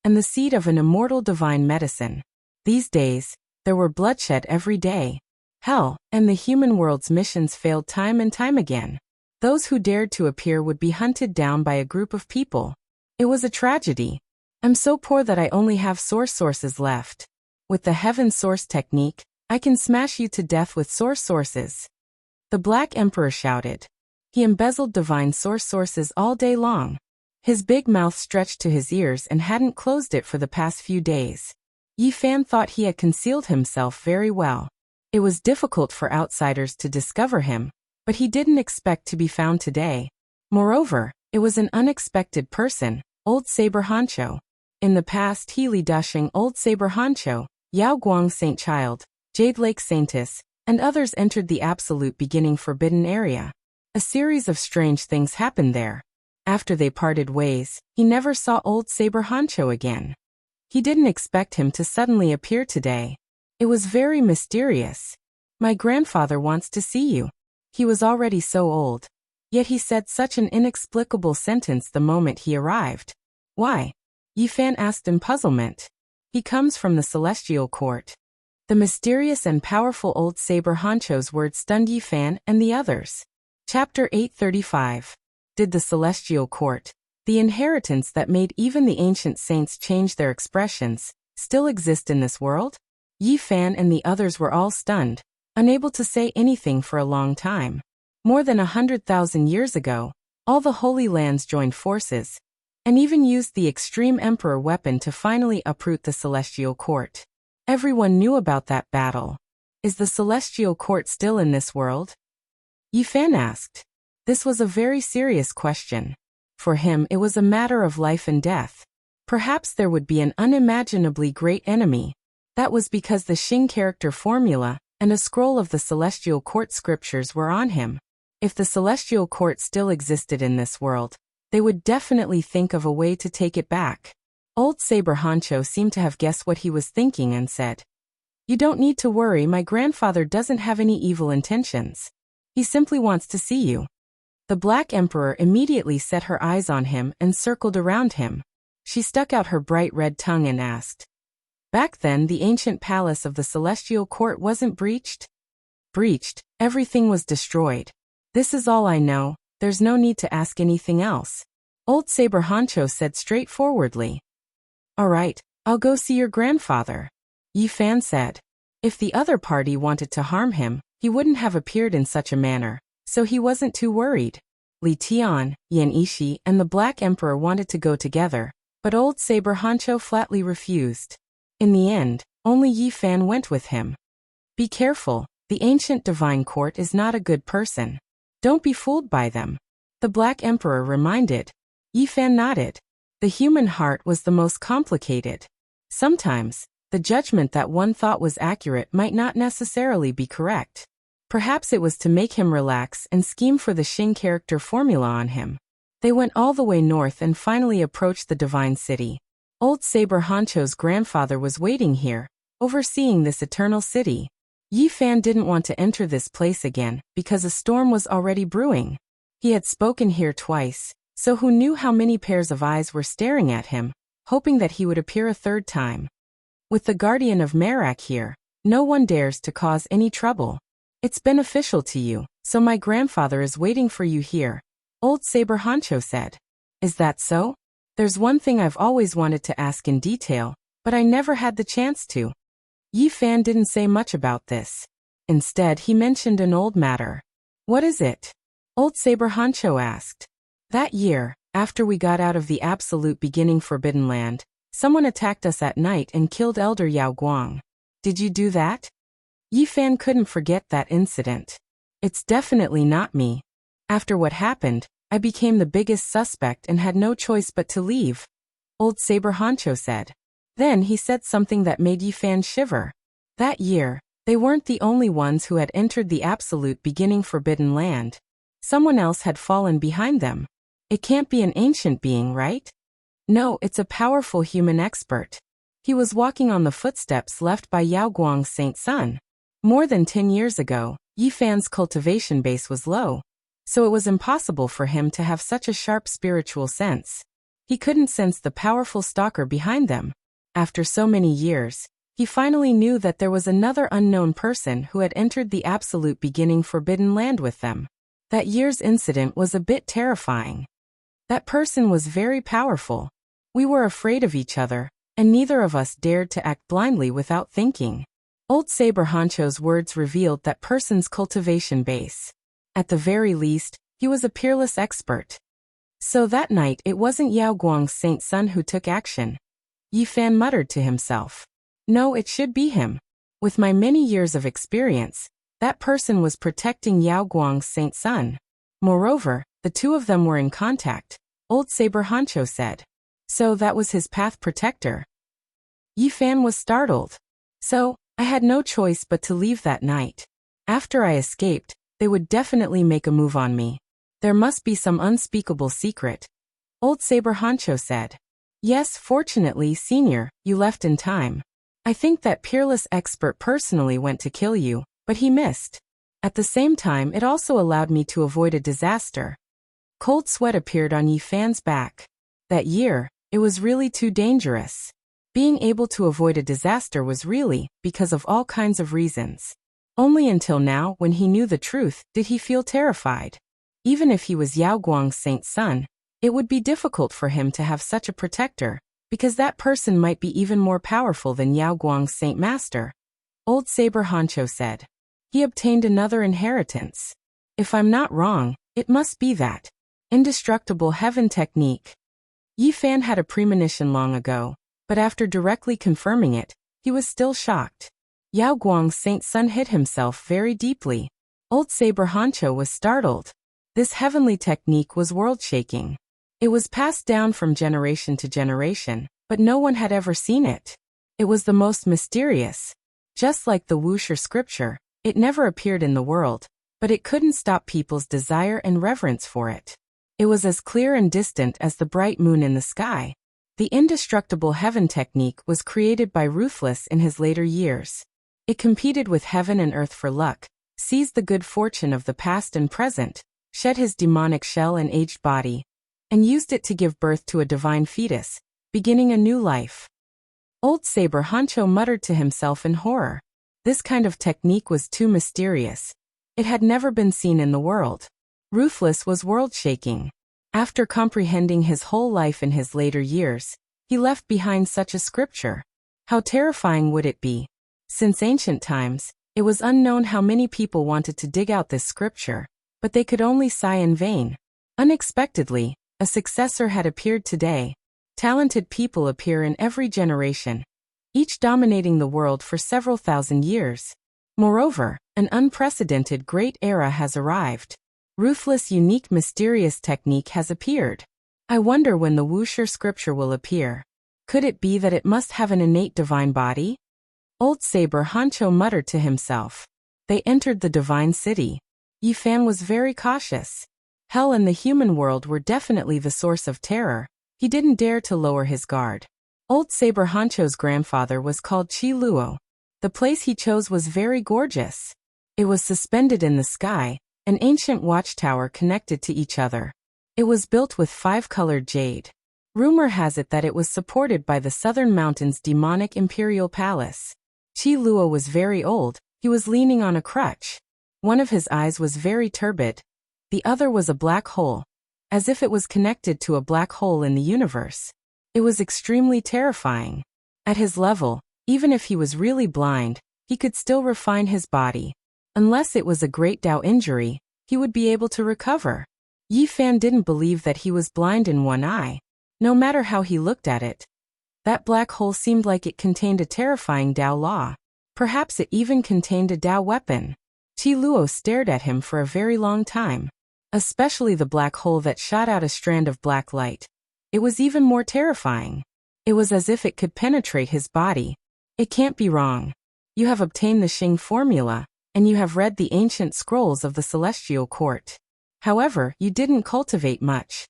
and the seed of an immortal divine medicine. These days, there were bloodshed every day. Hell and the human world's missions failed time and time again. Those who dared to appear would be hunted down by a group of people. It was a tragedy. I'm so poor that I only have source sources left. With the heaven source technique, I can smash you to death with source sources. The Black Emperor shouted. He embezzled divine source sources all day long. His big mouth stretched to his ears and hadn't closed it for the past few days. Yi Fan thought he had concealed himself very well. It was difficult for outsiders to discover him, but he didn't expect to be found today. Moreover, it was an unexpected person, Old Saber Honcho. In the past, Healy Dushing Old Saber Honcho, Yao Guang Saint Child, Jade Lake Saintess, and others entered the absolute beginning forbidden area. A series of strange things happened there. After they parted ways, he never saw Old Saber Honcho again. He didn't expect him to suddenly appear today. It was very mysterious. My grandfather wants to see you. He was already so old. Yet he said such an inexplicable sentence the moment he arrived. Why? Yi Fan asked in puzzlement. He comes from the celestial court. The mysterious and powerful Old Saber Honcho's words stunned Yi Fan and the others. Chapter 835. Did the celestial court, the inheritance that made even the ancient saints change their expressions, still exist in this world? Yi Fan and the others were all stunned, unable to say anything for a long time. More than 100,000 years ago, all the Holy Lands joined forces, and even used the extreme Emperor weapon to finally uproot the Celestial Court. Everyone knew about that battle. Is the Celestial Court still in this world? Yi Fan asked. This was a very serious question. For him, it was a matter of life and death. Perhaps there would be an unimaginably great enemy. That was because the Xing character formula and a scroll of the Celestial Court scriptures were on him. If the Celestial Court still existed in this world, they would definitely think of a way to take it back. Old Saber Honcho seemed to have guessed what he was thinking and said, "You don't need to worry, my grandfather doesn't have any evil intentions. He simply wants to see you." The Black Emperor immediately set her eyes on him and circled around him. She stuck out her bright red tongue and asked, "Back then the ancient palace of the Celestial Court wasn't breached?" "Breached, everything was destroyed. This is all I know, there's no need to ask anything else." Old Saber Honcho said straightforwardly. All right, I'll go see your grandfather. Yi Fan said. If the other party wanted to harm him, he wouldn't have appeared in such a manner, so he wasn't too worried. Li Tian, Yan Ishi, and the Black Emperor wanted to go together, but Old Saber Honcho flatly refused. In the end, only Yi Fan went with him. Be careful, the ancient divine court is not a good person. Don't be fooled by them. The Black Emperor reminded. Yi Fan nodded. The human heart was the most complicated. Sometimes, the judgment that one thought was accurate might not necessarily be correct. Perhaps it was to make him relax and scheme for the Xing character formula on him. They went all the way north and finally approached the divine city. Old Saber Honcho's grandfather was waiting here, overseeing this eternal city. Yi Fan didn't want to enter this place again because a storm was already brewing. He had spoken here twice, so who knew how many pairs of eyes were staring at him, hoping that he would appear a third time. With the guardian of Merak here, no one dares to cause any trouble. It's beneficial to you, so my grandfather is waiting for you here, Old Saber Honcho said. Is that so? There's one thing I've always wanted to ask in detail, but I never had the chance to. Yi Fan didn't say much about this. Instead, he mentioned an old matter. What is it? Old Saber Honcho asked. That year, after we got out of the absolute beginning Forbidden Land, someone attacked us at night and killed Elder Yao Guang. Did you do that? Yi Fan couldn't forget that incident. It's definitely not me. After what happened, I became the biggest suspect and had no choice but to leave, Old Saber Honcho said. Then he said something that made Yi Fan shiver. That year, they weren't the only ones who had entered the absolute beginning Forbidden Land. Someone else had fallen behind them. It can't be an ancient being, right? No, it's a powerful human expert. He was walking on the footsteps left by Yao Guang's Saint Son. More than 10 years ago, Yi Fan's cultivation base was low, so it was impossible for him to have such a sharp spiritual sense. He couldn't sense the powerful stalker behind them. After so many years, he finally knew that there was another unknown person who had entered the absolute beginning Forbidden Land with them. That year's incident was a bit terrifying. That person was very powerful. We were afraid of each other, and neither of us dared to act blindly without thinking. Old Saber Honcho's words revealed that person's cultivation base. At the very least, he was a peerless expert. So that night it wasn't Yao Guang's Saint Son who took action. Yi Fan muttered to himself. No, it should be him. With my many years of experience, that person was protecting Yao Guang's Saint Son. Moreover, the two of them were in contact, Old Saber Honcho said. So that was his path protector. Yi Fan was startled. So, I had no choice but to leave that night. After I escaped, they would definitely make a move on me. There must be some unspeakable secret, Old Saber Honcho said. Yes, fortunately, Senior, you left in time. I think that peerless expert personally went to kill you, but he missed. At the same time, it also allowed me to avoid a disaster. Cold sweat appeared on Yi Fan's back. That year, it was really too dangerous. Being able to avoid a disaster was really because of all kinds of reasons. Only until now, when he knew the truth, did he feel terrified. Even if he was Yao Guang's Saint Son, it would be difficult for him to have such a protector, because that person might be even more powerful than Yao Guang's Saint Master. Old Saber Honcho said. He obtained another inheritance. If I'm not wrong, it must be that indestructible heaven technique. Yi Fan had a premonition long ago, but after directly confirming it, he was still shocked. Yao Guang's Saint Son hid himself very deeply. Old Saber Honcho was startled. This heavenly technique was world-shaking. It was passed down from generation to generation, but no one had ever seen it. It was the most mysterious. Just like the Wuxia scripture, it never appeared in the world, but it couldn't stop people's desire and reverence for it. It was as clear and distant as the bright moon in the sky. The indestructible heaven technique was created by Ruthless in his later years. It competed with heaven and earth for luck, seized the good fortune of the past and present, shed his demonic shell and aged body, and used it to give birth to a divine fetus, beginning a new life. Old Saber Honcho muttered to himself in horror. This kind of technique was too mysterious. It had never been seen in the world. Ruthless was world-shaking. After comprehending his whole life in his later years, he left behind such a scripture. How terrifying would it be? Since ancient times, it was unknown how many people wanted to dig out this scripture, but they could only sigh in vain. Unexpectedly, a successor had appeared today. Talented people appear in every generation, each dominating the world for several thousand years. Moreover, an unprecedented great era has arrived. Ruthless, unique, mysterious technique has appeared. I wonder when the Wuxia scripture will appear. Could it be that it must have an innate divine body? Old Saber Hancho muttered to himself. They entered the divine city. Yi Fan was very cautious. Hell and the human world were definitely the source of terror. He didn't dare to lower his guard. Old Saber Hancho's grandfather was called Chi Luo. The place he chose was very gorgeous. It was suspended in the sky, an ancient watchtower connected to each other. It was built with 5-colored jade. Rumor has it that it was supported by the Southern Mountains' demonic imperial palace. Chi Luo was very old, he was leaning on a crutch. One of his eyes was very turbid. The other was a black hole, as if it was connected to a black hole in the universe. It was extremely terrifying. At his level, even if he was really blind, he could still refine his body. Unless it was a great Dao injury, he would be able to recover. Yi Fan didn't believe that he was blind in one eye. No matter how he looked at it, that black hole seemed like it contained a terrifying Dao law. Perhaps it even contained a Dao weapon. Chi Luo stared at him for a very long time. Especially the black hole that shot out a strand of black light. It was even more terrifying. It was as if it could penetrate his body. It can't be wrong. You have obtained the Xing formula, and you have read the ancient scrolls of the Celestial Court. However, you didn't cultivate much.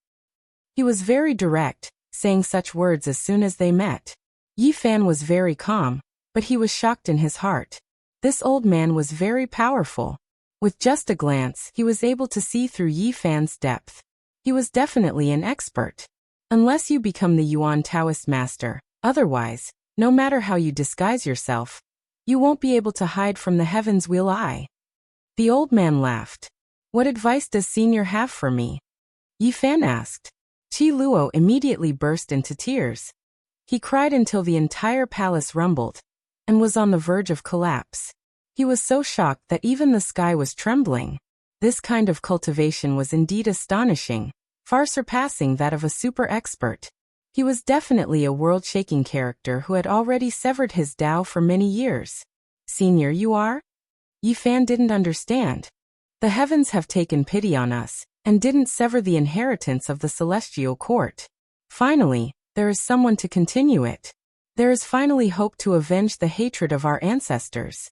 He was very direct, saying such words as soon as they met. Yi Fan was very calm, but he was shocked in his heart. This old man was very powerful. With just a glance, he was able to see through Yi Fan's depth. He was definitely an expert. Unless you become the Yuan Taoist master, otherwise, no matter how you disguise yourself, you won't be able to hide from the heavens, will I? The old man laughed. What advice does Senior have for me? Yi Fan asked. Chi Luo immediately burst into tears. He cried until the entire palace rumbled, and was on the verge of collapse. He was so shocked that even the sky was trembling. This kind of cultivation was indeed astonishing, far surpassing that of a super expert. He was definitely a world-shaking character who had already severed his Dao for many years. Senior, you are? Yi Fan didn't understand. The heavens have taken pity on us, and didn't sever the inheritance of the Celestial Court. Finally, there is someone to continue it. There is finally hope to avenge the hatred of our ancestors.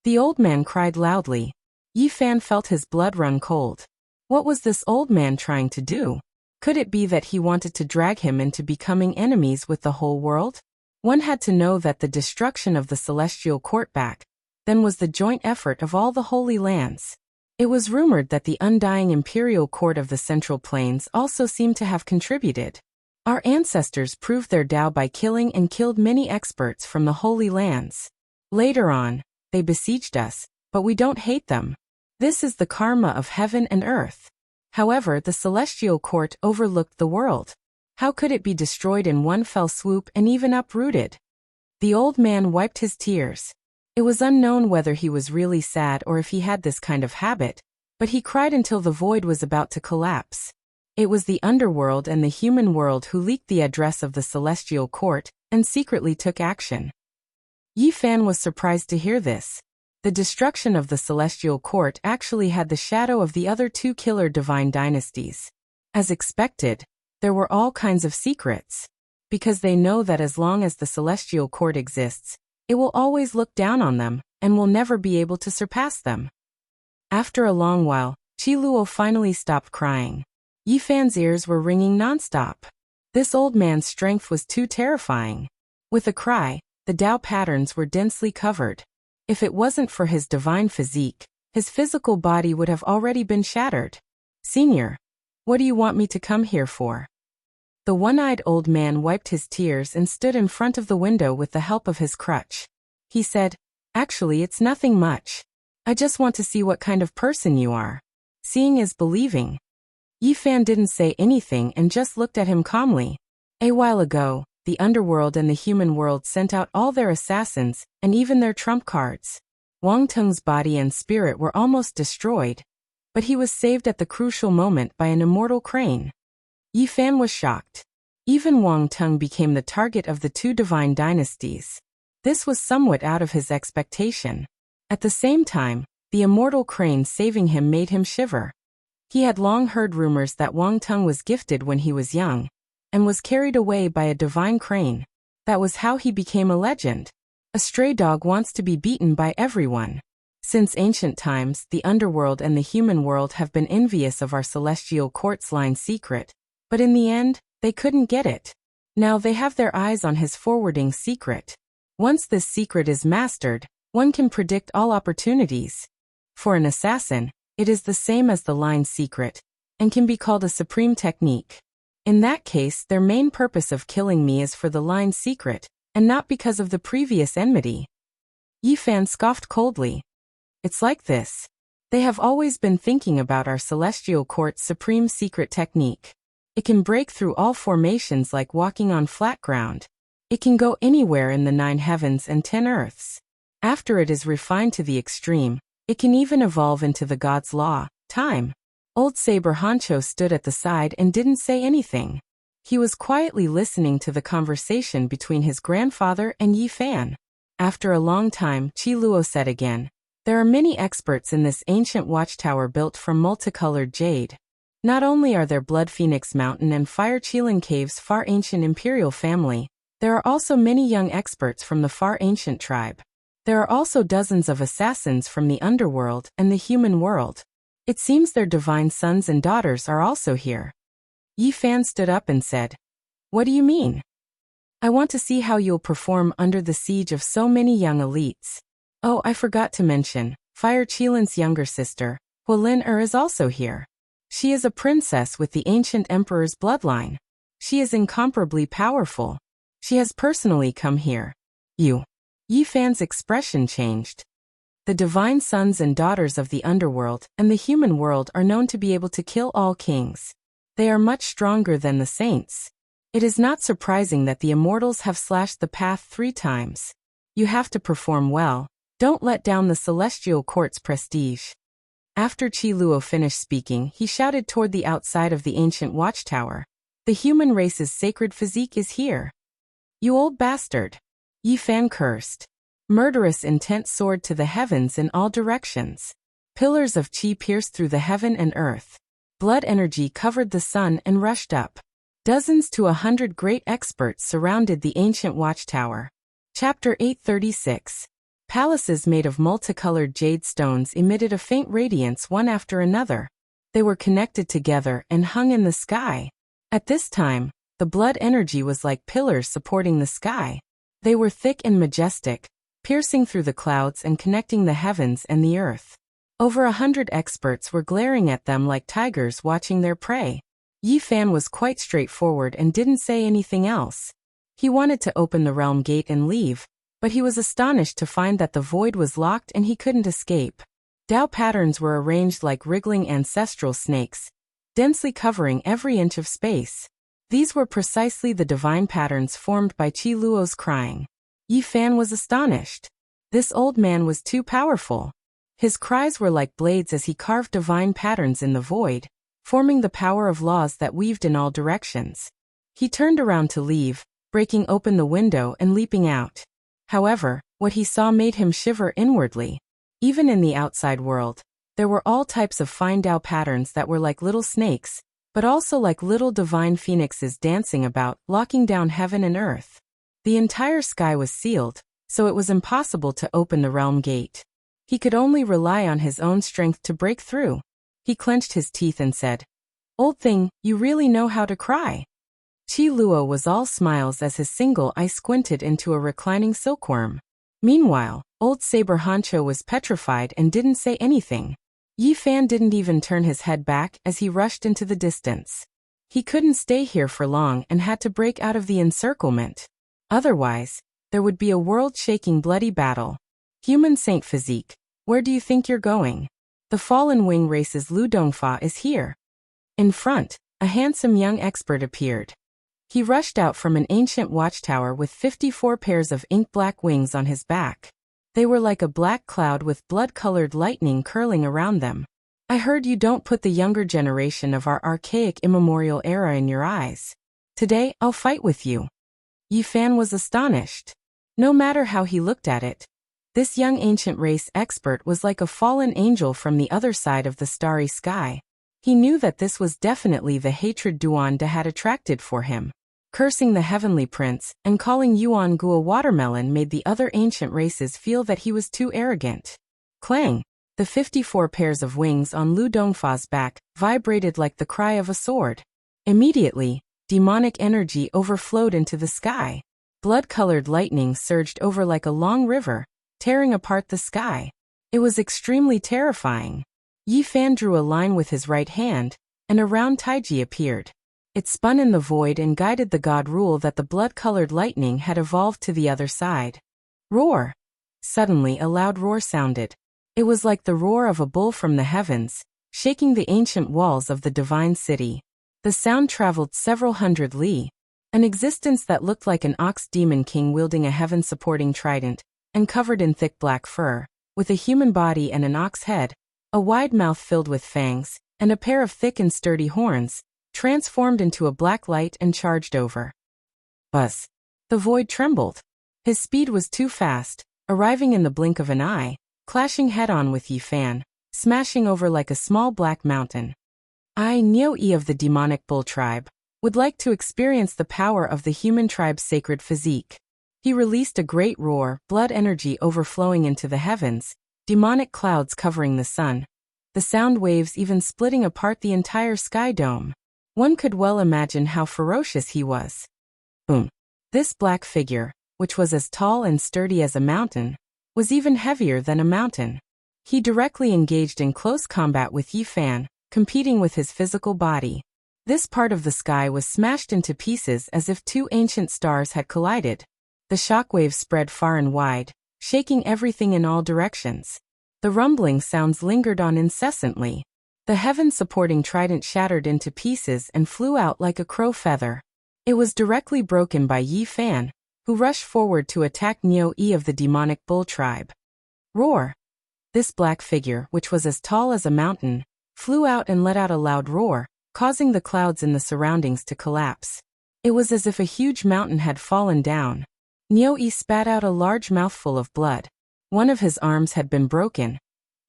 The old man cried loudly. Yi Fan felt his blood run cold. What was this old man trying to do? Could it be that he wanted to drag him into becoming enemies with the whole world? One had to know that the destruction of the Celestial Court back then was the joint effort of all the Holy Lands. It was rumored that the undying Imperial Court of the Central Plains also seemed to have contributed. Our ancestors proved their Dao by killing and killed many experts from the Holy Lands. Later on, they besieged us, but we don't hate them. This is the karma of heaven and earth. However, the Celestial Court overlooked the world. How could it be destroyed in one fell swoop and even uprooted? The old man wiped his tears. It was unknown whether he was really sad or if he had this kind of habit, but he cried until the void was about to collapse. It was the underworld and the human world who leaked the address of the Celestial Court and secretly took action. Yi Fan was surprised to hear this. The destruction of the Celestial Court actually had the shadow of the other two killer divine dynasties. As expected, there were all kinds of secrets. Because they know that as long as the Celestial Court exists, it will always look down on them, and will never be able to surpass them. After a long while, Chi Luo finally stopped crying. Yi Fan's ears were ringing nonstop. This old man's strength was too terrifying. With a cry, the Dao patterns were densely covered. If it wasn't for his divine physique, his physical body would have already been shattered. Senior, what do you want me to come here for? The one-eyed old man wiped his tears and stood in front of the window with the help of his crutch. He said, Actually, it's nothing much. I just want to see what kind of person you are. Seeing is believing. Yi Fan didn't say anything and just looked at him calmly. A while ago, the underworld and the human world sent out all their assassins, and even their trump cards. Wang Teng's body and spirit were almost destroyed, but he was saved at the crucial moment by an immortal crane. Yi Fan was shocked. Even Wang Teng became the target of the two divine dynasties. This was somewhat out of his expectation. At the same time, the immortal crane saving him made him shiver. He had long heard rumors that Wang Teng was gifted when he was young, and was carried away by a divine crane. That was how he became a legend. A stray dog wants to be beaten by everyone. Since ancient times, the underworld and the human world have been envious of our celestial court's line secret, but in the end, they couldn't get it. Now they have their eyes on his forwarding secret. Once this secret is mastered, one can predict all opportunities. For an assassin, it is the same as the line secret, and can be called a supreme technique. In that case, their main purpose of killing me is for the line secret, and not because of the previous enmity. Yi Fan scoffed coldly. It's like this. They have always been thinking about our celestial court's supreme secret technique. It can break through all formations like walking on flat ground. It can go anywhere in the 9 heavens and 10 earths. After it is refined to the extreme, it can even evolve into the god's law, time. Old Saber Honcho stood at the side and didn't say anything. He was quietly listening to the conversation between his grandfather and Yi Fan. After a long time, Qi Luo said again, "There are many experts in this ancient watchtower built from multicolored jade. Not only are there Blood Phoenix Mountain and Fire Qilin Caves far ancient imperial family, there are also many young experts from the far ancient tribe. There are also dozens of assassins from the underworld and the human world. It seems their divine sons and daughters are also here." Yi Fan stood up and said, "What do you mean?" "I want to see how you'll perform under the siege of so many young elites. Oh, I forgot to mention, Fire Qilin's younger sister, Huolin is also here. She is a princess with the ancient emperor's bloodline. She is incomparably powerful. She has personally come here." Yi Fan's expression changed. The divine sons and daughters of the underworld and the human world are known to be able to kill all kings. They are much stronger than the saints. It is not surprising that the immortals have slashed the path 3 times. You have to perform well. Don't let down the celestial court's prestige. After Qi Luo finished speaking, he shouted toward the outside of the ancient watchtower. "The human race's sacred physique is here." "You old bastard." Yi Fan cursed. Murderous intent soared to the heavens in all directions. Pillars of qi pierced through the heaven and earth. Blood energy covered the sun and rushed up. Dozens to 100 great experts surrounded the ancient watchtower. Chapter 836. Palaces made of multicolored jade stones emitted a faint radiance one after another. They were connected together and hung in the sky. At this time, the blood energy was like pillars supporting the sky. They were thick and majestic, piercing through the clouds and connecting the heavens and the earth. Over 100 experts were glaring at them like tigers watching their prey. Yi Fan was quite straightforward and didn't say anything else. He wanted to open the realm gate and leave, but he was astonished to find that the void was locked and he couldn't escape. Dao patterns were arranged like wriggling ancestral snakes, densely covering every inch of space. These were precisely the divine patterns formed by Qi Luo's crying. Yi Fan was astonished. This old man was too powerful. His cries were like blades as he carved divine patterns in the void, forming the power of laws that weaved in all directions. He turned around to leave, breaking open the window and leaping out. However, what he saw made him shiver inwardly. Even in the outside world, there were all types of fine Dao patterns that were like little snakes, but also like little divine phoenixes dancing about, locking down heaven and earth. The entire sky was sealed, so it was impossible to open the realm gate. He could only rely on his own strength to break through. He clenched his teeth and said, "Old thing, you really know how to cry." Qi Luo was all smiles as his single eye squinted into a reclining silkworm. Meanwhile, old Saber Honcho was petrified and didn't say anything. Yi Fan didn't even turn his head back as he rushed into the distance. He couldn't stay here for long and had to break out of the encirclement. Otherwise, there would be a world-shaking bloody battle. Human Saint Physique, where do you think you're going? The fallen wing race's Lu Dongfa is here. In front, a handsome young expert appeared. He rushed out from an ancient watchtower with 54 pairs of ink-black wings on his back. They were like a black cloud with blood-colored lightning curling around them. I heard you don't put the younger generation of our archaic immemorial era in your eyes. Today, I'll fight with you. Yi Fan was astonished. No matter how he looked at it, this young ancient race expert was like a fallen angel from the other side of the starry sky. He knew that this was definitely the hatred Duan De had attracted for him. Cursing the heavenly prince and calling Yuan Gu a watermelon made the other ancient races feel that he was too arrogant. Clang! The 54 pairs of wings on Lu Dongfa's back vibrated like the cry of a sword. Immediately, demonic energy overflowed into the sky. Blood-colored lightning surged over like a long river, tearing apart the sky. It was extremely terrifying. Yi Fan drew a line with his right hand, and a round taiji appeared. It spun in the void and guided the god rule that the blood-colored lightning had evolved to the other side. Roar! Suddenly a loud roar sounded. It was like the roar of a bull from the heavens, shaking the ancient walls of the divine city. The sound traveled several hundred li. An existence that looked like an ox demon king wielding a heaven-supporting trident, and covered in thick black fur, with a human body and an ox head, a wide mouth filled with fangs, and a pair of thick and sturdy horns, transformed into a black light and charged over. Buzz! The void trembled. His speed was too fast, arriving in the blink of an eye, clashing head-on with Yi Fan, smashing over like a small black mountain. I, Neo-E of the demonic bull tribe, would like to experience the power of the human tribe's sacred physique. He released a great roar, blood energy overflowing into the heavens, demonic clouds covering the sun, the sound waves even splitting apart the entire sky dome. One could well imagine how ferocious he was. Boom! This black figure, which was as tall and sturdy as a mountain, was even heavier than a mountain. He directly engaged in close combat with Yi Fan, competing with his physical body. This part of the sky was smashed into pieces as if two ancient stars had collided. The shockwaves spread far and wide, shaking everything in all directions. The rumbling sounds lingered on incessantly. The heaven-supporting trident shattered into pieces and flew out like a crow feather. It was directly broken by Yi Fan, who rushed forward to attack Neo-E of the demonic bull tribe. Roar! This black figure, which was as tall as a mountain, flew out and let out a loud roar, causing the clouds in the surroundings to collapse. It was as if a huge mountain had fallen down. Neo-E spat out a large mouthful of blood. One of his arms had been broken,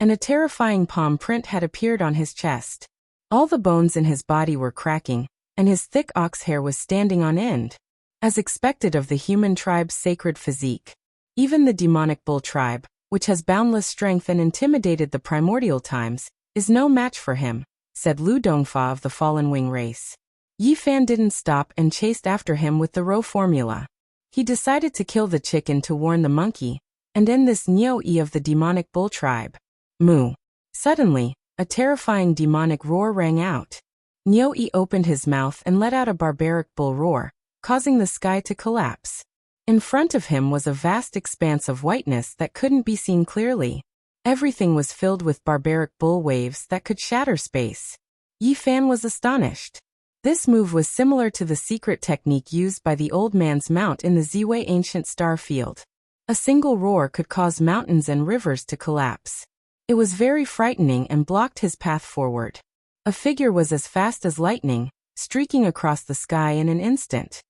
and a terrifying palm print had appeared on his chest. All the bones in his body were cracking, and his thick ox hair was standing on end. As expected of the human tribe's sacred physique, even the demonic bull tribe, which has boundless strength and intimidated the primordial times, is no match for him, said Lu Dongfa of the fallen wing race. Yi Fan didn't stop and chased after him with the row formula. He decided to kill the chicken to warn the monkey, and end this Neo-E of the demonic bull tribe. Moo! Suddenly, a terrifying demonic roar rang out. Neo-E opened his mouth and let out a barbaric bull roar, causing the sky to collapse. In front of him was a vast expanse of whiteness that couldn't be seen clearly. Everything was filled with barbaric bull waves that could shatter space. Yi Fan was astonished. This move was similar to the secret technique used by the old man's mount in the Ziwei ancient star field. A single roar could cause mountains and rivers to collapse. It was very frightening and blocked his path forward. A figure was as fast as lightning, streaking across the sky in an instant.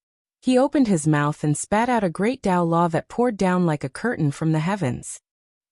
He opened his mouth and spat out a great Dao Law that poured down like a curtain from the heavens.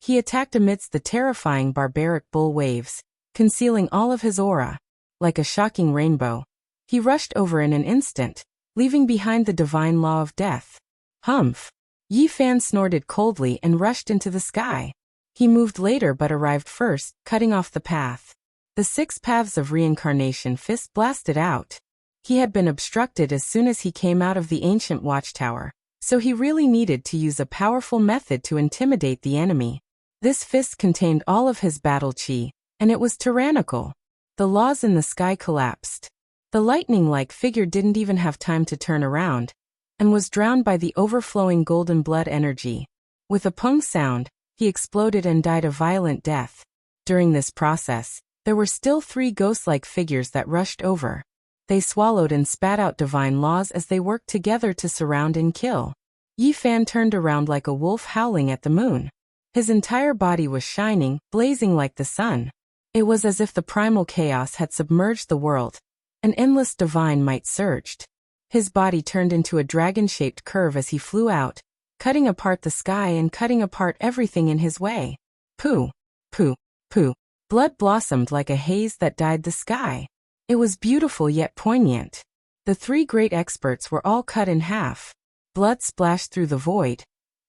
He attacked amidst the terrifying barbaric bull waves, concealing all of his aura. Like a shocking rainbow, he rushed over in an instant, leaving behind the divine law of death. Humph! Yi Fan snorted coldly and rushed into the sky. He moved later but arrived first, cutting off the path. The 6 paths of reincarnation fist blasted out. He had been obstructed as soon as he came out of the ancient watchtower, so he really needed to use a powerful method to intimidate the enemy. This fist contained all of his battle chi, and it was tyrannical. The laws in the sky collapsed. The lightning-like figure didn't even have time to turn around, and was drowned by the overflowing golden blood energy. With a pung sound, he exploded and died a violent death. During this process, There were still 3 ghost-like figures that rushed over. They swallowed and spat out divine laws as they worked together to surround and kill. Yi Fan turned around like a wolf howling at the moon. His entire body was shining, blazing like the sun. It was as if the primal chaos had submerged the world. An endless divine might surged. His body turned into a dragon-shaped curve as he flew out, cutting apart the sky and cutting apart everything in his way. Pooh, pooh, pooh. Blood blossomed like a haze that dyed the sky. It was beautiful yet poignant. The 3 great experts were all cut in half. Blood splashed through the void,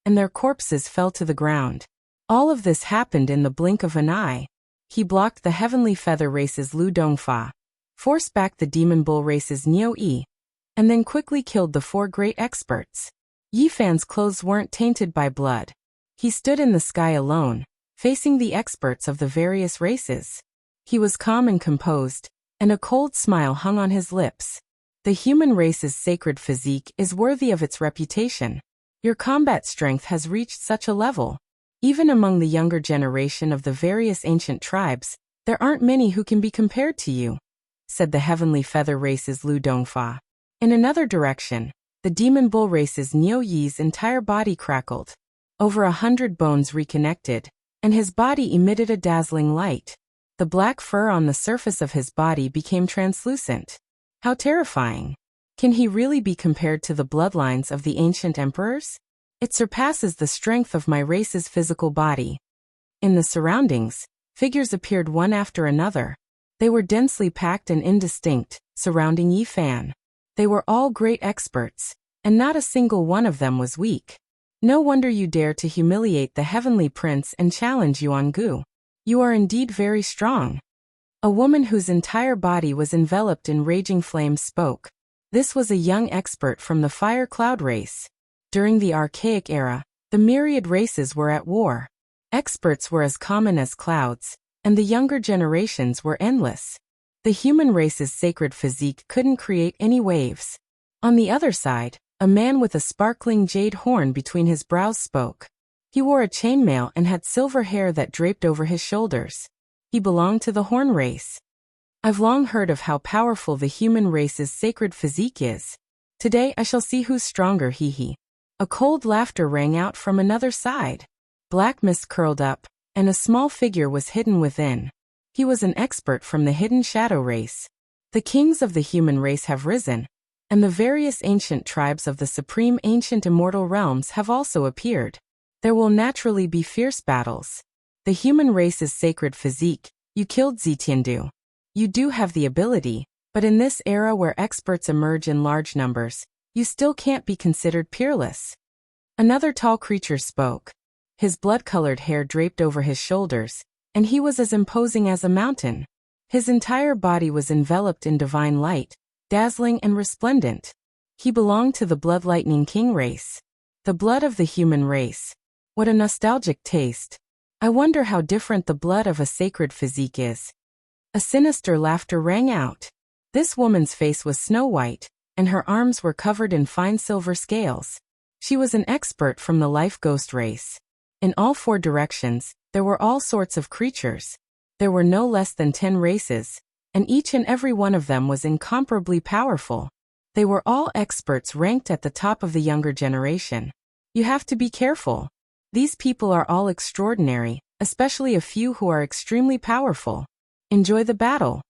and their corpses fell to the ground. All of this happened in the blink of an eye. He blocked the Heavenly Feather Race's Lu Dongfa, forced back the Demon Bull Race's Niu Yi, and then quickly killed the 4 great experts. Yi Fan's clothes weren't tainted by blood. He stood in the sky alone, facing the experts of the various races. He was calm and composed, and a cold smile hung on his lips. The human race's sacred physique is worthy of its reputation. Your combat strength has reached such a level. Even among the younger generation of the various ancient tribes, there aren't many who can be compared to you, said the Heavenly Feather Race's Lu Dongfa. In another direction, the Demon Bull Race's Niu Yi's entire body crackled. Over 100 bones reconnected, and his body emitted a dazzling light. The black fur on the surface of his body became translucent. How terrifying! Can he really be compared to the bloodlines of the ancient emperors? It surpasses the strength of my race's physical body. In the surroundings, figures appeared one after another. They were densely packed and indistinct, surrounding Yi Fan. They were all great experts, and not a single one of them was weak. No wonder you dare to humiliate the Heavenly Prince and challenge Yuan Gu. You are indeed very strong. A woman whose entire body was enveloped in raging flames spoke. This was a young expert from the Fire Cloud race. During the Archaic era, the myriad races were at war. Experts were as common as clouds, and the younger generations were endless. The human race's sacred physique couldn't create any waves. On the other side, a man with a sparkling jade horn between his brows spoke. He wore a chainmail and had silver hair that draped over his shoulders. He belonged to the Horn race. I've long heard of how powerful the human race's sacred physique is. Today I shall see who's stronger, hee. A cold laughter rang out from another side. Black mist curled up, and a small figure was hidden within. He was an expert from the Hidden Shadow race. The kings of the human race have risen, and the various ancient tribes of the supreme ancient immortal realms have also appeared. There will naturally be fierce battles. The human race's sacred physique, you killed Zitiandu. You do have the ability, but in this era where experts emerge in large numbers, you still can't be considered peerless. Another tall creature spoke. His blood-colored hair draped over his shoulders, and he was as imposing as a mountain. His entire body was enveloped in divine light, dazzling and resplendent. He belonged to the Blood Lightning King race. The blood of the human race. What a nostalgic taste. I wonder how different the blood of a sacred physique is. A sinister laughter rang out. This woman's face was snow-white, and her arms were covered in fine silver scales. She was an expert from the Life Ghost race. In all 4 directions, there were all sorts of creatures. There were no less than 10 races, and each and every one of them was incomparably powerful. They were all experts ranked at the top of the younger generation. You have to be careful. These people are all extraordinary, especially a few who are extremely powerful. Enjoy the battle.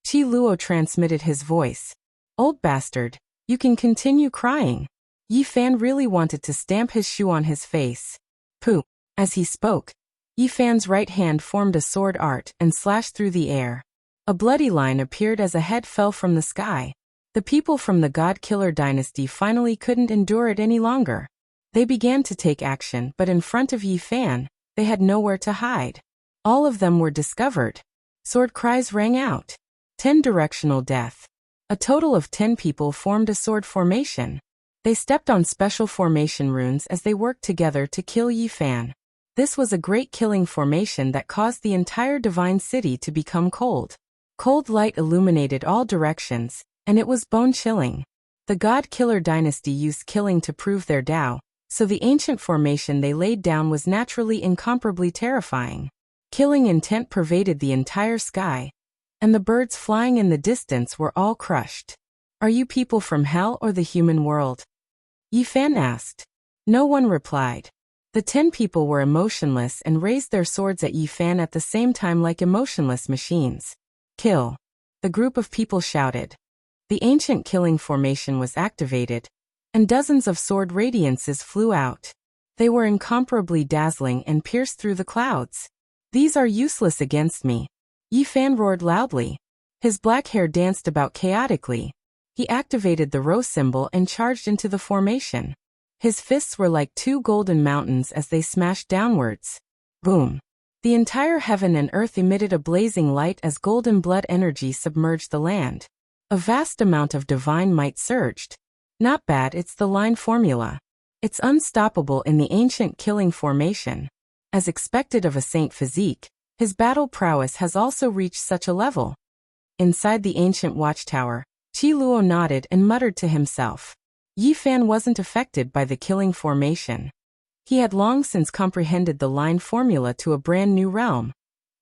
Qi Luo transmitted his voice. Old bastard, you can continue crying. Yi Fan really wanted to stamp his shoe on his face. Pooh. As he spoke, Yi Fan's right hand formed a sword art and slashed through the air. A bloody line appeared as a head fell from the sky. The people from the God Killer dynasty finally couldn't endure it any longer. They began to take action, but in front of Yi Fan, they had nowhere to hide. All of them were discovered. Sword cries rang out. 10 directional death. A total of 10 people formed a sword formation. They stepped on special formation runes as they worked together to kill Yi Fan. This was a great killing formation that caused the entire divine city to become cold. Cold light illuminated all directions, and it was bone-chilling. The God Killer dynasty used killing to prove their Tao, so the ancient formation they laid down was naturally incomparably terrifying. Killing intent pervaded the entire sky, and the birds flying in the distance were all crushed. Are you people from hell or the human world? Yi Fan asked. No one replied. The 10 people were emotionless and raised their swords at Yi Fan at the same time like emotionless machines. Kill. The group of people shouted. The ancient killing formation was activated, and dozens of sword radiances flew out. They were incomparably dazzling and pierced through the clouds. These are useless against me. Yi Fan roared loudly. His black hair danced about chaotically. He activated the rose symbol and charged into the formation. His fists were like 2 golden mountains as they smashed downwards. Boom. The entire heaven and earth emitted a blazing light as golden blood energy submerged the land. A vast amount of divine might surged. Not bad, it's the line formula. It's unstoppable in the ancient killing formation. As expected of a saint physique, his battle prowess has also reached such a level. Inside the ancient watchtower, Qi Luo nodded and muttered to himself. Yi Fan wasn't affected by the killing formation. He had long since comprehended the line formula to a brand new realm,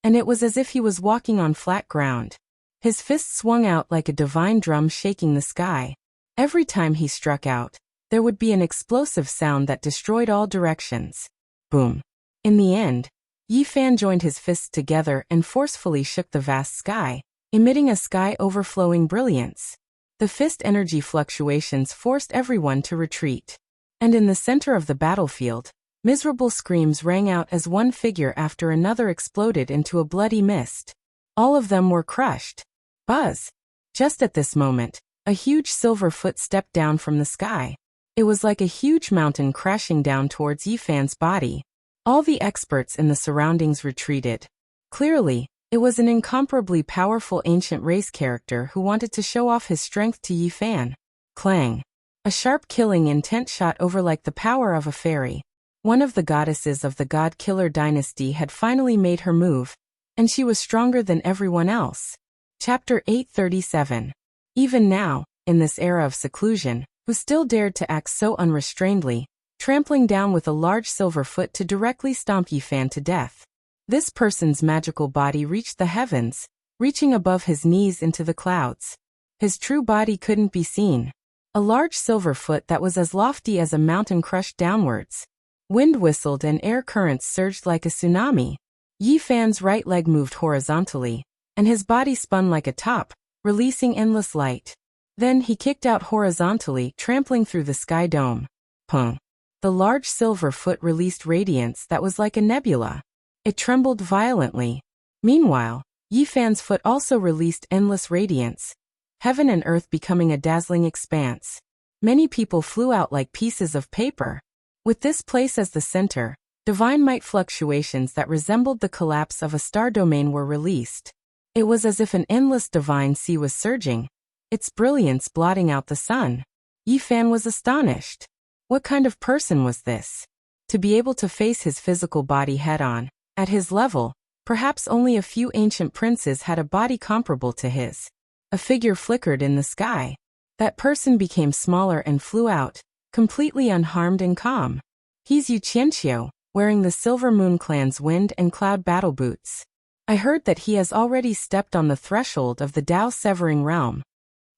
and it was as if he was walking on flat ground. His fists swung out like a divine drum shaking the sky. Every time he struck out, there would be an explosive sound that destroyed all directions. Boom. In the end, Yi Fan joined his fists together and forcefully shook the vast sky, emitting a sky-overflowing brilliance. The fist energy fluctuations forced everyone to retreat. And in the center of the battlefield, miserable screams rang out as one figure after another exploded into a bloody mist. All of them were crushed. Buzz! Just at this moment, a huge silver foot stepped down from the sky. It was like a huge mountain crashing down towards Yi Fan's body. All the experts in the surroundings retreated. Clearly, it was an incomparably powerful ancient race character who wanted to show off his strength to Yi Fan. Clang! A sharp killing intent shot over like the power of a fairy. One of the goddesses of the God-Killer dynasty had finally made her move, and she was stronger than everyone else. Chapter 837. Even now, in this era of seclusion, who still dared to act so unrestrainedly, trampling down with a large silver foot to directly stomp Yi Fan to death. This person's magical body reached the heavens, reaching above his knees into the clouds. His true body couldn't be seen. A large silver foot that was as lofty as a mountain crushed downwards. Wind whistled and air currents surged like a tsunami. Yi Fan's right leg moved horizontally, and his body spun like a top, releasing endless light. Then he kicked out horizontally, trampling through the sky dome. Pung. The large silver foot released radiance that was like a nebula. It trembled violently. Meanwhile, Yi Fan's foot also released endless radiance, heaven and earth becoming a dazzling expanse. Many people flew out like pieces of paper. With this place as the center, divine might fluctuations that resembled the collapse of a star domain were released. It was as if an endless divine sea was surging, its brilliance blotting out the sun. Yi Fan was astonished. What kind of person was this? To be able to face his physical body head-on, at his level, perhaps only a few ancient princes had a body comparable to his. A figure flickered in the sky. That person became smaller and flew out, completely unharmed and calm. He's Yu Qianqiu, wearing the Silver Moon Clan's wind and cloud battle boots. I heard that he has already stepped on the threshold of the Tao-severing realm.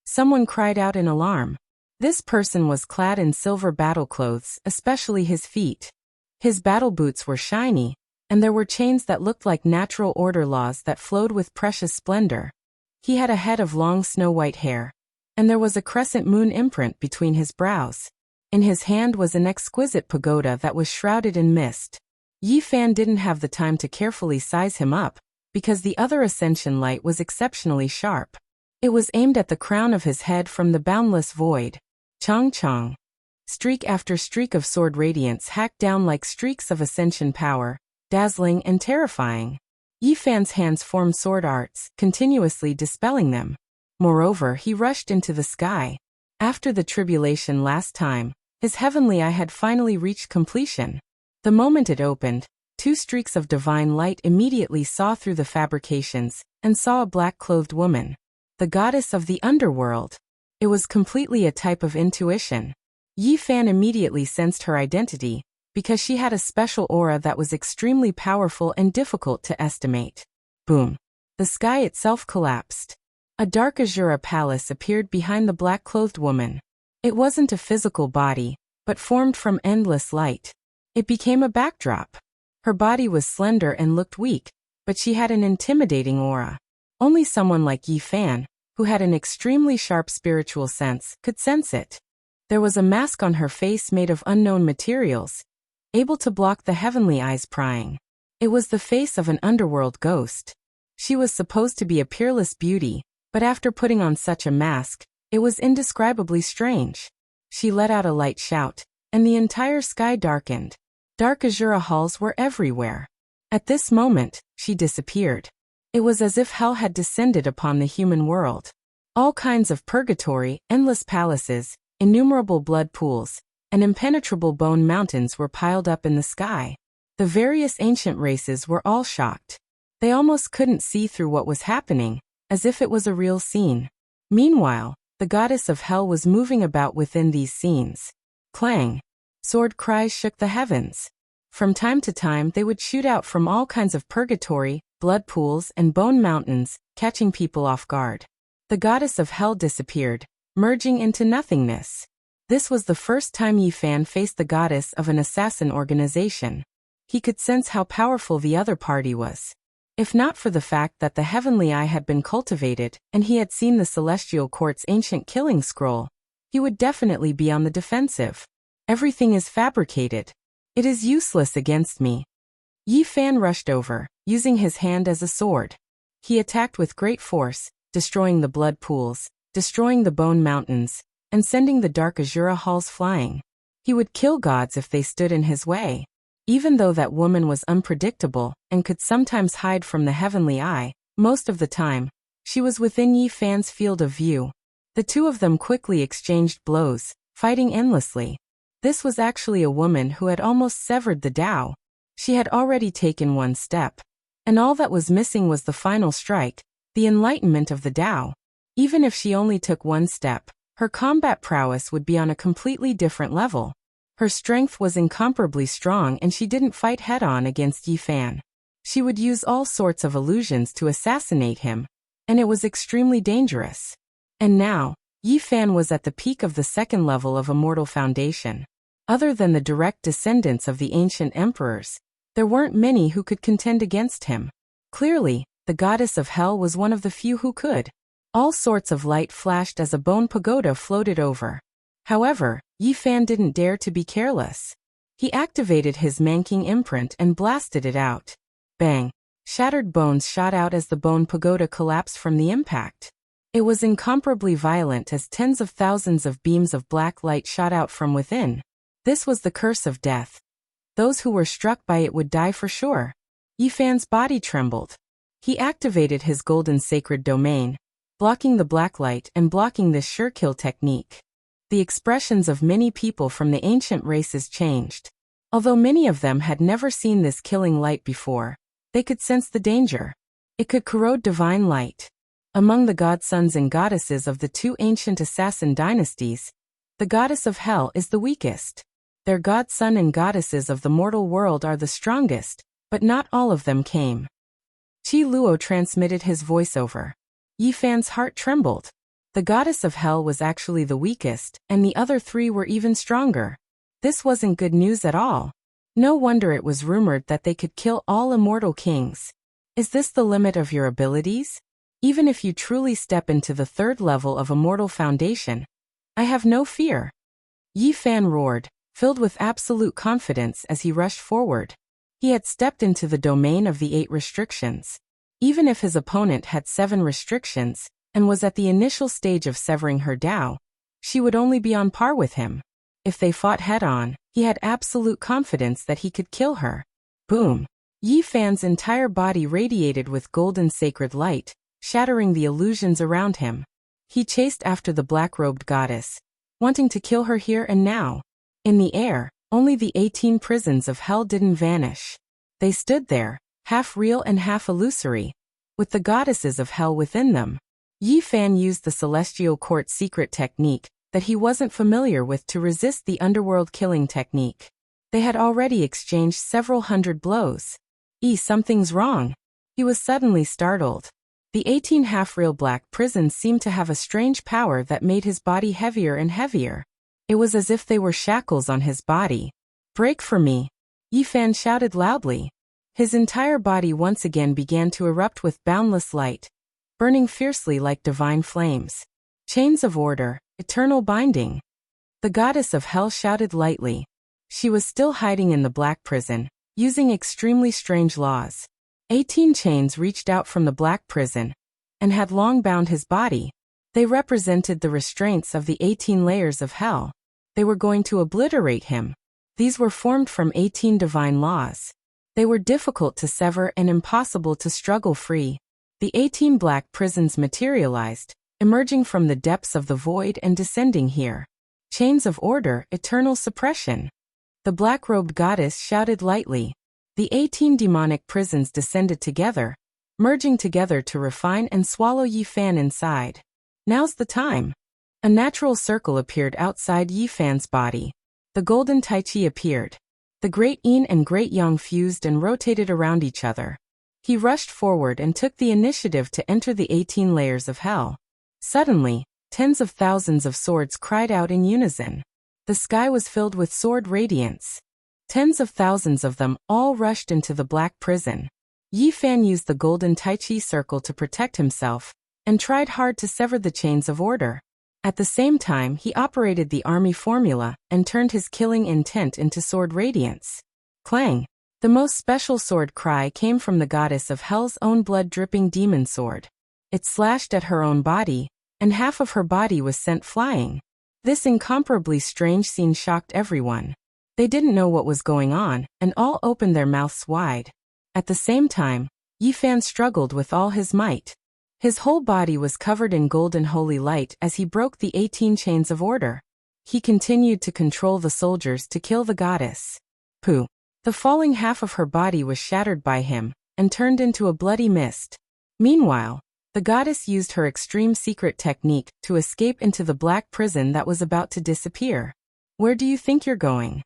Someone cried out in alarm. This person was clad in silver battle clothes, especially his feet. His battle boots were shiny, and there were chains that looked like natural order laws that flowed with precious splendor. He had a head of long snow-white hair, and there was a crescent moon imprint between his brows. In his hand was an exquisite pagoda that was shrouded in mist. Yi Fan didn't have the time to carefully size him up, because the other ascension light was exceptionally sharp. It was aimed at the crown of his head from the boundless void. Chong chong. Streak after streak of sword radiance hacked down like streaks of ascension power, dazzling and terrifying. Yi Fan's hands formed sword arts, continuously dispelling them. Moreover, he rushed into the sky. After the tribulation last time, his heavenly eye had finally reached completion. The moment it opened, 2 streaks of divine light immediately saw through the fabrications, and saw a black-clothed woman. The goddess of the underworld. It was completely a type of intuition. Yi Fan immediately sensed her identity, because she had a special aura that was extremely powerful and difficult to estimate. Boom. The sky itself collapsed. A dark azure palace appeared behind the black-clothed woman. It wasn't a physical body, but formed from endless light. It became a backdrop. Her body was slender and looked weak, but she had an intimidating aura. Only someone like Yi Fan, who had an extremely sharp spiritual sense, could sense it. There was a mask on her face made of unknown materials, able to block the heavenly eyes prying. It was the face of an underworld ghost. She was supposed to be a peerless beauty, but after putting on such a mask, it was indescribably strange. She let out a light shout, and the entire sky darkened. Dark azure halls were everywhere. At this moment, she disappeared. It was as if hell had descended upon the human world. All kinds of purgatory, endless palaces, innumerable blood pools, and impenetrable bone mountains were piled up in the sky. The various ancient races were all shocked. They almost couldn't see through what was happening, as if it was a real scene. Meanwhile, the goddess of hell was moving about within these scenes. Clang! Sword cries shook the heavens. From time to time they would shoot out from all kinds of purgatory, blood pools, and bone mountains, catching people off guard. The goddess of hell disappeared, merging into nothingness. This was the first time Yi Fan faced the goddess of an assassin organization. He could sense how powerful the other party was. If not for the fact that the heavenly eye had been cultivated and he had seen the celestial court's ancient killing scroll, he would definitely be on the defensive. Everything is fabricated. It is useless against me. Yi Fan rushed over, using his hand as a sword. He attacked with great force, destroying the blood pools, destroying the bone mountains, and sending the dark azure halls flying. He would kill gods if they stood in his way. Even though that woman was unpredictable and could sometimes hide from the heavenly eye, most of the time, she was within Yi Fan's field of view. The two of them quickly exchanged blows, fighting endlessly. This was actually a woman who had almost severed the Tao. She had already taken one step, and all that was missing was the final strike, the enlightenment of the Tao. Even if she only took one step, her combat prowess would be on a completely different level. Her strength was incomparably strong and she didn't fight head-on against Yi Fan. She would use all sorts of illusions to assassinate him, and it was extremely dangerous. And now, Yi Fan was at the peak of the second level of Immortal Foundation. Other than the direct descendants of the ancient emperors, there weren't many who could contend against him. Clearly, the goddess of hell was one of the few who could. All sorts of light flashed as a bone pagoda floated over. However, Yi Fan didn't dare to be careless. He activated his Manking imprint and blasted it out. Bang! Shattered bones shot out as the bone pagoda collapsed from the impact. It was incomparably violent as tens of thousands of beams of black light shot out from within. This was the curse of death. Those who were struck by it would die for sure. Yi Fan's body trembled. He activated his golden sacred domain, blocking the black light and blocking this sure kill technique. The expressions of many people from the ancient races changed. Although many of them had never seen this killing light before, they could sense the danger. It could corrode divine light. Among the godsons and goddesses of the two ancient assassin dynasties, the goddess of hell is the weakest. Their godson and goddesses of the mortal world are the strongest, but not all of them came. Qi Luo transmitted his voiceover. Yi Fan's heart trembled. The goddess of hell was actually the weakest, and the other three were even stronger. This wasn't good news at all. No wonder it was rumored that they could kill all immortal kings. Is this the limit of your abilities? Even if you truly step into the third level of Immortal Foundation, I have no fear. Yi Fan roared, filled with absolute confidence as he rushed forward. He had stepped into the domain of the 8 restrictions. Even if his opponent had 7 restrictions, and was at the initial stage of severing her Tao, she would only be on par with him. If they fought head-on, he had absolute confidence that he could kill her. Boom! Yi Fan's entire body radiated with golden sacred light, shattering the illusions around him. He chased after the black-robed goddess, wanting to kill her here and now. In the air, only the 18 prisons of hell didn't vanish. They stood there, half real and half illusory, with the goddesses of hell within them. Yi Fan used the Celestial Court's secret technique that he wasn't familiar with to resist the underworld killing technique. They had already exchanged several hundred blows. Something's wrong. He was suddenly startled. The 18 half-real black prisons seemed to have a strange power that made his body heavier and heavier. It was as if they were shackles on his body. "Break for me!" Yi Fan shouted loudly. His entire body once again began to erupt with boundless light, burning fiercely like divine flames. Chains of order, eternal binding. The goddess of hell shouted lightly. She was still hiding in the black prison, using extremely strange laws. 18 chains reached out from the black prison and had long bound his body. They represented the restraints of the 18 layers of hell. They were going to obliterate him. These were formed from 18 divine laws. They were difficult to sever and impossible to struggle free. The 18 black prisons materialized, emerging from the depths of the void and descending here. Chains of order, eternal suppression. The black-robed goddess shouted lightly. The 18 demonic prisons descended together, merging together to refine and swallow Yi Fan inside. Now's the time. A natural circle appeared outside Yi Fan's body. The golden Tai Chi appeared. The great Yin and great Yang fused and rotated around each other. He rushed forward and took the initiative to enter the 18 layers of hell. Suddenly, tens of thousands of swords cried out in unison. The sky was filled with sword radiance. Tens of thousands of them all rushed into the black prison. Yi Fan used the golden Tai Chi circle to protect himself, and tried hard to sever the chains of order. At the same time, he operated the army formula and turned his killing intent into sword radiance. Clang! The most special sword cry came from the goddess of hell's own blood-dripping demon sword. It slashed at her own body, and half of her body was sent flying. This incomparably strange scene shocked everyone. They didn't know what was going on, and all opened their mouths wide. At the same time, Yi Fan struggled with all his might. His whole body was covered in golden holy light as he broke the 18 chains of order. He continued to control the soldiers to kill the goddess. Pooh! The falling half of her body was shattered by him, and turned into a bloody mist. Meanwhile, the goddess used her extreme secret technique to escape into the black prison that was about to disappear. "Where do you think you're going?"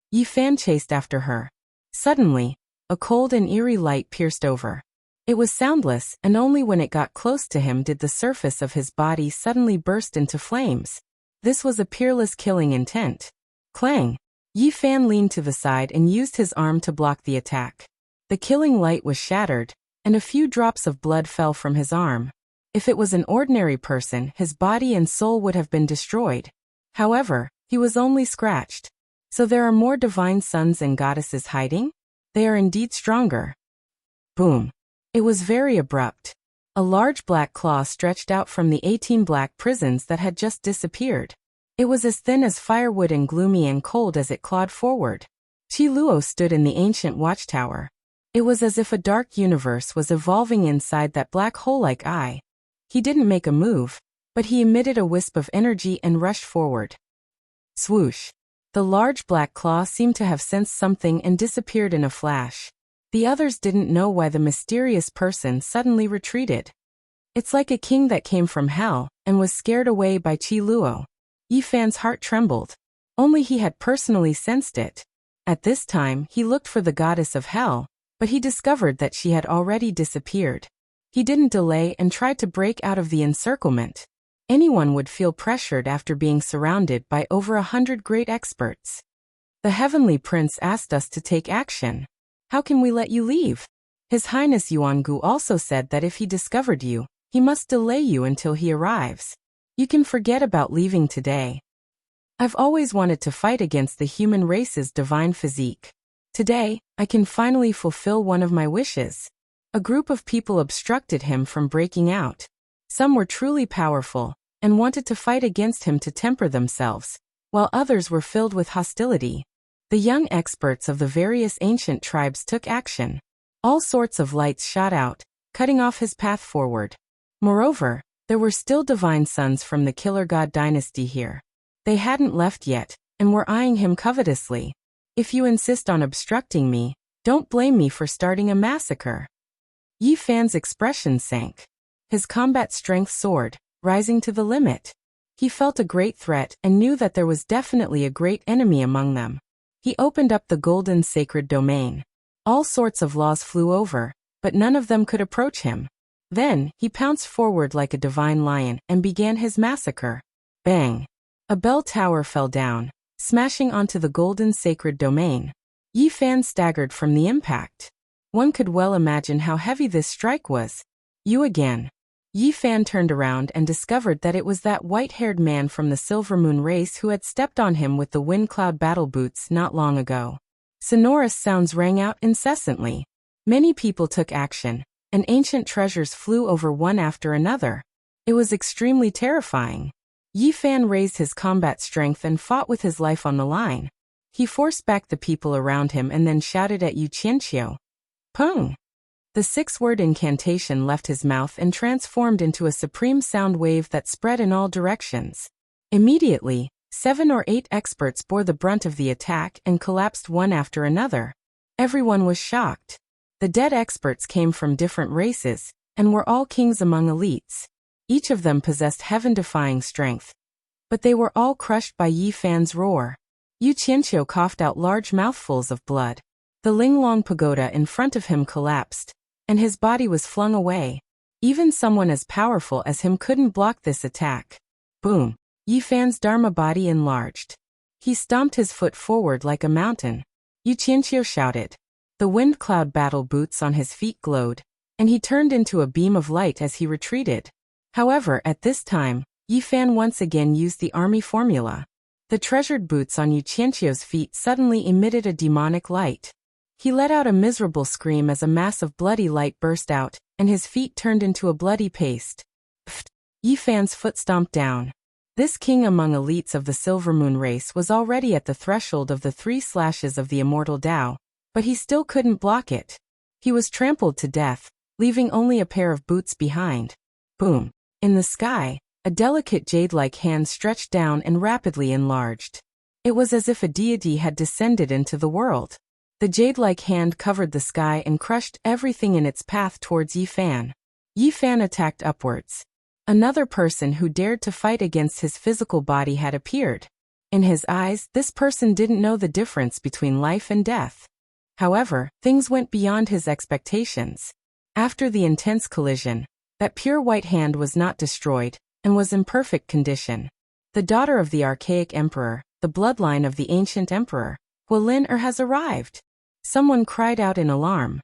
Yi Fan chased after her. Suddenly, a cold and eerie light pierced over. It was soundless, and only when it got close to him did the surface of his body suddenly burst into flames. This was a peerless killing intent. Clang! Yi Fan leaned to the side and used his arm to block the attack. The killing light was shattered, and a few drops of blood fell from his arm. If it was an ordinary person, his body and soul would have been destroyed. However, he was only scratched. So there are more divine sons and goddesses hiding? They are indeed stronger. Boom! It was very abrupt. A large black claw stretched out from the 18 black prisons that had just disappeared. It was as thin as firewood and gloomy and cold as it clawed forward. Qi Luo stood in the ancient watchtower. It was as if a dark universe was evolving inside that black hole-like eye. He didn't make a move, but he emitted a wisp of energy and rushed forward. Swoosh! The large black claw seemed to have sensed something and disappeared in a flash. The others didn't know why the mysterious person suddenly retreated. It's like a king that came from hell and was scared away by Qi Luo. Yi Fan's heart trembled. Only he had personally sensed it. At this time, he looked for the goddess of hell, but he discovered that she had already disappeared. He didn't delay and tried to break out of the encirclement. Anyone would feel pressured after being surrounded by over 100 great experts. The Heavenly Prince asked us to take action. How can we let you leave? His Highness Yuan Gu also said that if he discovered you, he must delay you until he arrives. You can forget about leaving today. I've always wanted to fight against the human race's divine physique. Today, I can finally fulfill one of my wishes. A group of people obstructed him from breaking out. Some were truly powerful and wanted to fight against him to temper themselves, while others were filled with hostility. The young experts of the various ancient tribes took action. All sorts of lights shot out, cutting off his path forward. Moreover, there were still divine sons from the Killer God dynasty here. They hadn't left yet, and were eyeing him covetously. If you insist on obstructing me, don't blame me for starting a massacre. Yi Fan's expression sank. His combat strength soared, rising to the limit. He felt a great threat and knew that there was definitely a great enemy among them. He opened up the golden sacred domain. All sorts of laws flew over, but none of them could approach him. Then, he pounced forward like a divine lion and began his massacre. Bang! A bell tower fell down, smashing onto the golden sacred domain. Yi Fan staggered from the impact. One could well imagine how heavy this strike was. You again. Yi Fan turned around and discovered that it was that white-haired man from the Silver Moon race who had stepped on him with the Wind Cloud battle boots not long ago. Sonorous sounds rang out incessantly. Many people took action, and ancient treasures flew over one after another. It was extremely terrifying. Yi Fan raised his combat strength and fought with his life on the line. He forced back the people around him and then shouted at Yu Qianqiu. Pung! The 6-word incantation left his mouth and transformed into a supreme sound wave that spread in all directions. Immediately, 7 or 8 experts bore the brunt of the attack and collapsed one after another. Everyone was shocked. The dead experts came from different races, and were all kings among elites. Each of them possessed heaven-defying strength. But they were all crushed by Yi Fan's roar. Yu Qianqiu coughed out large mouthfuls of blood. The Linglong pagoda in front of him collapsed, and his body was flung away. Even someone as powerful as him couldn't block this attack. Boom! Yi Fan's Dharma body enlarged. He stomped his foot forward like a mountain. Yu Qianqiu shouted. The wind cloud battle boots on his feet glowed, and he turned into a beam of light as he retreated. However, at this time, Yi Fan once again used the army formula. The treasured boots on Yu Qianqiu's feet suddenly emitted a demonic light. He let out a miserable scream as a mass of bloody light burst out, and his feet turned into a bloody paste. Pfft! Yi Fan's foot stomped down. This king among elites of the Silver Moon race was already at the threshold of the 3 slashes of the immortal Tao, but he still couldn't block it. He was trampled to death, leaving only a pair of boots behind. Boom! In the sky, a delicate jade-like hand stretched down and rapidly enlarged. It was as if a deity had descended into the world. The jade-like hand covered the sky and crushed everything in its path towards Yi Fan. Yi Fan attacked upwards. Another person who dared to fight against his physical body had appeared. In his eyes, this person didn't know the difference between life and death. However, things went beyond his expectations. After the intense collision, that pure white hand was not destroyed, and was in perfect condition. The daughter of the archaic emperor, the bloodline of the ancient emperor, Guilin has arrived. Someone cried out in alarm.